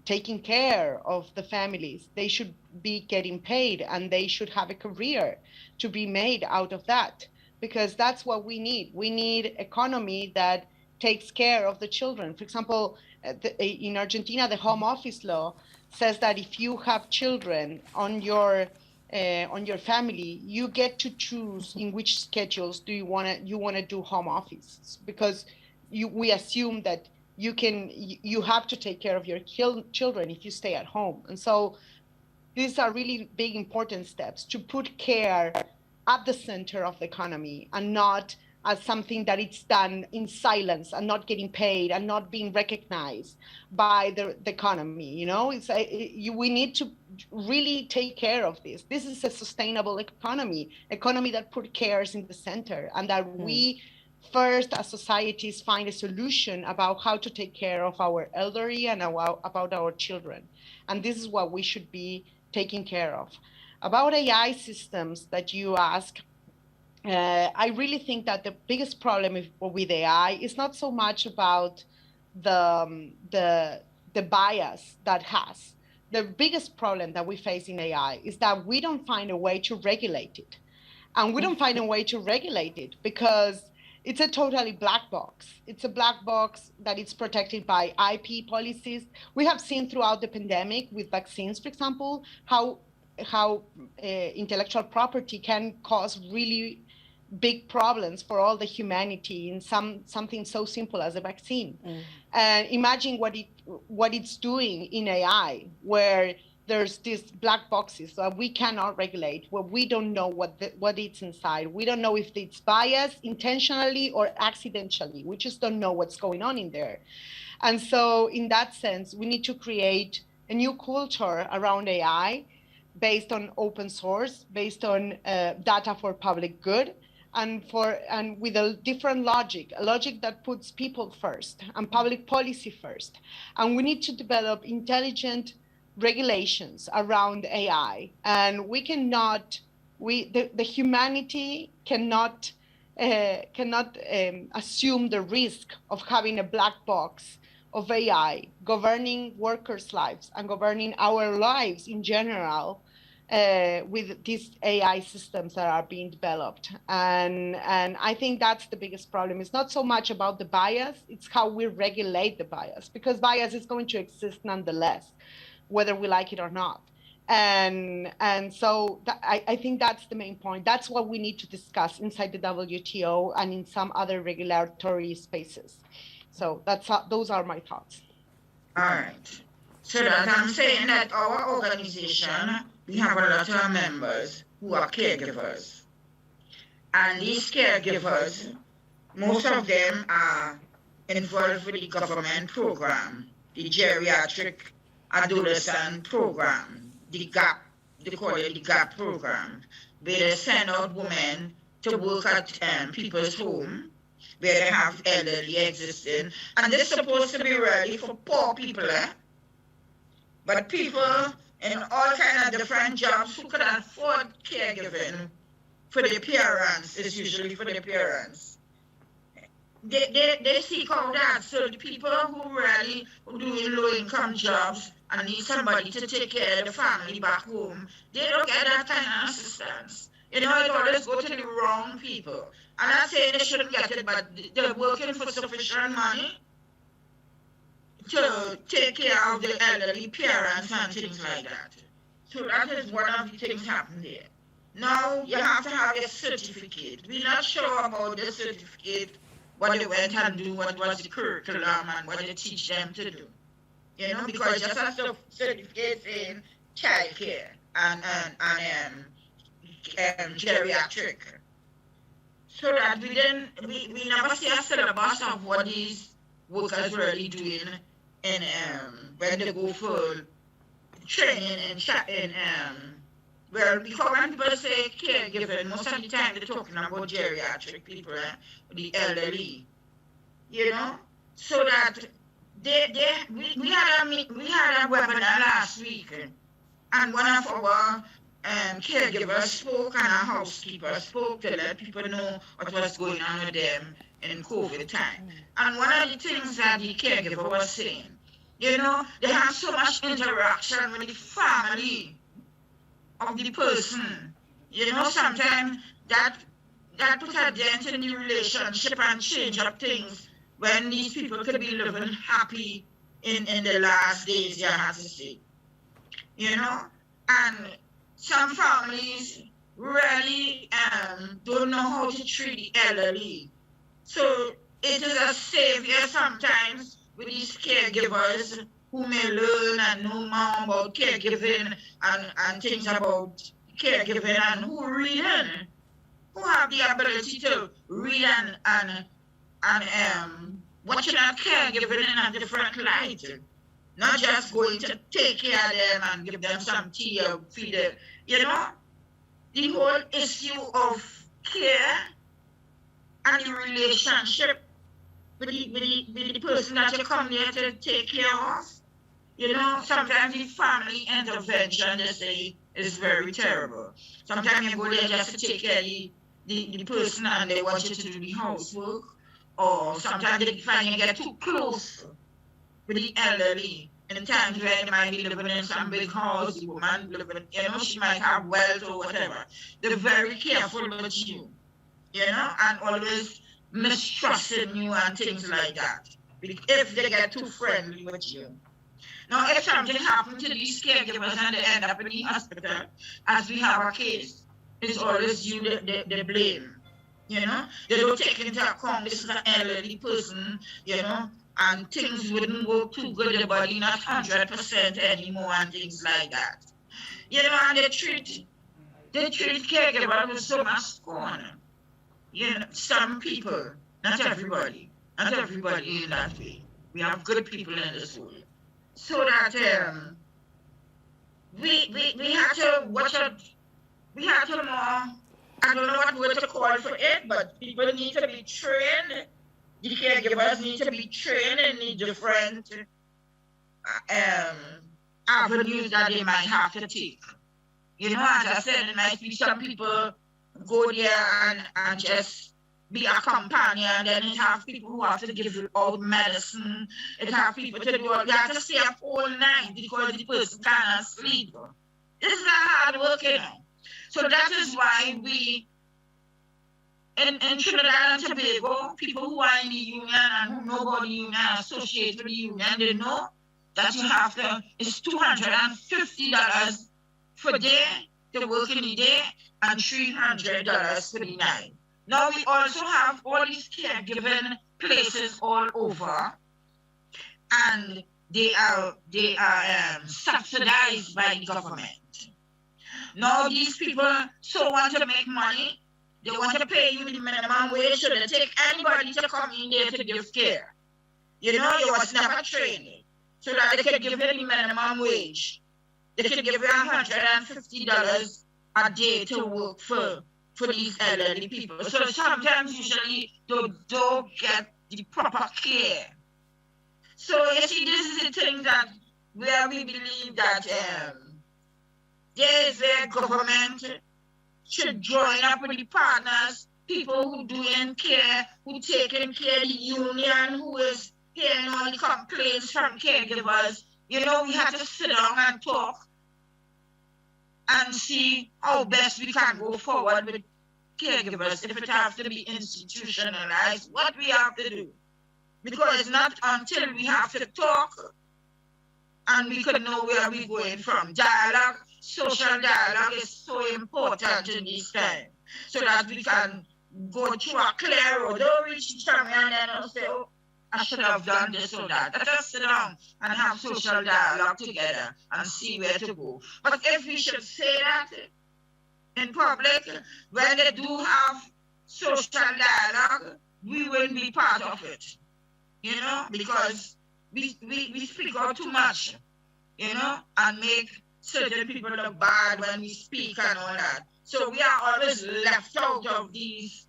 taking care of the families, they should be getting paid and they should have a career to be made out of that, because that's what we need. We need economy that takes care of the children. For example, in Argentina, the home office law says that if you have children on your family, you get to choose in which schedules do you want to do home office, because we assume that you have to take care of your children if you stay at home. And so these are really big important steps to put care at the center of the economy and not as something that it's done in silence and not getting paid and not being recognized by the economy. You know, we need to really take care of this. This is a sustainable economy that put cares in the center, and that we first as societies find a solution about how to take care of our elderly and about our children. And this is what we should be taking care of. About AI systems that you ask, I really think that the biggest problem with AI is not so much about the bias that has. The biggest problem that we face in AI is that we don't find a way to regulate it. And we don't find a way to regulate it because it's a totally black box. It's a black box that is protected by IP policies. We have seen throughout the pandemic with vaccines, for example, how intellectual property can cause really big problems for all the humanity in something so simple as a vaccine. And imagine what it's doing in AI, where there's these black boxes that we cannot regulate, where we don't know what it's inside. We don't know if it's biased intentionally or accidentally. We just don't know what's going on in there. And so in that sense, we need to create a new culture around AI based on open source, based on data for public good, and with a different logic, a logic that puts people first and public policy first. And we need to develop intelligent regulations around AI. And we cannot, the humanity cannot assume the risk of having a black box of AI governing workers' lives and governing our lives in general with these AI systems that are being developed. And I think that's the biggest problem. It's not so much about the bias, it's how we regulate the bias, because bias is going to exist nonetheless, whether we like it or not. And so I think that's the main point. That's what we need to discuss inside the WTO and in some other regulatory spaces. So those are my thoughts. All right. So that I'm saying that our organization, we have a lot of members who are caregivers. And these caregivers, most of them are involved with the government program, the geriatric adolescent program, the GAP, they call it the GAP program, where they send out women to work at people's home, where they have elderly existing. And this is supposed to be really for poor people, But people in all kind of different jobs who could afford caregiving for their parents, is usually for their parents. They seek out that. So the people who really doing low-income jobs and need somebody to take care of the family back home, they don't get that kind of assistance. You know, it always go to the wrong people. I'm not saying they shouldn't get it, but they're working for sufficient money to take care of the elderly parents and things like that. So that is one of the things happening there. Now you have to have a certificate. We're not sure about the certificate, what they went and do, what was the curriculum and what they teach them to do. You know, because just as the certificates in childcare and geriatric. So that we never see a syllabus of what these workers really doing in when they go for training in well, before when people say caregiving, most of the time they're talking about geriatric people, the elderly, you know, so that we had a webinar last week, and one of our caregivers spoke and our housekeeper spoke to let people know what was going on with them in COVID time. And one of the things that the caregiver was saying, you know, they have so much interaction with the family of the person. You know, sometimes that puts a dent in the relationship and change up things when these people could be living happy in the last days, you have to say. You know, and some families really don't know how to treat the elderly. So it is a savior sometimes with these caregivers who may learn and know more about caregiving and things about caregiving and who have the ability to read and watching a caregiving in a different light. Not just going to take care of them and give them some tea or feed them. You know, the whole issue of care and the relationship with the person that you come there to take care of. You know, sometimes the family intervention, they say, is very terrible. Sometimes you go there just to take care of the person and they want you to do the housework. Or sometimes they find you get too close with the elderly. In times where they might be living in some big house, the woman living, you know, she might have wealth or whatever. They're very careful with you, you know, and always mistrusting you and things like that. If they get too friendly with you. Now, if something happens to these caregivers and they end up in the hospital, as we have a case, it's always you they blame, you know. They don't take into account this is an elderly person, you know, and things wouldn't work too good, the body not 100% anymore and things like that. You know, and they treat caregivers with so much scorn. You know, some people, not everybody in that way. We have good people in this world. So that we have to watch out, we have to more, I don't know what word to call for it, but people need to be trained. The caregivers need to be trained in the different avenues that they might have to take. You know, as I said, it might be some people go there and just be a companion, then it have people who have to give out medicine, it have people to do all, you have to stay up all night because the person cannot sleep. This is a hard work, you know. So that is why we, in Trinidad and Tobago, people who are in the union and who know about the union, associated with the union, they know that you have to, it's $250 for day to work in the day and $300 for the night. Now we also have all these caregiving places all over, and they are subsidized by the government. Now these people so want to make money, they want to pay you the minimum wage, so they take anybody to come in there to give care. You know, you was never trained, so that they can give you the minimum wage. They can give you $150 a day to work for these elderly people. So sometimes usually they don't get the proper care. So you see, this is the thing that where we believe that there is where government should join up with the partners, people who doing care, who taking care of the union, who is hearing all the complaints from caregivers. You know, we have to sit down and talk and see how best we can go forward with caregivers, if it has to be institutionalized, what we have to do. Because it's not until we have to talk and we could know where we're going from. Dialogue, social dialogue is so important in this time, so that we can go through a clear road. Don't reach each other and then say, oh, I should have done this or that. Let us sit down and have social dialogue together and see where to go. But if we should say that in public, when they do have social dialogue, we wouldn't be part of it, you know, because we speak out too much, you know, and make certain people look bad when we speak and all that. So we are always left out of these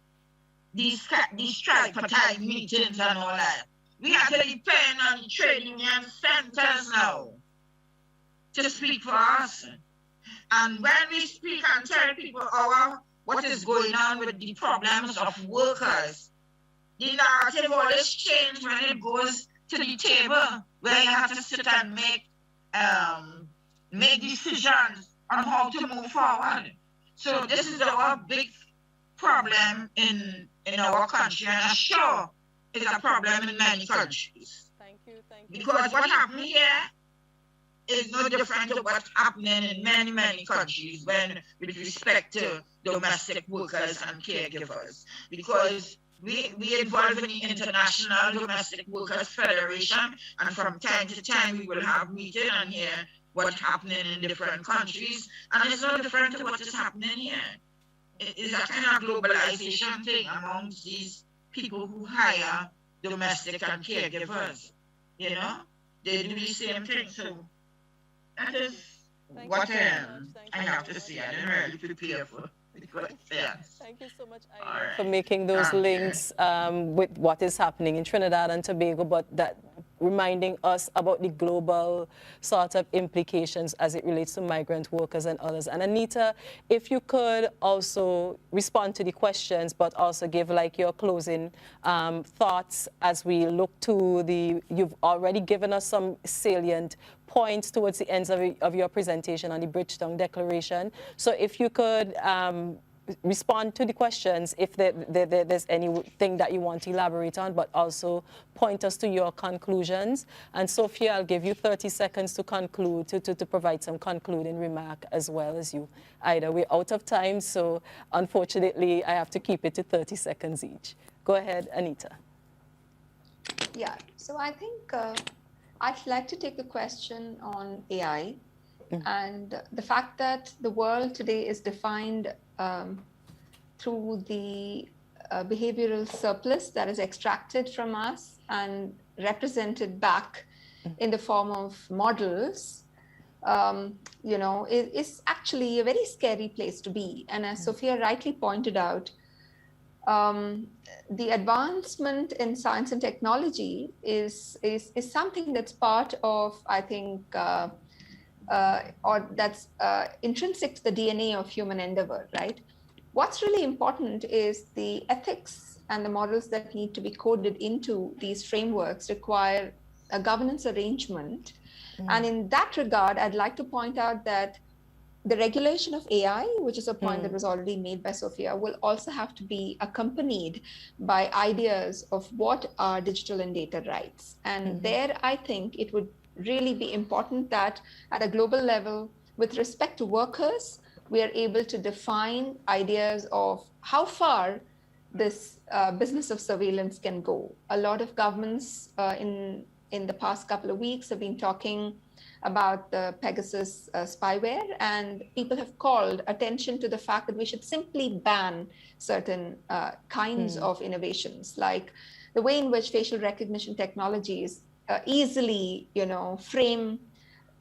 tripartite meetings and all that. We have to depend on the trade union centers now to speak for us. And when we speak and tell people what is going on with the problems of workers, the narrative always changes when it goes to the table where you have to sit and make decisions on how to move forward. So this is our big problem in our country, and I'm sure it's a problem in many countries. Thank you. Because what happened here is no different to what's happening in many, many countries with respect to domestic workers and caregivers. Because we involve in the International Domestic Workers Federation, and from time to time we will have meetings and hear what's happening in different countries, and it's no different to what is happening here. It's a kind of globalization thing amongst these people who hire domestic and caregivers. You know, they do the same thing. So that is what I have to say. I didn't really prepare for the questions. Thank you so much, Ida, for making those links with what is happening in Trinidad and Tobago, but that reminding us about the global sort of implications as it relates to migrant workers and others. And Anita, if you could also respond to the questions, but also give like your closing thoughts as we look to you've already given us some salient points towards the ends of your presentation on the Bridgetown Declaration. So if you could respond to the questions if there's anything that you want to elaborate on, but also point us to your conclusions. And Sophia, I'll give you 30 seconds to conclude, to provide some concluding remark as well as you. Ida, we're out of time, so unfortunately I have to keep it to 30 seconds each. Go ahead, Anita. Yeah, so I think I'd like to take the question on AI and the fact that the world today is defined through the behavioral surplus that is extracted from us and represented back in the form of models, you know, is actually a very scary place to be. And as Sophia rightly pointed out, the advancement in science and technology is something that's part of, I think, or that's intrinsic to the DNA of human endeavor, right? what's really important is the ethics and the models that need to be coded into these frameworks require a governance arrangement. And in that regard, I'd like to point out that the regulation of AI, which is a point that was already made by Sophia, will also have to be accompanied by ideas of what are digital and data rights. And there, I think it would really be important that at a global level, with respect to workers, we are able to define ideas of how far this business of surveillance can go. A lot of governments in the past couple of weeks have been talking about the Pegasus spyware, and people have called attention to the fact that we should simply ban certain kinds of innovations, like the way in which facial recognition technologies easily, frame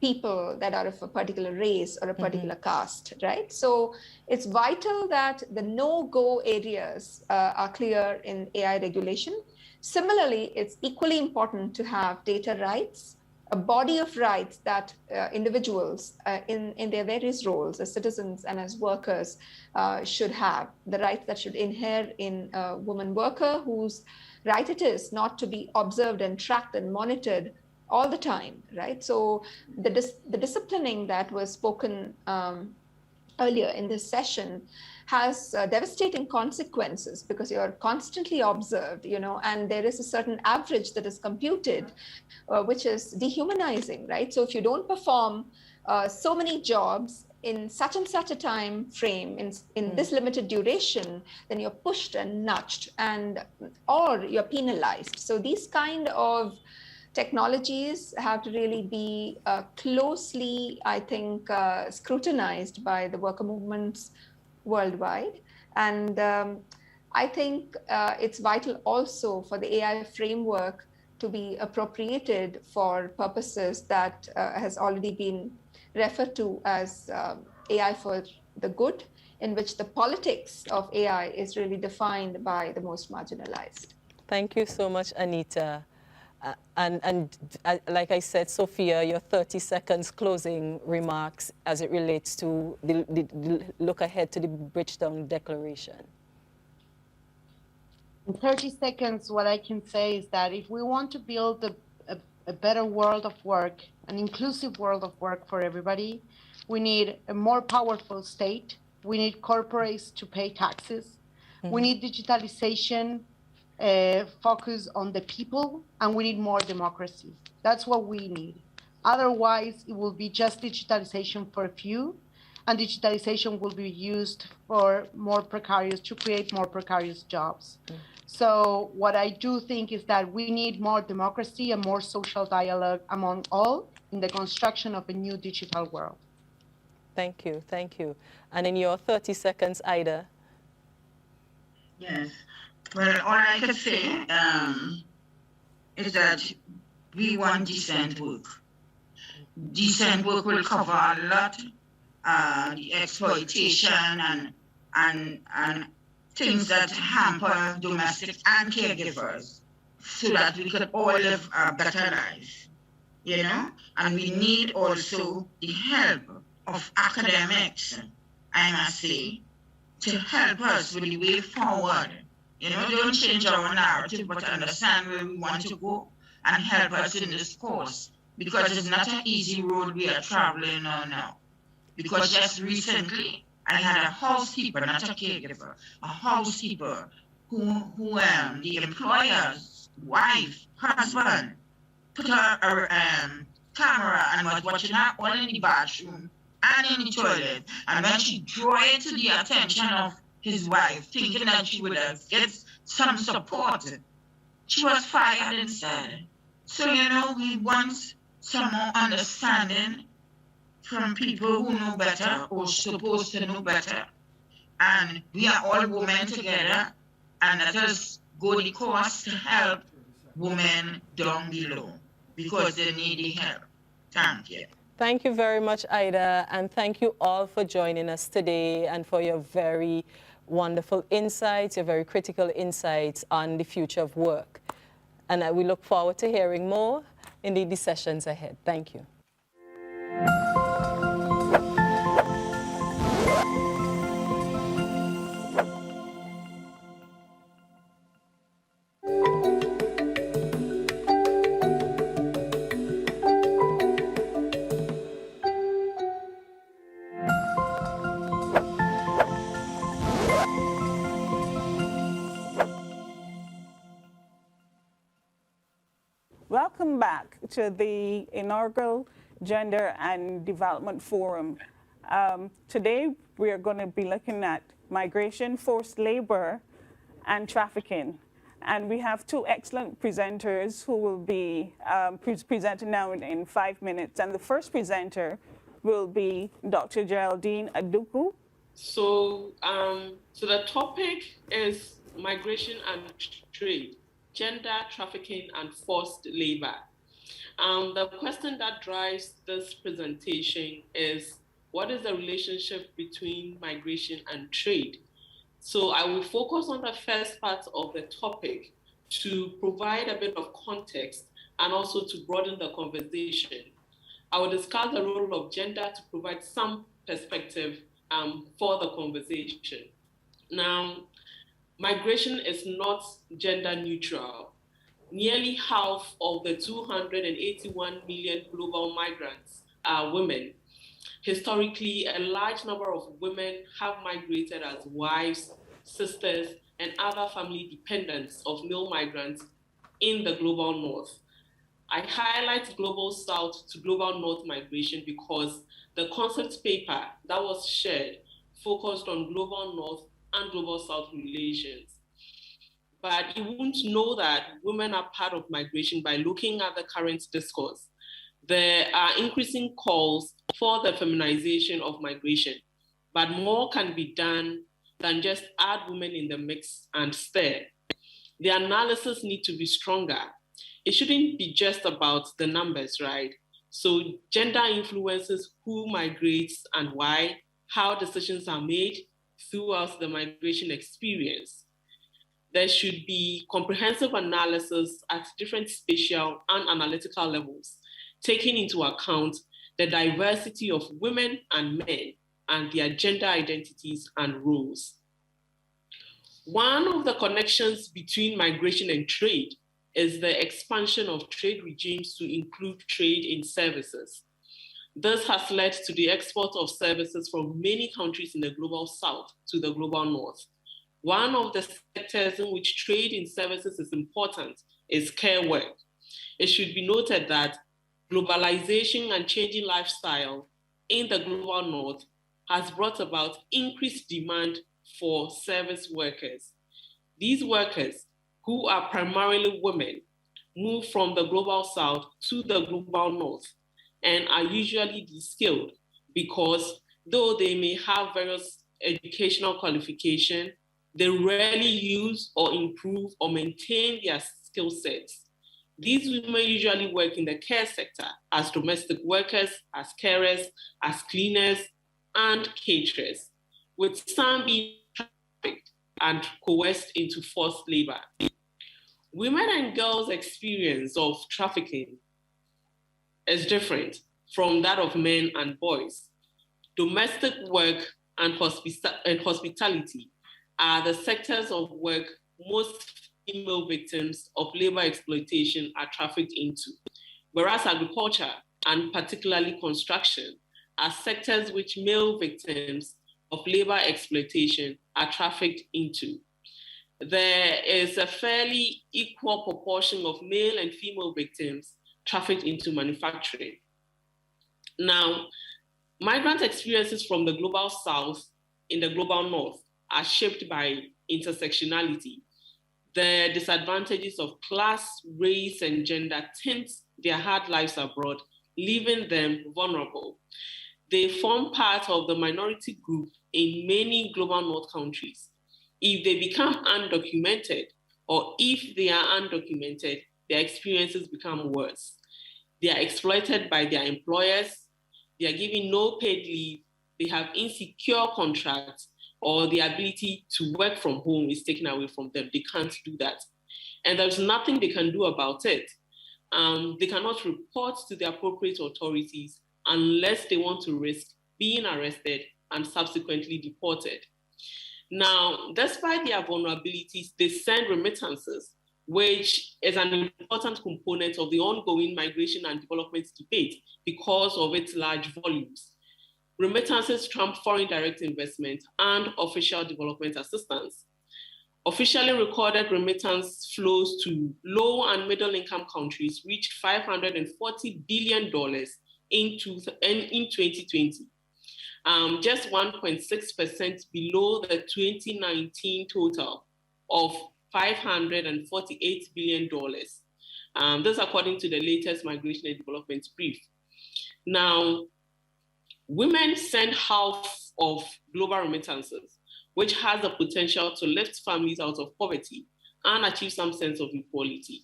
people that are of a particular race or a particular caste, right? So it's vital that the no-go areas are clear in AI regulation. Similarly, it's equally important to have data rights, a body of rights that individuals in their various roles as citizens and as workers should have. The rights that should inhere in a woman worker whose right it is not to be observed and tracked and monitored all the time, right? So the disciplining that was spoken earlier in this session has devastating consequences because you're constantly observed, and there is a certain average that is computed, which is dehumanizing, right? So if you don't perform so many jobs in such and such a time frame, in this limited duration, then you're pushed and nudged, or you're penalized. So these kind of technologies have to really be closely, I think, scrutinized by the worker movements worldwide. And I think it's vital also for the AI framework to be appropriated for purposes that has already been referred to as AI for the good, in which the politics of AI is really defined by the most marginalized. Thank you so much, Anita. Like I said, Sophia, your 30 seconds closing remarks as it relates to the look ahead to the Bridgetown Declaration. In 30 seconds, what I can say is that if we want to build a better world of work, an inclusive world of work for everybody, we need a more powerful state. We need corporates to pay taxes. We need digitalization focus on the people, and we need more democracy. That's what we need. Otherwise, it will be just digitalization for a few, and digitalization will be used for to create more precarious jobs. So what I do think is that we need more democracy and more social dialogue among all in the construction of a new digital world. Thank you, thank you. And in your 30 seconds, Ida. Yes. Well, all I can say is that we want decent work. Decent work will cover a lot, the exploitation and things that hamper domestic and caregivers, so that we could all live better lives, And we need also the help of academics, I must say, to help us with the way forward. Don't change our narrative, but understand where we want to go and help us in this course, because it's not an easy road we are traveling on now. Because just recently, I had a housekeeper, not a caregiver, a housekeeper who the employer's wife, husband, put her camera and was watching her all in the bathroom and in the toilet. And when she drew it to the attention of his wife, thinking that she would get some support, she was fired instead. So, we want some more understanding from people who know better or supposed to know better. And we are all women together, and let us go the course to help women down below, because they need the help. Thank you. Thank you very much, Ida, and thank you all for joining us today and for your very wonderful insights, your very critical insights on the future of work. And we look forward to hearing more in the sessions ahead. Thank you. welcome back to the inaugural Gender and Development Forum. Today, we are going to be looking at migration, forced labor, and trafficking. And we have two excellent presenters who will be presenting now in 5 minutes. And the first presenter will be Dr. Geraldine Aduku. So the topic is migration and trade, gender, trafficking, and forced labor. The question that drives this presentation is, what is the relationship between migration and trade? So I will focus on the first part of the topic to provide a bit of context and also to broaden the conversation. I will discuss the role of gender to provide some perspective for the conversation. Now, migration is not gender neutral. Nearly half of the 281 million global migrants are women. Historically, a large number of women have migrated as wives, sisters, and other family dependents of male migrants in the global north. I highlight global south to global north migration because the concept paper that was shared focused on global north and global south relations. But you won't know that women are part of migration by looking at the current discourse. There are increasing calls for the feminization of migration, but more can be done than just add women in the mix and stir. The analysis needs to be stronger. It shouldn't be just about the numbers, right? So gender influences who migrates and why, how decisions are made throughout the migration experience. There should be comprehensive analysis at different spatial and analytical levels, taking into account the diversity of women and men and their gender identities and roles. One of the connections between migration and trade is the expansion of trade regimes to include trade in services. This has led to the export of services from many countries in the global south to the global north. One of the sectors in which trade in services is important is care work. It should be noted that globalization and changing lifestyle in the global north has brought about increased demand for service workers. These workers, who are primarily women, move from the global south to the global north and are usually de-skilled because though they may have various educational qualifications, they rarely use or improve or maintain their skill sets. These women usually work in the care sector as domestic workers, as carers, as cleaners, and caterers, with some being trafficked and coerced into forced labor. Women and girls' experience of trafficking is different from that of men and boys. Domestic work and hospitality are the sectors of work most female victims of labor exploitation are trafficked into, whereas agriculture and particularly construction are sectors which male victims of labor exploitation are trafficked into. There is a fairly equal proportion of male and female victims trafficked into manufacturing. Now, migrant experiences from the global south in the global north are shaped by intersectionality. The disadvantages of class, race, and gender tint their hard lives abroad, leaving them vulnerable. They form part of the minority group in many global north countries. If they become undocumented, or if they are undocumented, their experiences become worse. They are exploited by their employers, they are given no paid leave, they have insecure contracts, or the ability to work from home is taken away from them. They can't do that. And there's nothing they can do about it. They cannot report to the appropriate authorities unless they want to risk being arrested and subsequently deported. Now, despite their vulnerabilities, they send remittances, which is an important component of the ongoing migration and development debate because of its large volumes. Remittances trump foreign direct investment and official development assistance. Officially recorded remittance flows to low and middle income countries reached $540 billion in 2020, just 1.6% below the 2019 total of $548 billion. This according to the latest Migration and Development Brief. Now, women send half of global remittances, which has the potential to lift families out of poverty and achieve some sense of equality.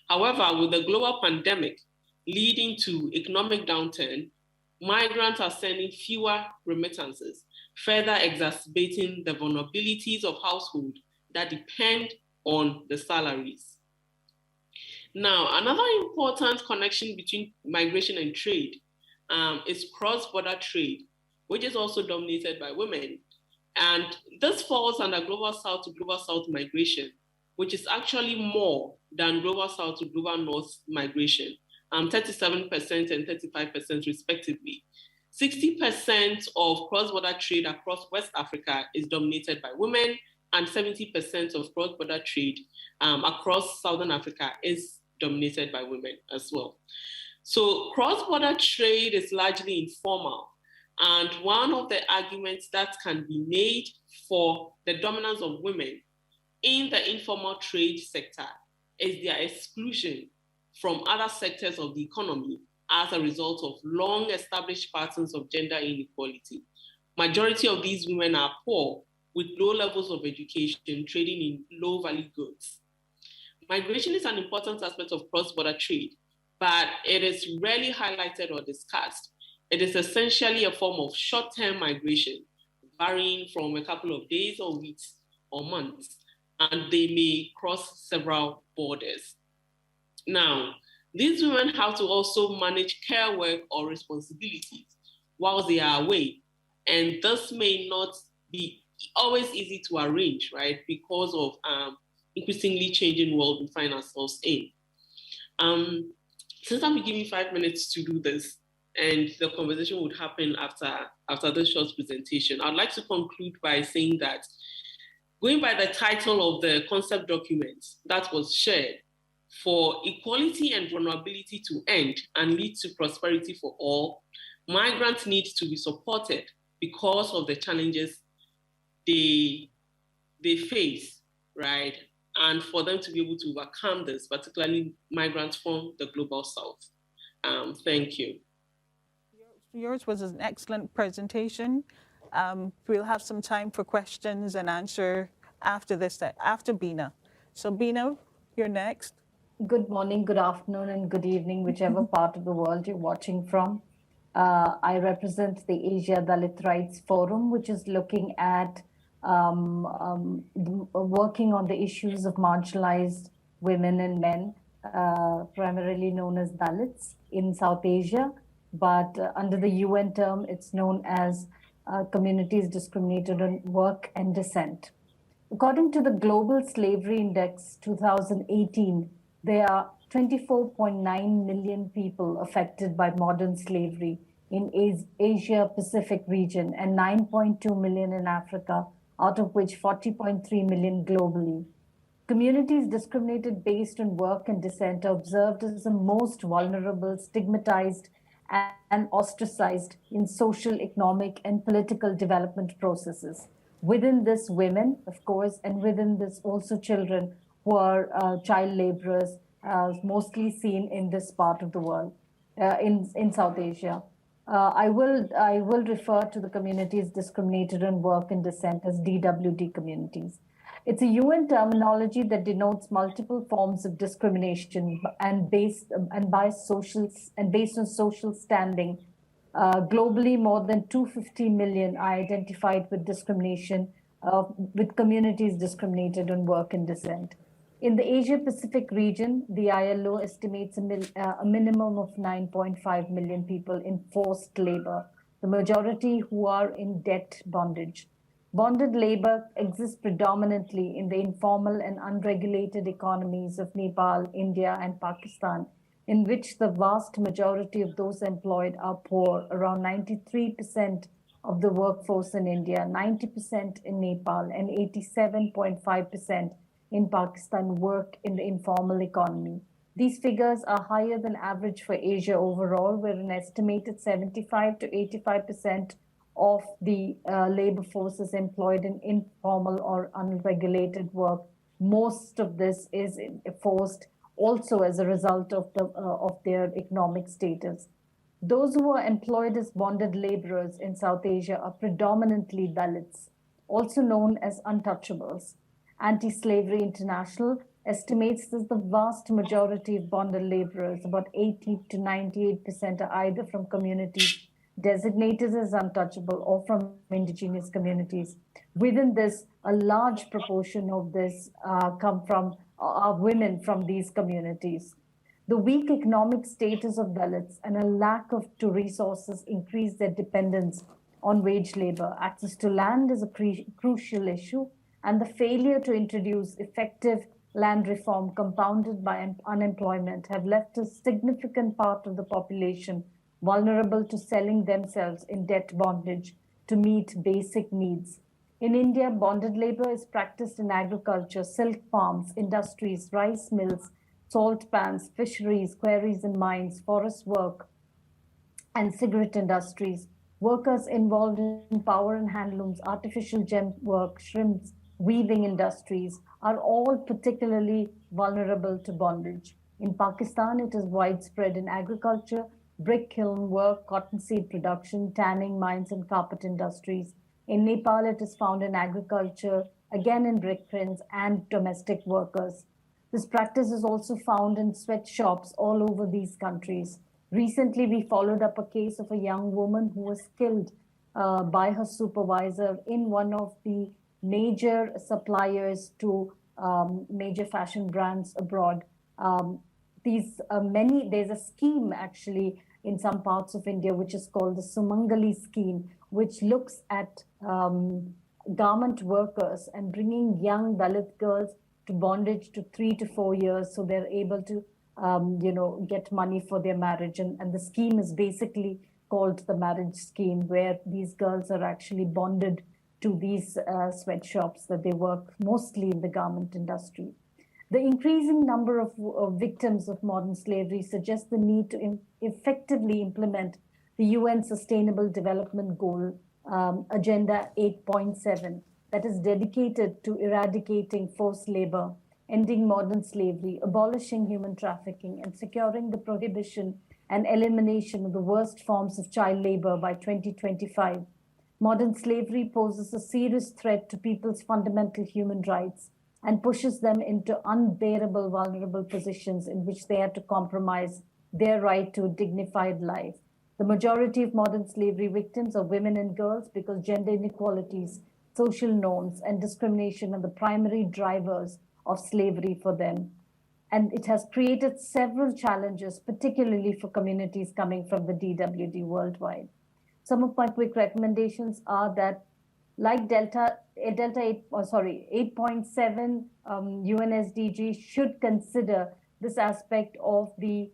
However, with the global pandemic leading to economic downturn, migrants are sending fewer remittances, further exacerbating the vulnerabilities of households that depend on the salaries. Now, another important connection between migration and trade is cross-border trade, which is also dominated by women. And this falls under Global South to Global South migration, which is actually more than Global South to Global North migration, 37% and 35% respectively. 60% of cross-border trade across West Africa is dominated by women, and 70% of cross-border trade across Southern Africa is dominated by women as well. So cross-border trade is largely informal. And one of the arguments that can be made for the dominance of women in the informal trade sector is their exclusion from other sectors of the economy as a result of long-established patterns of gender inequality. Majority of these women are poor with low levels of education, trading in low-value goods. Migration is an important aspect of cross-border trade, but it is rarely highlighted or discussed. It is essentially a form of short-term migration, varying from a couple of days or weeks or months, and they may cross several borders. Now, these women have to also manage care work or responsibilities while they are away, and this may not be always easy to arrange, right, because of increasingly changing world we find ourselves in. Since I'm giving 5 minutes to do this, and the conversation would happen after this short presentation, I'd like to conclude by saying that going by the title of the concept document that was shared, for equality and vulnerability to end and lead to prosperity for all, migrants need to be supported because of the challenges they face, right? And for them to be able to overcome this, particularly migrants from the Global South. Thank you. Yours was an excellent presentation. We'll have some time for questions and answer after this, after Bina. So Bina, you're next. Good morning, good afternoon, and good evening, whichever part of the world you're watching from. I represent the Asia Dalit Rights Forum, which is looking at working on the issues of marginalized women and men, primarily known as Dalits in South Asia. But under the UN term, it's known as communities discriminated on work and descent. According to the Global Slavery Index 2018, there are 24.9 million people affected by modern slavery in Asia Pacific region and 9.2 million in Africa, out of which 40.3 million globally. Communities discriminated based on work and descent are observed as the most vulnerable, stigmatized, and ostracized in social, economic, and political development processes. Within this, women, of course, and within this also children who are child laborers, mostly seen in this part of the world, in South Asia. I will refer to the communities discriminated on work and descent as DWD communities. It's a UN terminology that denotes multiple forms of discrimination and based on social standing. Globally, more than 250 million are identified with discrimination, with communities discriminated on work and descent. In the Asia Pacific region, the ILO estimates a minimum of 9.5 million people in forced labor, the majority who are in debt bondage. Bonded labor exists predominantly in the informal and unregulated economies of Nepal, India, and Pakistan, in which the vast majority of those employed are poor. Around 93% of the workforce in India, 90% in Nepal, and 87.5% in Pakistan work in the informal economy. These figures are higher than average for Asia overall, where an estimated 75 to 85% of the labor force is employed in informal or unregulated work. Most of this is forced also as a result of their economic status. Those who are employed as bonded laborers in South Asia are predominantly Dalits, also known as untouchables. Anti-Slavery International estimates that the vast majority of bonded laborers, about 80 to 98%, are either from communities designated as untouchable or from indigenous communities. Within this, a large proportion of this come from women from these communities. The weak economic status of Dalits and a lack of resources increase their dependence on wage labor. Access to land is a crucial issue, and the failure to introduce effective land reform compounded by unemployment have left a significant part of the population vulnerable to selling themselves in debt bondage to meet basic needs. In India, bonded labor is practiced in agriculture, silk farms, industries, rice mills, salt pans, fisheries, quarries and mines, forest work, and cigarette industries. Workers involved in power and handlooms, artificial gem work, shrimps, weaving industries are all particularly vulnerable to bondage. In Pakistan, it is widespread in agriculture, brick kiln work, cottonseed production, tanning, mines, and carpet industries. In Nepal, it is found in agriculture, again in brick kilns and domestic workers. This practice is also found in sweatshops all over these countries. Recently, we followed up a case of a young woman who was killed by her supervisor in one of the major suppliers to major fashion brands abroad. There's a scheme actually in some parts of India which is called the Sumangali scheme, which looks at garment workers and bringing young Dalit girls to bondage to 3 to 4 years so they're able to get money for their marriage. And the scheme is basically called the marriage scheme, where these girls are actually bonded to these sweatshops that they work mostly in the garment industry. The increasing number of victims of modern slavery suggests the need to effectively implement the UN Sustainable Development Goal, Agenda 8.7, that is dedicated to eradicating forced labor, ending modern slavery, abolishing human trafficking, and securing the prohibition and elimination of the worst forms of child labor by 2025. Modern slavery poses a serious threat to people's fundamental human rights and pushes them into unbearable, vulnerable positions in which they have to compromise their right to a dignified life. The majority of modern slavery victims are women and girls because gender inequalities, social norms, and discrimination are the primary drivers of slavery for them. And it has created several challenges, particularly for communities coming from the DWD worldwide. Some of my quick recommendations are that, like 8.7 UN SDG should consider this aspect of the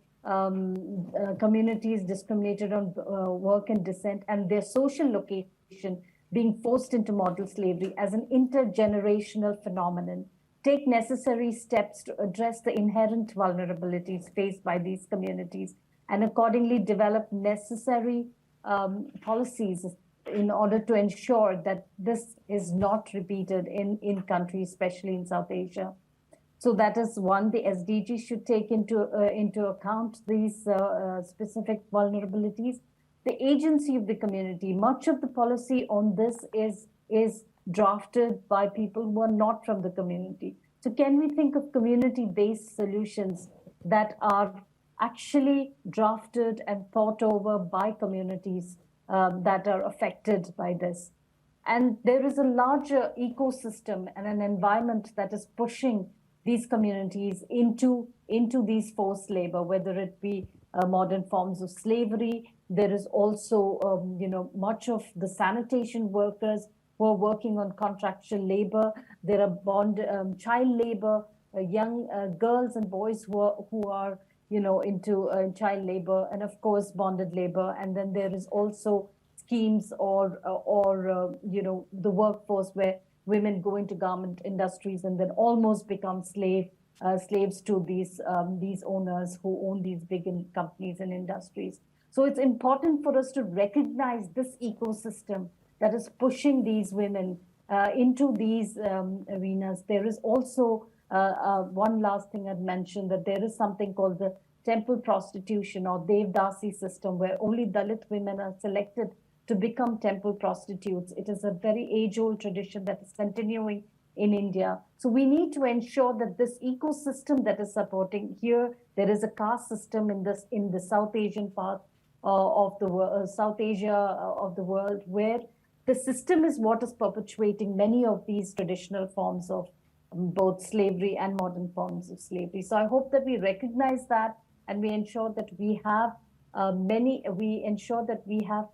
communities discriminated on work and descent and their social location being forced into model slavery as an intergenerational phenomenon. Take necessary steps to address the inherent vulnerabilities faced by these communities and accordingly develop necessary policies in order to ensure that this is not repeated in countries, especially in South Asia. So that is one, the SDG should take into account these specific vulnerabilities. The agency of the community, much of the policy on this is drafted by people who are not from the community. So can we think of community-based solutions that are actually drafted and thought over by communities that are affected by this? And there is a larger ecosystem and an environment that is pushing these communities into these forced labor, whether it be modern forms of slavery. There is also, much of the sanitation workers who are working on contractual labor. There are child labor, young girls and boys who are into child labor, and of course bonded labor. And then there is also schemes or the workforce where women go into garment industries and then almost become slaves to these owners who own these big companies and industries. So it's important for us to recognize this ecosystem that is pushing these women into these arenas. There is also one last thing I'd mention, that there is something called the temple prostitution or Devdasi system, where only Dalit women are selected to become temple prostitutes. It is a very age-old tradition that is continuing in India. So we need to ensure that this ecosystem that is supporting here, there is a caste system in the South Asian part of the world, South Asia of the world, where the system is what is perpetuating many of these traditional forms of both slavery and modern forms of slavery. So I hope that we recognize that and we ensure that we have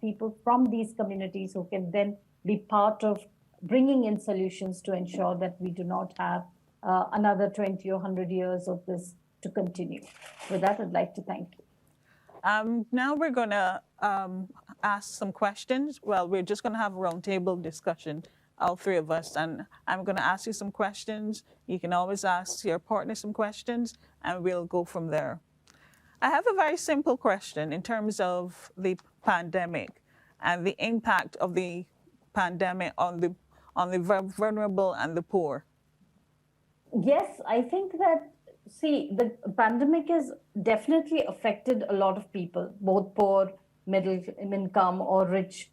people from these communities who can then be part of bringing in solutions to ensure that we do not have another 20 or 100 years of this to continue. With that, I'd like to thank you. Now we're going to ask some questions. Well, we're just going to have a roundtable discussion, all three of us, and I'm going to ask you some questions. You can always ask your partner some questions, and we'll go from there. I have a very simple question in terms of the pandemic and the impact of the pandemic on the vulnerable and the poor. Yes, I think that, see, the pandemic has definitely affected a lot of people, both poor, middle income or rich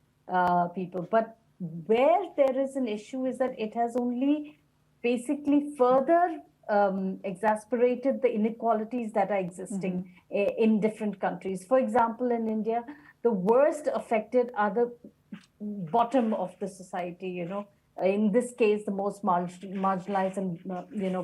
people. But where there is an issue is that it has only basically further exacerbated the inequalities that are existing in different countries. For example, in India, the worst affected are the bottom of the society, in this case, the most marginalized and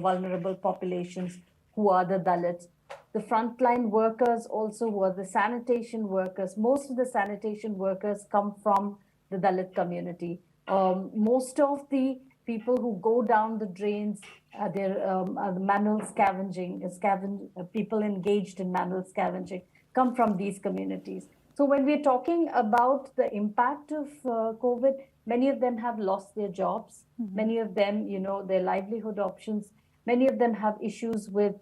vulnerable populations, who are the Dalits. The frontline workers also were the sanitation workers. Most of the sanitation workers come from the Dalit community. Most of the people who go down the drains, the manual scavenging, people engaged in manual scavenging come from these communities. So when we're talking about the impact of COVID, many of them have lost their jobs. Many of them, their livelihood options. Many of them have issues with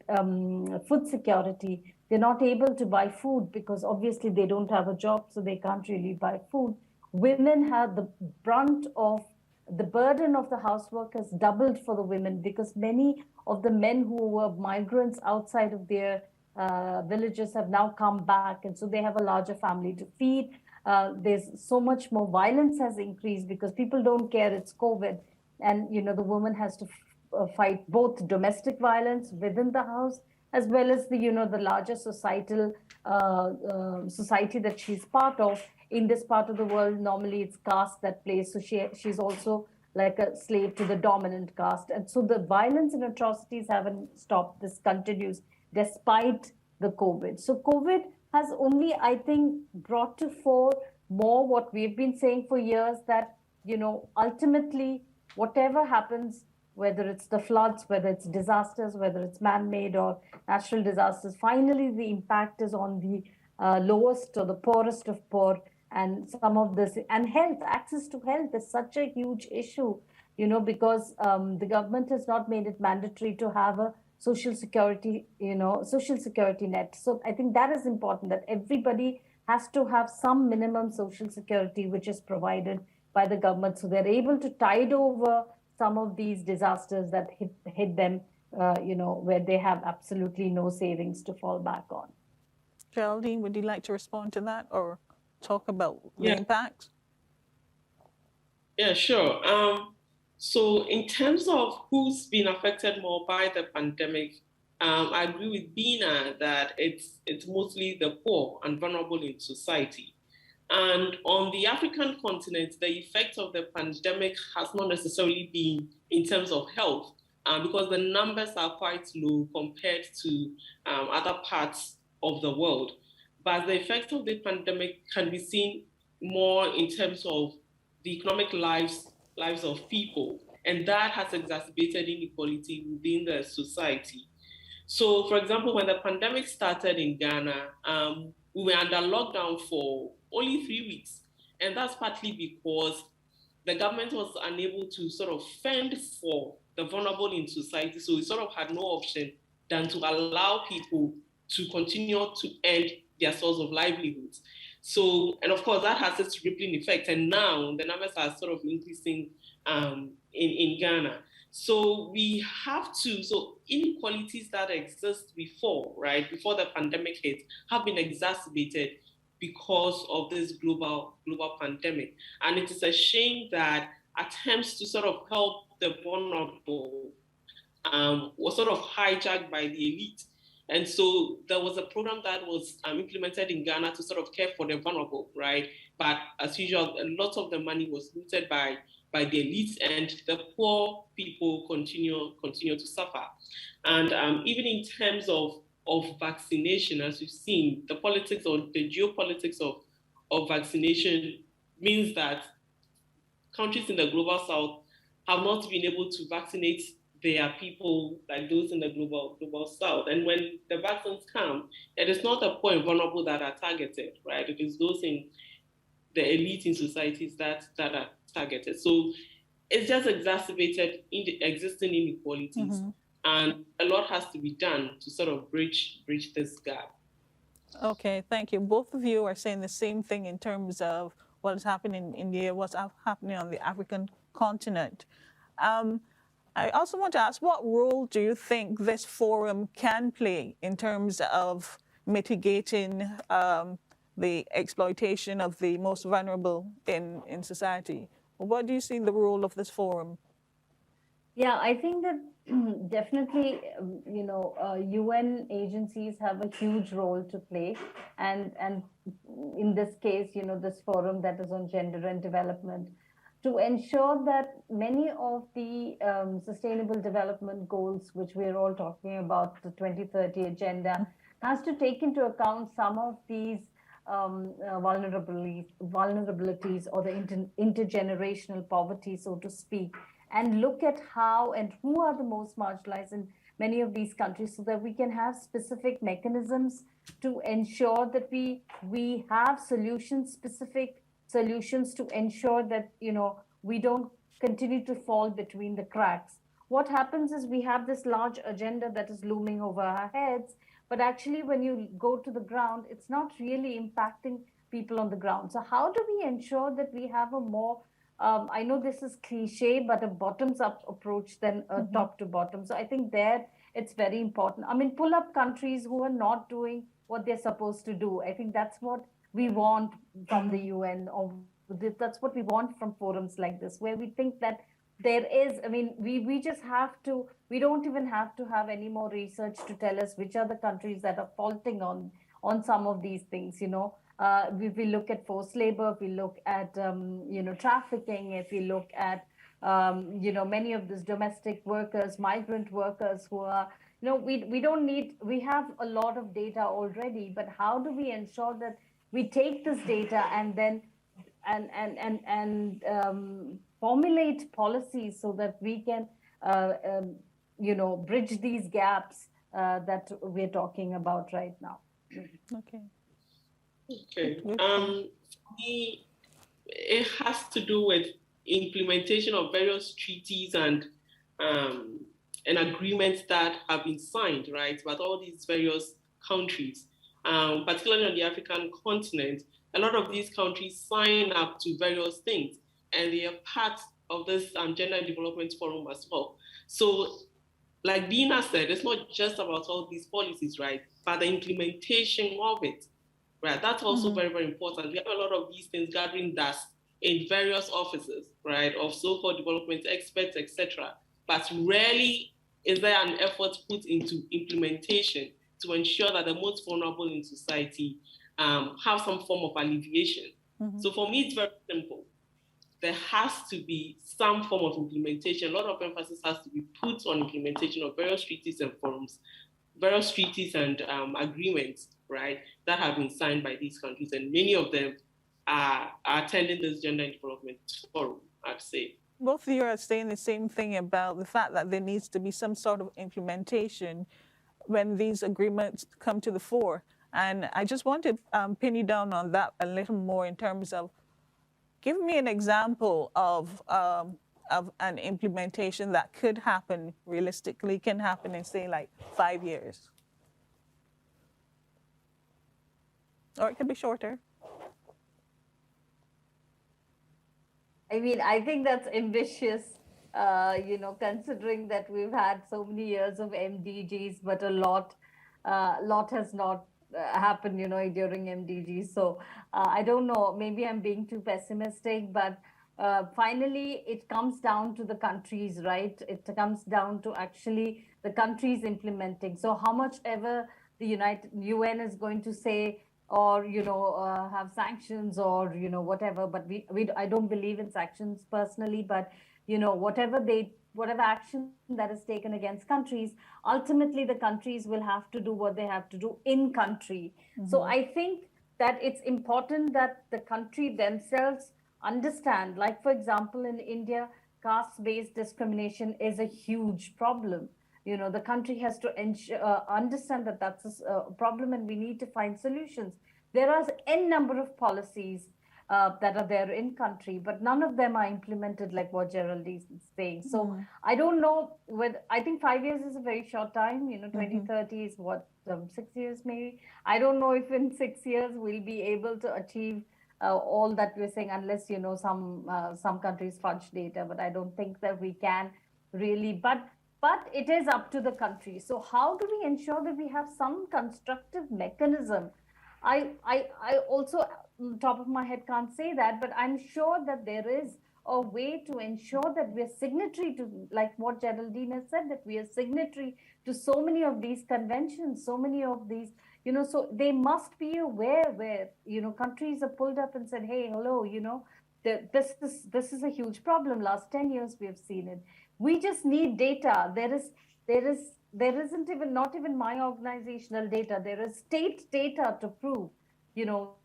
food security. They're not able to buy food because obviously they don't have a job, so they can't really buy food. Women have the brunt of the burden of the housework has doubled for the women because many of the men who were migrants outside of their villages have now come back, and so they have a larger family to feed. There's so much more violence has increased because people don't care it's COVID, and the woman has to fight both domestic violence within the house as well as the larger societal society that she's part of. In this part of the world, normally it's caste that plays, so she's also like a slave to the dominant caste, and so the violence and atrocities haven't stopped. This continues despite the COVID. So COVID has only, I think, brought to fore more what we've been saying for years, that ultimately whatever happens, whether it's the floods, whether it's disasters, whether it's man-made or natural disasters, finally the impact is on the lowest or the poorest of poor. And some of this, and health, access to health is such a huge issue, because the government has not made it mandatory to have a social security net. So I think that is important, that everybody has to have some minimum social security, which is provided by the government, so they're able to tide over some of these disasters that hit them, where they have absolutely no savings to fall back on. Geraldine, would you like to respond to that or talk about the impact? Yeah, sure. So in terms of who's been affected more by the pandemic, I agree with Bina that it's mostly the poor and vulnerable in society. And on the African continent, the effect of the pandemic has not necessarily been in terms of health, because the numbers are quite low compared to other parts of the world. But the effect of the pandemic can be seen more in terms of the economic lives of people, and that has exacerbated inequality within the society. So, for example, when the pandemic started in Ghana, we were under lockdown for only 3 weeks, And that's partly because the government was unable to sort of fend for the vulnerable in society. So it sort of had no option than to allow people to continue to earn their source of livelihoods. So, and of course, that has its rippling effect. And now the numbers are sort of increasing in Ghana. So we have to, so inequalities that exist before, right, before the pandemic hit, have been exacerbated because of this global pandemic. And it is a shame that attempts to sort of help the vulnerable was sort of hijacked by the elite. And so there was a program that was implemented in Ghana to sort of care for the vulnerable, right? But as usual, a lot of the money was looted by the elites, and the poor people continue to suffer. And even in terms of vaccination, as we've seen, the politics or the geopolitics of vaccination means that countries in the global south have not been able to vaccinate their people like those in the global south. And when the vaccines come, it is not the poor and vulnerable that are targeted, right? It is those in the elite in societies that are targeted. So it's just exacerbated in the existing inequalities. And a lot has to be done to sort of bridge this gap. Okay, thank you. Both of you are saying the same thing in terms of what is happening in India, what's happening on the African continent. I also want to ask, what role do you think this forum can play in terms of mitigating the exploitation of the most vulnerable in society? What do you see the role of this forum? Yeah, I think that definitely, UN agencies have a huge role to play. And in this case, this forum that is on gender and development, to ensure that many of the sustainable development goals, which we're all talking about, the 2030 agenda, has to take into account some of these vulnerabilities or the intergenerational poverty, so to speak, and look at how and who are the most marginalized in many of these countries, so that we can have specific mechanisms to ensure that we have specific solutions to ensure that we don't continue to fall between the cracks. What happens is we have this large agenda that is looming over our heads, but actually when you go to the ground, it's not really impacting people on the ground. So how do we ensure that we have a more I know this is cliche, but a bottoms-up approach than a top to bottom. So I think there it's very important. I mean, pull up countries who are not doing what they're supposed to do. I think that's what we want from the UN, or that's what we want from forums like this, where we think that there is, I mean, we just have to, we don't even have to have any more research to tell us which are the countries that are faulting on some of these things, If we look at forced labor, if we look at, trafficking, if we look at, many of these domestic workers, migrant workers who are, we have a lot of data already, but how do we ensure that we take this data and then formulate policies so that we can, bridge these gaps that we're talking about right now. Okay. It has to do with implementation of various treaties and agreements that have been signed, right, by all these various countries, particularly on the African continent. A lot of these countries sign up to various things, and they are part of this Gender and Development Forum as well. So, like Dina said, it's not just about all these policies, right, but the implementation of it. Right, that's also very, very important. We have a lot of these things gathering dust in various offices, right, of so-called development experts, etc. But rarely is there an effort put into implementation to ensure that the most vulnerable in society have some form of alleviation. So for me, it's very simple. There has to be some form of implementation. A lot of emphasis has to be put on implementation of various treaties and forums, various treaties and agreements, right, that have been signed by these countries, and many of them are attending this Gender and Development Forum, I'd say. Both of you are saying the same thing about the fact that there needs to be some sort of implementation when these agreements come to the fore. And I just want to pin you down on that a little more in terms of give me an example of an implementation that could happen realistically, can happen in, say, like 5 years. Or it could be shorter. I mean, I think that's ambitious, considering that we've had so many years of MDGs, but a lot has not happened, during MDGs. So I don't know, maybe I'm being too pessimistic, but finally it comes down to the countries, right? It comes down to actually the countries implementing. So how much ever the UN is going to say, or have sanctions, or whatever, but I don't believe in sanctions personally, but whatever action that is taken against countries, ultimately the countries will have to do what they have to do in country. So I think that it's important that the country themselves understand, like for example in India, caste-based discrimination is a huge problem. The country has to understand that that's a problem, and we need to find solutions. There are n number of policies that are there in country, but none of them are implemented, like what Geraldine is saying. So I don't know I think 5 years is a very short time. 2030 is what, 6 years maybe. I don't know if in 6 years we'll be able to achieve all that we're saying, unless some countries fudge data, but I don't think that we can really. But it is up to the country. So how do we ensure that we have some constructive mechanism? I also, top of my head, can't say that, but I'm sure that there is a way to ensure that we're signatory to, like what Geraldine has said, that we are signatory to so many of these conventions, so many of these, so they must be aware where, countries are pulled up and said, hey, hello, this is a huge problem. Last 10 years, we have seen it. We just need data. There isn't even, not even my organizational data. There is state data to prove,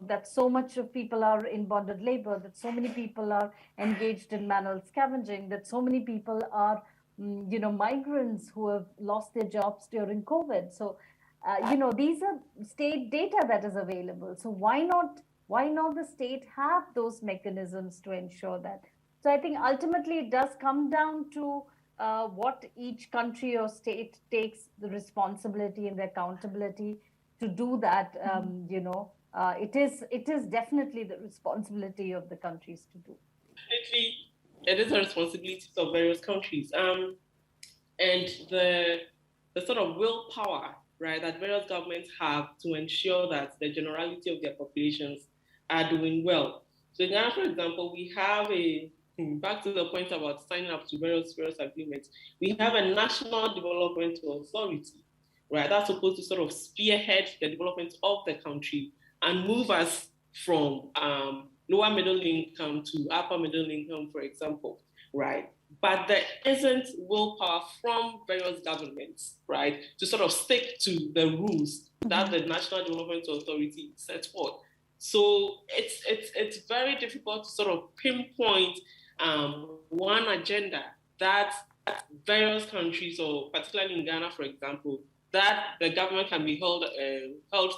that so much of people are in bonded labor, that so many people are engaged in manual scavenging, that so many people are, migrants who have lost their jobs during COVID. So, these are state data that is available. So why not the state have those mechanisms to ensure that? So I think ultimately it does come down to what each country or state takes the responsibility and the accountability to do that. It is definitely the responsibility of the countries to do. Definitely, it is a responsibility of various countries, and the sort of willpower, right, that various governments have to ensure that the generality of their populations are doing well. So in Ghana, for example, we have back to the point about signing up to various agreements, we have a National Development Authority, right? That's supposed to sort of spearhead the development of the country and move us from lower middle income to upper middle income, for example, right? But there isn't willpower from various governments, right, to sort of stick to the rules that the National Development Authority sets forth. So it's very difficult to sort of pinpoint one agenda that various countries, or particularly in Ghana, for example, that the government can be held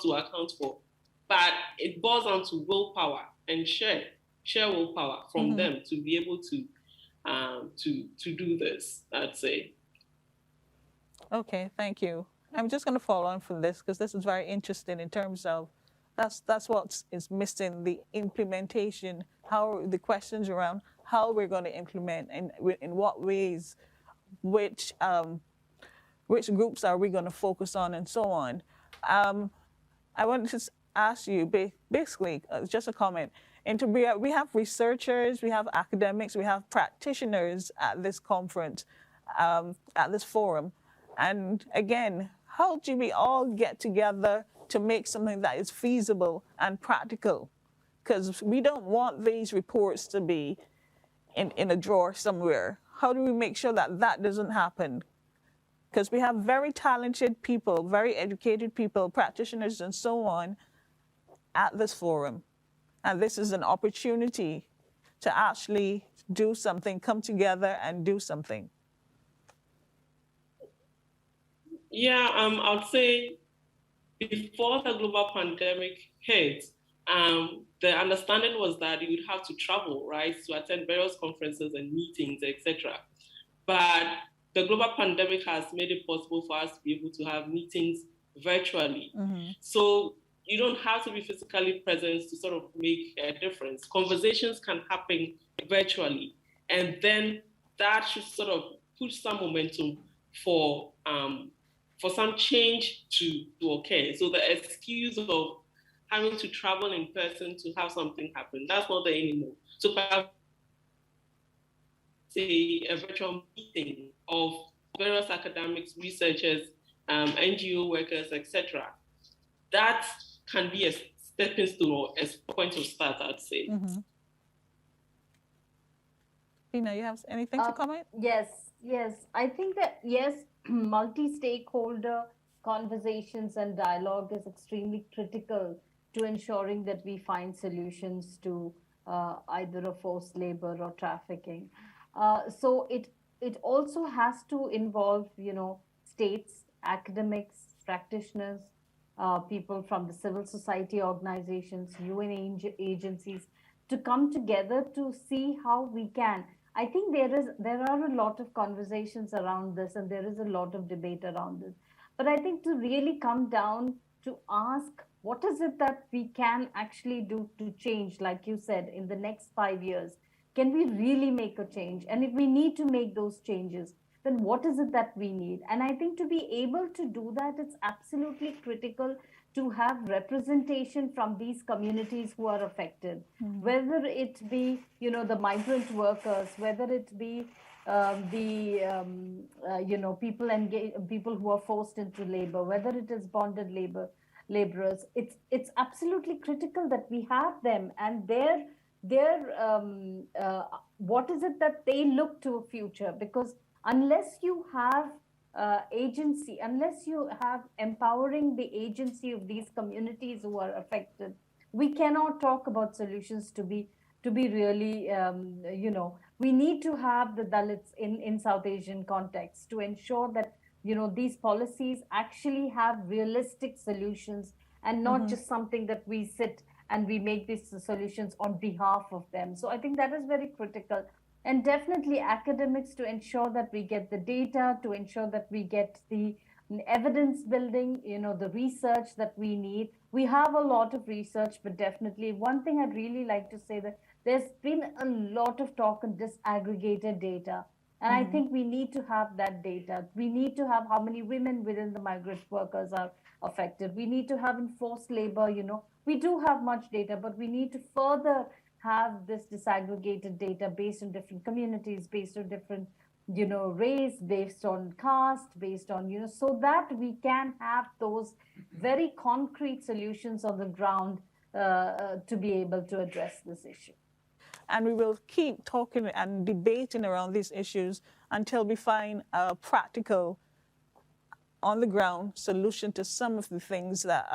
to account for. But it boils down to willpower and share willpower from them to be able to do this, I'd say. Okay, thank you. I'm just going to follow on from this because this is very interesting in terms of that's what is missing, the implementation, how the questions around how we're going to implement and in what ways, which groups are we going to focus on and so on. I want to ask you basically just a comment. We have researchers, we have academics, we have practitioners at this conference, at this forum. And again, how do we all get together to make something that is feasible and practical? Because we don't want these reports to be in a drawer somewhere. How do we make sure that that doesn't happen? Because we have very talented people, very educated people, practitioners and so on at this forum. And this is an opportunity to actually do something, come together and do something. Yeah, I'd say before the global pandemic hit, the understanding was that you would have to travel, right, to attend various conferences and meetings, etc. But the global pandemic has made it possible for us to be able to have meetings virtually. So you don't have to be physically present to sort of make a difference. Conversations can happen virtually, and then that should sort of push some momentum for some change to occur. So the excuse of having to travel in person to have something happen, that's not there anymore. So perhaps say a virtual meeting of various academics, researchers, NGO workers, etc. That can be a stepping stone or a point of start, I'd say. Tina, you have anything to comment? Yes. I think that, yes, multi-stakeholder conversations and dialogue is extremely critical to ensuring that we find solutions to either a forced labor or trafficking. So it also has to involve, states, academics, practitioners, people from the civil society organizations, UN agencies, to come together to see how we can. I think there are a lot of conversations around this, and there is a lot of debate around this. But I think to really come down to ask, what is it that we can actually do to change, like you said, in the next 5 years? Can we really make a change? And if we need to make those changes, then what is it that we need? And I think to be able to do that, it's absolutely critical to have representation from these communities who are affected, whether it be, the migrant workers, whether it be people who are forced into labor, whether it is bonded laborers. It's absolutely critical that we have them, and what is it that they look to a future? Because unless you have agency, unless you have empowering the agency of these communities who are affected, we cannot talk about solutions to be really, we need to have the Dalits in South Asian context to ensure that, these policies actually have realistic solutions and not just something that we sit and we make these solutions on behalf of them. So I think that is very critical. And definitely academics to ensure that we get the data, to ensure that we get the evidence building, the research that we need. We have a lot of research, but definitely one thing I'd really like to say that there's been a lot of talk on disaggregated data. And I think we need to have that data. We need to have how many women within the migrant workers are affected. We need to have enforced labor, we do have much data, but we need to further have this disaggregated data based on different communities, based on different, race, based on caste, based on, so that we can have those very concrete solutions on the ground to be able to address this issue. And we will keep talking and debating around these issues until we find a practical, on the ground solution to some of the things that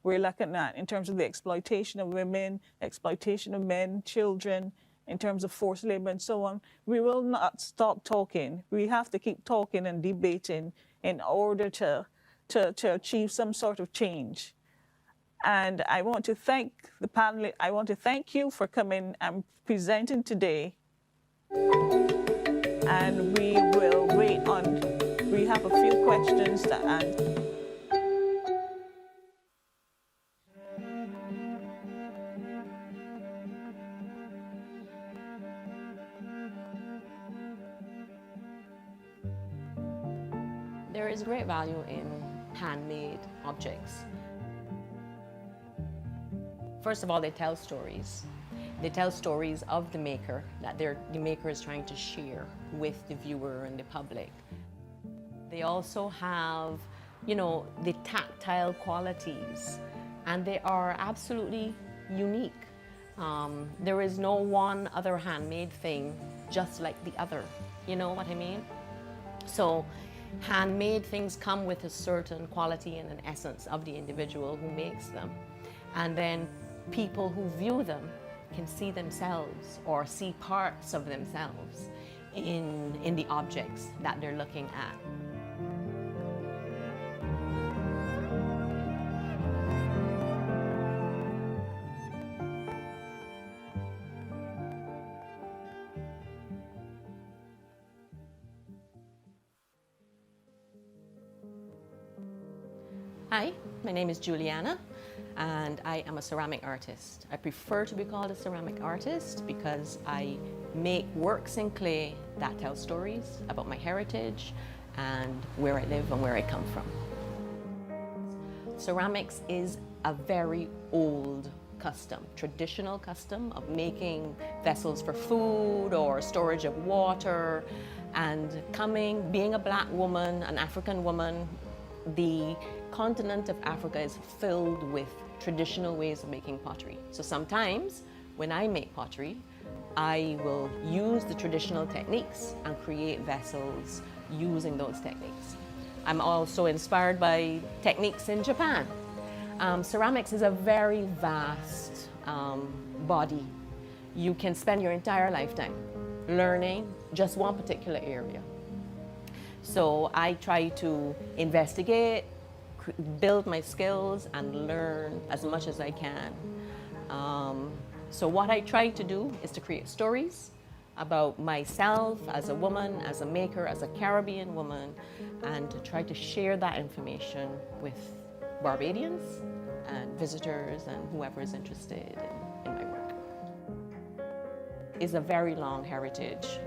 we're looking at in terms of the exploitation of women, exploitation of men, children, in terms of forced labor and so on. We will not stop talking. We have to keep talking and debating in order to achieve some sort of change. And I want to thank the panel. I want to thank you for coming and presenting today. And we will wait on, we have a few questions to answer. There is great value in handmade objects. First of all, they tell stories. They tell stories of the maker that the maker is trying to share with the viewer and the public. They also have, the tactile qualities, and they are absolutely unique. There is no one other handmade thing just like the other. You know what I mean? So handmade things come with a certain quality and an essence of the individual who makes them. And then people who view them can see themselves or see parts of themselves in the objects that they're looking at. Hi, my name is Juliana, and I am a ceramic artist. I prefer to be called a ceramic artist because I make works in clay that tell stories about my heritage and where I live and where I come from. Ceramics is a very old custom, traditional custom of making vessels for food or storage of water. And being a black woman, an African woman, the continent of Africa is filled with traditional ways of making pottery. So sometimes when I make pottery, I will use the traditional techniques and create vessels using those techniques. I'm also inspired by techniques in Japan. Ceramics is a very vast body. You can spend your entire lifetime learning just one particular area. So I try to investigate, build my skills, and learn as much as I can. So what I try to do is to create stories about myself as a woman, as a maker, as a Caribbean woman, and to try to share that information with Barbadians and visitors and whoever is interested in my work. It's a very long heritage,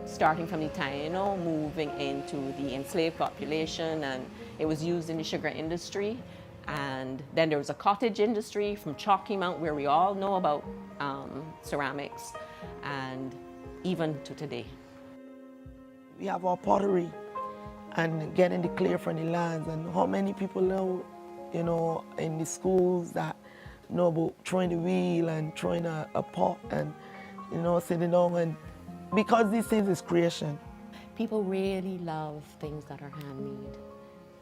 starting from the Taino, moving into the enslaved population, and it was used in the sugar industry. And then there was a cottage industry from Chalky Mount, where we all know about ceramics, and even to today. We have our pottery and getting the clay from the lands, and how many people know, in the schools that know about throwing the wheel and throwing a pot and, sitting down, and because these things is creation. People really love things that are handmade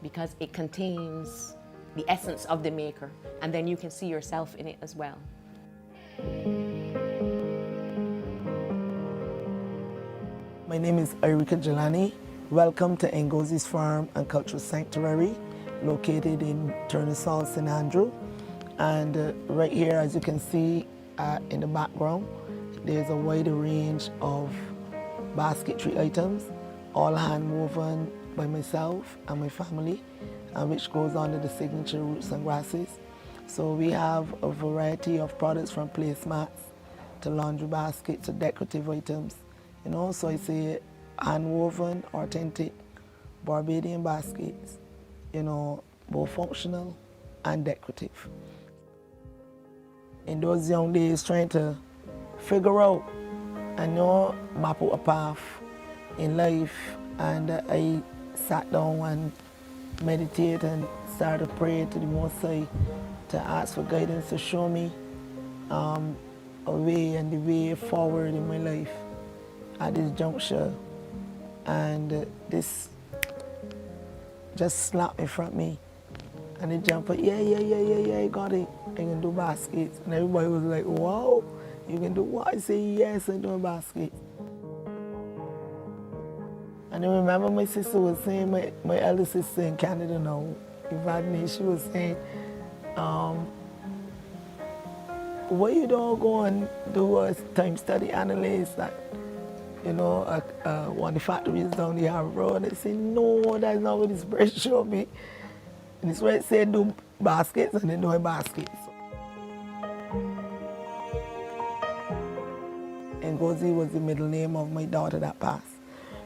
because it contains the essence of the maker, and then you can see yourself in it as well. My name is Erika Jelani. Welcome to Ngozi's Farm and Cultural Sanctuary, located in Turnasol, St. Andrew. And right here, as you can see in the background, there's a wide range of basketry items, all hand woven by myself and my family, which goes under the signature roots and grasses. So we have a variety of products from placemats to laundry baskets to decorative items. So it's a hand-woven, authentic Barbadian baskets, both functional and decorative. In those young days, trying to figure out and map out a path in life, and I sat down and meditate and started to pray to the Most High to ask for guidance to show me a way and the way forward in my life at this juncture. And this just slapped in front of me, and it jumped up, yeah, I got it. I can do baskets. And everybody was like, wow, you can do what? I say, yes, I do baskets. And I remember my sister was saying, my elder sister in Canada now, Ivadne, she was saying, why you don't go and do a time study analyst at, one of the factories down the Harbour Road? I said, no, that's not what this breast showed me. And it's where it said do baskets, and they do baskets. Ngozi was the middle name of my daughter that passed.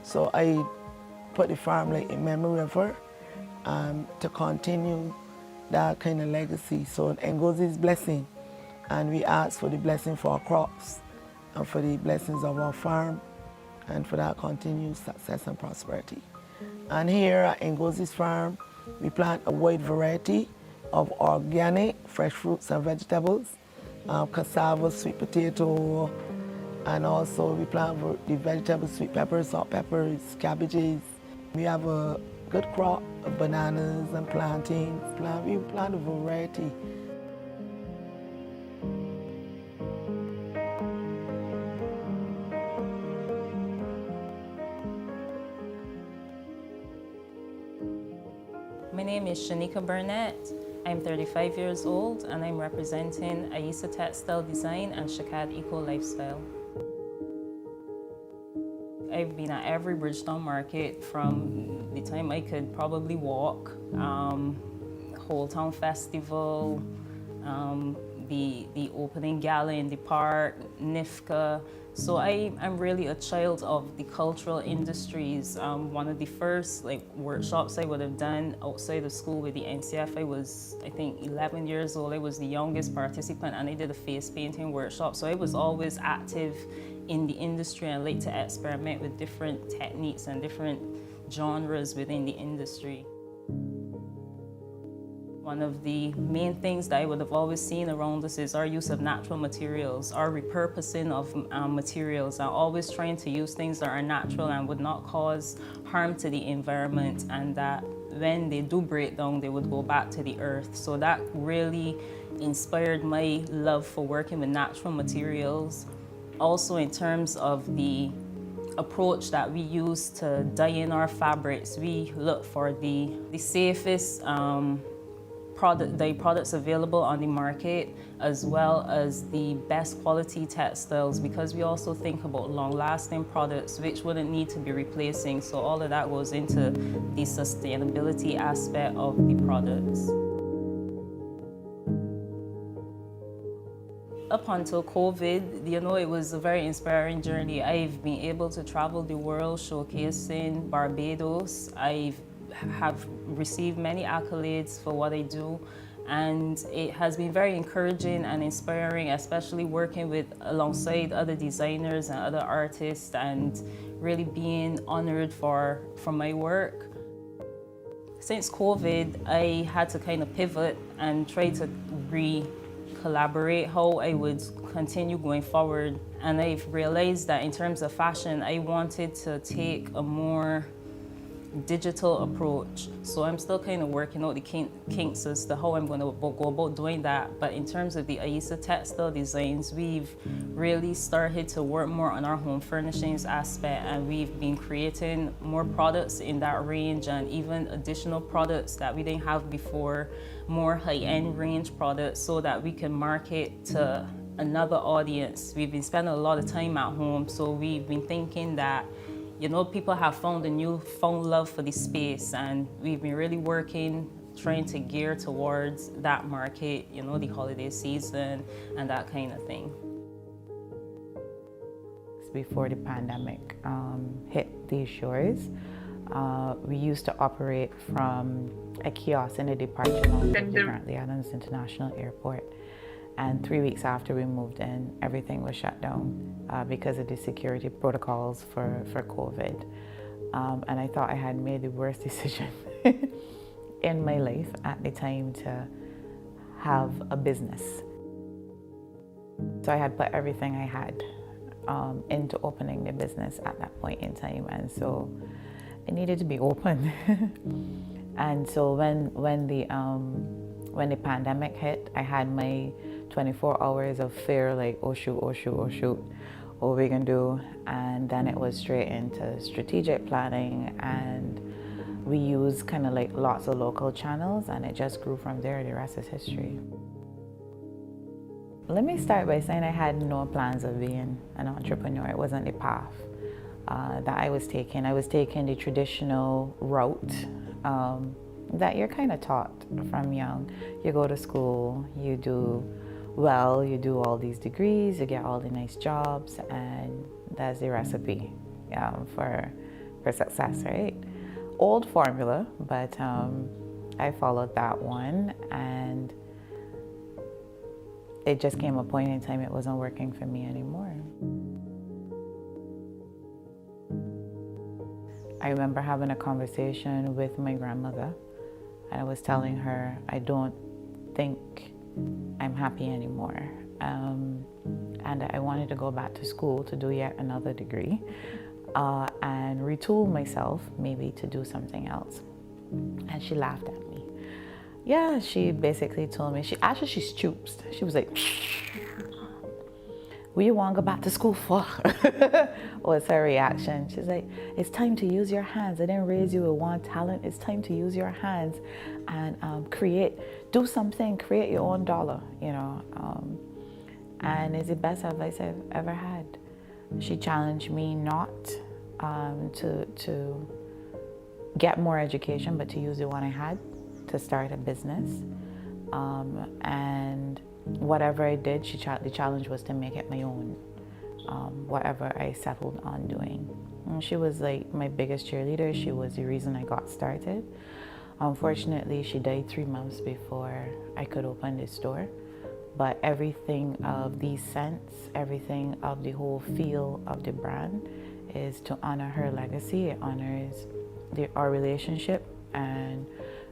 So I put the farm in memory of her to continue that kind of legacy. So Ngozi's blessing, and we ask for the blessing for our crops and for the blessings of our farm and for that continued success and prosperity. And here at Ngozi's Farm, we plant a wide variety of organic fresh fruits and vegetables, cassava, sweet potato, and also we plant the vegetables, sweet peppers, salt peppers, cabbages. We have a good crop of bananas and plantains. We plant a variety. My name is Shanika Burnett. I'm 35 years old, and I'm representing Aisa Textile Design and Shakad Eco Lifestyle. I've been at every Bridgetown market from the time I could probably walk. Whole Town Festival, the opening gala in the park, NIFCA. So I'm really a child of the cultural industries. One of the first workshops I would have done outside of school with the NCF, I was, I think, 11 years old. I was the youngest participant, and I did a face painting workshop. So I was always active in the industry and like to experiment with different techniques and different genres within the industry. One of the main things that I would have always seen around us is our use of natural materials, our repurposing of materials, and always trying to use things that are natural and would not cause harm to the environment, and that when they do break down, they would go back to the earth. So that really inspired my love for working with natural materials. Also in terms of the approach that we use to dye in our fabrics, we look for the safest products available on the market, as well as the best quality textiles, because we also think about long-lasting products which wouldn't need to be replacing. So all of that goes into the sustainability aspect of the products. Up until COVID, it was a very inspiring journey. I've been able to travel the world showcasing Barbados. I have received many accolades for what I do, and it has been very encouraging and inspiring, especially working alongside other designers and other artists, and really being honored for my work. Since COVID, I had to kind of pivot and try to collaborate how I would continue going forward. And I've realized that in terms of fashion, I wanted to take a more digital approach. So I'm still kind of working out the kinks as to how I'm going to go about doing that. But in terms of the Aisa textile designs, we've really started to work more on our home furnishings aspect, and we've been creating more products in that range, and even additional products that we didn't have before, more high-end range products, so that we can market to another audience. We've been spending a lot of time at home, so we've been thinking that people have found a newfound love for the space, and we've been really working, trying to gear towards that market, the holiday season and that kind of thing. Before the pandemic hit these shores, we used to operate from a kiosk in the departure lounge of the currently Adams International Airport. And 3 weeks after we moved in, everything was shut down because of the security protocols for COVID. And I thought I had made the worst decision in my life at the time to have a business. So I had put everything I had into opening the business at that point in time. And so it needed to be open. And so when the pandemic hit, I had my 24 hours of fear, like, oh shoot, what are we gonna do? And then it was straight into strategic planning, and we used kind of like lots of local channels, and it just grew from there. The rest is history. Let me start by saying I had no plans of being an entrepreneur. It wasn't the path that I was taking. I was taking the traditional route that you're kind of taught from young. You go to school, you do well, you do all these degrees, you get all the nice jobs, and that's the recipe for success, right? Old formula, but I followed that one, and it just came a point in time it wasn't working for me anymore. I remember having a conversation with my grandmother, and I was telling her, I don't think I'm happy anymore. And I wanted to go back to school to do yet another degree and retool myself maybe to do something else. And she laughed at me. Yeah, she basically told me, she stoops. She was like, what you want to go back to school for? Was her reaction. She's like, it's time to use your hands. I didn't raise you with one talent. It's time to use your hands and do something, create your own dollar, and it's the best advice I've ever had. She challenged me not to get more education, but to use the one I had to start a business. And whatever I did, the challenge was to make it my own, whatever I settled on doing. And she was like my biggest cheerleader. She was the reason I got started. Unfortunately, she died 3 months before I could open this store. But everything of these scents, everything of the whole feel of the brand is to honor her legacy. It honors our relationship. And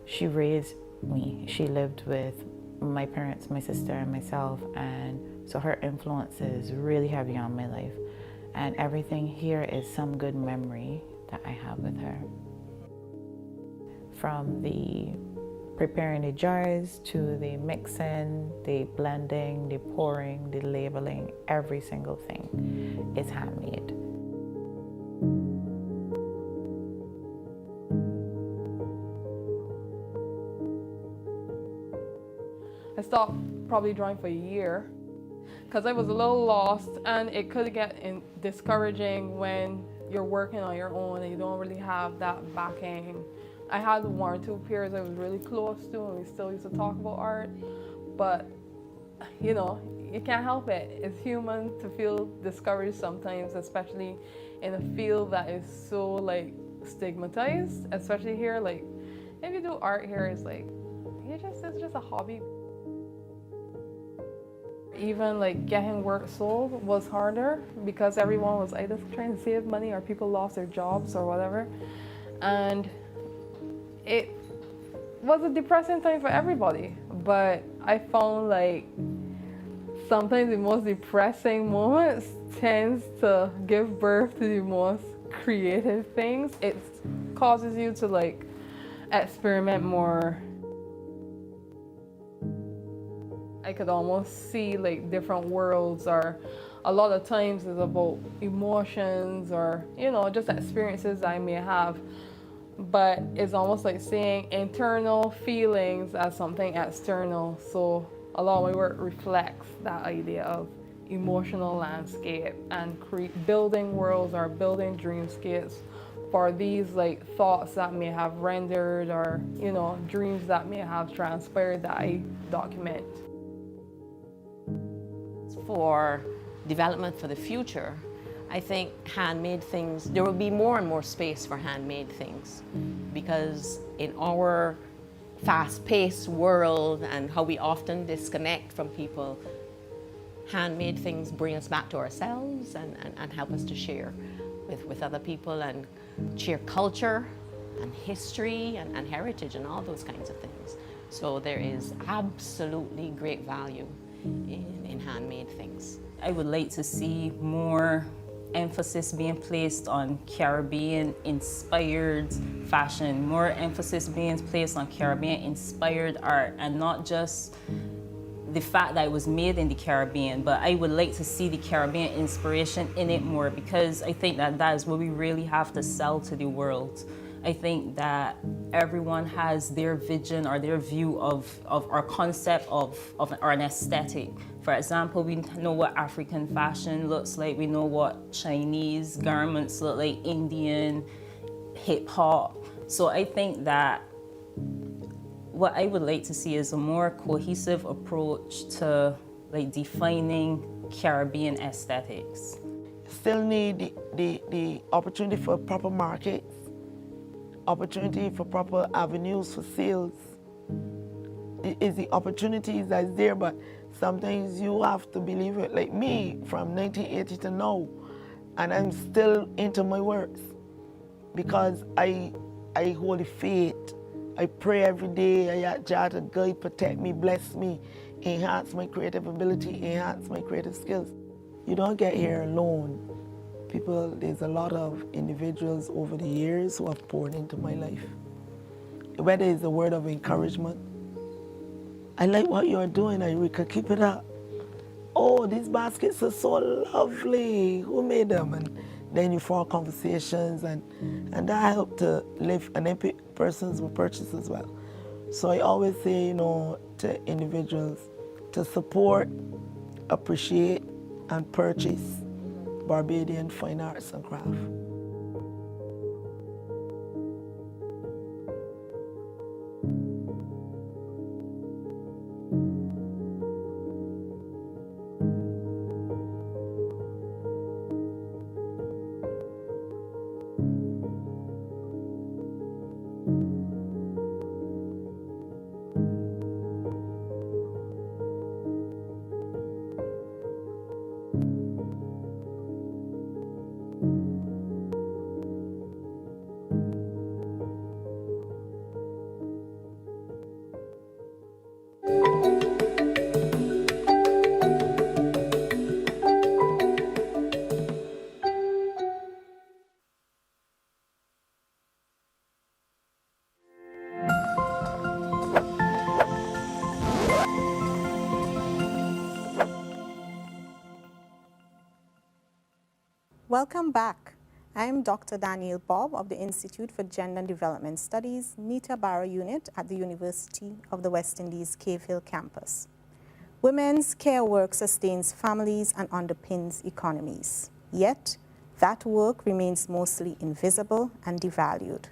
she raised me. She lived with my parents, my sister, and myself. And so her influence is really heavy on my life. And everything here is some good memory that I have with her. From the preparing the jars to the mixing, the blending, the pouring, the labeling, every single thing is handmade. I stopped probably drawing for a year because I was a little lost, and it could get discouraging when you're working on your own and you don't really have that backing. I had 1 or 2 peers I was really close to, and we still used to talk about art, but you know, you can't help it. It's human to feel discouraged sometimes, especially in a field that is so like stigmatized, especially here. Like if you do art here, it's like it's just a hobby. Even like getting work sold was harder because everyone was either trying to save money or people lost their jobs or whatever. And it was a depressing time for everybody. But I found like sometimes the most depressing moments tends to give birth to the most creative things. It causes you to like experiment more. I could almost see like different worlds, or a lot of times it's about emotions or, you know, just experiences I may have. But it's almost like seeing internal feelings as something external. So a lot of my work reflects that idea of emotional landscape and building worlds or building dreamscapes for these like thoughts that may have rendered, or, you know, dreams that may have transpired that I document. For development for the future, I think handmade things, there will be more and more space for handmade things, because in our fast-paced world and how we often disconnect from people, handmade things bring us back to ourselves and help us to share with other people and share culture and history and heritage and all those kinds of things. So there is absolutely great value in handmade things. I would like to see more emphasis being placed on Caribbean-inspired fashion, more emphasis being placed on Caribbean-inspired art, and not just the fact that it was made in the Caribbean, but I would like to see the Caribbean inspiration in it more, because I think that that is what we really have to sell to the world. I think that everyone has their vision or their view of our concept of an aesthetic. For example, we know what African fashion looks like. We know what Chinese garments look like, Indian, hip hop. So I think that what I would like to see is a more cohesive approach to like defining Caribbean aesthetics. Still need the opportunity for proper markets, opportunity for proper avenues for sales. It's the opportunities that's there, but sometimes you have to believe it. Like me, from 1980 to now, and I'm still into my works because I hold the faith. I pray every day. I ask God to guide, protect me, bless me, enhance my creative ability, enhance my creative skills. You don't get here alone. There's a lot of individuals over the years who have poured into my life. Whether it's a word of encouragement, I like what you're doing, Eureka, keep it up. Oh, these baskets are so lovely. Who made them? And then you form conversations, and that helped to lift, and then persons will purchase as well. So I always say, you know, to individuals to support, appreciate, and purchase Barbadian fine arts and craft. Welcome back. I'm Dr. Danielle Bob of the Institute for Gender and Development Studies, Nita Barrow Unit at the University of the West Indies Cave Hill campus. Women's care work sustains families and underpins economies. Yet, that work remains mostly invisible and devalued.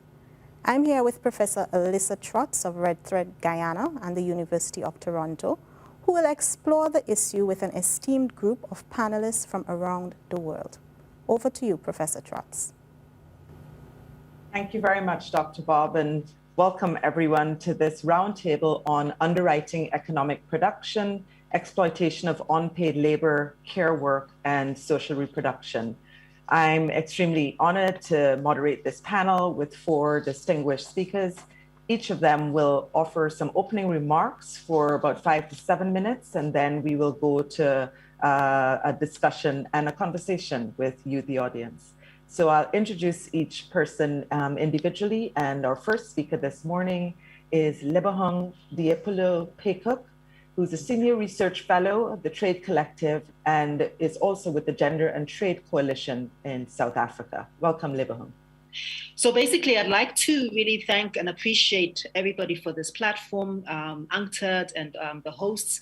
I'm here with Professor Alyssa Trotz of Red Thread, Guyana and the University of Toronto, who will explore the issue with an esteemed group of panelists from around the world. Over to you, Professor Trotz. Thank you very much, Dr. Bob, and welcome everyone to this roundtable on underwriting economic production, exploitation of unpaid labor, care work, and social reproduction. I'm extremely honored to moderate this panel with 4 distinguished speakers. Each of them will offer some opening remarks for about 5 to 7 minutes, and then we will go to a discussion and a conversation with you, the audience. So I'll introduce each person individually, and our first speaker this morning is Lebahong Diepolo Pekuk, who's a Senior Research Fellow of the Trade Collective and is also with the Gender and Trade Coalition in South Africa. Welcome, Lebahong. So basically, I'd like to really thank and appreciate everybody for this platform, UNCTAD and the hosts,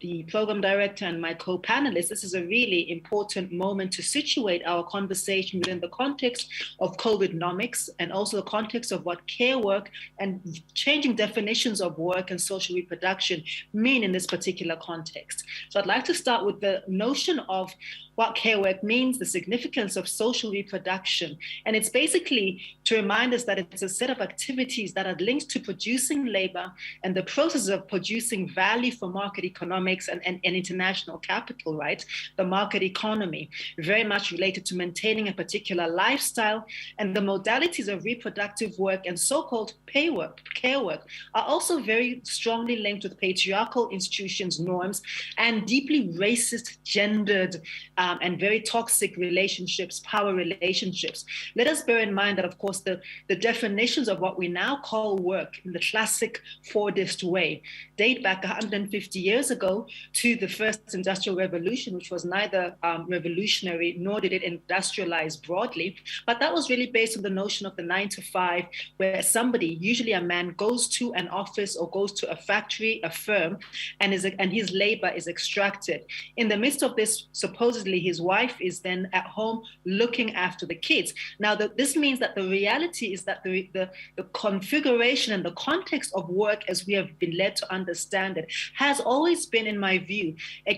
the program director and my co-panelists. This is a really important moment to situate our conversation within the context of COVIDnomics and also the context of what care work and changing definitions of work and social reproduction mean in this particular context. So I'd like to start with the notion of what care work means, the significance of social reproduction. And it's basically to remind us that it's a set of activities that are linked to producing labor and the process of producing value for market economics and international capital, right? The market economy, very much related to maintaining a particular lifestyle, and the modalities of reproductive work and so-called pay work, care work, are also very strongly linked with patriarchal institutions, norms, and deeply racist, gendered, and very toxic relationships, power relationships. Let us bear in mind that, of course, the definitions of what we now call work in the classic Fordist way date back 150 years ago to the first industrial revolution, which was neither revolutionary nor did it industrialize broadly, but that was really based on the notion of the 9 to 5, where somebody, usually a man, goes to an office or goes to a factory, a firm, and his labor is extracted. In the midst of this, supposedly his wife is then at home looking after the kids. Now, this means that the reality is that the configuration and the context of work, as we have been led to understand it, has always been, in my view,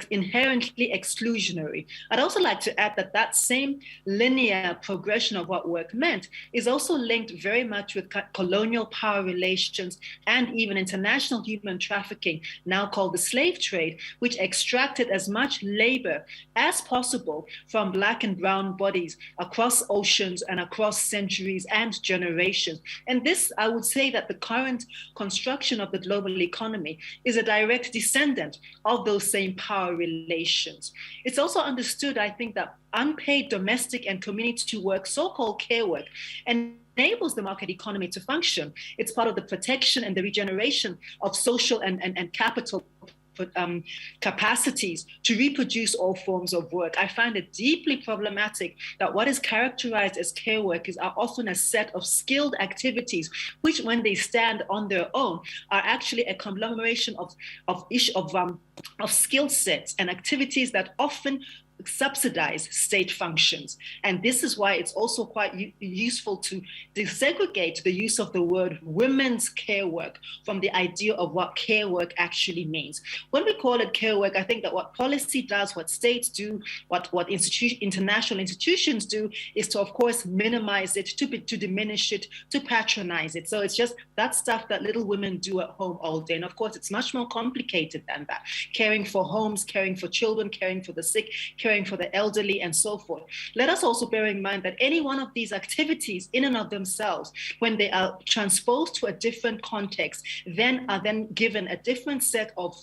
inherently exclusionary. I'd also like to add that that same linear progression of what work meant is also linked very much with colonial power relations and even international human trafficking, now called the slave trade, which extracted as much labor as possible from Black and brown bodies across oceans and across centuries and generations. And this, I would say that the current construction of the global economy is a direct descendant of those same power relations. It's also understood, I think, that unpaid domestic and community work, so-called care work, enables the market economy to function. It's part of the protection and the regeneration of social and capital capacities to reproduce all forms of work. I find it deeply problematic that what is characterized as care work are often a set of skilled activities, which when they stand on their own are actually a conglomeration of skill sets and activities that often subsidize state functions. And this is why it's also quite useful to desegregate the use of the word women's care work from the idea of what care work actually means. When we call it care work, I think that what policy does, what states do, what international institutions do, is to, of course, minimize it, to diminish it, to patronize it. So it's just that stuff that little women do at home all day. And of course, it's much more complicated than that. Caring for homes, caring for children, caring for the sick, caring for the elderly, and so forth. Let us also bear in mind that any one of these activities in and of themselves, when they are transposed to a different context, are then given a different set of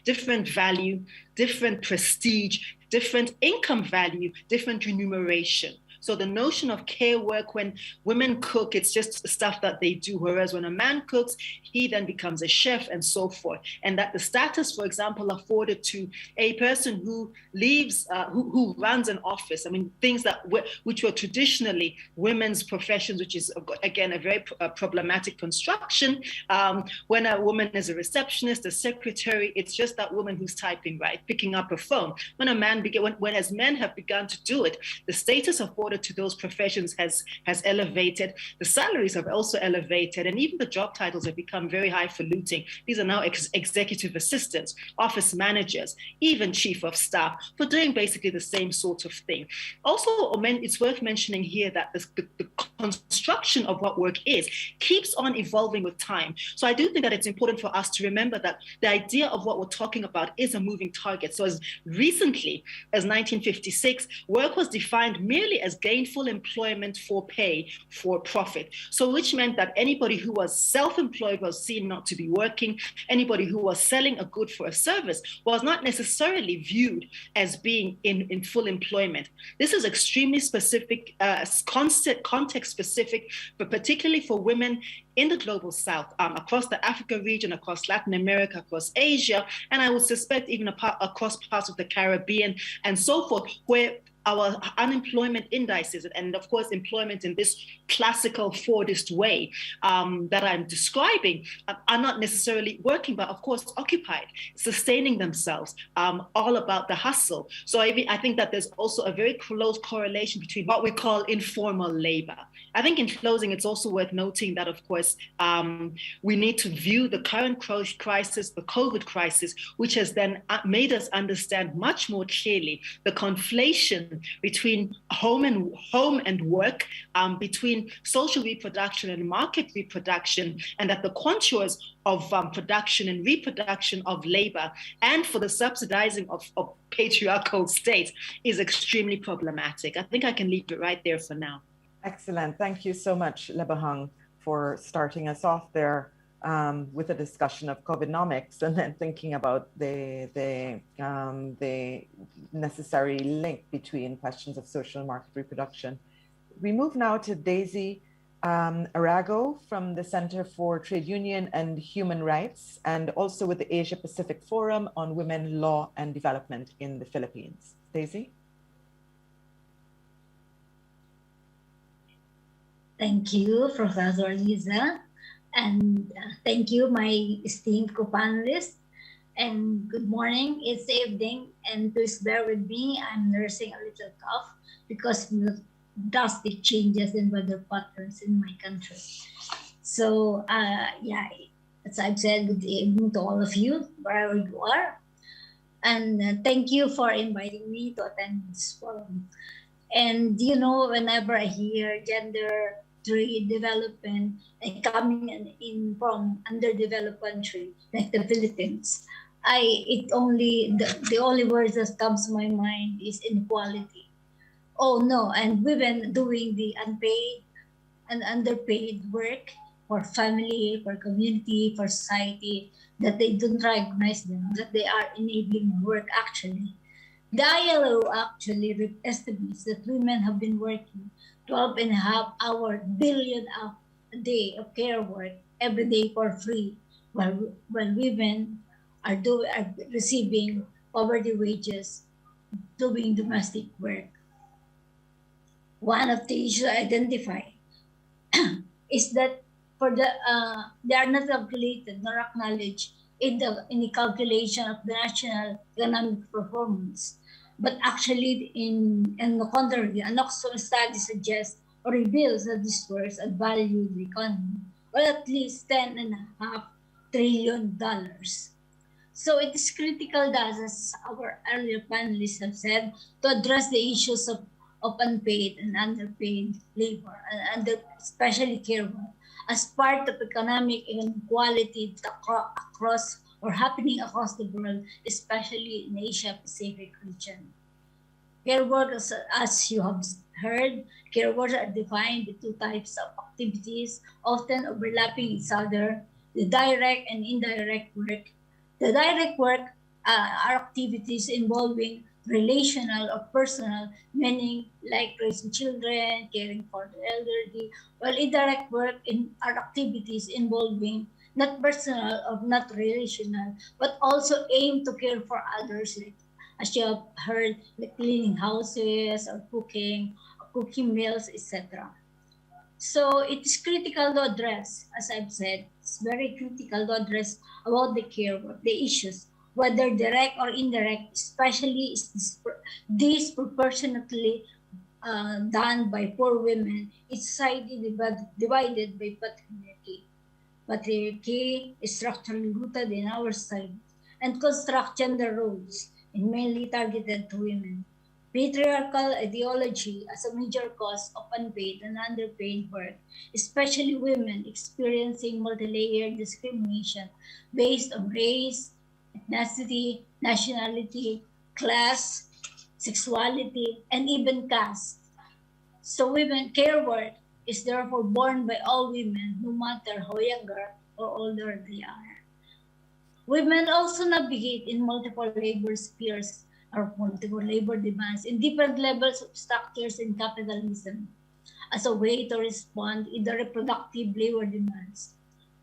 different value, different prestige, different income value, different remuneration. So the notion of care work, when women cook, it's just stuff that they do, whereas when a man cooks, he then becomes a chef and so forth. And that the status, for example, afforded to a person who leaves, who runs an office, I mean, things that which were traditionally women's professions, which is, again, a very problematic construction. When a woman is a receptionist, a secretary, it's just that woman who's typing, right, picking up a phone. When a man when as men have begun to do it, the status afforded to those professions has elevated. The salaries have also elevated, and even the job titles have become very highfalutin. These are now executive assistants, office managers, even chief of staff, for doing basically the same sort of thing. Also, it's worth mentioning here that the construction of what work is keeps on evolving with time. So I do think that it's important for us to remember that the idea of what we're talking about is a moving target. So as recently as 1956, work was defined merely as gainful employment for pay for profit. So which meant that anybody who was self-employed was seen not to be working. Anybody who was selling a good for a service was not necessarily viewed as being in full employment. This is extremely specific, context specific, but particularly for women in the global south, across the Africa region, across Latin America, across Asia, and I would suspect even across parts of the Caribbean and so forth, where our unemployment indices, and of course employment in this classical Fordist way that I'm describing, are not necessarily working, but of course occupied, sustaining themselves, all about the hustle. So I think that there's also a very close correlation between what we call informal labor. I think in closing, it's also worth noting that, of course, we need to view the current crisis, the COVID crisis, which has then made us understand much more clearly the conflation between home and work, between social reproduction and market reproduction, and that the contours of production and reproduction of labor and for the subsidizing of patriarchal states is extremely problematic. I think I can leave it right there for now. Excellent. Thank you so much, Lebahang, for starting us off there with a discussion of COVIDnomics and then thinking about the necessary link between questions of social market reproduction. We move now to Daisy Arago from the Center for Trade Union and Human Rights, and also with the Asia Pacific Forum on Women, Law and Development in the Philippines. Daisy? Thank you, Professor Liza, and thank you, my esteemed co-panelists. And good morning, it's evening, and please bear with me. I'm nursing a little cough because of the drastic changes in weather patterns in my country. So, yeah, as I've said, good evening to all of you, wherever you are. And thank you for inviting me to attend this forum. And you know, whenever I hear gender, trade, development, and coming in from underdeveloped country like the Philippines, the only words that comes to my mind is inequality. Oh no, and women doing the unpaid and underpaid work for family, for community, for society, that they don't recognize them, that they are enabling work actually. The ILO actually estimates that women have been working 12.5 billion a day of care work every day for free, while women are receiving poverty wages doing domestic work. One of the issues identified is that they are not calculated nor acknowledged in the calculation of the national economic performance. But actually, in the contrary, an Oxford study suggests or reveals that these works add value to the economy, or at least $10.5 trillion. So it is critical that, as our earlier panelists have said, to address the issues of unpaid and underpaid labor, and especially care work, as part of economic inequality across or happening across the world, especially in Asia Pacific region. Care work, as you have heard, care work are defined into two types of activities, often overlapping each other: the direct and indirect work. The direct work are activities involving relational or personal, meaning like raising children, caring for the elderly, while indirect work are activities involving not personal or not relational, but also aim to care for others, like, as you have heard, like cleaning houses or cooking meals, etc. So it is critical to address, as I've said, it's very critical to address about the care work, the issues, whether direct or indirect, especially is disproportionately done by poor women. It's society divided by patriarchy. Patriarchy is structurally rooted in our society and construct gender roles and mainly targeted to women. Patriarchal ideology as a major cause of unpaid and underpaid work, especially women experiencing multi-layered discrimination based on race, ethnicity, nationality, class, sexuality, and even caste. So women care work is therefore borne by all women, no matter how younger or older they are. Women also navigate in multiple labor spheres or multiple labor demands in different levels of structures in capitalism as a way to respond in the reproductive labor demands.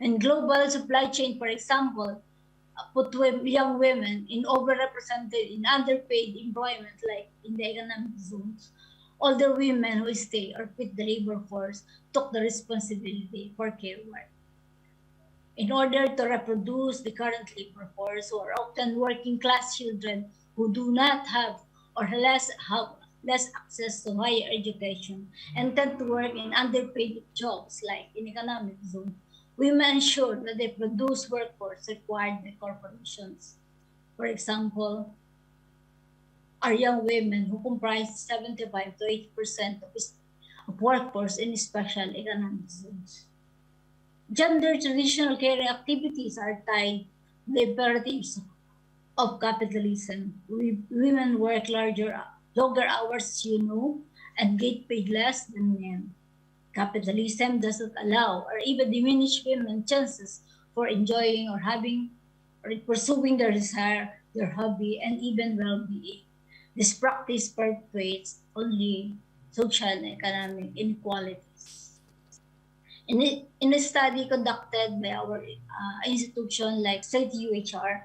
And global supply chain, for example, put young women in overrepresented in underpaid employment like in the economic zones. Older women who stay or quit the labor force took the responsibility for care work. In order to reproduce the current labor force, who are often working class children who do not have or have less access to higher education and tend to work in underpaid jobs like in economic zone, women ensure that they produce workforce required by corporations. For example, are young women who comprise 75 to 80% of workforce in special economic zones. Gender traditional caring activities are tied to the imperatives of capitalism. Women work longer hours, and get paid less than men. Capitalism doesn't allow or even diminish women's chances for enjoying or pursuing their desire, their hobby, and even well-being. This practice perpetuates only social and economic inequalities. In a study conducted by our institution like UHR,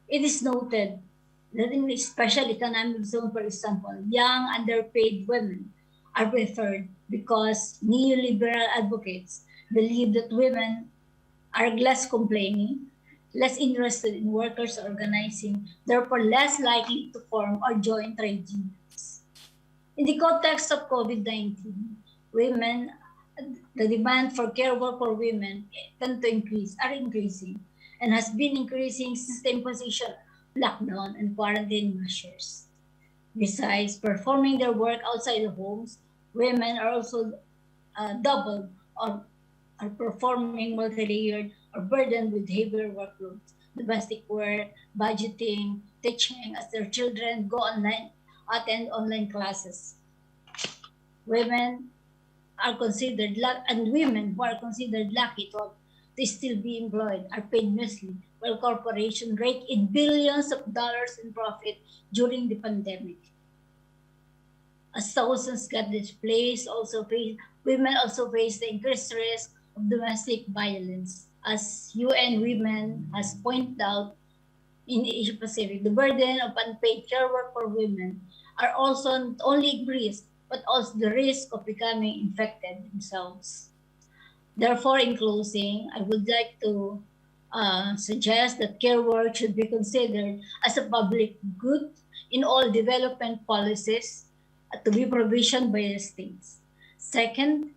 it is noted that in a special economic zone, for example, young underpaid women are preferred because neoliberal advocates believe that women are less complaining, less interested in workers organizing, therefore less likely to form or join trade unions. In the context of COVID-19, the demand for care work for women are increasing and has been increasing since the imposition of lockdown and quarantine measures. Besides performing their work outside the homes, women are also doubled or are performing multi-layered or burdened with heavier workloads, domestic work, budgeting, teaching as their children go online, attend online classes. Women are considered and women who are considered lucky to still be employed are paid measly, while corporations rake in billions of dollars in profit during the pandemic. As thousands get displaced, women also face the increased risk of domestic violence. As UN Women has pointed out in the Asia Pacific, the burden of unpaid care work for women are also not only increased, but also the risk of becoming infected themselves. Therefore, in closing, I would like to suggest that care work should be considered as a public good in all development policies to be provisioned by the states. Second,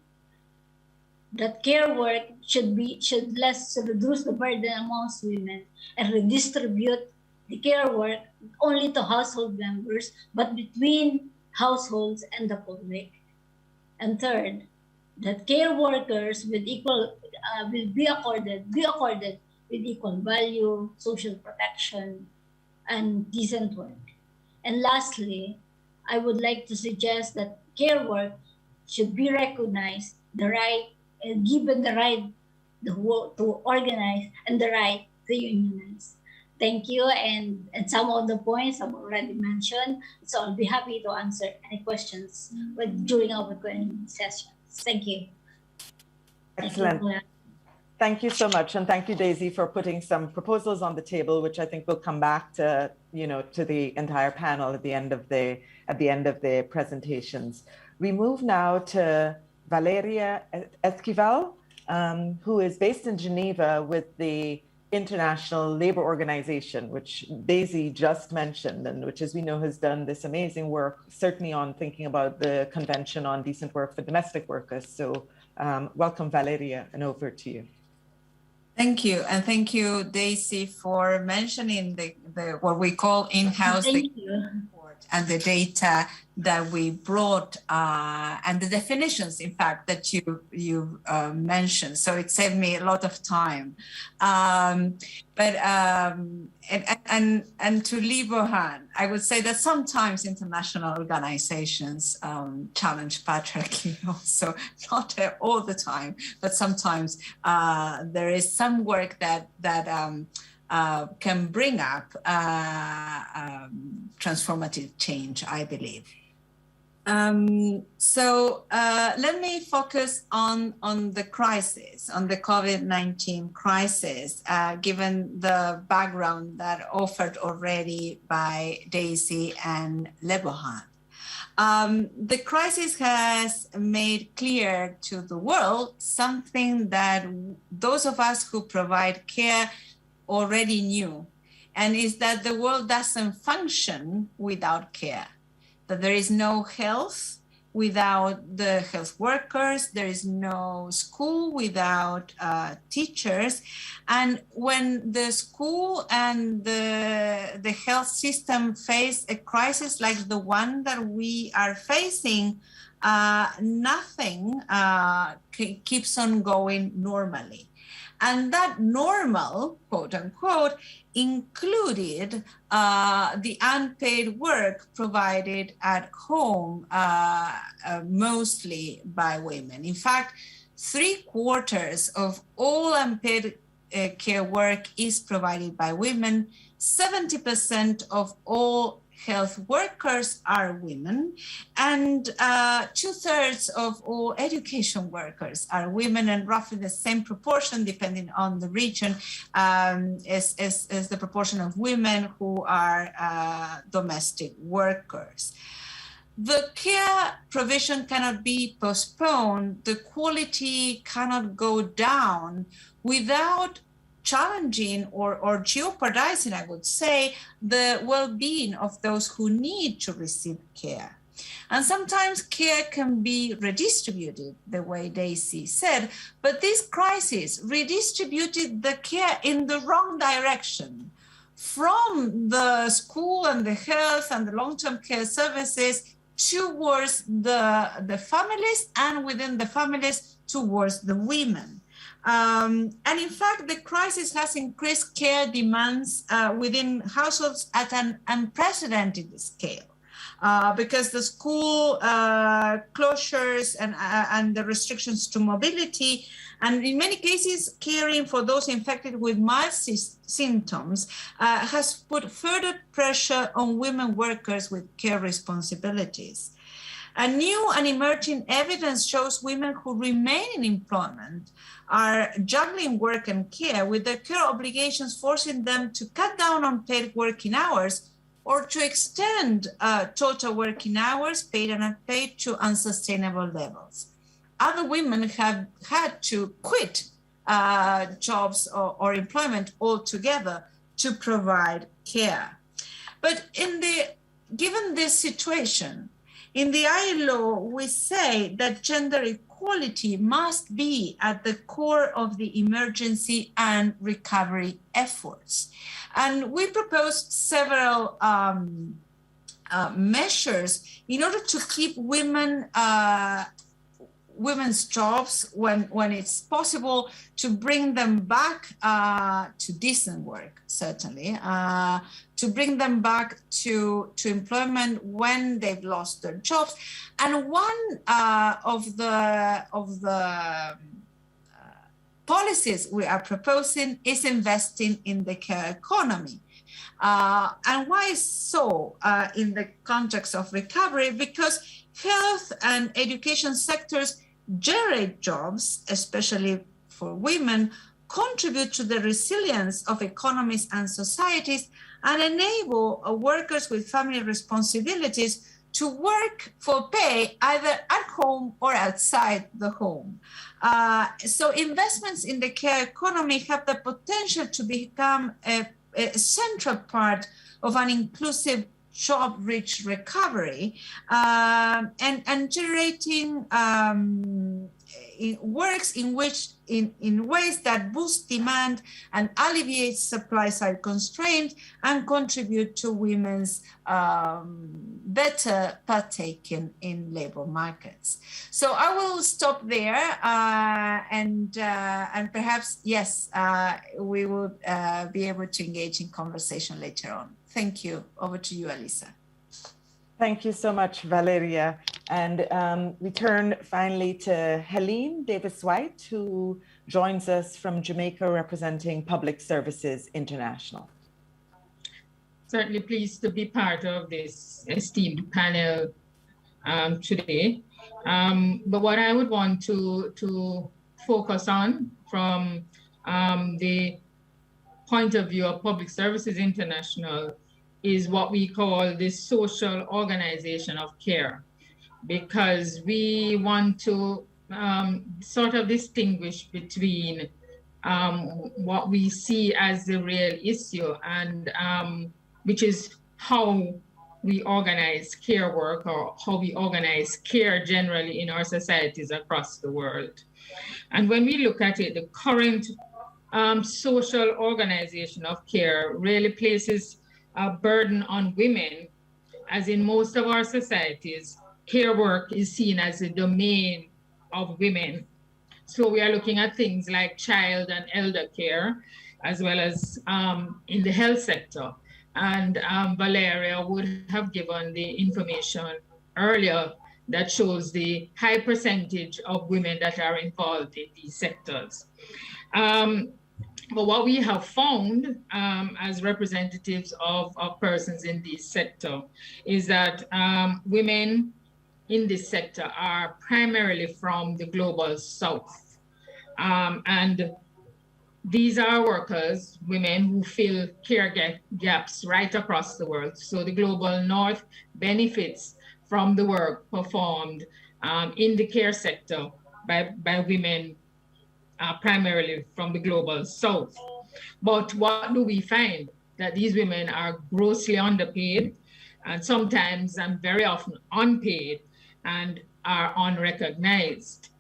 that care work should reduce the burden amongst women and redistribute the care work only to household members, but between households and the public. And third, that care workers will be accorded with equal value, social protection, and decent work. And lastly, I would like to suggest that care work should be recognized, given the right to organize and the right to unionize. thank you. And some of the points I've already mentioned. So I'll be happy to answer any questions during our Q&A session. Thank you. Excellent. Thank you so much, and thank you, Daisy, for putting some proposals on the table, which I think will come back to, to the entire panel at the end of the presentations. We move now to Valeria Esquivel, who is based in Geneva with the International Labour Organization, which Daisy just mentioned, and which, as we know, has done this amazing work, certainly on thinking about the Convention on Decent Work for Domestic Workers. So welcome, Valeria, and over to you. Thank you, and thank you, Daisy, for mentioning the what we call in-house report and the data that we brought and the definitions, in fact, that you mentioned. So it saved me a lot of time. And to Libohan, I would say that sometimes international organizations challenge patriarchy also, not all the time, but sometimes there is some work that can bring up transformative change, I believe. So let me focus on the crisis, on the COVID-19 crisis, given the background that offered already by Daisy and Lebohan. The crisis has made clear to the world something that those of us who provide care already knew, and is that the world doesn't function without care. That there is no health without the health workers, there is no school without teachers. And when the school and the health system face a crisis like the one that we are facing, nothing keeps on going normally. And that normal, quote unquote, included the unpaid work provided at home, mostly by women. In fact, 3/4 of all unpaid care work is provided by women. 70% of all health workers are women, and 2/3 of all education workers are women, and roughly the same proportion, depending on the region, is the proportion of women who are domestic workers. The care provision cannot be postponed. The quality cannot go down without challenging or jeopardizing, I would say, the well-being of those who need to receive care. And sometimes care can be redistributed, the way Daisy said, but this crisis redistributed the care in the wrong direction, from the school and the health and the long-term care services towards the families, and within the families towards the women. And in fact, the crisis has increased care demands within households at an unprecedented scale, because the school closures and the restrictions to mobility, and in many cases, caring for those infected with mild symptoms has put further pressure on women workers with care responsibilities. And new and emerging evidence shows women who remain in employment are juggling work and care, with their care obligations forcing them to cut down on paid working hours or to extend total working hours, paid and unpaid, to unsustainable levels. Other women have had to quit jobs or employment altogether to provide care. But given this situation, in the ILO, we say that gender equality must be at the core of the emergency and recovery efforts. And we proposed several measures in order to keep women's jobs when it's possible, to bring them back to decent work, certainly, to bring them back to employment when they've lost their jobs. And one of the policies we are proposing is investing in the care economy. And why so in the context of recovery? Because health and education sectors generate jobs, especially for women, contribute to the resilience of economies and societies, and enable workers with family responsibilities to work for pay either at home or outside the home. So investments in the care economy have the potential to become a central part of an inclusive job-rich recovery, and generating works in ways that boost demand and alleviate supply-side constraints and contribute to women's better partaking in labor markets. So I will stop there, and perhaps, yes, we will be able to engage in conversation later on. Thank you. Over to you, Alisa. Thank you so much, Valeria. And we turn finally to Helene Davis-White, who joins us from Jamaica representing Public Services International. Certainly pleased to be part of this esteemed panel today. But what I would want to focus on from the point of view of Public Services International is what we call the social organization of care, because we want to sort of distinguish between what we see as the real issue, and which is how we organize care work, or how we organize care generally in our societies across the world. And when we look at it, the current social organization of care really places a burden on women, as in most of our societies, care work is seen as a domain of women. So we are looking at things like child and elder care, as well as in the health sector. And Valeria would have given the information earlier that shows the high percentage of women that are involved in these sectors. But what we have found as representatives of persons in this sector is that women in this sector are primarily from the global south. And these are workers, women who fill care gaps right across the world. So the global north benefits from the work performed in the care sector by women primarily from the global south. But what do we find? That these women are grossly underpaid, and sometimes and very often unpaid, and are unrecognized.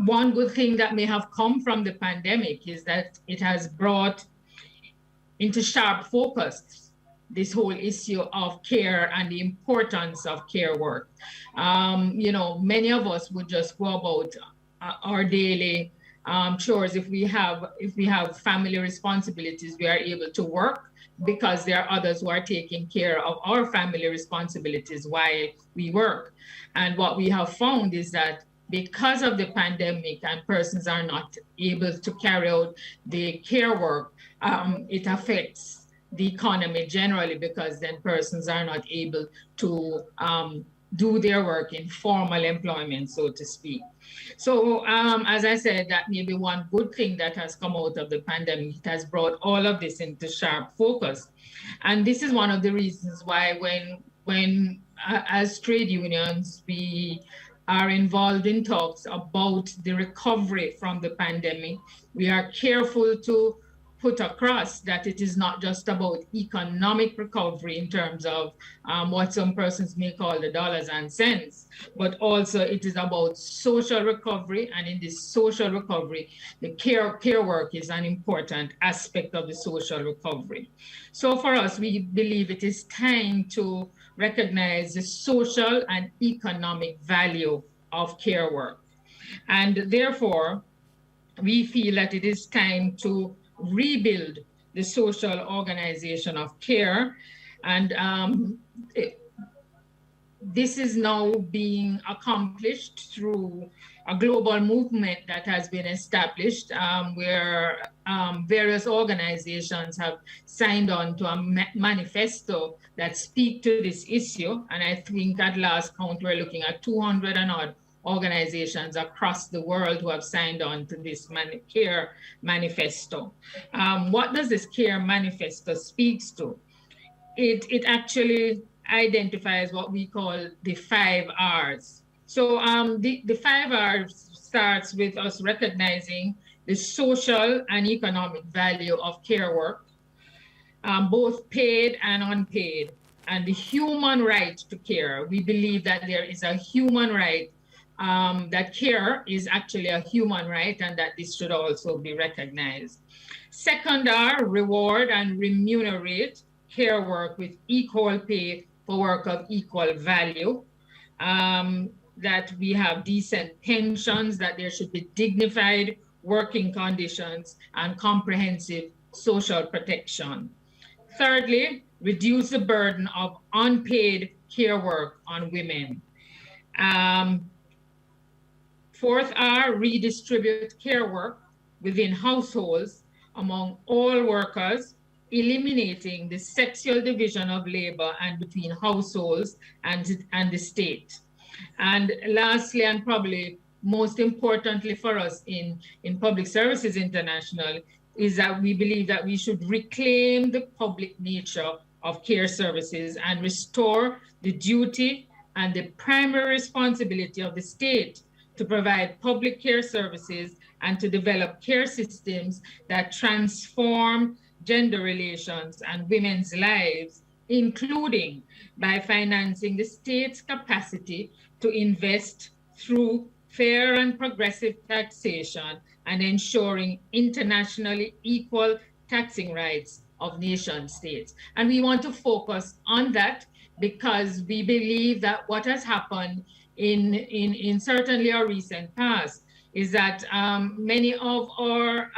One good thing that may have come from the pandemic is that it has brought into sharp focus this whole issue of care and the importance of care work. You know, many of us would just go about our daily chores. If we have family responsibilities, we are able to work because there are others who are taking care of our family responsibilities while we work. And what we have found is that because of the pandemic and persons are not able to carry out the care work, it affects the economy generally, because then persons are not able to do their work in formal employment, so to speak. So as I said, that may be one good thing that has come out of the pandemic. It has brought all of this into sharp focus. And this is one of the reasons why when as trade unions, we are involved in talks about the recovery from the pandemic, we are careful to put across that it is not just about economic recovery in terms of what some persons may call the dollars and cents, but also it is about social recovery. And in this social recovery, the care work is an important aspect of the social recovery. So for us, we believe it is time to recognize the social and economic value of care work. And therefore, we feel that it is time to rebuild the social organization of care. And this is now being accomplished through a global movement that has been established, where various organizations have signed on to a manifesto that speak to this issue. And I think at last count, we're looking at 200 and odd organizations across the world who have signed on to this CARE manifesto. What does this CARE manifesto speaks to? It actually identifies what we call the 5 R's. So the 5 R's starts with us recognizing the social and economic value of care work, both paid and unpaid, and the human right to care. We believe that there is a human right, that care is actually a human right, and that this should also be recognized. Second are reward and remunerate care work with equal pay for work of equal value, that we have decent pensions, that there should be dignified working conditions and comprehensive social protection. Thirdly, reduce the burden of unpaid care work on women. Fourth are redistribute care work within households among all workers, eliminating the sexual division of labor and between households and the state. And lastly, and probably most importantly for us in Public Services International, is that we believe that we should reclaim the public nature of care services and restore the duty and the primary responsibility of the state to provide public care services and to develop care systems that transform gender relations and women's lives, including by financing the state's capacity to invest through fair and progressive taxation and ensuring internationally equal taxing rights of nation states. And we want to focus on that because we believe that what has happened in certainly our recent past is that many of our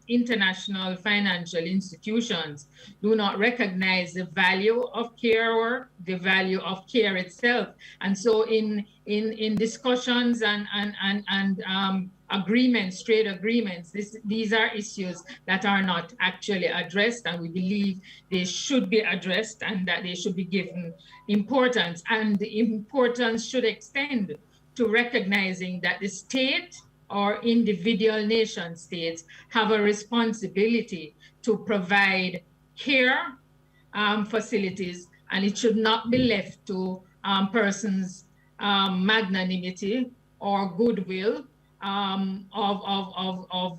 international financial institutions do not recognize the value of care work, the value of care itself. And so in discussions and agreements, trade agreements, these are issues that are not actually addressed, and we believe they should be addressed and that they should be given importance. And the importance should extend to recognizing that the state or individual nation states have a responsibility to provide care facilities, and it should not be left to persons' magnanimity or goodwill of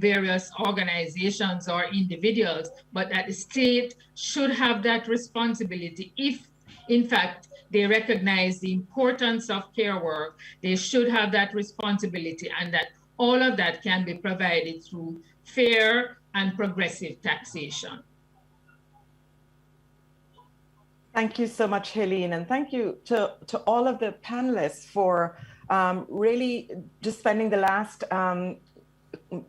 various organizations or individuals, but that the state should have that responsibility. If, in fact, they recognize the importance of care work, they should have that responsibility, and that all of that can be provided through fair and progressive taxation. Thank you so much, Helene, and thank you to all of the panelists for really just spending the last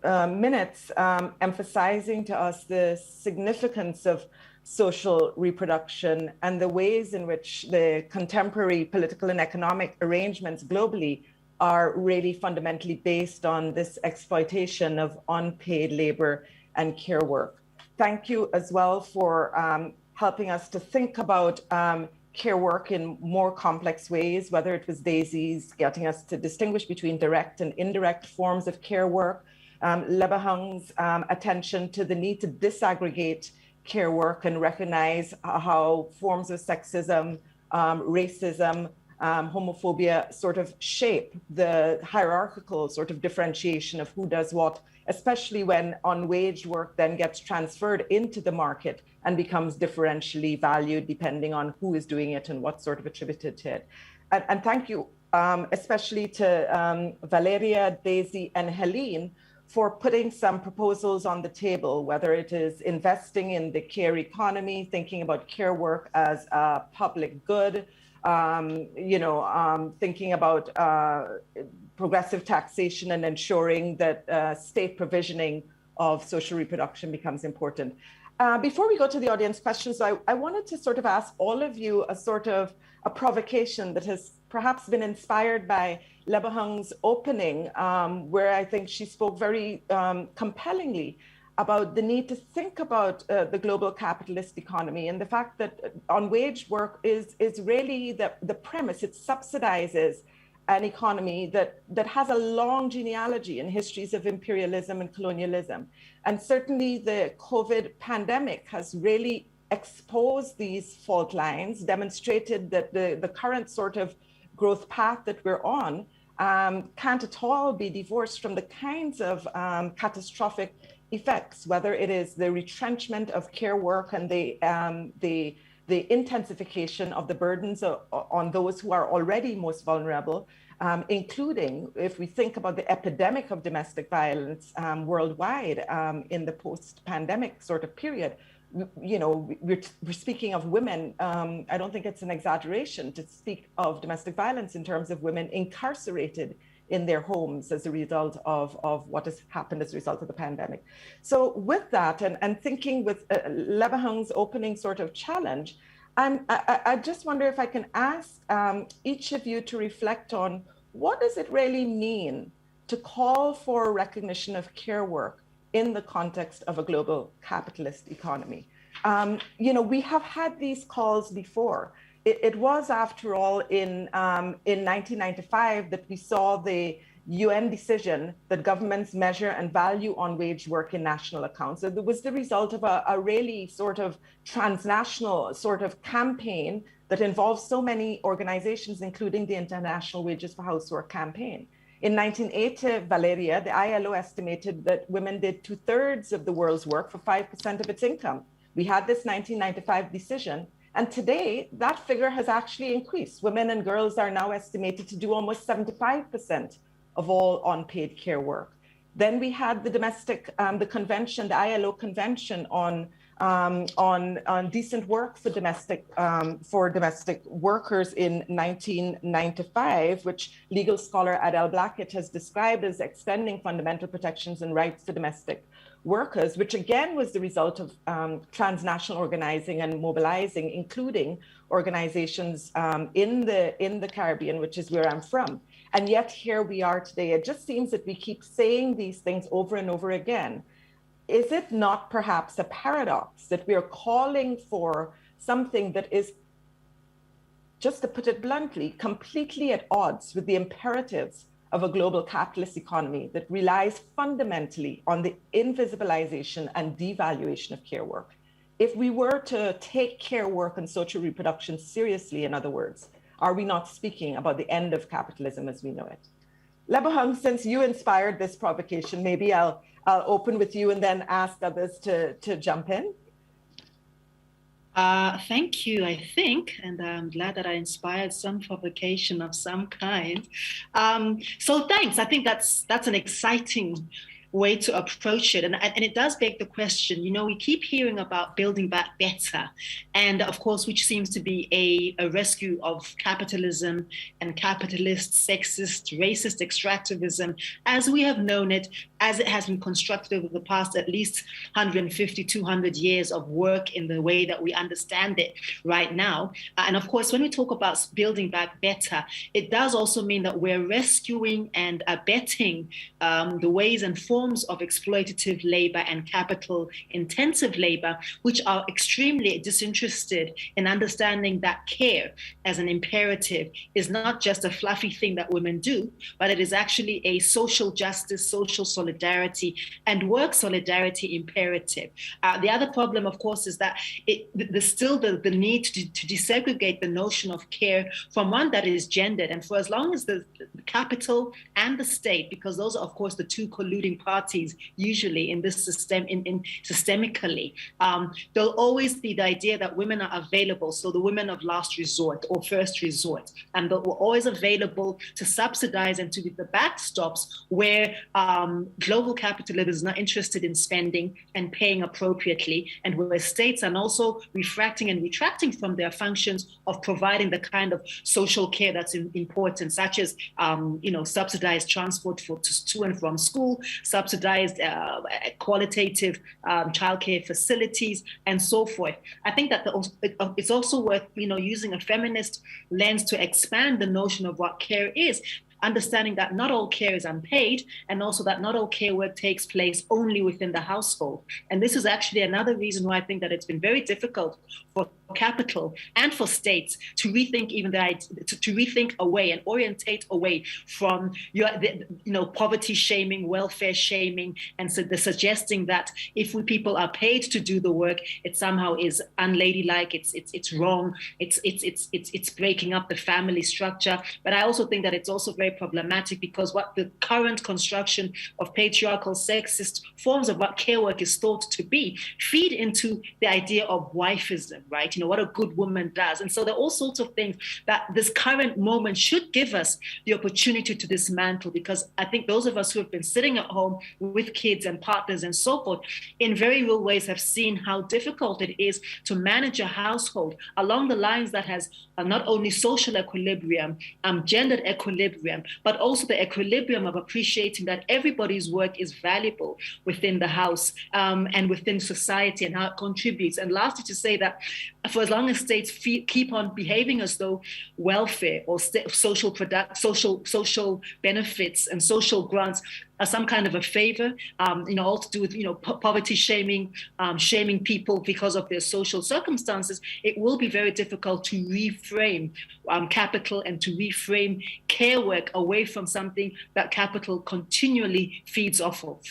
minutes emphasizing to us the significance of social reproduction and the ways in which the contemporary political and economic arrangements globally are really fundamentally based on this exploitation of unpaid labor and care work. Thank you as well for helping us to think about care work in more complex ways, whether it was Daisy's getting us to distinguish between direct and indirect forms of care work, Lebahang's attention to the need to disaggregate care work and recognize how forms of sexism, racism, homophobia sort of shape the hierarchical sort of differentiation of who does what, especially when unwaged work then gets transferred into the market and becomes differentially valued depending on who is doing it and what sort of attributed to it. And thank you especially to Valeria, Daisy, and Helene for putting some proposals on the table, whether it is investing in the care economy, thinking about care work as a public good, thinking about progressive taxation and ensuring that state provisioning of social reproduction becomes important. Before we go to the audience questions, I wanted to sort of ask all of you a provocation that has perhaps been inspired by Lebahung's opening, where I think she spoke very compellingly about the need to think about the global capitalist economy and the fact that on-wage work is really the premise. It subsidizes an economy that has a long genealogy in histories of imperialism and colonialism. And certainly the COVID pandemic has really exposed these fault lines, demonstrated that the current sort of growth path that we're on can't at all be divorced from the kinds of catastrophic effects, whether it is the retrenchment of care work and the intensification of the burdens on those who are already most vulnerable, including if we think about the epidemic of domestic violence worldwide in the post-pandemic sort of period. You know, we're speaking of women. I don't think it's an exaggeration to speak of domestic violence in terms of women incarcerated in their homes as a result of what has happened as a result of the pandemic. So with that, and thinking with Lebahung's opening sort of challenge, I just wonder if I can ask each of you to reflect on what does it really mean to call for recognition of care work in the context of a global capitalist economy. You know, we have had these calls before. It was, after all, in 1995 that we saw the UN decision that governments measure and value on-wage work in national accounts. So it was the result of a really sort of transnational sort of campaign that involves so many organizations, including the International Wages for Housework campaign. In 1980, Valeria, the ILO estimated that women did 2/3 of the world's work for 5% of its income. We had this 1995 decision, and today that figure has actually increased. Women and girls are now estimated to do almost 75% of all unpaid care work. Then we had the the convention, the ILO convention on decent work for domestic workers in 1995, which legal scholar Adele Blackett has described as extending fundamental protections and rights to domestic workers, which again was the result of transnational organizing and mobilizing, including organizations in the Caribbean, which is where I'm from. And yet here we are today. It just seems that we keep saying these things over and over again. Is it not perhaps a paradox that we are calling for something that is, just to put it bluntly, completely at odds with the imperatives of a global capitalist economy that relies fundamentally on the invisibilization and devaluation of care work? If we were to take care work and social reproduction seriously, in other words, are we not speaking about the end of capitalism as we know it? Lebahung, since you inspired this provocation, maybe I'll open with you and then ask others to jump in. Thank you, I think, and I'm glad that I inspired some provocation of some kind. So thanks. I think that's an exciting way to approach it. And it does beg the question, you know, we keep hearing about building back better. And of course, which seems to be a rescue of capitalism and capitalist, sexist, racist extractivism, as we have known it, as it has been constructed over the past at least 150, 200 years of work in the way that we understand it right now. And of course, when we talk about building back better, it does also mean that we're rescuing and abetting the ways and forms of exploitative labor and capital intensive labor, which are extremely disinterested in understanding that care as an imperative is not just a fluffy thing that women do, but it is actually a social justice, social solidarity, and work solidarity imperative. The other problem, of course, is that there's still the need to desegregate the notion of care from one that is gendered. And for as long as the capital and the state, because those are, of course, the two colluding parties usually in this system, systemically, there'll always be the idea that women are available, so the women of last resort or first resort, and that we're always available to subsidize and to be the backstops where global capitalism is not interested in spending and paying appropriately, and where states are also refracting and retracting from their functions of providing the kind of social care that's important, such as subsidized transport to and from school, subsidized qualitative childcare facilities, and so forth. I think that it's also worth, using a feminist lens to expand the notion of what care is, understanding that not all care is unpaid, and also that not all care work takes place only within the household. And this is actually another reason why I think that it's been very difficult for capital and for states to rethink to rethink away and orientate away from poverty shaming, welfare shaming, and so the suggesting that if people are paid to do the work, it somehow is unladylike, it's wrong, it's breaking up the family structure. But I also think that it's also very problematic because what the current construction of patriarchal, sexist forms of what care work is thought to be feed into the idea of wifism, right? What a good woman does. And so there are all sorts of things that this current moment should give us the opportunity to dismantle, because I think those of us who have been sitting at home with kids and partners and so forth, in very real ways have seen how difficult it is to manage a household along the lines that has not only social equilibrium, gendered equilibrium, but also the equilibrium of appreciating that everybody's work is valuable within the house and within society and how it contributes. And lastly, to say that for as long as states keep on behaving as though welfare or social benefits and social grants are some kind of a favor, all to do with poverty shaming, shaming people because of their social circumstances, it will be very difficult to reframe capital and to reframe care work away from something that capital continually feeds off of.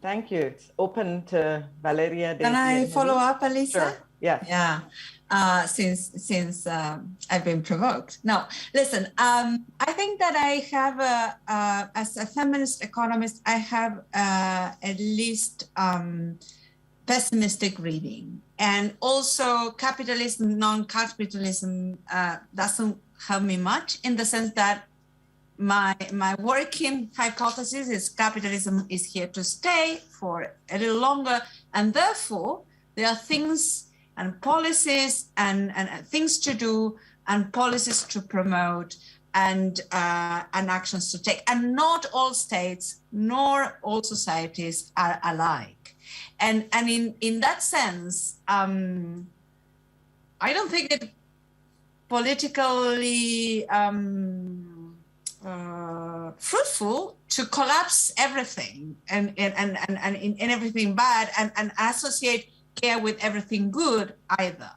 Thank you. It's open to Valeria. Can I follow up, Elisa? Sure. Yes. Yeah. Since I've been provoked. No, listen. I think that I have, as a feminist economist, I have at least pessimistic reading, and also capitalism, non-capitalism doesn't help me much in the sense that my working hypothesis is capitalism is here to stay for a little longer, and therefore there are things and policies and things to do and policies to promote and actions to take. And not all states nor all societies are alike. And in that sense, I don't think it politically fruitful to collapse everything and everything bad and associate care with everything good either.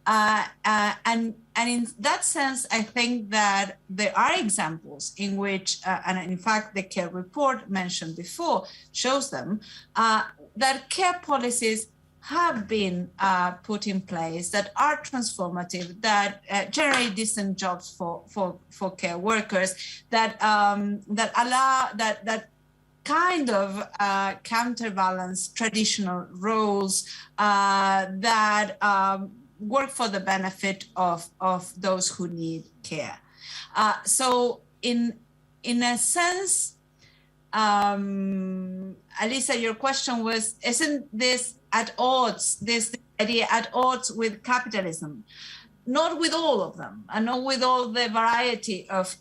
And in that sense, I think that there are examples in which, and in fact, the care report mentioned before shows them, that care policies have been put in place that are transformative, that generate decent jobs for care workers, that allow that kind of counterbalance traditional roles that work for the benefit of those who need care. So in a sense, Alisa, your question was, isn't this at odds, this idea at odds with capitalism? Not with all of them, and not with all the variety of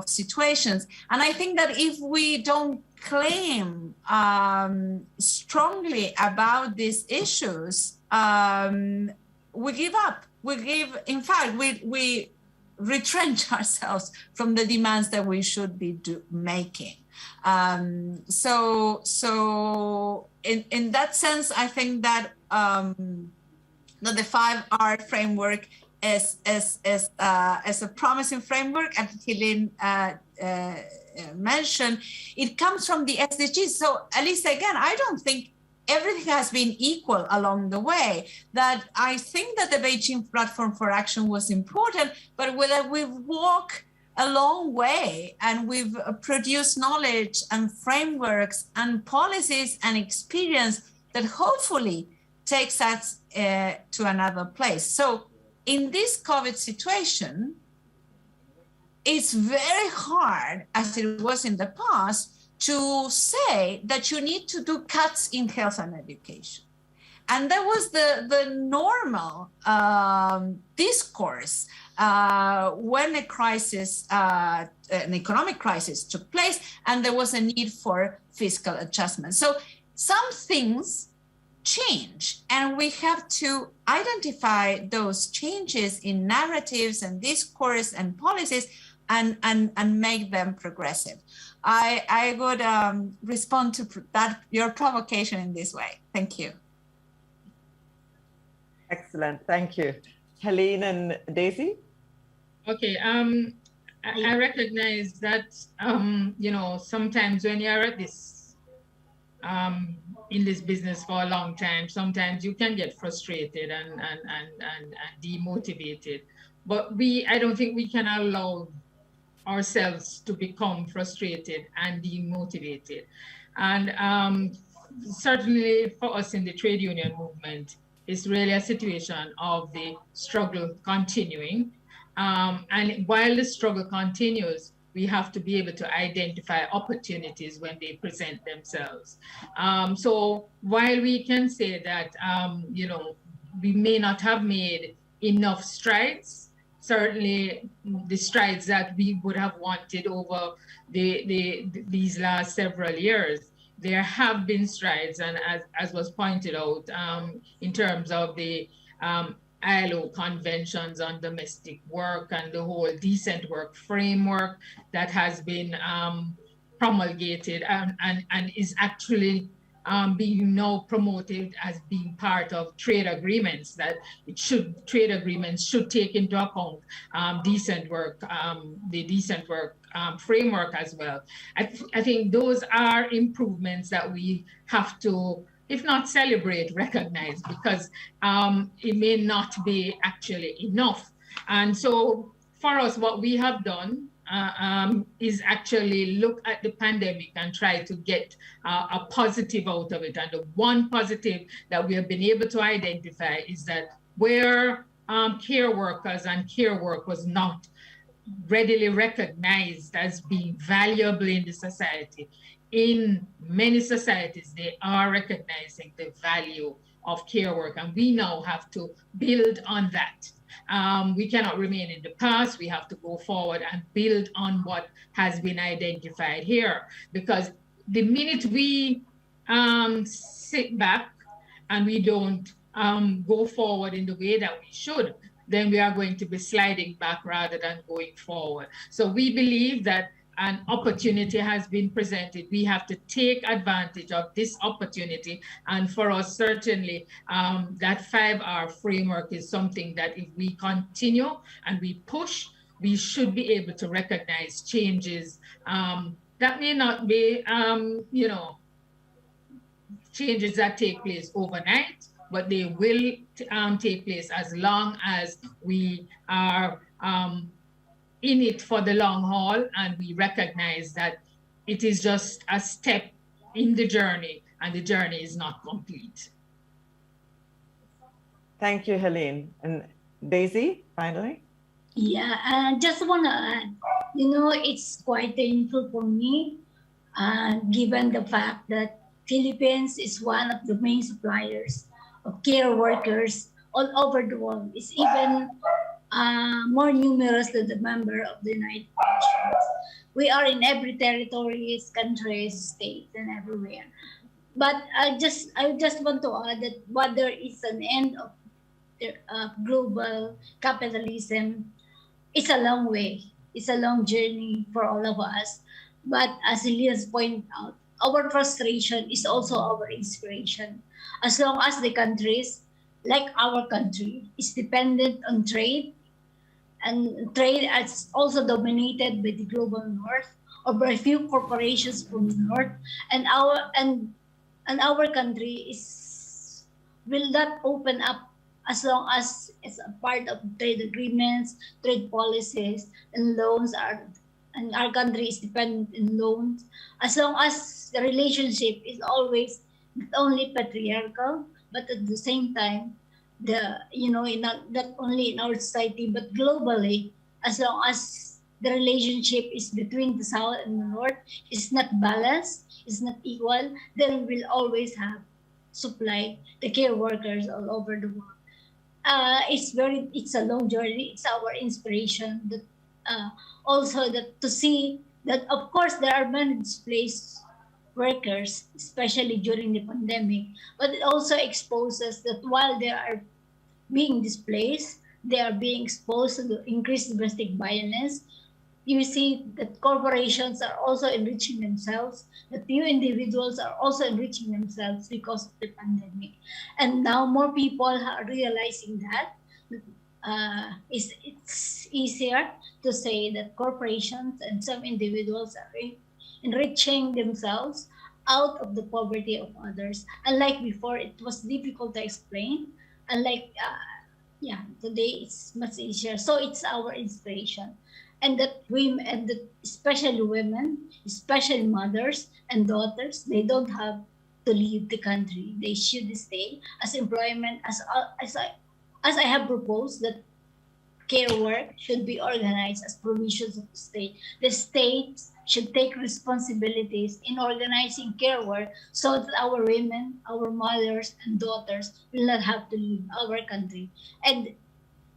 situations. And I think that if we don't claim strongly about these issues, we give up. In fact, we retrench ourselves from the demands that we should be making. So in that sense, I think that the 5R framework is a promising framework, and Helene mentioned, it comes from the SDGs. So Alisa, again, I don't think everything has been equal along the way. That I think that the Beijing Platform for Action was important, but we've walked a long way and we've produced knowledge and frameworks and policies and experience that hopefully takes us to another place. So in this COVID situation, it's very hard, as it was in the past, to say that you need to do cuts in health and education. And that was the normal discourse when a crisis, an economic crisis took place, and there was a need for fiscal adjustment. So some things change, and we have to identify those changes in narratives and discourse and policies and make them progressive. I would respond to your provocation in this way. Thank you. Excellent, thank you. Helene and Daisy? Okay, I recognize that, you know, sometimes when you're at this, in this business for a long time, sometimes you can get frustrated and demotivated. But I don't think we can allow ourselves to become frustrated and demotivated. And certainly for us in the trade union movement, it's really a situation of the struggle continuing. And while the struggle continues, we have to be able to identify opportunities when they present themselves. So while we can say that, you know, we may not have made enough strides, certainly the strides that we would have wanted over these last several years, there have been strides, and as was pointed out, in terms of the ILO conventions on domestic work and the whole decent work framework that has been promulgated and is actually being now promoted as being part of trade agreements, that trade agreements should take into account decent work, the decent work framework as well. I think those are improvements that we have to, if not celebrate, recognize, because it may not be actually enough. And so for us, what we have done is actually look at the pandemic and try to get a positive out of it. And the one positive that we have been able to identify is that where care workers and care work was not readily recognized as being valuable in the society, in many societies, they are recognizing the value of care work, and we now have to build on that. We cannot remain in the past. We have to go forward and build on what has been identified here, because the minute we sit back and we don't go forward in the way that we should, then we are going to be sliding back rather than going forward. So we believe that an opportunity has been presented. We have to take advantage of this opportunity. And for us, certainly, that 5R framework is something that if we continue and we push, we should be able to recognize changes that may not be, you know, changes that take place overnight, but they will take place as long as we are in it for the long haul, and we recognize that it is just a step in the journey, and the journey is not complete. Thank you, Helene. And Daisy, finally? Yeah, I just want to add, you know, it's quite painful for me, given the fact that Philippines is one of the main suppliers of care workers all over the world. It's even more numerous than the member of the United Nations. We are in every territory, countries, states, and everywhere. But I just want to add that whether it's an end of global capitalism, it's a long way. It's a long journey for all of us. But as Elias pointed out, our frustration is also our inspiration. As long as the countries, like our country, is dependent on trade, and trade is also dominated by the global north or by a few corporations from the north, and our country will not open up as long as it's a part of trade agreements, trade policies, and loans are, and our country is dependent in loans. As long as the relationship is always not only patriarchal, but at the same time, not only in our society but globally, as long as the relationship is between the south and the north is not balanced, is not equal, then we'll always have supply the care workers all over the world. it's a long journey. It's our inspiration that also that to see that of course there are many displaced workers, especially during the pandemic, but it also exposes that while they are being displaced, they are being exposed to increased domestic violence. You see that corporations are also enriching themselves, that few individuals are also enriching themselves because of the pandemic. And now more people are realizing that it's easier to say that corporations and some individuals are enriching themselves out of the poverty of others. Unlike before, it was difficult to explain. Unlike, yeah, today it's much easier. So it's our inspiration. And that women, and that especially women, especially mothers and daughters, they don't have to leave the country. They should stay as employment, as I have proposed that care work should be organized as provisions of the state. The states should take responsibilities in organizing care work so that our women, our mothers and daughters will not have to leave our country. And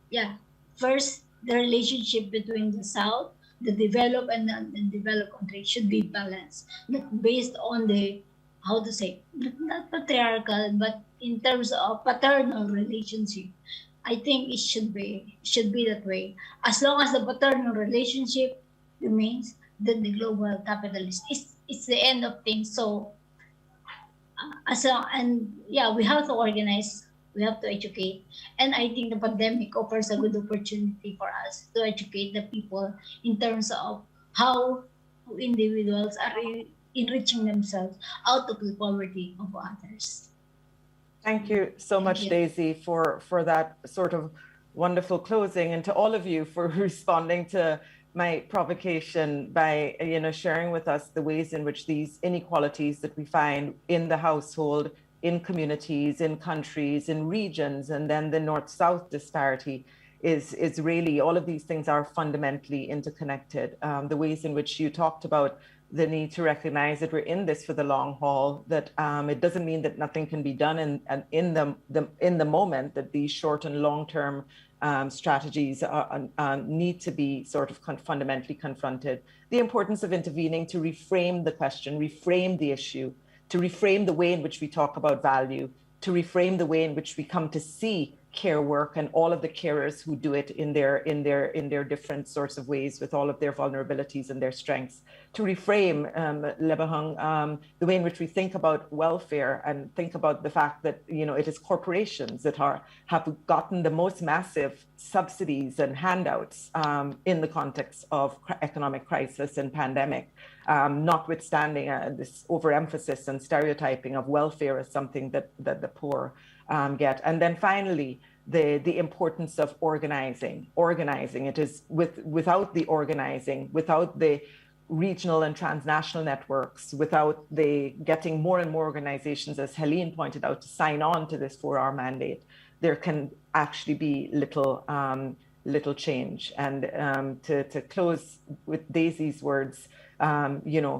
yeah, first, the relationship between the South, the developed and the undeveloped country should be balanced, not based on the, how to say, not patriarchal, but in terms of paternal relationship. I think it should be that way. As long as the paternal relationship remains, then the global capitalist is it's the end of things. So and yeah, we have to organize, we have to educate, and I think the pandemic offers a good opportunity for us to educate the people in terms of how individuals are enriching themselves out of the poverty of others. Thank you so much, Daisy, for that sort of wonderful closing, and to all of you for responding to my provocation by sharing with us the ways in which these inequalities that we find in the household, in communities, in countries, in regions, and then the north-south disparity is really, all of these things are fundamentally interconnected. The ways in which you talked about the need to recognize that we're in this for the long haul, that it doesn't mean that nothing can be done in the moment, that these short and long-term strategies need to be sort of fundamentally confronted. The importance of intervening to reframe the question, reframe the issue, to reframe the way in which we talk about value, to reframe the way in which we come to see care work and all of the carers who do it in their different sorts of ways with all of their vulnerabilities and their strengths, to reframe Lebahang, the way in which we think about welfare and think about the fact that it is corporations that have gotten the most massive subsidies and handouts in the context of economic crisis and pandemic, notwithstanding this overemphasis and stereotyping of welfare as something that the poor get. And then finally, the importance of organizing. It is without the organizing, without the regional and transnational networks, without the getting more and more organizations, as Helene pointed out, to sign on to this 4-hour mandate, there can actually be little change. And to close with Daisy's words,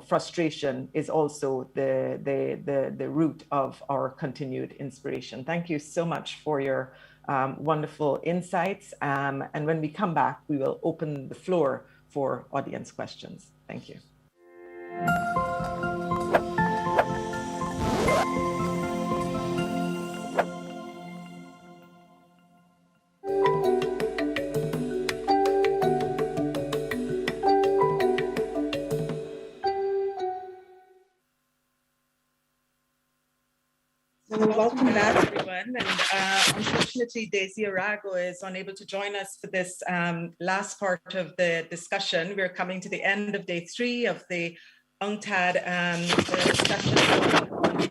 frustration is also the root of our continued inspiration. Thank you so much for your wonderful insights. And when we come back, we will open the floor for audience questions. Thank you. Welcome back, everyone. And unfortunately, Daisy Arago is unable to join us for this last part of the discussion. We're coming to the end of day 3 of the UNCTAD discussion on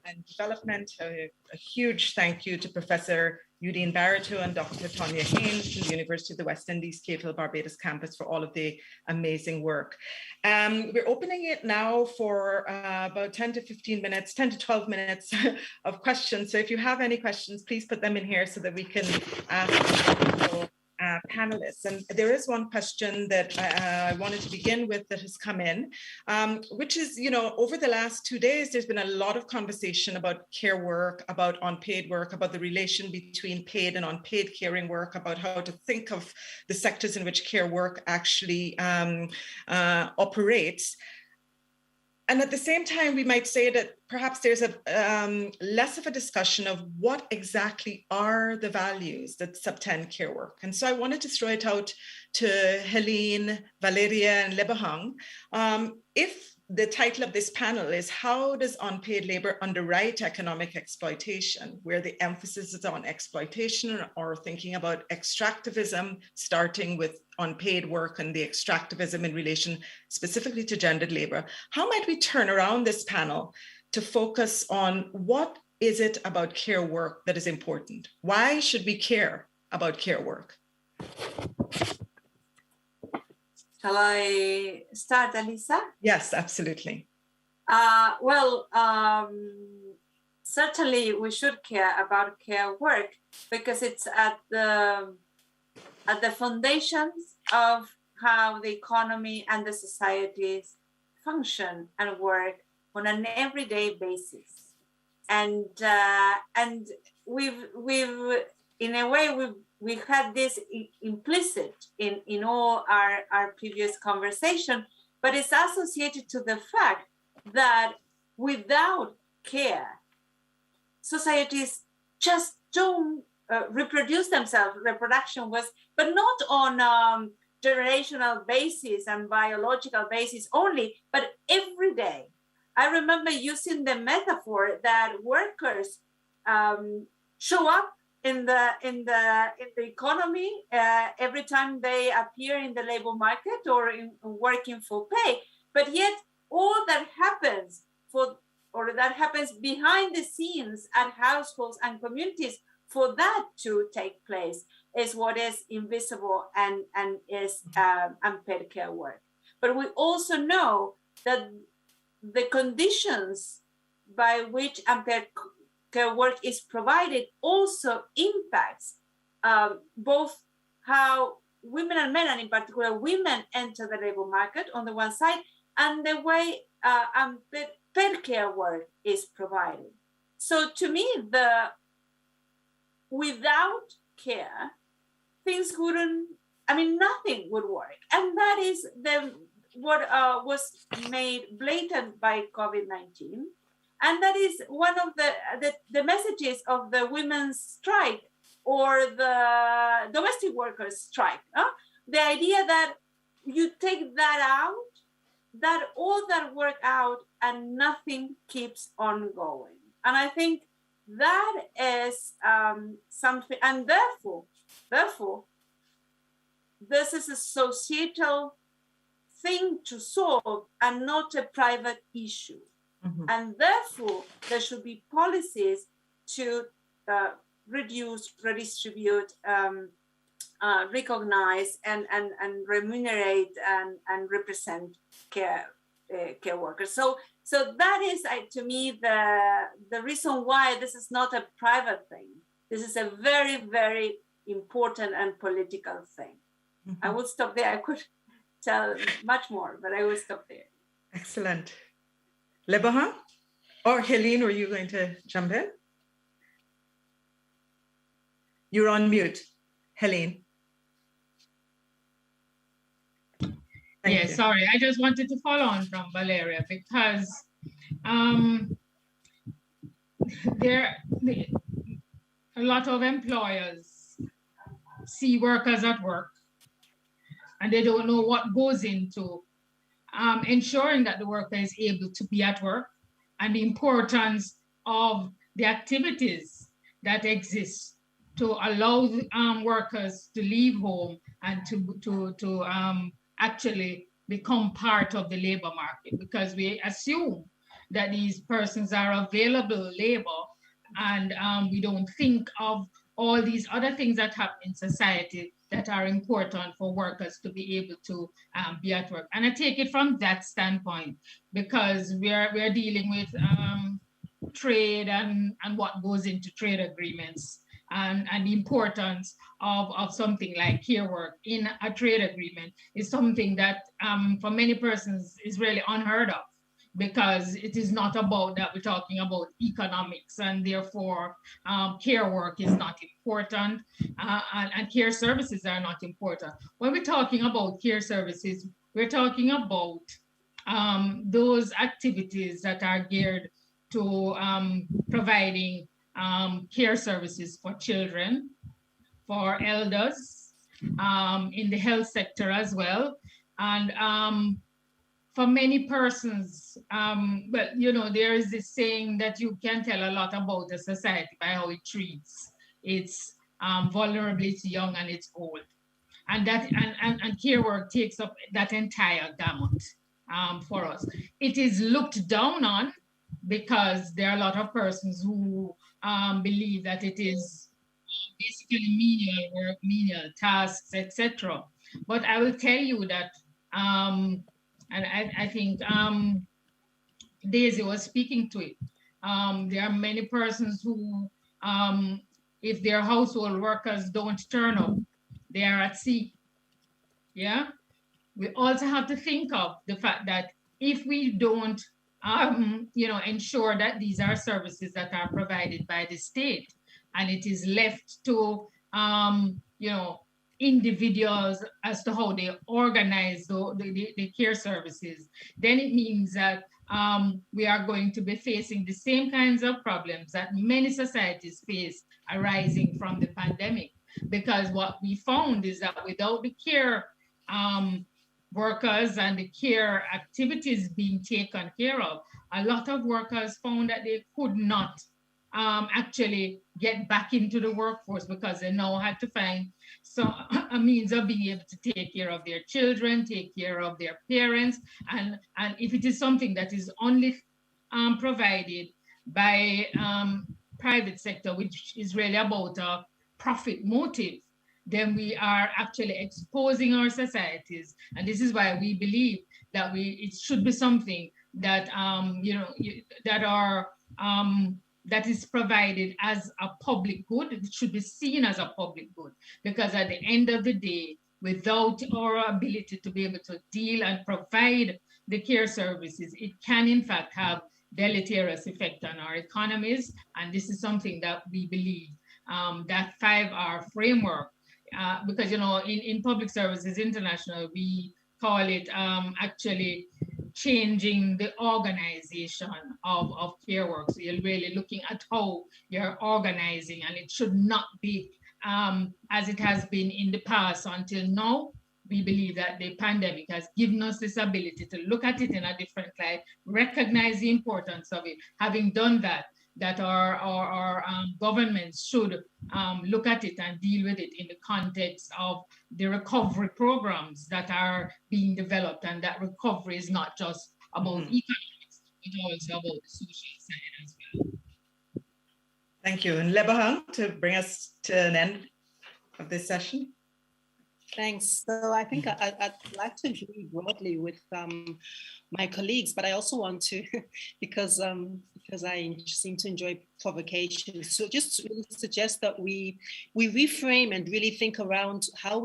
and development. A huge thank you to Professor Udine Barito and Dr. Tonya Haynes from the University of the West Indies, Cave Hill, Barbados campus for all of the amazing work. We're opening it now for about 10 to 15 minutes, 10 to 12 minutes of questions. So if you have any questions, please put them in here so that we can ask people panelists. And there is one question that I wanted to begin with that has come in, which is, over the last 2 days, there's been a lot of conversation about care work, about unpaid work, about the relation between paid and unpaid caring work, about how to think of the sectors in which care work actually operates. And at the same time, we might say that perhaps there's a less of a discussion of what exactly are the values that subtend care work. And so I wanted to throw it out to Helene, Valeria, and Lebahang. If the title of this panel is How Does Unpaid Labor Underwrite Economic Exploitation, where the emphasis is on exploitation or thinking about extractivism, starting with unpaid work and the extractivism in relation specifically to gendered labor, how might we turn around this panel to focus on what is it about care work that is important? Why should we care about care work? Shall I start, Alisa? Yes, absolutely. Certainly we should care about care work because it's at the foundations of how the economy and the societies function and work on an everyday basis. And we've in a way we've had this implicit in all our previous conversation, but it's associated to the fact that without care, societies just don't reproduce themselves. Reproduction was, but not on generational basis and biological basis only, but every day. I remember using the metaphor that workers show up in the economy every time they appear in the labor market or in working for pay, but yet all that happens behind the scenes at households and communities for that to take place is what is invisible and is unpaid care work. But we also know that the conditions by which unpaid care work is provided also impacts both how women and men, and in particular women, enter the labor market on the one side, and the way unpaid care work is provided. So to me, without care, things nothing would work. And that is what was made blatant by COVID-19. And that is one of the messages of the women's strike or the domestic workers strike. The idea that you take that out, that all that work out and nothing keeps on going. And I think that is something, and therefore, this is a societal thing to solve and not a private issue. Mm-hmm. And therefore, there should be policies to reduce, redistribute, recognize, and remunerate and represent care workers. So that is, to me, the reason why this is not a private thing. This is a very, very important and political thing. Mm-hmm. I will stop there. I could tell much more, but I will stop there. Excellent. Lebahang or Helene, were you going to jump in? You're on mute, Helene. Sorry. I just wanted to follow on from Valeria because a lot of employers see workers at work and they don't know what goes into ensuring that the worker is able to be at work and the importance of the activities that exist to allow workers to leave home and to actually become part of the labor market, because we assume that these persons are available labor and we don't think of all these other things that happen in society that are important for workers to be able to be at work. And I take it from that standpoint because we are dealing with trade and what goes into trade agreements and the importance of something like care work in a trade agreement is something that for many persons is really unheard of, because it is not about that we're talking about economics, and therefore care work is not important, and care services are not important. When we're talking about care services, we're talking about those activities that are geared to providing care services for children, for elders, in the health sector as well. And for many persons, but you know, there is this saying that you can tell a lot about a society by how it treats its vulnerability, young and its old. And that and care work takes up that entire gamut for us. It is looked down on because there are a lot of persons who believe that it is basically menial work, menial tasks, etc. But I will tell you that, and I think Daisy was speaking to it. There are many persons who, if their household workers don't turn up, they are at sea. Yeah. We also have to think of the fact that if we don't, you know, ensure that these are services that are provided by the state, and it is left to, you know, individuals as to how they organize the care services, then it means that we are going to be facing the same kinds of problems that many societies face arising from the pandemic. Because what we found is that without the care workers and the care activities being taken care of, a lot of workers found that they could not actually get back into the workforce, because they now had to find a means of being able to take care of their children, take care of their parents. And if it is something that is only provided by private sector, which is really about a profit motive, then we are actually exposing our societies. And this is why we believe that it should be something that you know, that is provided as a public good. It should be seen as a public good, because at the end of the day, without our ability to be able to deal and provide the care services, it can in fact have deleterious effect on our economies. And this is something that we believe that 5R framework, because you know, in Public Services International, we call it actually changing the organization of care work. So you're really looking at how you're organizing, and it should not be as it has been in the past until now. We believe that the pandemic has given us this ability to look at it in a different light, recognize the importance of it. Having done that, our governments should look at it and deal with it in the context of the recovery programs that are being developed, and that recovery is not just about economics, but also about the social side as well. Thank you. And Lebahang, to bring us to an end of this session. Thanks. So I think I'd like to agree broadly with my colleagues, but I also want to, because I seem to enjoy provocation. So just to really suggest that we reframe and really think around how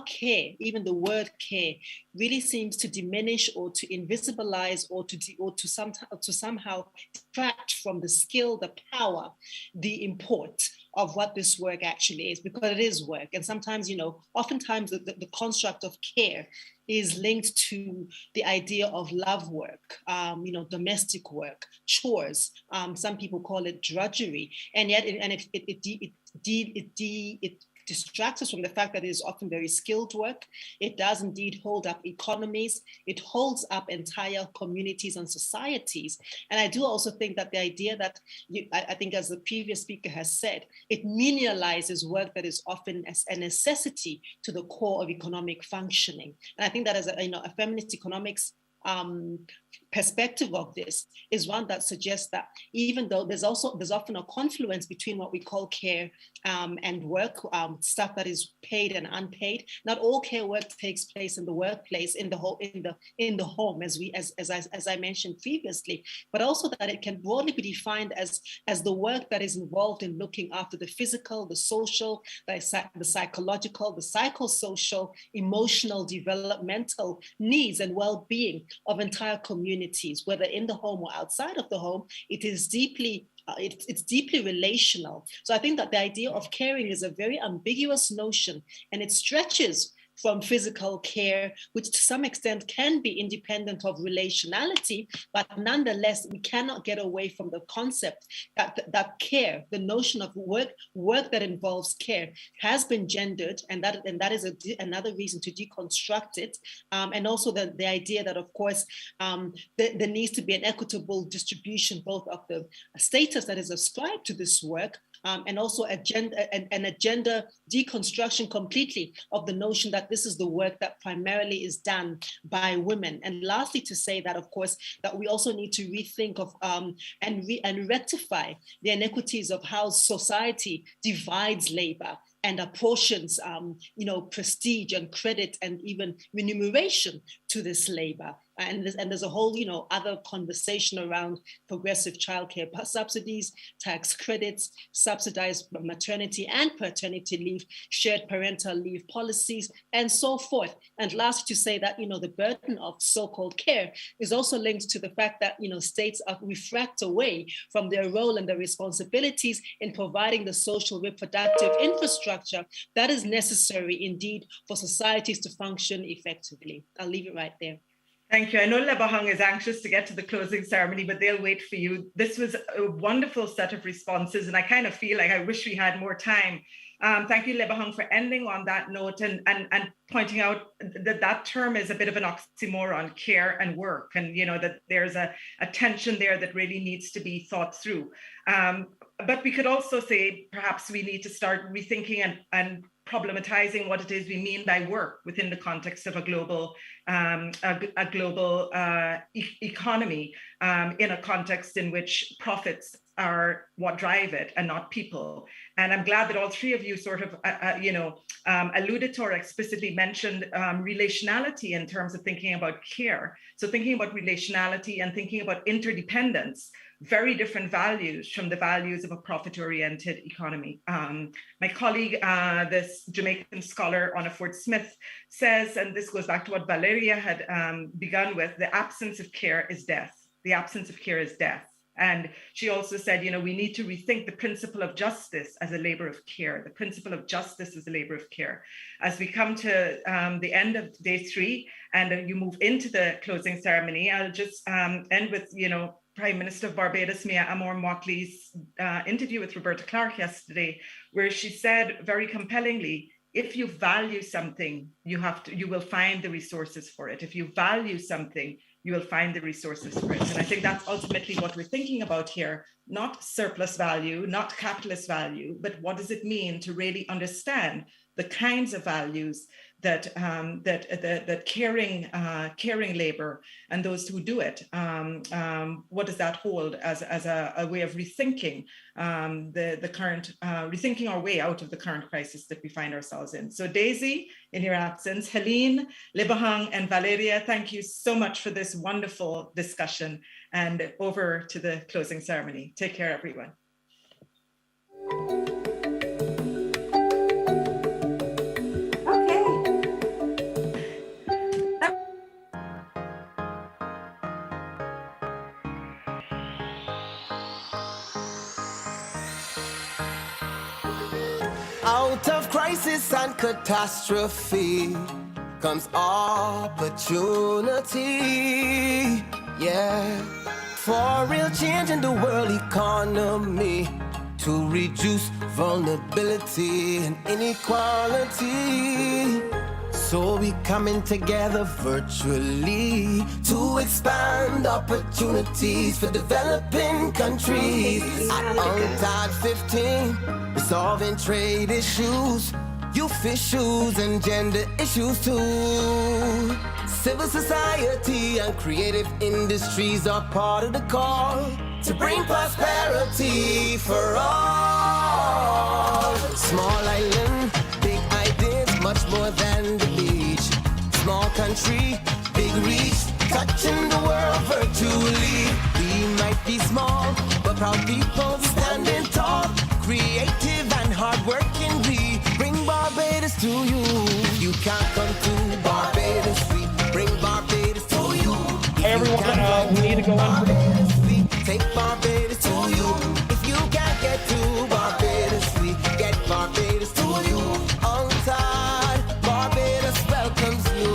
care, even the word care, really seems to diminish or to invisibilize or to somehow detract from the skill, the power, the import of what this work actually is, because it is work. And sometimes, you know, oftentimes the construct of care is linked to the idea of love work, you know, domestic work, chores. Some people call it drudgery, and yet it distracts us from the fact that it is often very skilled work. It does indeed hold up economies. It holds up entire communities and societies. And I do also think that the idea that, I think as the previous speaker has said, it menializes work that is often a necessity to the core of economic functioning. And I think that as a feminist economics perspective of this is one that suggests that even though there's often a confluence between what we call care and work, stuff that is paid and unpaid. Not all care work takes place in the workplace, in the home, as I mentioned previously, but also that it can broadly be defined as the work that is involved in looking after the physical, the social, the psychological, the psychosocial, emotional, developmental needs and well-being of entire communities, whether in the home or outside of the home. It is deeply it's deeply relational. So I think that the idea of caring is a very ambiguous notion, and it stretches from physical care, which to some extent can be independent of relationality, but nonetheless, we cannot get away from the concept that care, the notion of work that involves care, has been gendered, and that is another reason to deconstruct it, and also the idea that, of course, there needs to be an equitable distribution both of the status that is ascribed to this work, and also a gender deconstruction completely of the notion that this is the work that primarily is done by women. And lastly, to say that, of course, that we also need to rethink of and rectify the inequities of how society divides labor and apportions, prestige and credit and even remuneration to this labor. And there's a whole, other conversation around progressive childcare subsidies, tax credits, subsidized maternity and paternity leave, shared parental leave policies, and so forth. And last, to say that, the burden of so-called care is also linked to the fact that, states refract away from their role and their responsibilities in providing the social reproductive infrastructure that is necessary indeed for societies to function effectively. I'll leave it right there. Thank you. I know Lebahang is anxious to get to the closing ceremony, but they'll wait for you. This was a wonderful set of responses, and I kind of feel like I wish we had more time. Thank you, Lebahang, for ending on that note and pointing out that term is a bit of an oxymoron, care and work, and that there's a tension there that really needs to be thought through. But we could also say perhaps we need to start rethinking and problematizing what it is we mean by work within the context of a global economy, in a context in which profits are what drive it and not people. And I'm glad that all three of you sort of, alluded to or explicitly mentioned relationality in terms of thinking about care. So thinking about relationality and thinking about interdependence, very different values from the values of a profit-oriented economy. My colleague, this Jamaican scholar, Anna Ford Smith, says, and this goes back to what Valeria had begun with, the absence of care is death. The absence of care is death. And she also said, we need to rethink the principle of justice as a labor of care, the principle of justice as a labor of care. As we come to the end of day 3 and you move into the closing ceremony, I'll just end with, Prime Minister of Barbados, Mia Amor-Mottley's interview with Roberta Clark yesterday, where she said very compellingly, if you value something, you will find the resources for it. If you value something, you will find the resources for it. And I think that's ultimately what we're thinking about here, not surplus value, not capitalist value, but what does it mean to really understand the kinds of values that caring labor and those who do it, what does that hold as a way of rethinking the current, rethinking our way out of the current crisis that we find ourselves in. So Daisy, in your absence, Helene, Lebahang, and Valeria, thank you so much for this wonderful discussion, and over to the closing ceremony. Take care, everyone. Out of crisis and catastrophe comes opportunity, yeah, for real change in the world economy, to reduce vulnerability and inequality. So we coming together virtually to expand opportunities for developing countries. At UNCTAD 15, resolving trade issues, youth issues and gender issues too. Civil society and creative industries are part of the call to bring prosperity for all. Small island, big ideas, much more than the beach. Small country, big reach, touching the world virtually. We might be small, but proud people standing tall. Creative and hardworking, we bring Barbados to you. You can't come to Barbados, we bring Barbados to you. Hey everyone, we need to go Barbados, we take Barbados to you. If you can't get to Barbados, we get Barbados to you. UNCTAD, Barbados welcomes you.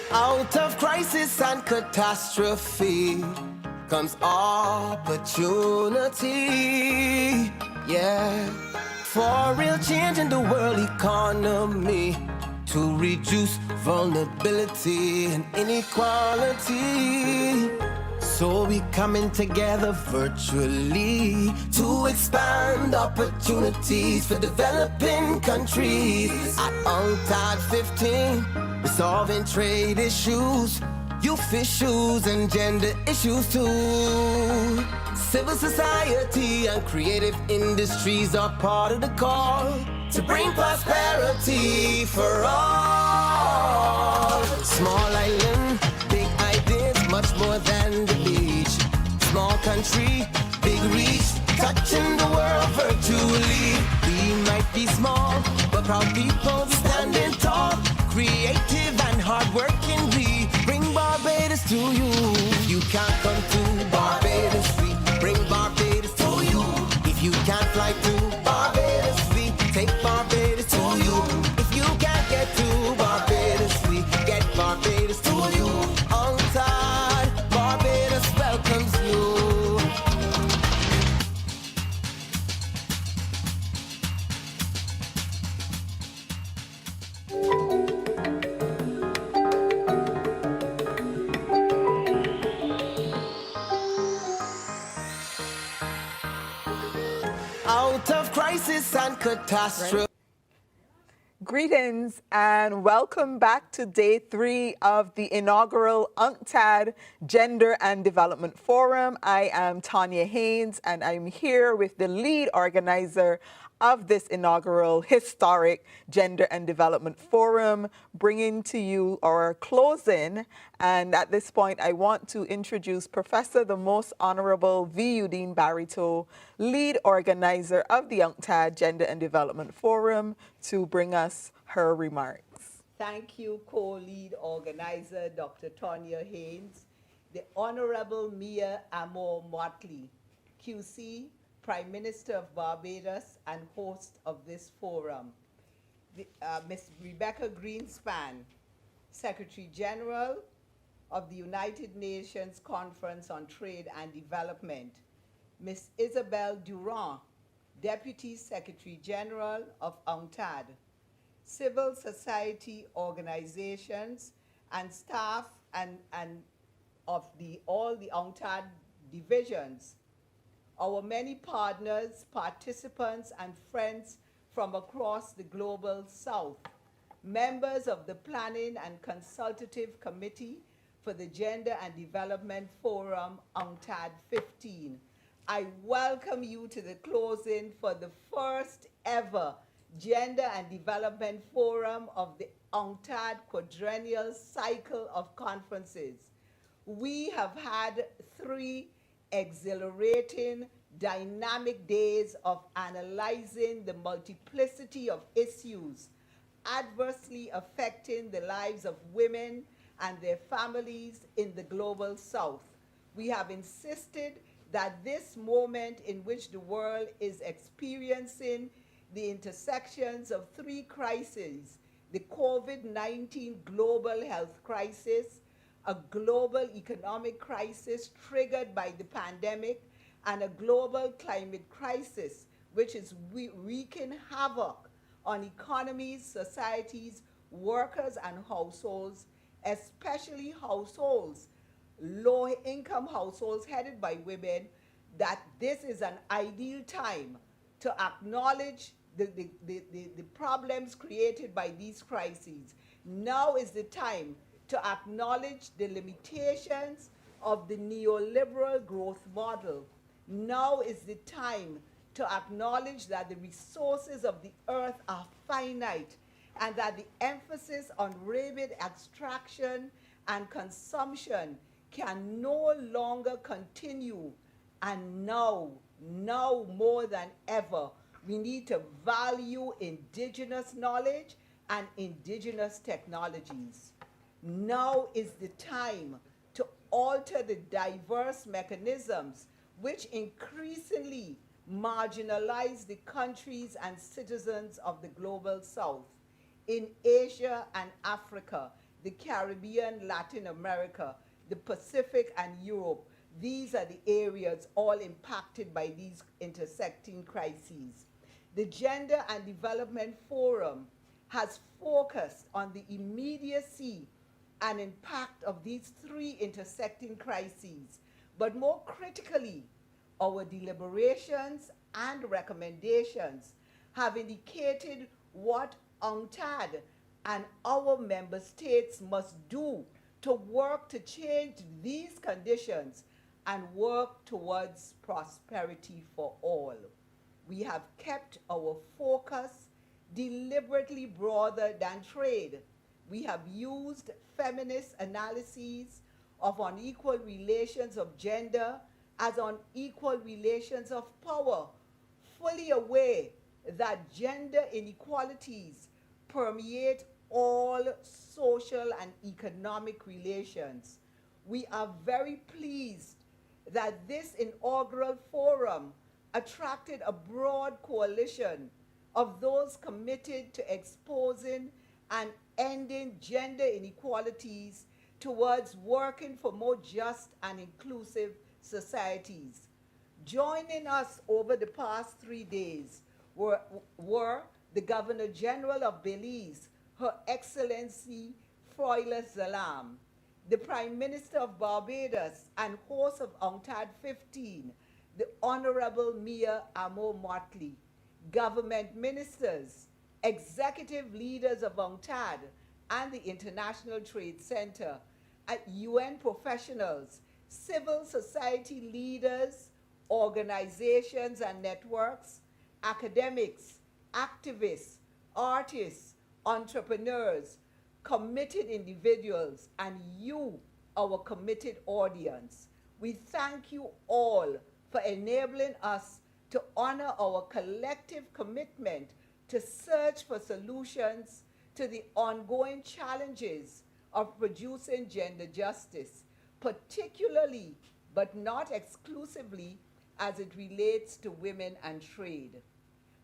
Out of crisis and catastrophe comes opportunity, yeah. For real change in the world economy, to reduce vulnerability and inequality. So we coming together virtually to expand opportunities for developing countries. At UNCTAD 15, we're solving trade issues, youth issues and gender issues too. Civil society and creative industries are part of the call to bring prosperity for all. Small island, big ideas, much more than the beach. Small country, big reach, touching the world virtually. We might be small, but proud people standing tall. Creative and hardworking, we bring Barbados to you. You can't come to Barbados, we bring Barbados to you. If you can't fly to Barbados, we take Barbados to you. If you can't get to Barbados, we get Barbados to you. UNCTAD, Barbados welcomes you. Out of crisis and catastrophe. Greetings and welcome back to day 3 of the inaugural UNCTAD Gender and Development Forum. I am Tanya Haynes and I'm here with the lead organizer of this inaugural historic Gender and Development Forum, bringing to you our closing. And at this point, I want to introduce Professor the Most Honorable V. Udine Barito, lead organizer of the UNCTAD Gender and Development Forum, to bring us her remarks. Thank you, co-lead organizer, Dr. Tonya Haynes, the Honorable Mia Amor Motley, QC, Prime Minister of Barbados and host of this forum, Ms. Rebecca Greenspan, Secretary General of the United Nations Conference on Trade and Development, Ms. Isabel Durand, Deputy Secretary General of UNCTAD, civil society organizations and staff and of all the UNCTAD divisions, our many partners, participants, and friends from across the global South, members of the Planning and Consultative Committee for the Gender and Development Forum, UNCTAD 15. I welcome you to the closing for the first ever Gender and Development Forum of the UNCTAD quadrennial cycle of conferences. We have had 3 exhilarating, dynamic days of analyzing the multiplicity of issues adversely affecting the lives of women and their families in the global South. We have insisted that this moment in which the world is experiencing the intersections of 3 crises, the COVID-19 global health crisis, a global economic crisis triggered by the pandemic, and a global climate crisis, which is wreaking havoc on economies, societies, workers and households, especially households, low-income households headed by women, that this is an ideal time to acknowledge the problems created by these crises. Now is the time to acknowledge the limitations of the neoliberal growth model. Now is the time to acknowledge that the resources of the earth are finite and that the emphasis on rapid extraction and consumption can no longer continue. And now more than ever, we need to value indigenous knowledge and indigenous technologies. Now is the time to alter the diverse mechanisms which increasingly marginalize the countries and citizens of the global south. In Asia and Africa, the Caribbean, Latin America, the Pacific and Europe, these are the areas all impacted by these intersecting crises. The Gender and Development Forum has focused on the immediacy and impact of these three intersecting crises, but more critically, our deliberations and recommendations have indicated what UNCTAD and our member states must do to work to change these conditions and work towards prosperity for all. We have kept our focus deliberately broader than trade. We have used feminist analyses of unequal relations of gender as unequal relations of power, fully aware that gender inequalities permeate all social and economic relations. We are very pleased that this inaugural forum attracted a broad coalition of those committed to exposing and ending gender inequalities towards working for more just and inclusive societies. Joining us over the past 3 days were the Governor General of Belize, Her Excellency Froila Zalam, the Prime Minister of Barbados and host of UNCTAD 15, the Honorable Mia Amo Motley, government ministers, executive leaders of UNCTAD and the International Trade Center, UN professionals, civil society leaders, organizations and networks, academics, activists, artists, entrepreneurs, committed individuals, and you, our committed audience. We thank you all for enabling us to honor our collective commitment to search for solutions to the ongoing challenges of producing gender justice, particularly but not exclusively as it relates to women and trade.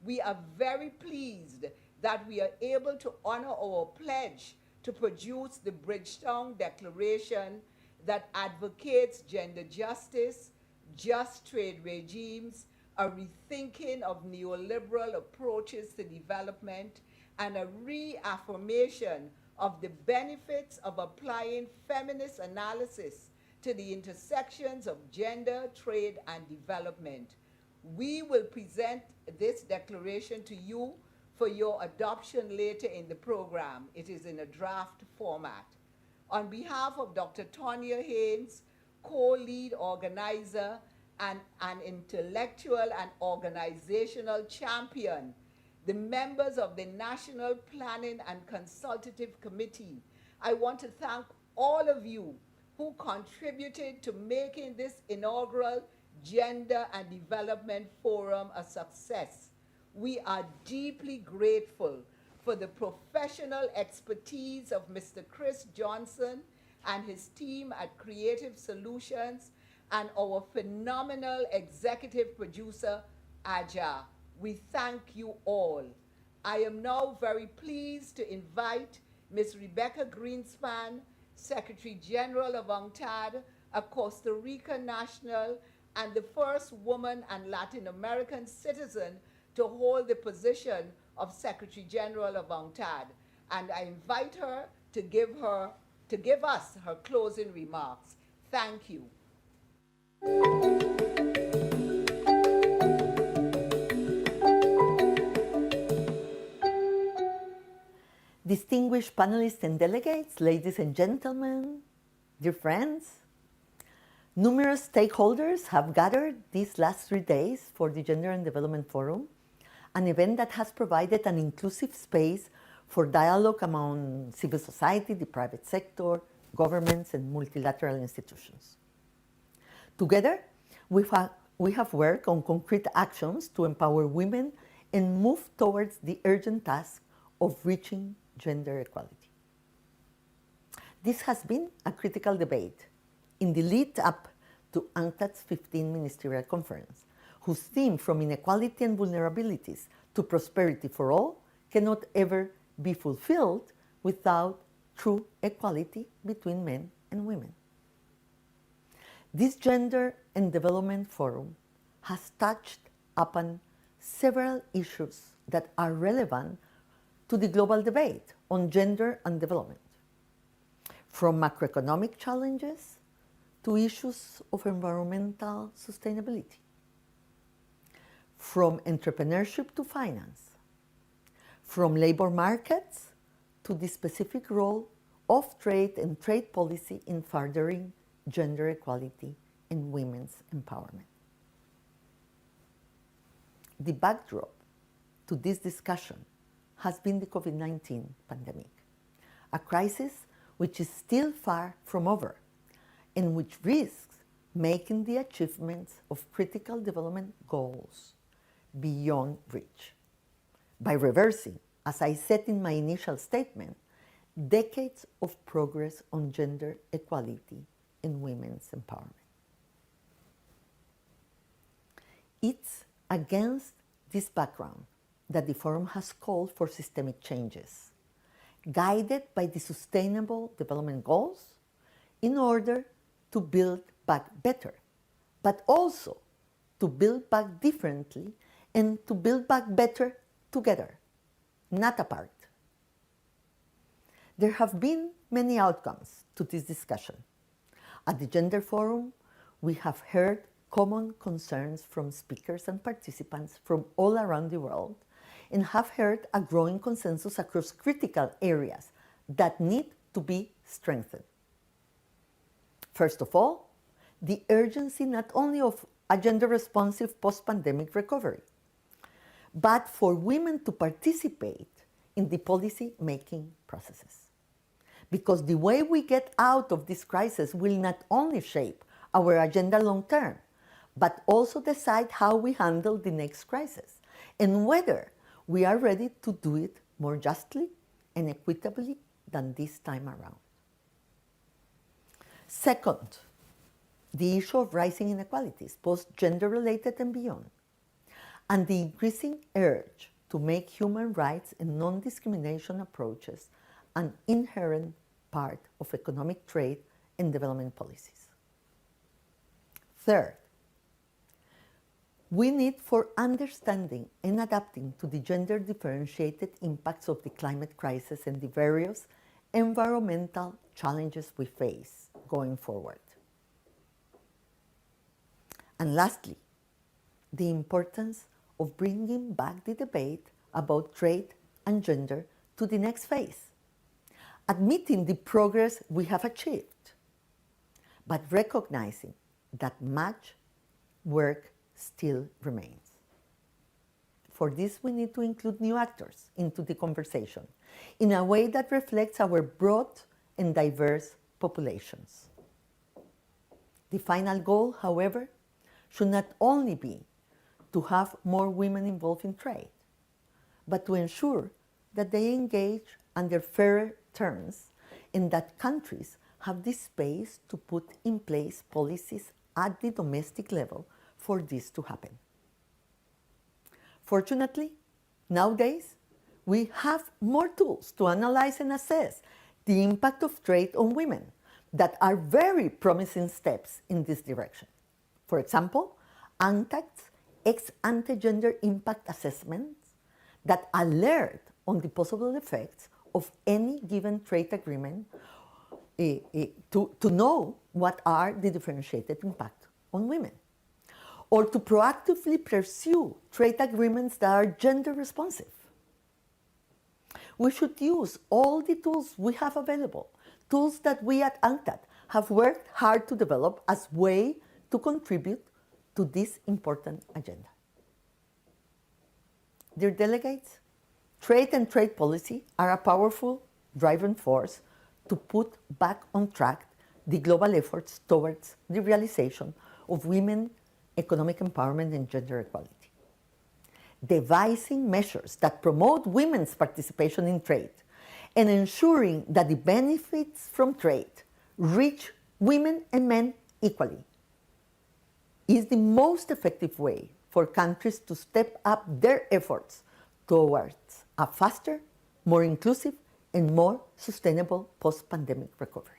We are very pleased that we are able to honor our pledge to produce the Bridgetown Declaration that advocates gender justice, just trade regimes, a rethinking of neoliberal approaches to development, and a reaffirmation of the benefits of applying feminist analysis to the intersections of gender, trade, and development. We will present this declaration to you for your adoption later in the program. It is in a draft format. On behalf of Dr. Tonya Haynes, co-lead organizer and an intellectual and organizational champion, the members of the National Planning and Consultative Committee, I want to thank all of you who contributed to making this inaugural Gender and Development Forum a success. We are deeply grateful for the professional expertise of Mr. Chris Johnson and his team at Creative Solutions and our phenomenal executive producer, Aja. We thank you all. I am now very pleased to invite Ms. Rebecca Greenspan, Secretary General of UNCTAD, a Costa Rica national and the first woman and Latin American citizen to hold the position of Secretary General of UNCTAD. and I invite her to give us her closing remarks. Thank you. Distinguished panelists and delegates, ladies and gentlemen, dear friends, numerous stakeholders have gathered these last 3 days for the Gender and Development Forum, an event that has provided an inclusive space for dialogue among civil society, the private sector, governments, and multilateral institutions. Together, we have worked on concrete actions to empower women and move towards the urgent task of reaching gender equality. This has been a critical debate in the lead up to UNCTAD's 15th Ministerial Conference, whose theme from inequality and vulnerabilities to prosperity for all cannot ever be fulfilled without true equality between men and women. This Gender and Development Forum has touched upon several issues that are relevant to the global debate on gender and development, from macroeconomic challenges to issues of environmental sustainability, from entrepreneurship to finance, from labor markets to the specific role of trade and trade policy in furthering gender equality and women's empowerment. The backdrop to this discussion has been the COVID-19 pandemic, a crisis which is still far from over and which risks making the achievements of critical development goals beyond reach by reversing, as I said in my initial statement, decades of progress on gender equality and women's empowerment. It's against this background that the Forum has called for systemic changes, guided by the Sustainable Development Goals, in order to build back better, but also to build back differently and to build back better together, not apart. There have been many outcomes to this discussion. At the Gender Forum, we have heard common concerns from speakers and participants from all around the world and have heard a growing consensus across critical areas that need to be strengthened. First of all, the urgency not only of a gender-responsive post-pandemic recovery, but for women to participate in the policy-making processes. Because the way we get out of this crisis will not only shape our agenda long-term, but also decide how we handle the next crisis and whether we are ready to do it more justly and equitably than this time around. Second, the issue of rising inequalities, both gender-related and beyond, and the increasing urge to make human rights and non-discrimination approaches an inherent part of economic trade and development policies. Third, we need for understanding and adapting to the gender-differentiated impacts of the climate crisis and the various environmental challenges we face going forward. And lastly, the importance of bringing back the debate about trade and gender to the next phase, admitting the progress we have achieved, but recognizing that much work still remains. For this, we need to include new actors into the conversation in a way that reflects our broad and diverse populations. The final goal, however, should not only be to have more women involved in trade, but to ensure that they engage under fairer terms and that countries have the space to put in place policies at the domestic level for this to happen. Fortunately, nowadays, we have more tools to analyze and assess the impact of trade on women that are very promising steps in this direction. For example, UNCTAD's ex-ante gender impact assessments that alert on the possible effects of any given trade agreement to know what are the differentiated impact on women, or to proactively pursue trade agreements that are gender responsive. We should use all the tools we have available, tools that we at UNCTAD have worked hard to develop as a way to contribute to this important agenda. Dear delegates, trade and trade policy are a powerful driving force to put back on track the global efforts towards the realization of women's economic empowerment and gender equality. Devising measures that promote women's participation in trade and ensuring that the benefits from trade reach women and men equally is the most effective way for countries to step up their efforts towards a faster, more inclusive, and more sustainable post-pandemic recovery.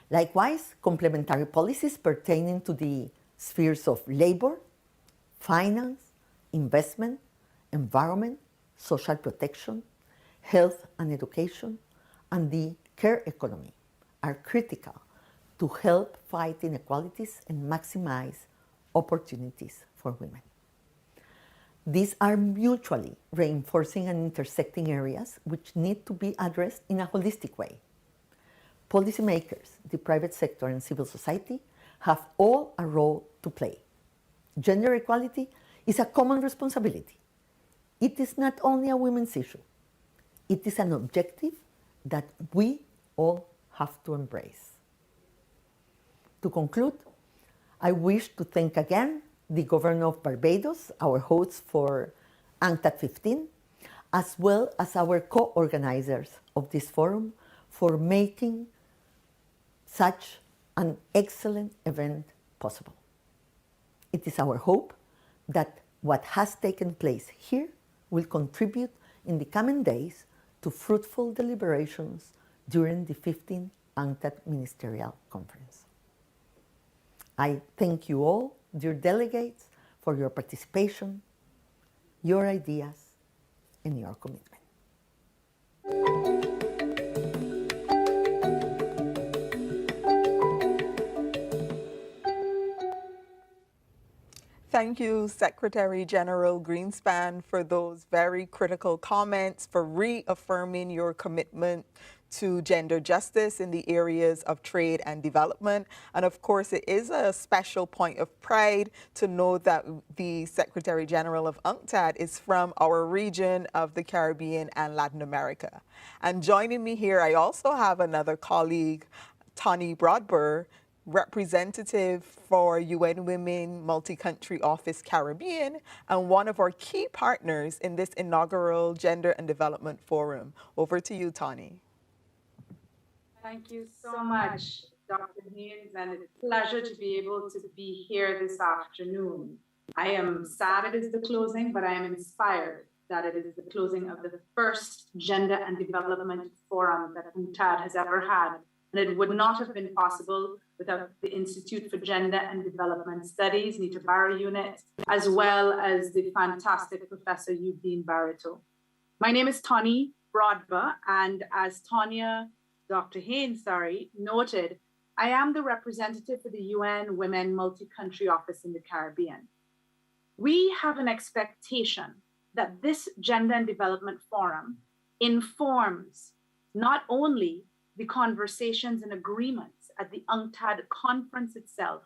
Likewise, complementary policies pertaining to the spheres of labor, finance, investment, environment, social protection, health and education, and the care economy are critical to help fight inequalities and maximize opportunities for women. These are mutually reinforcing and intersecting areas which need to be addressed in a holistic way. Policymakers, the private sector, and civil society have all a role to play. Gender equality is a common responsibility. It is not only a women's issue. It is an objective that we all have to embrace. To conclude, I wish to thank again the Governor of Barbados, our host for UNCTAD 15, as well as our co-organizers of this forum for making such an excellent event possible. It is our hope that what has taken place here will contribute in the coming days to fruitful deliberations during the 15th UNCTAD Ministerial Conference. I thank you all, dear delegates, for your participation, your ideas, and your commitment. Thank you, Secretary General Greenspan, for those very critical comments, for reaffirming your commitment to gender justice in the areas of trade and development. And of course, it is a special point of pride to know that the Secretary General of UNCTAD is from our region of the Caribbean and Latin America. And joining me here, I also have another colleague, Tani Broadburr, representative for UN Women Multi-Country Office Caribbean and one of our key partners in this inaugural Gender and Development Forum. Over to you, Tani. Thank you so much, Dr. Haynes, and it's a pleasure to be able to be here this afternoon. I am sad it is the closing, but I am inspired that it is the closing of the first Gender and Development Forum that UNCTAD has ever had. And it would not have been possible without the Institute for Gender and Development Studies, Nita Barra Unit, as well as the fantastic Professor Eugene Barreto. My name is Tani Broadburr, and as Dr. Haynes, noted, I am the representative for the UN Women Multi-Country Office in the Caribbean. We have an expectation that this Gender and Development Forum informs not only the conversations and agreements at the UNCTAD conference itself,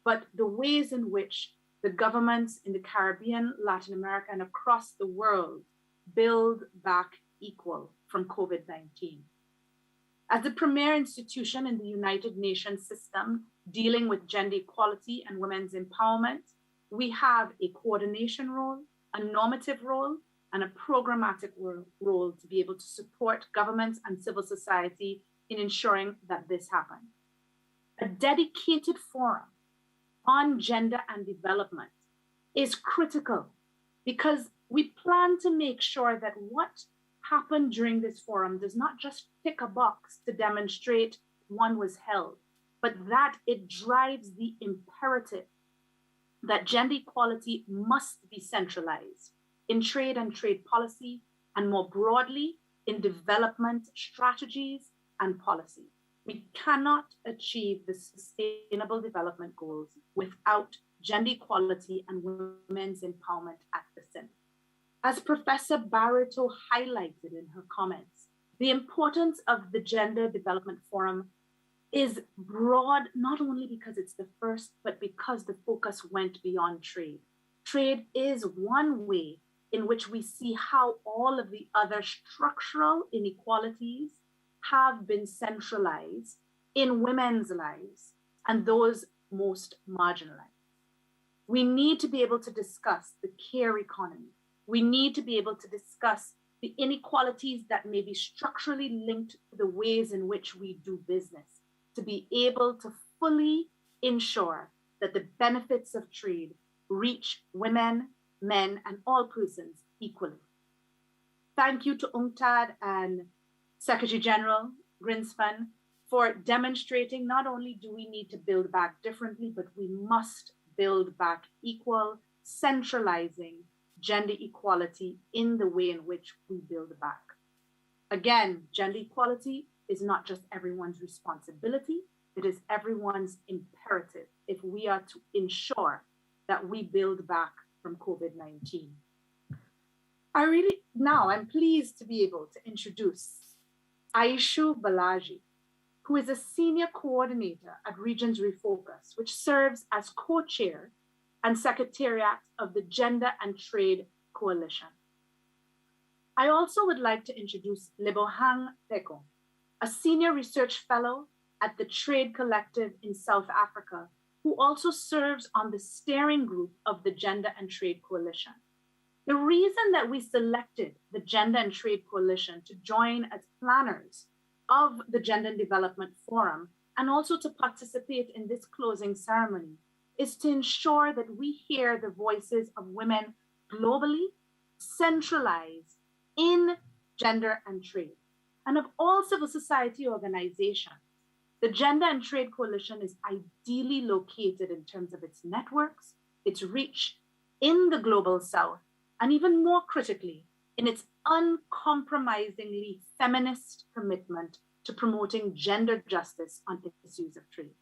but the ways in which the governments in the Caribbean, Latin America, and across the world build back equal from COVID-19. As the premier institution in the United Nations system dealing with gender equality and women's empowerment, we have a coordination role, a normative role, and a programmatic role to be able to support governments and civil society in ensuring that this happens. A dedicated forum on gender and development is critical because we plan to make sure that what happened during this forum does not just tick a box to demonstrate one was held, but that it drives the imperative that gender equality must be centralized in trade and trade policy, and more broadly, in development strategies and policy. We cannot achieve the Sustainable Development Goals without gender equality and women's empowerment at the center. As Professor Barreto highlighted in her comments, the importance of the Gender Development Forum is broad, not only because it's the first, but because the focus went beyond trade. Trade is one way in which we see how all of the other structural inequalities have been centralized in women's lives and those most marginalized. We need to be able to discuss the care economy. We need to be able to discuss the inequalities that may be structurally linked to the ways in which we do business, to be able to fully ensure that the benefits of trade reach women, men, and all persons equally. Thank you to UNCTAD and Secretary General Grinspan for demonstrating not only do we need to build back differently, but we must build back equal, centralizing gender equality in the way in which we build back. Again, gender equality is not just everyone's responsibility, it is everyone's imperative if we are to ensure that we build back from COVID-19. I'm pleased to be able to introduce Aishu Balaji, who is a senior coordinator at Regions Refocus, which serves as co-chair and secretariat of the Gender and Trade Coalition. I also would like to introduce Lebohang Peko, a senior research fellow at the Trade Collective in South Africa, who also serves on the steering group of the Gender and Trade Coalition. The reason that we selected the Gender and Trade Coalition to join as planners of the Gender and Development Forum and also to participate in this closing ceremony is to ensure that we hear the voices of women globally, centralized in gender and trade, and of all civil society organizations. The Gender and Trade Coalition is ideally located in terms of its networks, its reach in the global south, and even more critically, in its uncompromisingly feminist commitment to promoting gender justice on issues of trade.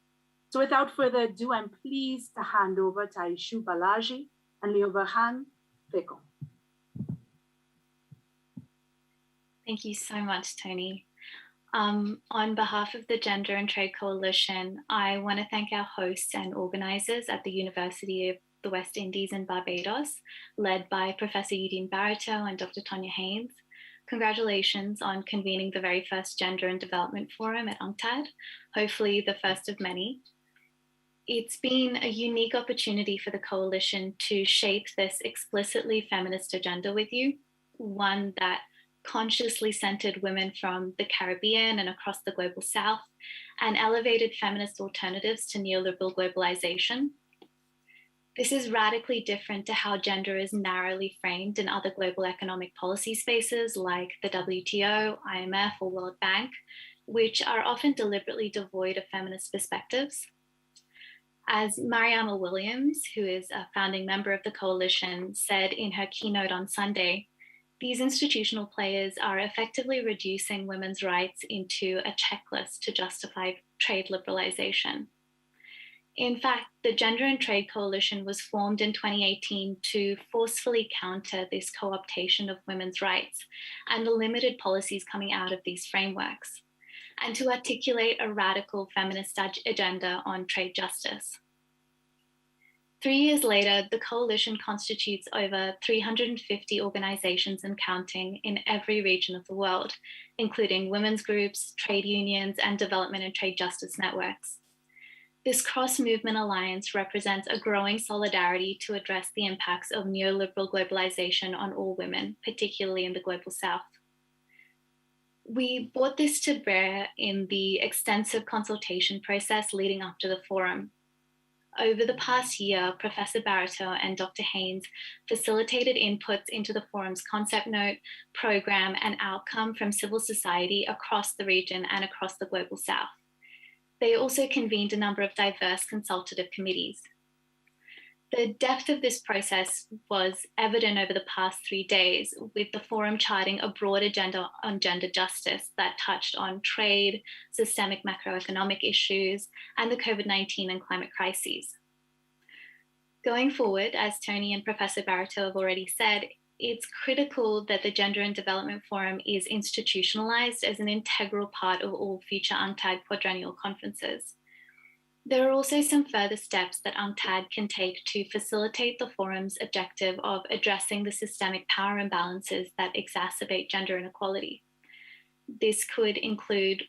So without further ado, I'm pleased to hand over to Aishu Balaji and Lebohang Peko. Thank you so much, Tony. On behalf of the Gender and Trade Coalition, I want to thank our hosts and organizers at the University of the West Indies in Barbados, led by Professor Udine Barreto and Dr. Tonya Haynes. Congratulations on convening the very first Gender and Development Forum at UNCTAD, hopefully the first of many. It's been a unique opportunity for the coalition to shape this explicitly feminist agenda with you, one that consciously centered women from the Caribbean and across the global south and elevated feminist alternatives to neoliberal globalization. This is radically different to how gender is narrowly framed in other global economic policy spaces like the WTO, IMF, or World Bank, which are often deliberately devoid of feminist perspectives. As Mariama Williams, who is a founding member of the coalition, said in her keynote on Sunday, these institutional players are effectively reducing women's rights into a checklist to justify trade liberalization. In fact, the Gender and Trade Coalition was formed in 2018 to forcefully counter this co-optation of women's rights and the limited policies coming out of these frameworks, and to articulate a radical feminist agenda on trade justice. 3 years later, the coalition constitutes over 350 organizations and counting in every region of the world, including women's groups, trade unions, and development and trade justice networks. This cross-movement alliance represents a growing solidarity to address the impacts of neoliberal globalization on all women, particularly in the global south. We brought this to bear in the extensive consultation process leading up to the forum. Over the past year, Professor Barreto and Dr. Haynes facilitated inputs into the forum's concept note, program, and outcome from civil society across the region and across the global south. They also convened a number of diverse consultative committees. The depth of this process was evident over the past 3 days, with the forum charting a broad agenda on gender justice that touched on trade, systemic macroeconomic issues, and the COVID-19 and climate crises. Going forward, as Tony and Professor Barreto have already said, it's critical that the Gender and Development Forum is institutionalized as an integral part of all future UNCTAD quadrennial conferences. There are also some further steps that UNCTAD can take to facilitate the forum's objective of addressing the systemic power imbalances that exacerbate gender inequality. This could include,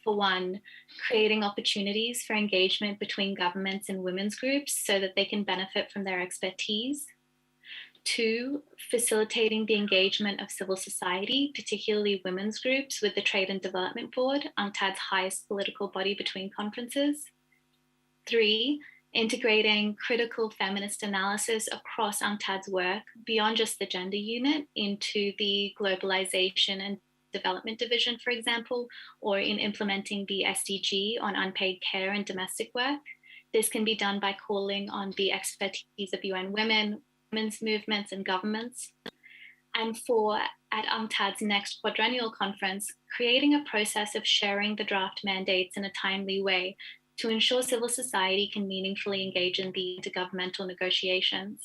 for one, creating opportunities for engagement between governments and women's groups so that they can benefit from their expertise. 2, facilitating the engagement of civil society, particularly women's groups, with the Trade and Development Board, UNCTAD's highest political body between conferences. 3, integrating critical feminist analysis across UNCTAD's work beyond just the gender unit into the globalization and development division, for example, or in implementing the SDG on unpaid care and domestic work. This can be done by calling on the expertise of UN Women, women's movements and governments. And 4, at UNCTAD's next quadrennial conference, creating a process of sharing the draft mandates in a timely way to ensure civil society can meaningfully engage in the intergovernmental negotiations.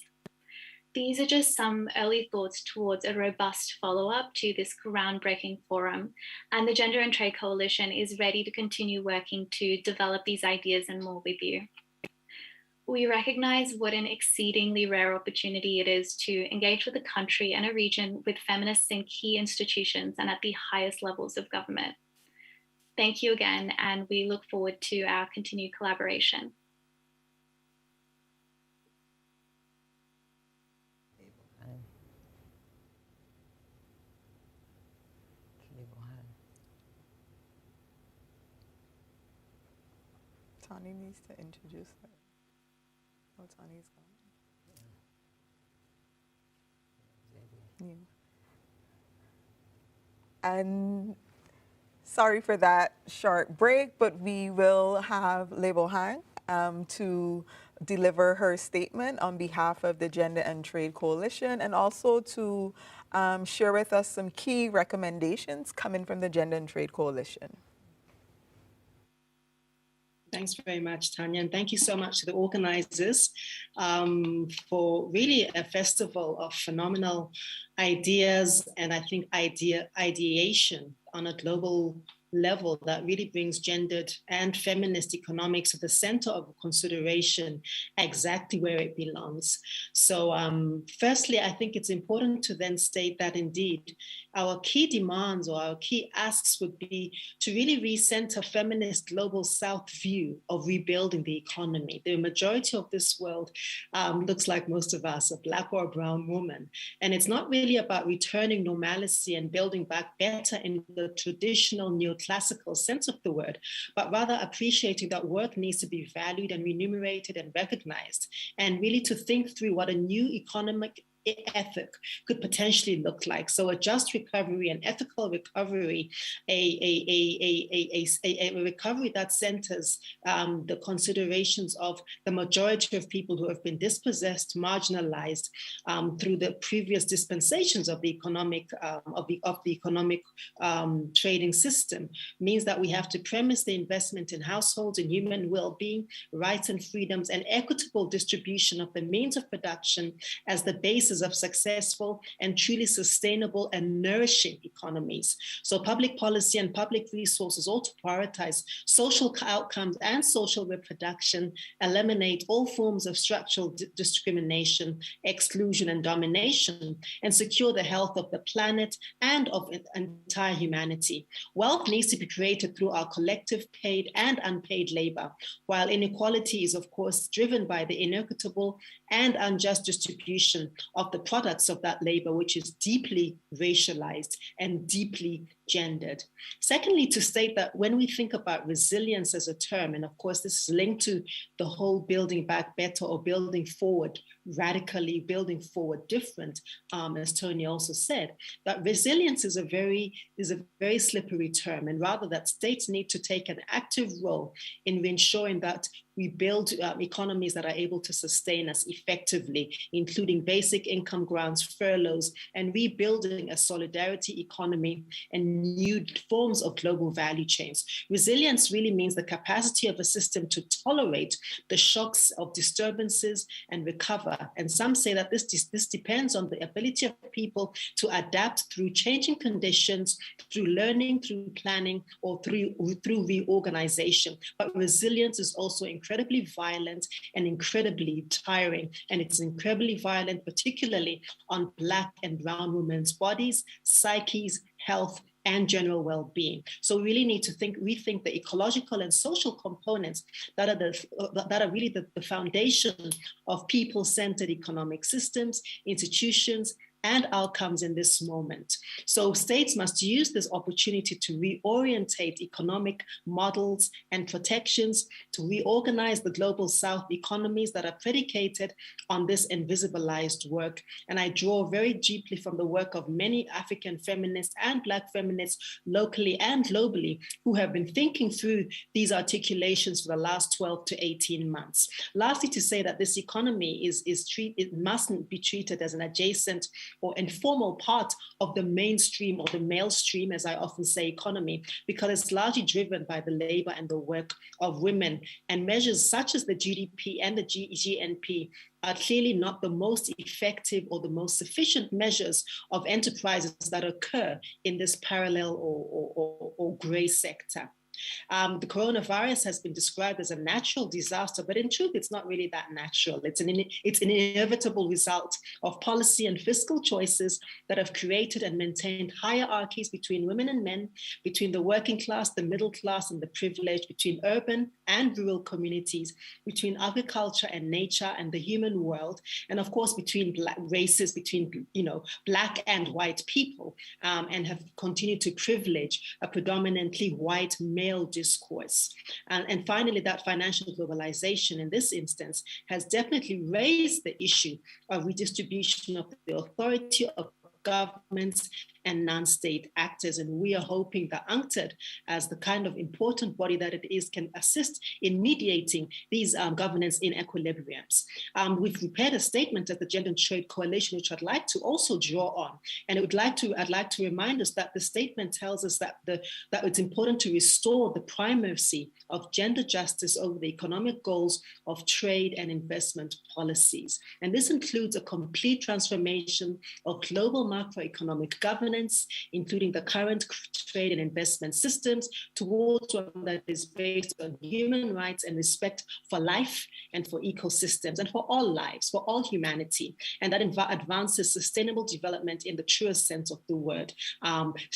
These are just some early thoughts towards a robust follow-up to this groundbreaking forum, and the Gender and Trade Coalition is ready to continue working to develop these ideas and more with you. We recognize what an exceedingly rare opportunity it is to engage with a country and a region with feminists in key institutions and at the highest levels of government. Thank you again, and we look forward to our continued collaboration. Tani needs to introduce her. Oh, Tani's gone. Yeah. And sorry for that short break, but we will have Lebo Hang to deliver her statement on behalf of the Gender and Trade Coalition, and also to share with us some key recommendations coming from the Gender and Trade Coalition. Thanks very much, Tanya, and thank you so much to the organizers for really a festival of phenomenal ideas and I think ideation on a global level that really brings gendered and feminist economics at the center of consideration, exactly where it belongs. So firstly, I think it's important to then state that indeed our key demands or our key asks would be to really recenter feminist global South view of rebuilding the economy. The majority of this world looks like most of us, a Black or a brown woman. And it's not really about returning normalcy and building back better in the traditional neoclassical sense of the word, but rather appreciating that work needs to be valued and remunerated and recognized, and really to think through what a new economic ethic could potentially look like. So a just recovery, an ethical recovery, a recovery that centers the considerations of the majority of people who have been dispossessed, marginalized through the previous dispensations of the economic trading system, means that we have to premise the investment in households and human well-being, rights and freedoms, and equitable distribution of the means of production as the basis of successful and truly sustainable and nourishing economies. So public policy and public resources ought to prioritize social outcomes and social reproduction, eliminate all forms of structural discrimination, exclusion, and domination, and secure the health of the planet and of entire humanity. Wealth needs to be created through our collective paid and unpaid labor, while inequality is, of course, driven by the inequitable and unjust distribution of the products of that labor, which is deeply racialized and deeply gendered. Secondly, to state that when we think about resilience as a term, and of course this is linked to the whole building back better or building forward radically, building forward different, as Tony also said, that resilience is a very slippery term, and rather that states need to take an active role in ensuring that we build economies that are able to sustain us effectively, including basic income grants, furloughs, and rebuilding a solidarity economy and new forms of global value chains. Resilience really means the capacity of a system to tolerate the shocks of disturbances and recover. And some say that this depends on the ability of people to adapt through changing conditions, through learning, through planning, or through reorganization. But resilience is also incredibly violent and incredibly tiring. And it's incredibly violent, particularly on Black and Brown women's bodies, psyches, health, and general well-being. So we really need to rethink the ecological and social components that are really the foundation of people-centered economic systems, institutions, and outcomes in this moment. So states must use this opportunity to reorientate economic models and protections, to reorganize the global South economies that are predicated on this invisibilized work. And I draw very deeply from the work of many African feminists and Black feminists locally and globally who have been thinking through these articulations for the last 12 to 18 months. Lastly, to say that this economy it mustn't be treated as an adjacent or informal part of the mainstream or the male stream, as I often say, economy, because it's largely driven by the labor and the work of women. And measures such as the GDP and the GNP are clearly not the most effective or the most sufficient measures of enterprises that occur in this parallel or gray sector. The coronavirus has been described as a natural disaster, but in truth, it's not really that natural. It's an inevitable result of policy and fiscal choices that have created and maintained hierarchies between women and men, between the working class, the middle class, and the privileged, between urban and rural communities, between agriculture and nature and the human world, and of course, between Black races, between Black and white people, and have continued to privilege a predominantly white male discourse. And finally, that financial globalization in this instance has definitely raised the issue of redistribution of the authority of governments and non-state actors. And we are hoping that UNCTAD, as the kind of important body that it is, can assist in mediating these governance inequilibriums. We've prepared a statement at the Gender and Trade Coalition, which I'd like to also draw on. And I'd like to remind us that the statement tells us that it's important to restore the primacy of gender justice over the economic goals of trade and investment policies. And this includes a complete transformation of global macroeconomic governance, including the current trade and investment systems, towards one that is based on human rights and respect for life and for ecosystems and for all lives, for all humanity, and that advances sustainable development in the truest sense of the word,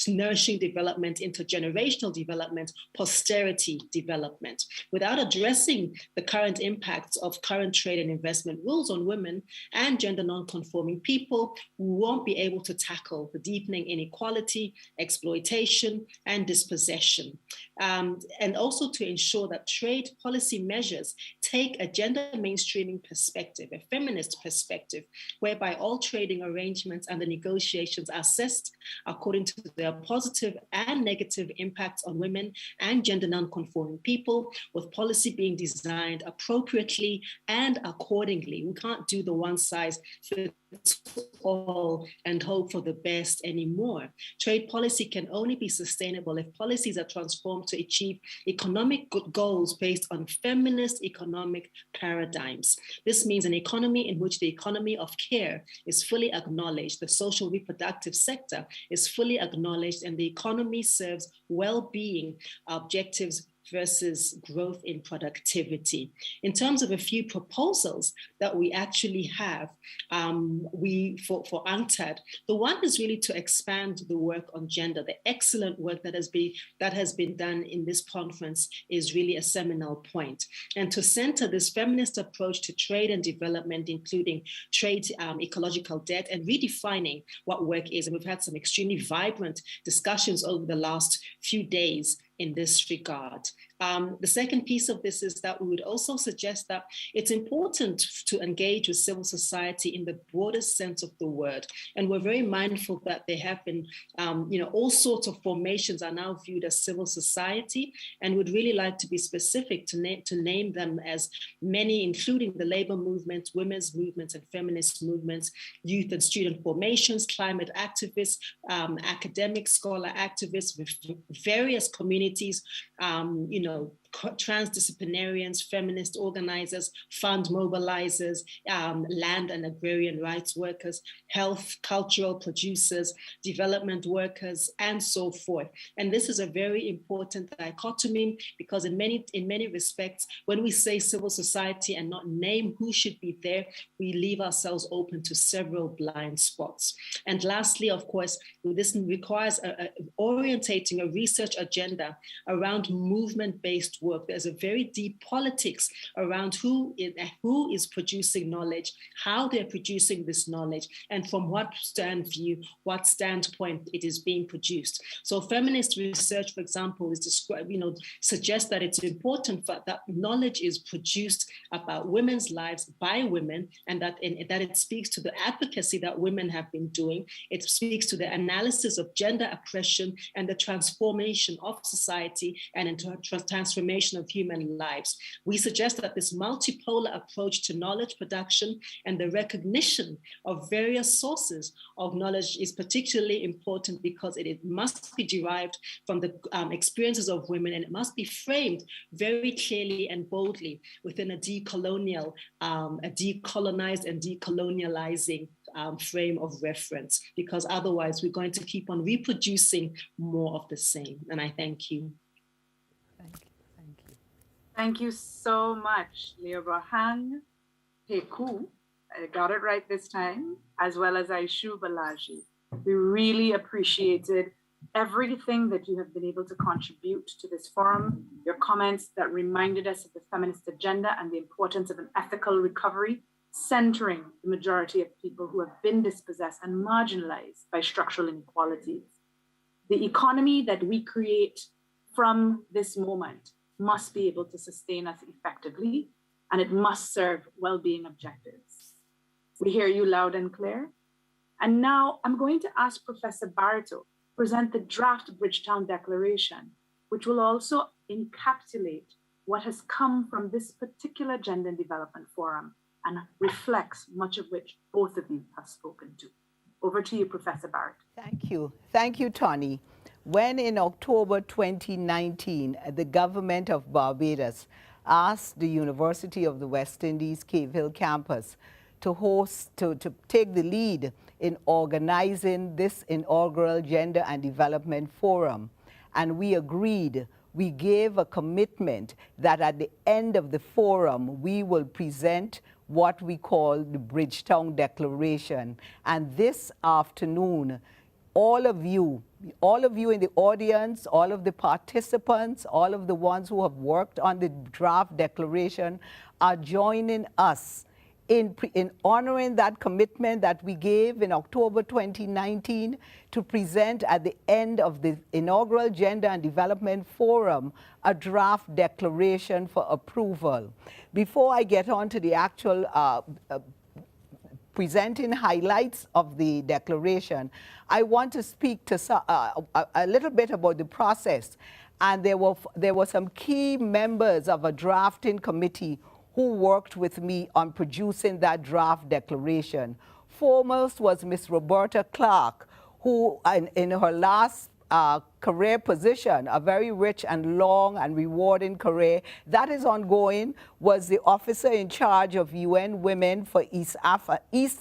nourishing development, intergenerational development, posterity development. Without addressing the current impacts of current trade and investment rules on women and gender non-conforming people, we won't be able to tackle the deepening inequality, exploitation, and dispossession. And also to ensure that trade policy measures take a gender mainstreaming perspective, a feminist perspective, whereby all trading arrangements and the negotiations are assessed according to their positive and negative impacts on women and gender non-conforming people, with policy being designed appropriately and accordingly. We can't do the one size fits all and hope for the best anymore. Trade policy can only be sustainable if policies are transformed to achieve economic goals based on feminist economic paradigms. This means an economy in which the economy of care is fully acknowledged, the social reproductive sector is fully acknowledged, and the economy serves well-being objectives versus growth in productivity. In terms of a few proposals that we actually have, for UNCTAD, the one is really to expand the work on gender. The excellent work that has been done in this conference is really a seminal point. And to center this feminist approach to trade and development, including trade, ecological debt, and redefining what work is. And we've had some extremely vibrant discussions over the last few days in this regard. The second piece of this is that we would also suggest that it's important to engage with civil society in the broadest sense of the word. And we're very mindful that there have been, all sorts of formations are now viewed as civil society, and would really like to be specific to name them as many, including the labor movement, women's movements and feminist movements, youth and student formations, climate activists, academic scholar activists with various communities, transdisciplinarians, feminist organizers, fund mobilizers, land and agrarian rights workers, health, cultural producers, development workers, and so forth. And this is a very important dichotomy because in many respects, when we say civil society and not name who should be there, we leave ourselves open to several blind spots. And lastly, of course, this requires orientating a research agenda around movement-based work. There's a very deep politics around who is producing knowledge, how they're producing this knowledge, and from what standpoint it is being produced. So feminist research, for example, suggests that it's important that knowledge is produced about women's lives by women, and that it speaks to the advocacy that women have been doing. It speaks to the analysis of gender oppression and the transformation of society and into transformation of human lives. We suggest that this multipolar approach to knowledge production and the recognition of various sources of knowledge is particularly important because it must be derived from the experiences of women, and it must be framed very clearly and boldly within a decolonized and decolonializing frame of reference, because otherwise we're going to keep on reproducing more of the same. And I thank you. Thank you so much, Leobrahang Peku. I got it right this time, as well as Aishu Balaji. We really appreciated everything that you have been able to contribute to this forum, your comments that reminded us of the feminist agenda and the importance of an ethical recovery, centering the majority of people who have been dispossessed and marginalized by structural inequalities. The economy that we create from this moment must be able to sustain us effectively, and it must serve well-being objectives. We hear you loud and clear. And now I'm going to ask Professor Barreto to present the draft Bridgetown Declaration, which will also encapsulate what has come from this particular Gender and Development Forum and reflects much of which both of you have spoken to. Over to you, Professor Barrett. Thank you. Thank you, Tony. When in October 2019, the government of Barbados asked the University of the West Indies Cave Hill campus to take the lead in organizing this inaugural Gender and Development Forum, and we agreed, we gave a commitment that at the end of the forum, we will present what we call the Bridgetown Declaration. And this afternoon, all of you in the audience, all of the participants, all of the ones who have worked on the draft declaration are joining us in honoring that commitment that we gave in October 2019 to present at the end of the inaugural Gender and Development Forum a draft declaration for approval. Before I get on to the actual presenting highlights of the declaration, I want to speak to a little bit about the process. And there were some key members of a drafting committee who worked with me on producing that draft declaration. Foremost was Ms. Roberta Clark, who in her last career position, a very rich and long and rewarding career that is ongoing, was the officer in charge of UN Women for East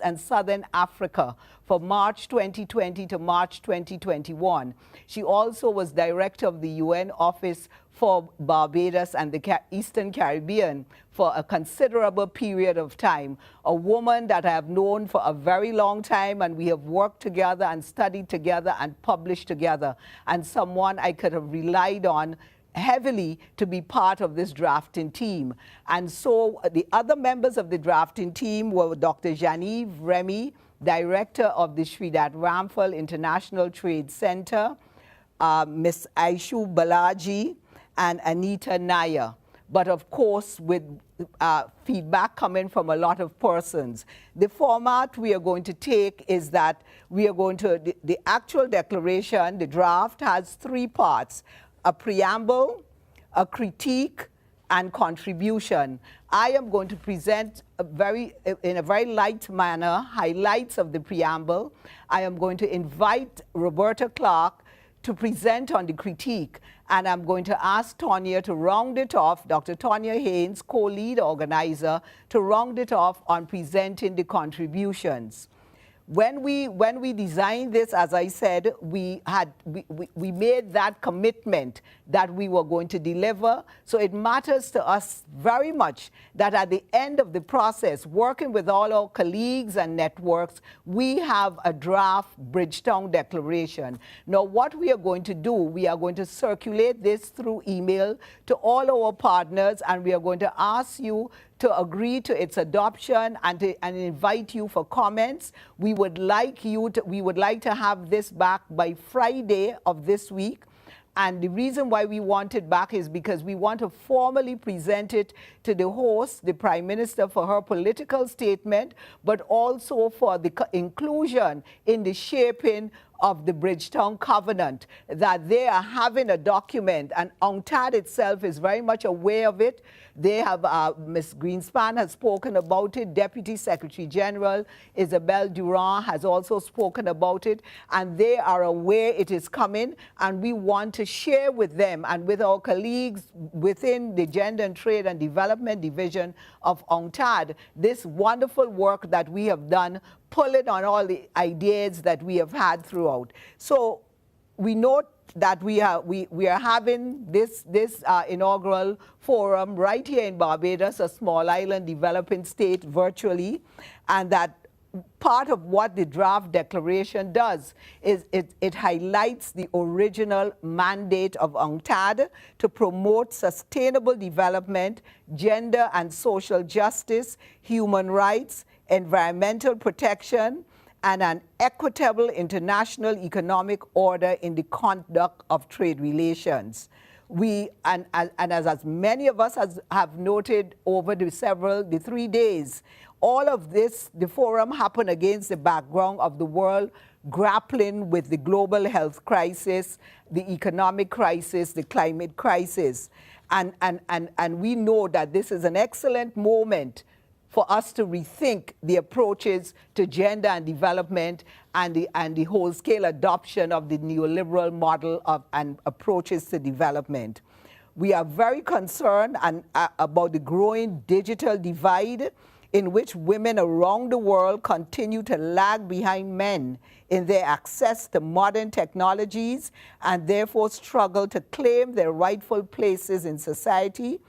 and Southern Africa for March 2020 to March 2021. She also was director of the UN Office for Barbados and the Eastern Caribbean for a considerable period of time. A woman that I have known for a very long time, and we have worked together and studied together and published together, and someone I could have relied on heavily to be part of this drafting team. And so the other members of the drafting team were Dr. Genevieve Remy, director of the Sridhar Ramphal International Trade Center, Ms. Aishu Balaji, and Anita Nair. But of course, with feedback coming from a lot of persons. The format we are going to take is that we are going to, the actual declaration, the draft has three parts: a preamble, a critique, and contribution. I am going to present in a very light manner highlights of the preamble. I am going to invite Roberta Clark to present on the critique, and I'm going to ask Tonya to round it off, Dr. Tonya Haynes, co-lead organizer, to round it off on presenting the contributions. When we designed this, as I said, we made that commitment that we were going to deliver. So it matters to us very much that at the end of the process, working with all our colleagues and networks, we have a draft Bridgetown Declaration. Now, what we are going to do, we are going to circulate this through email to all our partners, and we are going to ask you to agree to its adoption and invite you for comments. We would like to have this back by Friday of this week. And the reason why we want it back is because we want to formally present it to the host, the Prime Minister, for her political statement, but also for the inclusion in the shaping of the Bridgetown Covenant, that they are having a document, and UNCTAD itself is very much aware of it. They have, Ms. Greenspan has spoken about it, Deputy Secretary General Isabel Durand has also spoken about it, and they are aware it is coming, and we want to share with them and with our colleagues within the Gender and Trade and Development Division of UNCTAD, this wonderful work that we have done, pulling on all the ideas that we have had throughout. So we note that we are having this inaugural forum right here in Barbados, a small island developing state, virtually, and that part of what the draft declaration does is it highlights the original mandate of UNCTAD to promote sustainable development, gender and social justice, human rights, environmental protection, and an equitable international economic order in the conduct of trade relations. As many of us have noted over the 3 days, all of this, the forum happened against the background of the world grappling with the global health crisis, the economic crisis, the climate crisis. And we know that this is an excellent moment for us to rethink the approaches to gender and development and the whole-scale adoption of the neoliberal model and approaches to development. We are very concerned about the growing digital divide in which women around the world continue to lag behind men in their access to modern technologies and therefore struggle to claim their rightful places in society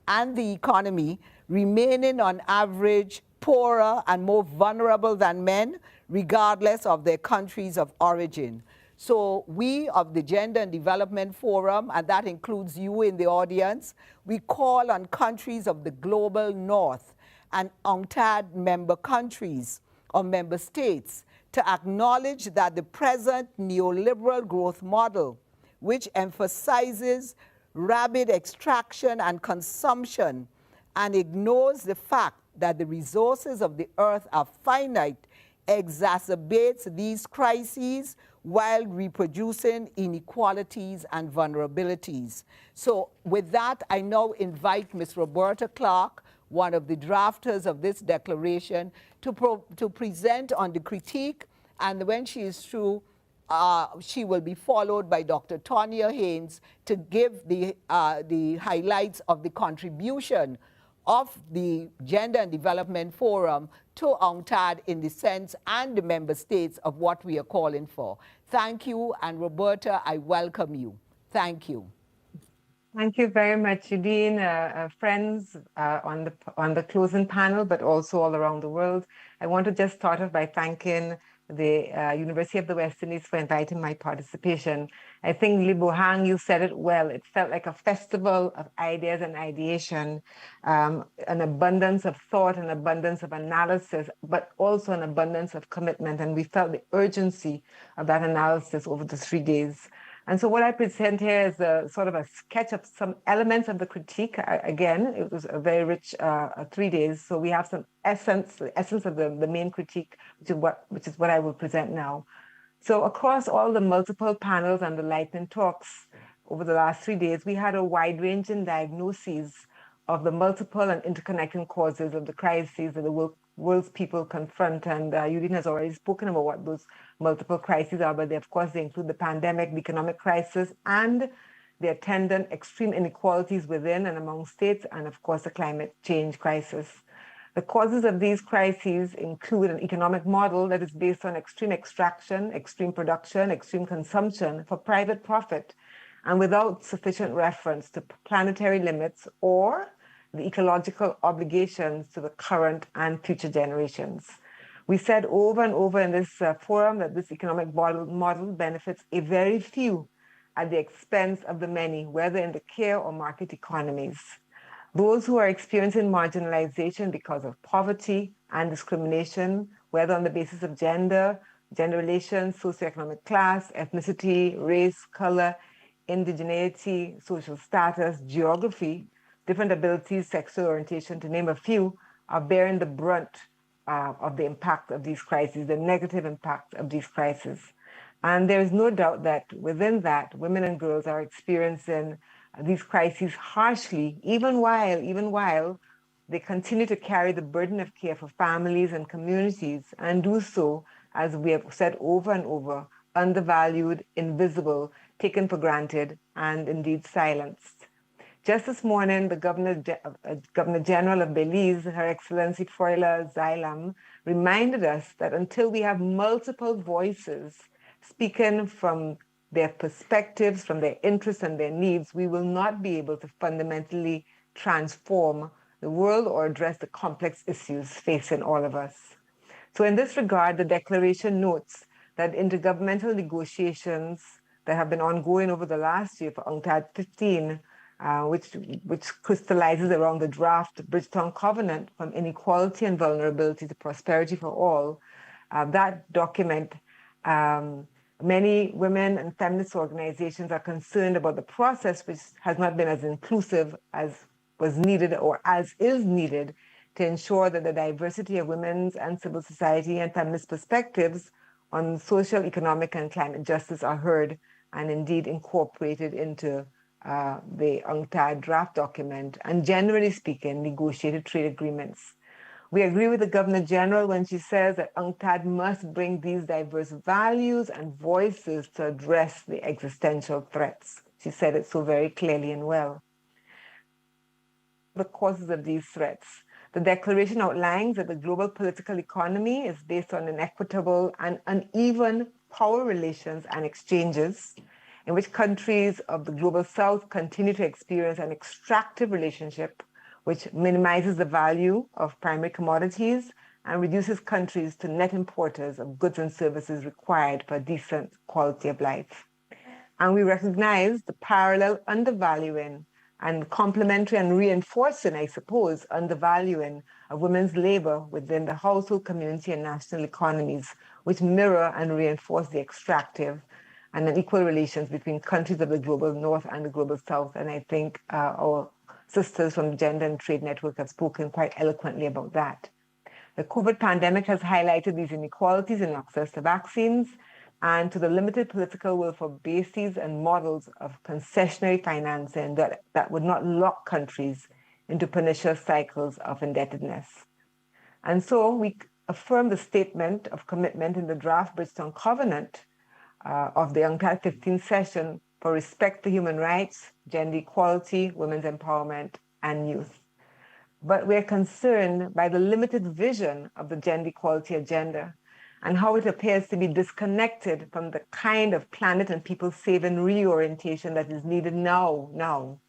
and the economy, remaining on average poorer and more vulnerable than men, regardless of their countries of origin. So we of the Gender and Development Forum, and that includes you in the audience, we call on countries of the global north and UNCTAD member countries or member states to acknowledge that the present neoliberal growth model, which emphasizes rapid extraction and consumption and ignores the fact that the resources of the earth are finite, exacerbates these crises while reproducing inequalities and vulnerabilities. So with that, I now invite Ms. Roberta Clark, one of the drafters of this declaration, to present on the critique, and when she is through, she will be followed by Dr. Tonya Haynes to give the highlights of the contribution of the Gender and Development Forum to UNCTAD in the sense and the member states of what we are calling for. Thank you, and Roberta, I welcome you. Thank you. Thank you very much, Eugene, friends on the closing panel, but also all around the world. I want to just start off by thanking the University of the West Indies for inviting my participation. I think, Li Bohang, you said it well. It felt like a festival of ideas and ideation, an abundance of thought, an abundance of analysis, but also an abundance of commitment. And we felt the urgency of that analysis over the 3 days. And so what I present here is a sort of a sketch of some elements of the critique. Again, it was a very rich 3 days. So we have some the essence of the main critique, which is what I will present now. So across all the multiple panels and the lightning talks over the last 3 days, we had a wide-ranging diagnosis of the multiple and interconnecting causes of the crises that the world's people confront. And Eugene has already spoken about what those multiple crises are, but of course they include the pandemic, the economic crisis, and the attendant extreme inequalities within and among states, and of course the climate change crisis. The causes of these crises include an economic model that is based on extreme extraction, extreme production, extreme consumption for private profit, and without sufficient reference to planetary limits or the ecological obligations to the current and future generations. We said over and over in this forum that this economic model benefits a very few at the expense of the many, whether in the care or market economies. Those who are experiencing marginalization because of poverty and discrimination, whether on the basis of gender, gender relations, socioeconomic class, ethnicity, race, color, indigeneity, social status, geography, different abilities, sexual orientation, to name a few, are bearing the brunt of the impact of these crises, the negative impact of these crises. And there is no doubt that within that, women and girls are experiencing these crises harshly, even while they continue to carry the burden of care for families and communities, and do so, as we have said over and over, undervalued, invisible, taken for granted, and indeed silenced. Just this morning, the Governor General of Belize, Her Excellency Froila Xylam, reminded us that until we have multiple voices speaking from their perspectives, from their interests and their needs, we will not be able to fundamentally transform the world or address the complex issues facing all of us. So in this regard, the declaration notes that intergovernmental negotiations that have been ongoing over the last year for UNCTAD 15, which crystallizes around the draft Bridgetown Covenant from inequality and vulnerability to prosperity for all, that document, many women and feminist organizations are concerned about the process, which has not been as inclusive as was needed or as is needed to ensure that the diversity of women's and civil society and feminist perspectives on social, economic, and climate justice are heard and indeed incorporated into the UNCTAD draft document, and generally speaking, negotiated trade agreements. We agree with the Governor General when she says that UNCTAD must bring these diverse values and voices to address the existential threats. She said it so very clearly and well. The causes of these threats. The declaration outlines that the global political economy is based on inequitable and uneven power relations and exchanges, in which countries of the global south continue to experience an extractive relationship which minimizes the value of primary commodities and reduces countries to net importers of goods and services required for a decent quality of life. And we recognize the parallel undervaluing and complementary and reinforcing, I suppose, undervaluing of women's labor within the household, community, and national economies, which mirror and reinforce the extractive and unequal relations between countries of the global north and the global south. And I think our sisters from the Gender and Trade Network have spoken quite eloquently about that. The COVID pandemic has highlighted these inequalities in access to vaccines and to the limited political will for bases and models of concessionary financing that would not lock countries into pernicious cycles of indebtedness. And so we affirm the statement of commitment in the draft Bridgetown Covenant of the UNCTAD 15th session for respect for human rights, gender equality, women's empowerment, and youth. But we're concerned by the limited vision of the gender equality agenda and how it appears to be disconnected from the kind of planet and people-saving reorientation that is needed now.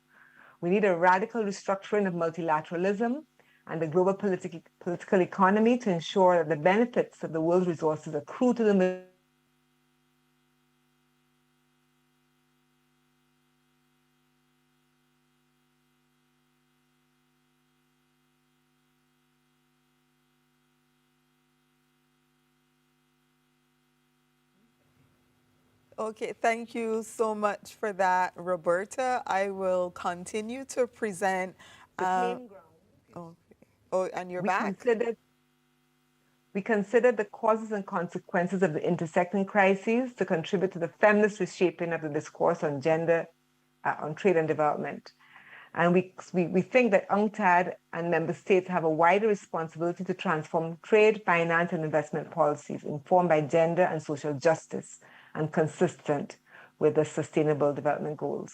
We need a radical restructuring of multilateralism and the global political economy to ensure that the benefits of the world's resources accrue to the Okay, thank you so much for that, Roberta. I will continue to present. plain ground. Oh, and you're back? We considered the causes and consequences of the intersecting crises to contribute to the feminist reshaping of the discourse on gender, on trade and development. And we think that UNCTAD and member states have a wider responsibility to transform trade, finance, and investment policies informed by gender and social justice and consistent with the Sustainable Development Goals.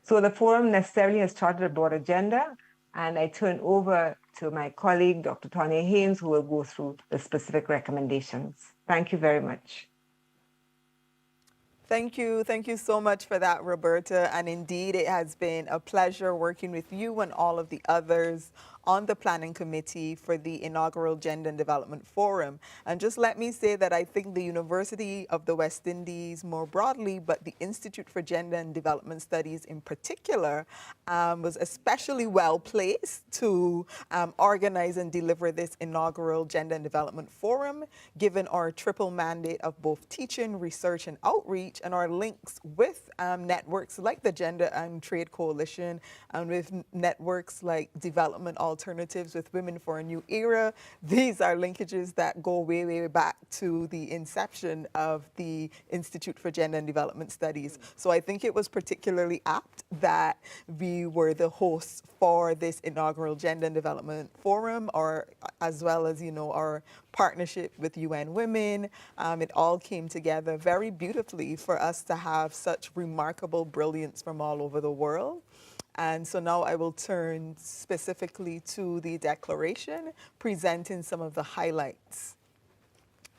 So the forum necessarily has charted a broad agenda, and I turn over to my colleague, Dr. Tonya Haynes, who will go through the specific recommendations. Thank you very much. Thank you so much for that, Roberta. And indeed, it has been a pleasure working with you and all of the others on the Planning Committee for the inaugural Gender and Development Forum. And just let me say that I think the University of the West Indies more broadly, but the Institute for Gender and Development Studies in particular, was especially well placed to organize and deliver this inaugural Gender and Development Forum, given our triple mandate of both teaching, research, and outreach, and our links with networks like the Gender and Trade Coalition, and with networks like Development Alternatives with Women for a New Era. These are linkages that go way, way back to the inception of the Institute for Gender and Development Studies. So I think it was particularly apt that we were the hosts for this inaugural Gender and Development Forum, or as well as, our partnership with UN Women. It all came together very beautifully for us to have such remarkable brilliance from all over the world. And so now I will turn specifically to the declaration, presenting some of the highlights.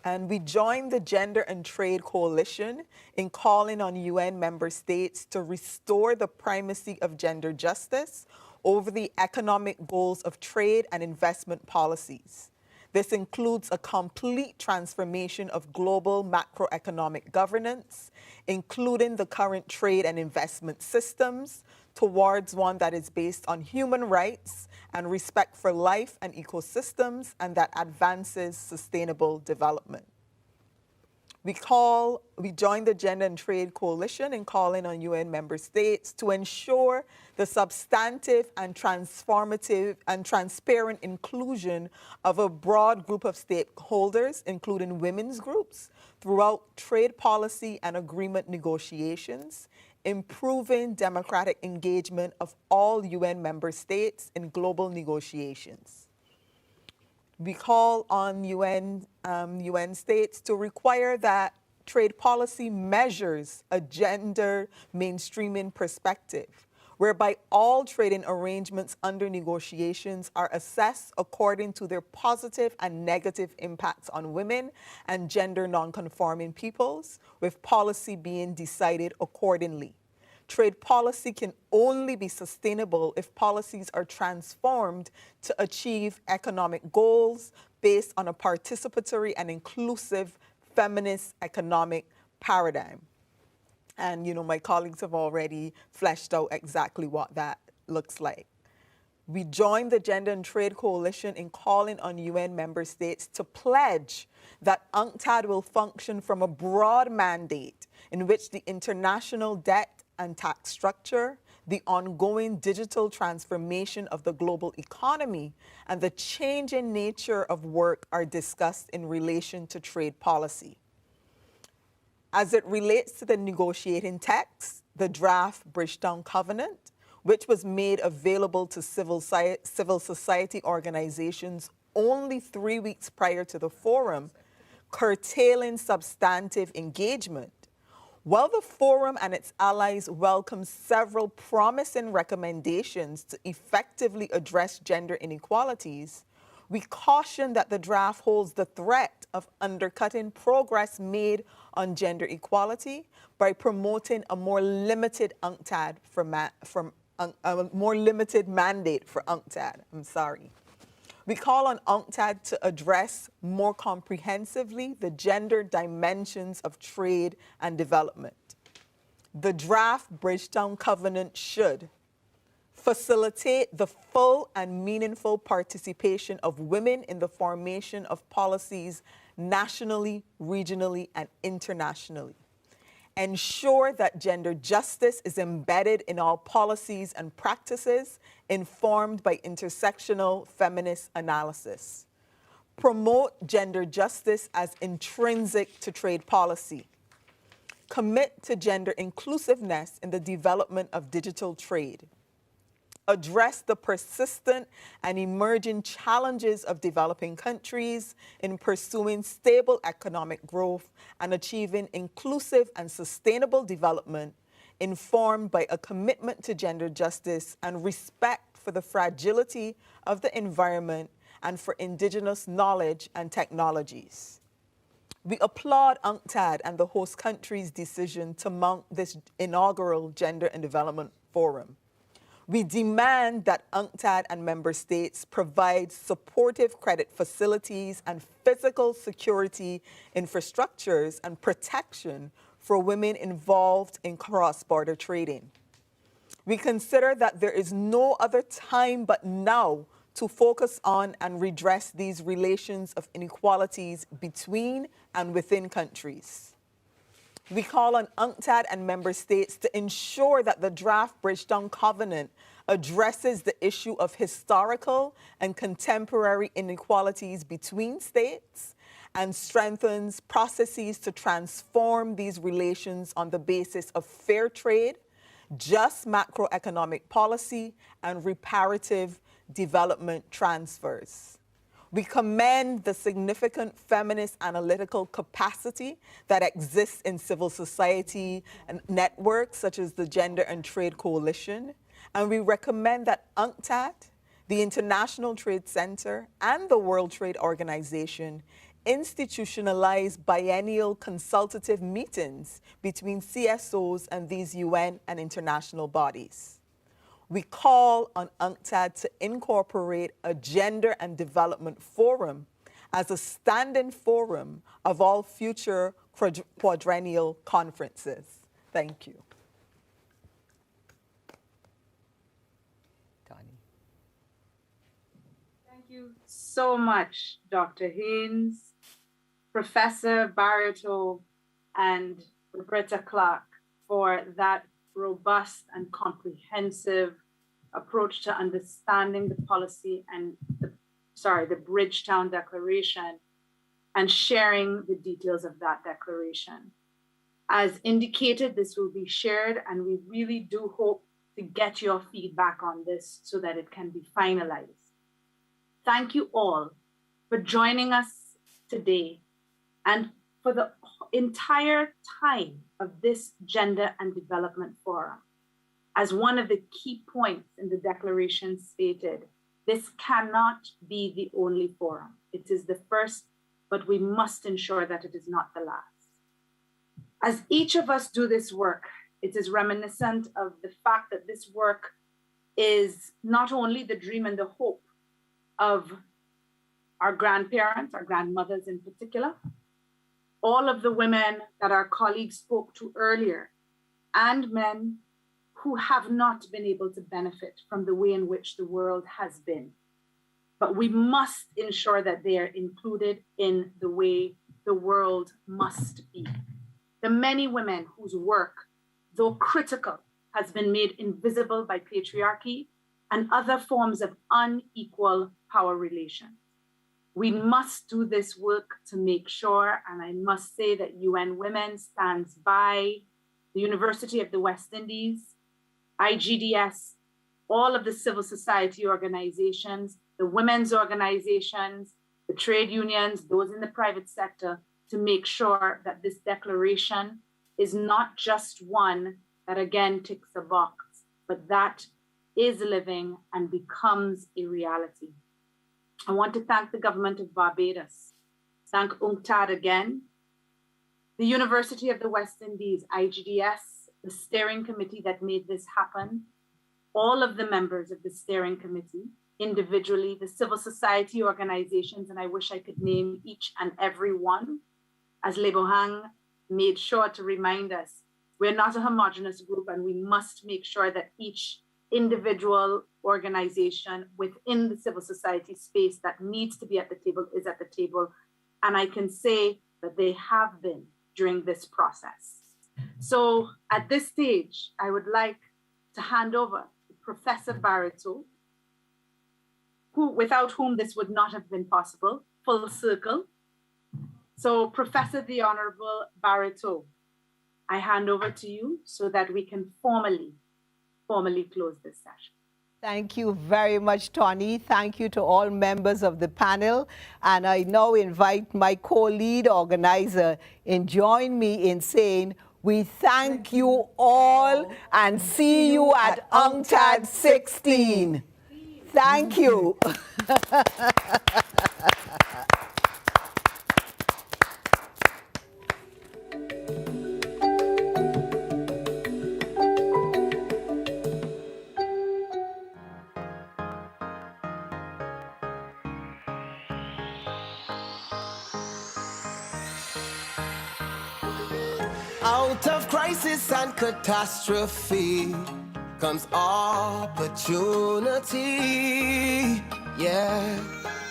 And we joined the Gender and Trade Coalition in calling on UN member states to restore the primacy of gender justice over the economic goals of trade and investment policies. This includes a complete transformation of global macroeconomic governance, including the current trade and investment systems, towards one that is based on human rights and respect for life and ecosystems, and that advances sustainable development. We join the Gender and Trade Coalition in calling on UN member states to ensure the substantive and transformative and transparent inclusion of a broad group of stakeholders, including women's groups, throughout trade policy and agreement negotiations, improving democratic engagement of all UN member states in global negotiations. We call on UN states to require that trade policy measures a gender mainstreaming perspective, whereby all trading arrangements under negotiations are assessed according to their positive and negative impacts on women and gender nonconforming peoples, with policy being decided accordingly. Trade policy can only be sustainable if policies are transformed to achieve economic goals based on a participatory and inclusive feminist economic paradigm. And, my colleagues have already fleshed out exactly what that looks like. We joined the Gender and Trade Coalition in calling on UN member states to pledge that UNCTAD will function from a broad mandate in which the international debt and tax structure, the ongoing digital transformation of the global economy, and the changing nature of work are discussed in relation to trade policy. As it relates to the negotiating text, the draft Bridgetown Covenant, which was made available to civil society organizations only 3 weeks prior to the forum, curtailing substantive engagement, While the forum and its allies welcome several promising recommendations to effectively address gender inequalities, we caution that the draft holds the threat of undercutting progress made on gender equality by promoting a more limited UNCTAD a more limited mandate for UNCTAD. We call on UNCTAD to address more comprehensively the gender dimensions of trade and development. The draft Bridgetown Covenant should facilitate the full and meaningful participation of women in the formation of policies nationally, regionally, and internationally. Ensure that gender justice is embedded in all policies and practices informed by intersectional feminist analysis. Promote gender justice as intrinsic to trade policy. Commit to gender inclusiveness in the development of digital trade. Address the persistent and emerging challenges of developing countries in pursuing stable economic growth and achieving inclusive and sustainable development informed by a commitment to gender justice and respect for the fragility of the environment and for indigenous knowledge and technologies. We applaud UNCTAD and the host country's decision to mount this inaugural Gender and Development Forum. We demand that UNCTAD and member states provide supportive credit facilities and physical security infrastructures and protection for women involved in cross-border trading. We consider that there is no other time but now to focus on and redress these relations of inequalities between and within countries. We call on UNCTAD and member states to ensure that the draft Bridgetown Covenant addresses the issue of historical and contemporary inequalities between states and strengthens processes to transform these relations on the basis of fair trade, just macroeconomic policy, and reparative development transfers. We commend the significant feminist analytical capacity that exists in civil society and networks such as the Gender and Trade Coalition, and we recommend that UNCTAD, the International Trade Center, and the World Trade Organization institutionalize biennial consultative meetings between CSOs and these UN and international bodies. We call on UNCTAD to incorporate a Gender and Development Forum as a stand-in forum of all future quadrennial conferences. Thank you. Thank you so much, Dr. Haynes, Professor Barreto, and Roberta Clark for that robust and comprehensive approach to understanding the policy and the Bridgetown Declaration and sharing the details of that declaration. As indicated, this will be shared, and we really do hope to get your feedback on this so that it can be finalized. Thank you all for joining us today and for the entire time of this Gender and Development Forum. As one of the key points in the declaration stated, this cannot be the only forum. It is the first, but we must ensure that it is not the last. As each of us do this work, it is reminiscent of the fact that this work is not only the dream and the hope of our grandparents, our grandmothers in particular, all of the women that our colleagues spoke to earlier, and men who have not been able to benefit from the way in which the world has been. But we must ensure that they are included in the way the world must be. The many women whose work, though critical, has been made invisible by patriarchy and other forms of unequal power relations. We must do this work to make sure, and I must say that UN Women stands by the University of the West Indies, IGDS, all of the civil society organizations, the women's organizations, the trade unions, those in the private sector, to make sure that this declaration is not just one that again ticks a box, but that is living and becomes a reality. I want to thank the government of Barbados, thank UNCTAD again, the University of the West Indies, IGDS, the steering committee that made this happen, all of the members of the steering committee, individually, the civil society organizations, and I wish I could name each and every one. As Lebohang made sure to remind us, we're not a homogenous group, and we must make sure that each individual organization within the civil society space that needs to be at the table is at the table. And I can say that they have been during this process. So at this stage, I would like to hand over to Professor Barreto, without whom this would not have been possible, full circle. So Professor the Honorable Barreto, I hand over to you so that we can formally close this session. Thank you very much, Tony. Thank you to all members of the panel. And I now invite my co-lead organizer and join me in saying, we thank you all and see you at UNCTAD 16. Thank you. Out of crisis and catastrophe comes opportunity, yeah,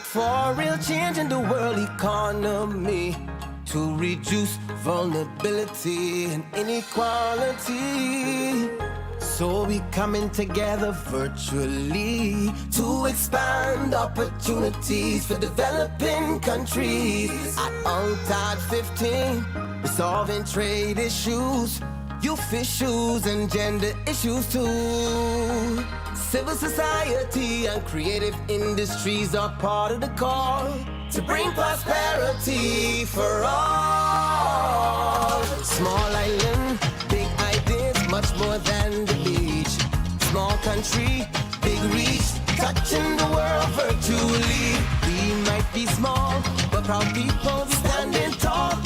for real change in the world economy, to reduce vulnerability and inequality. So we coming together virtually to expand opportunities for developing countries. At UNCTAD 15, we're solving trade issues, youth issues, and gender issues too. Civil society and creative industries are part of the call to bring prosperity for all. Small island, big ideas, much more than the beach. Small country, big reach, touching the world virtually. We might be small, but proud people standing tall.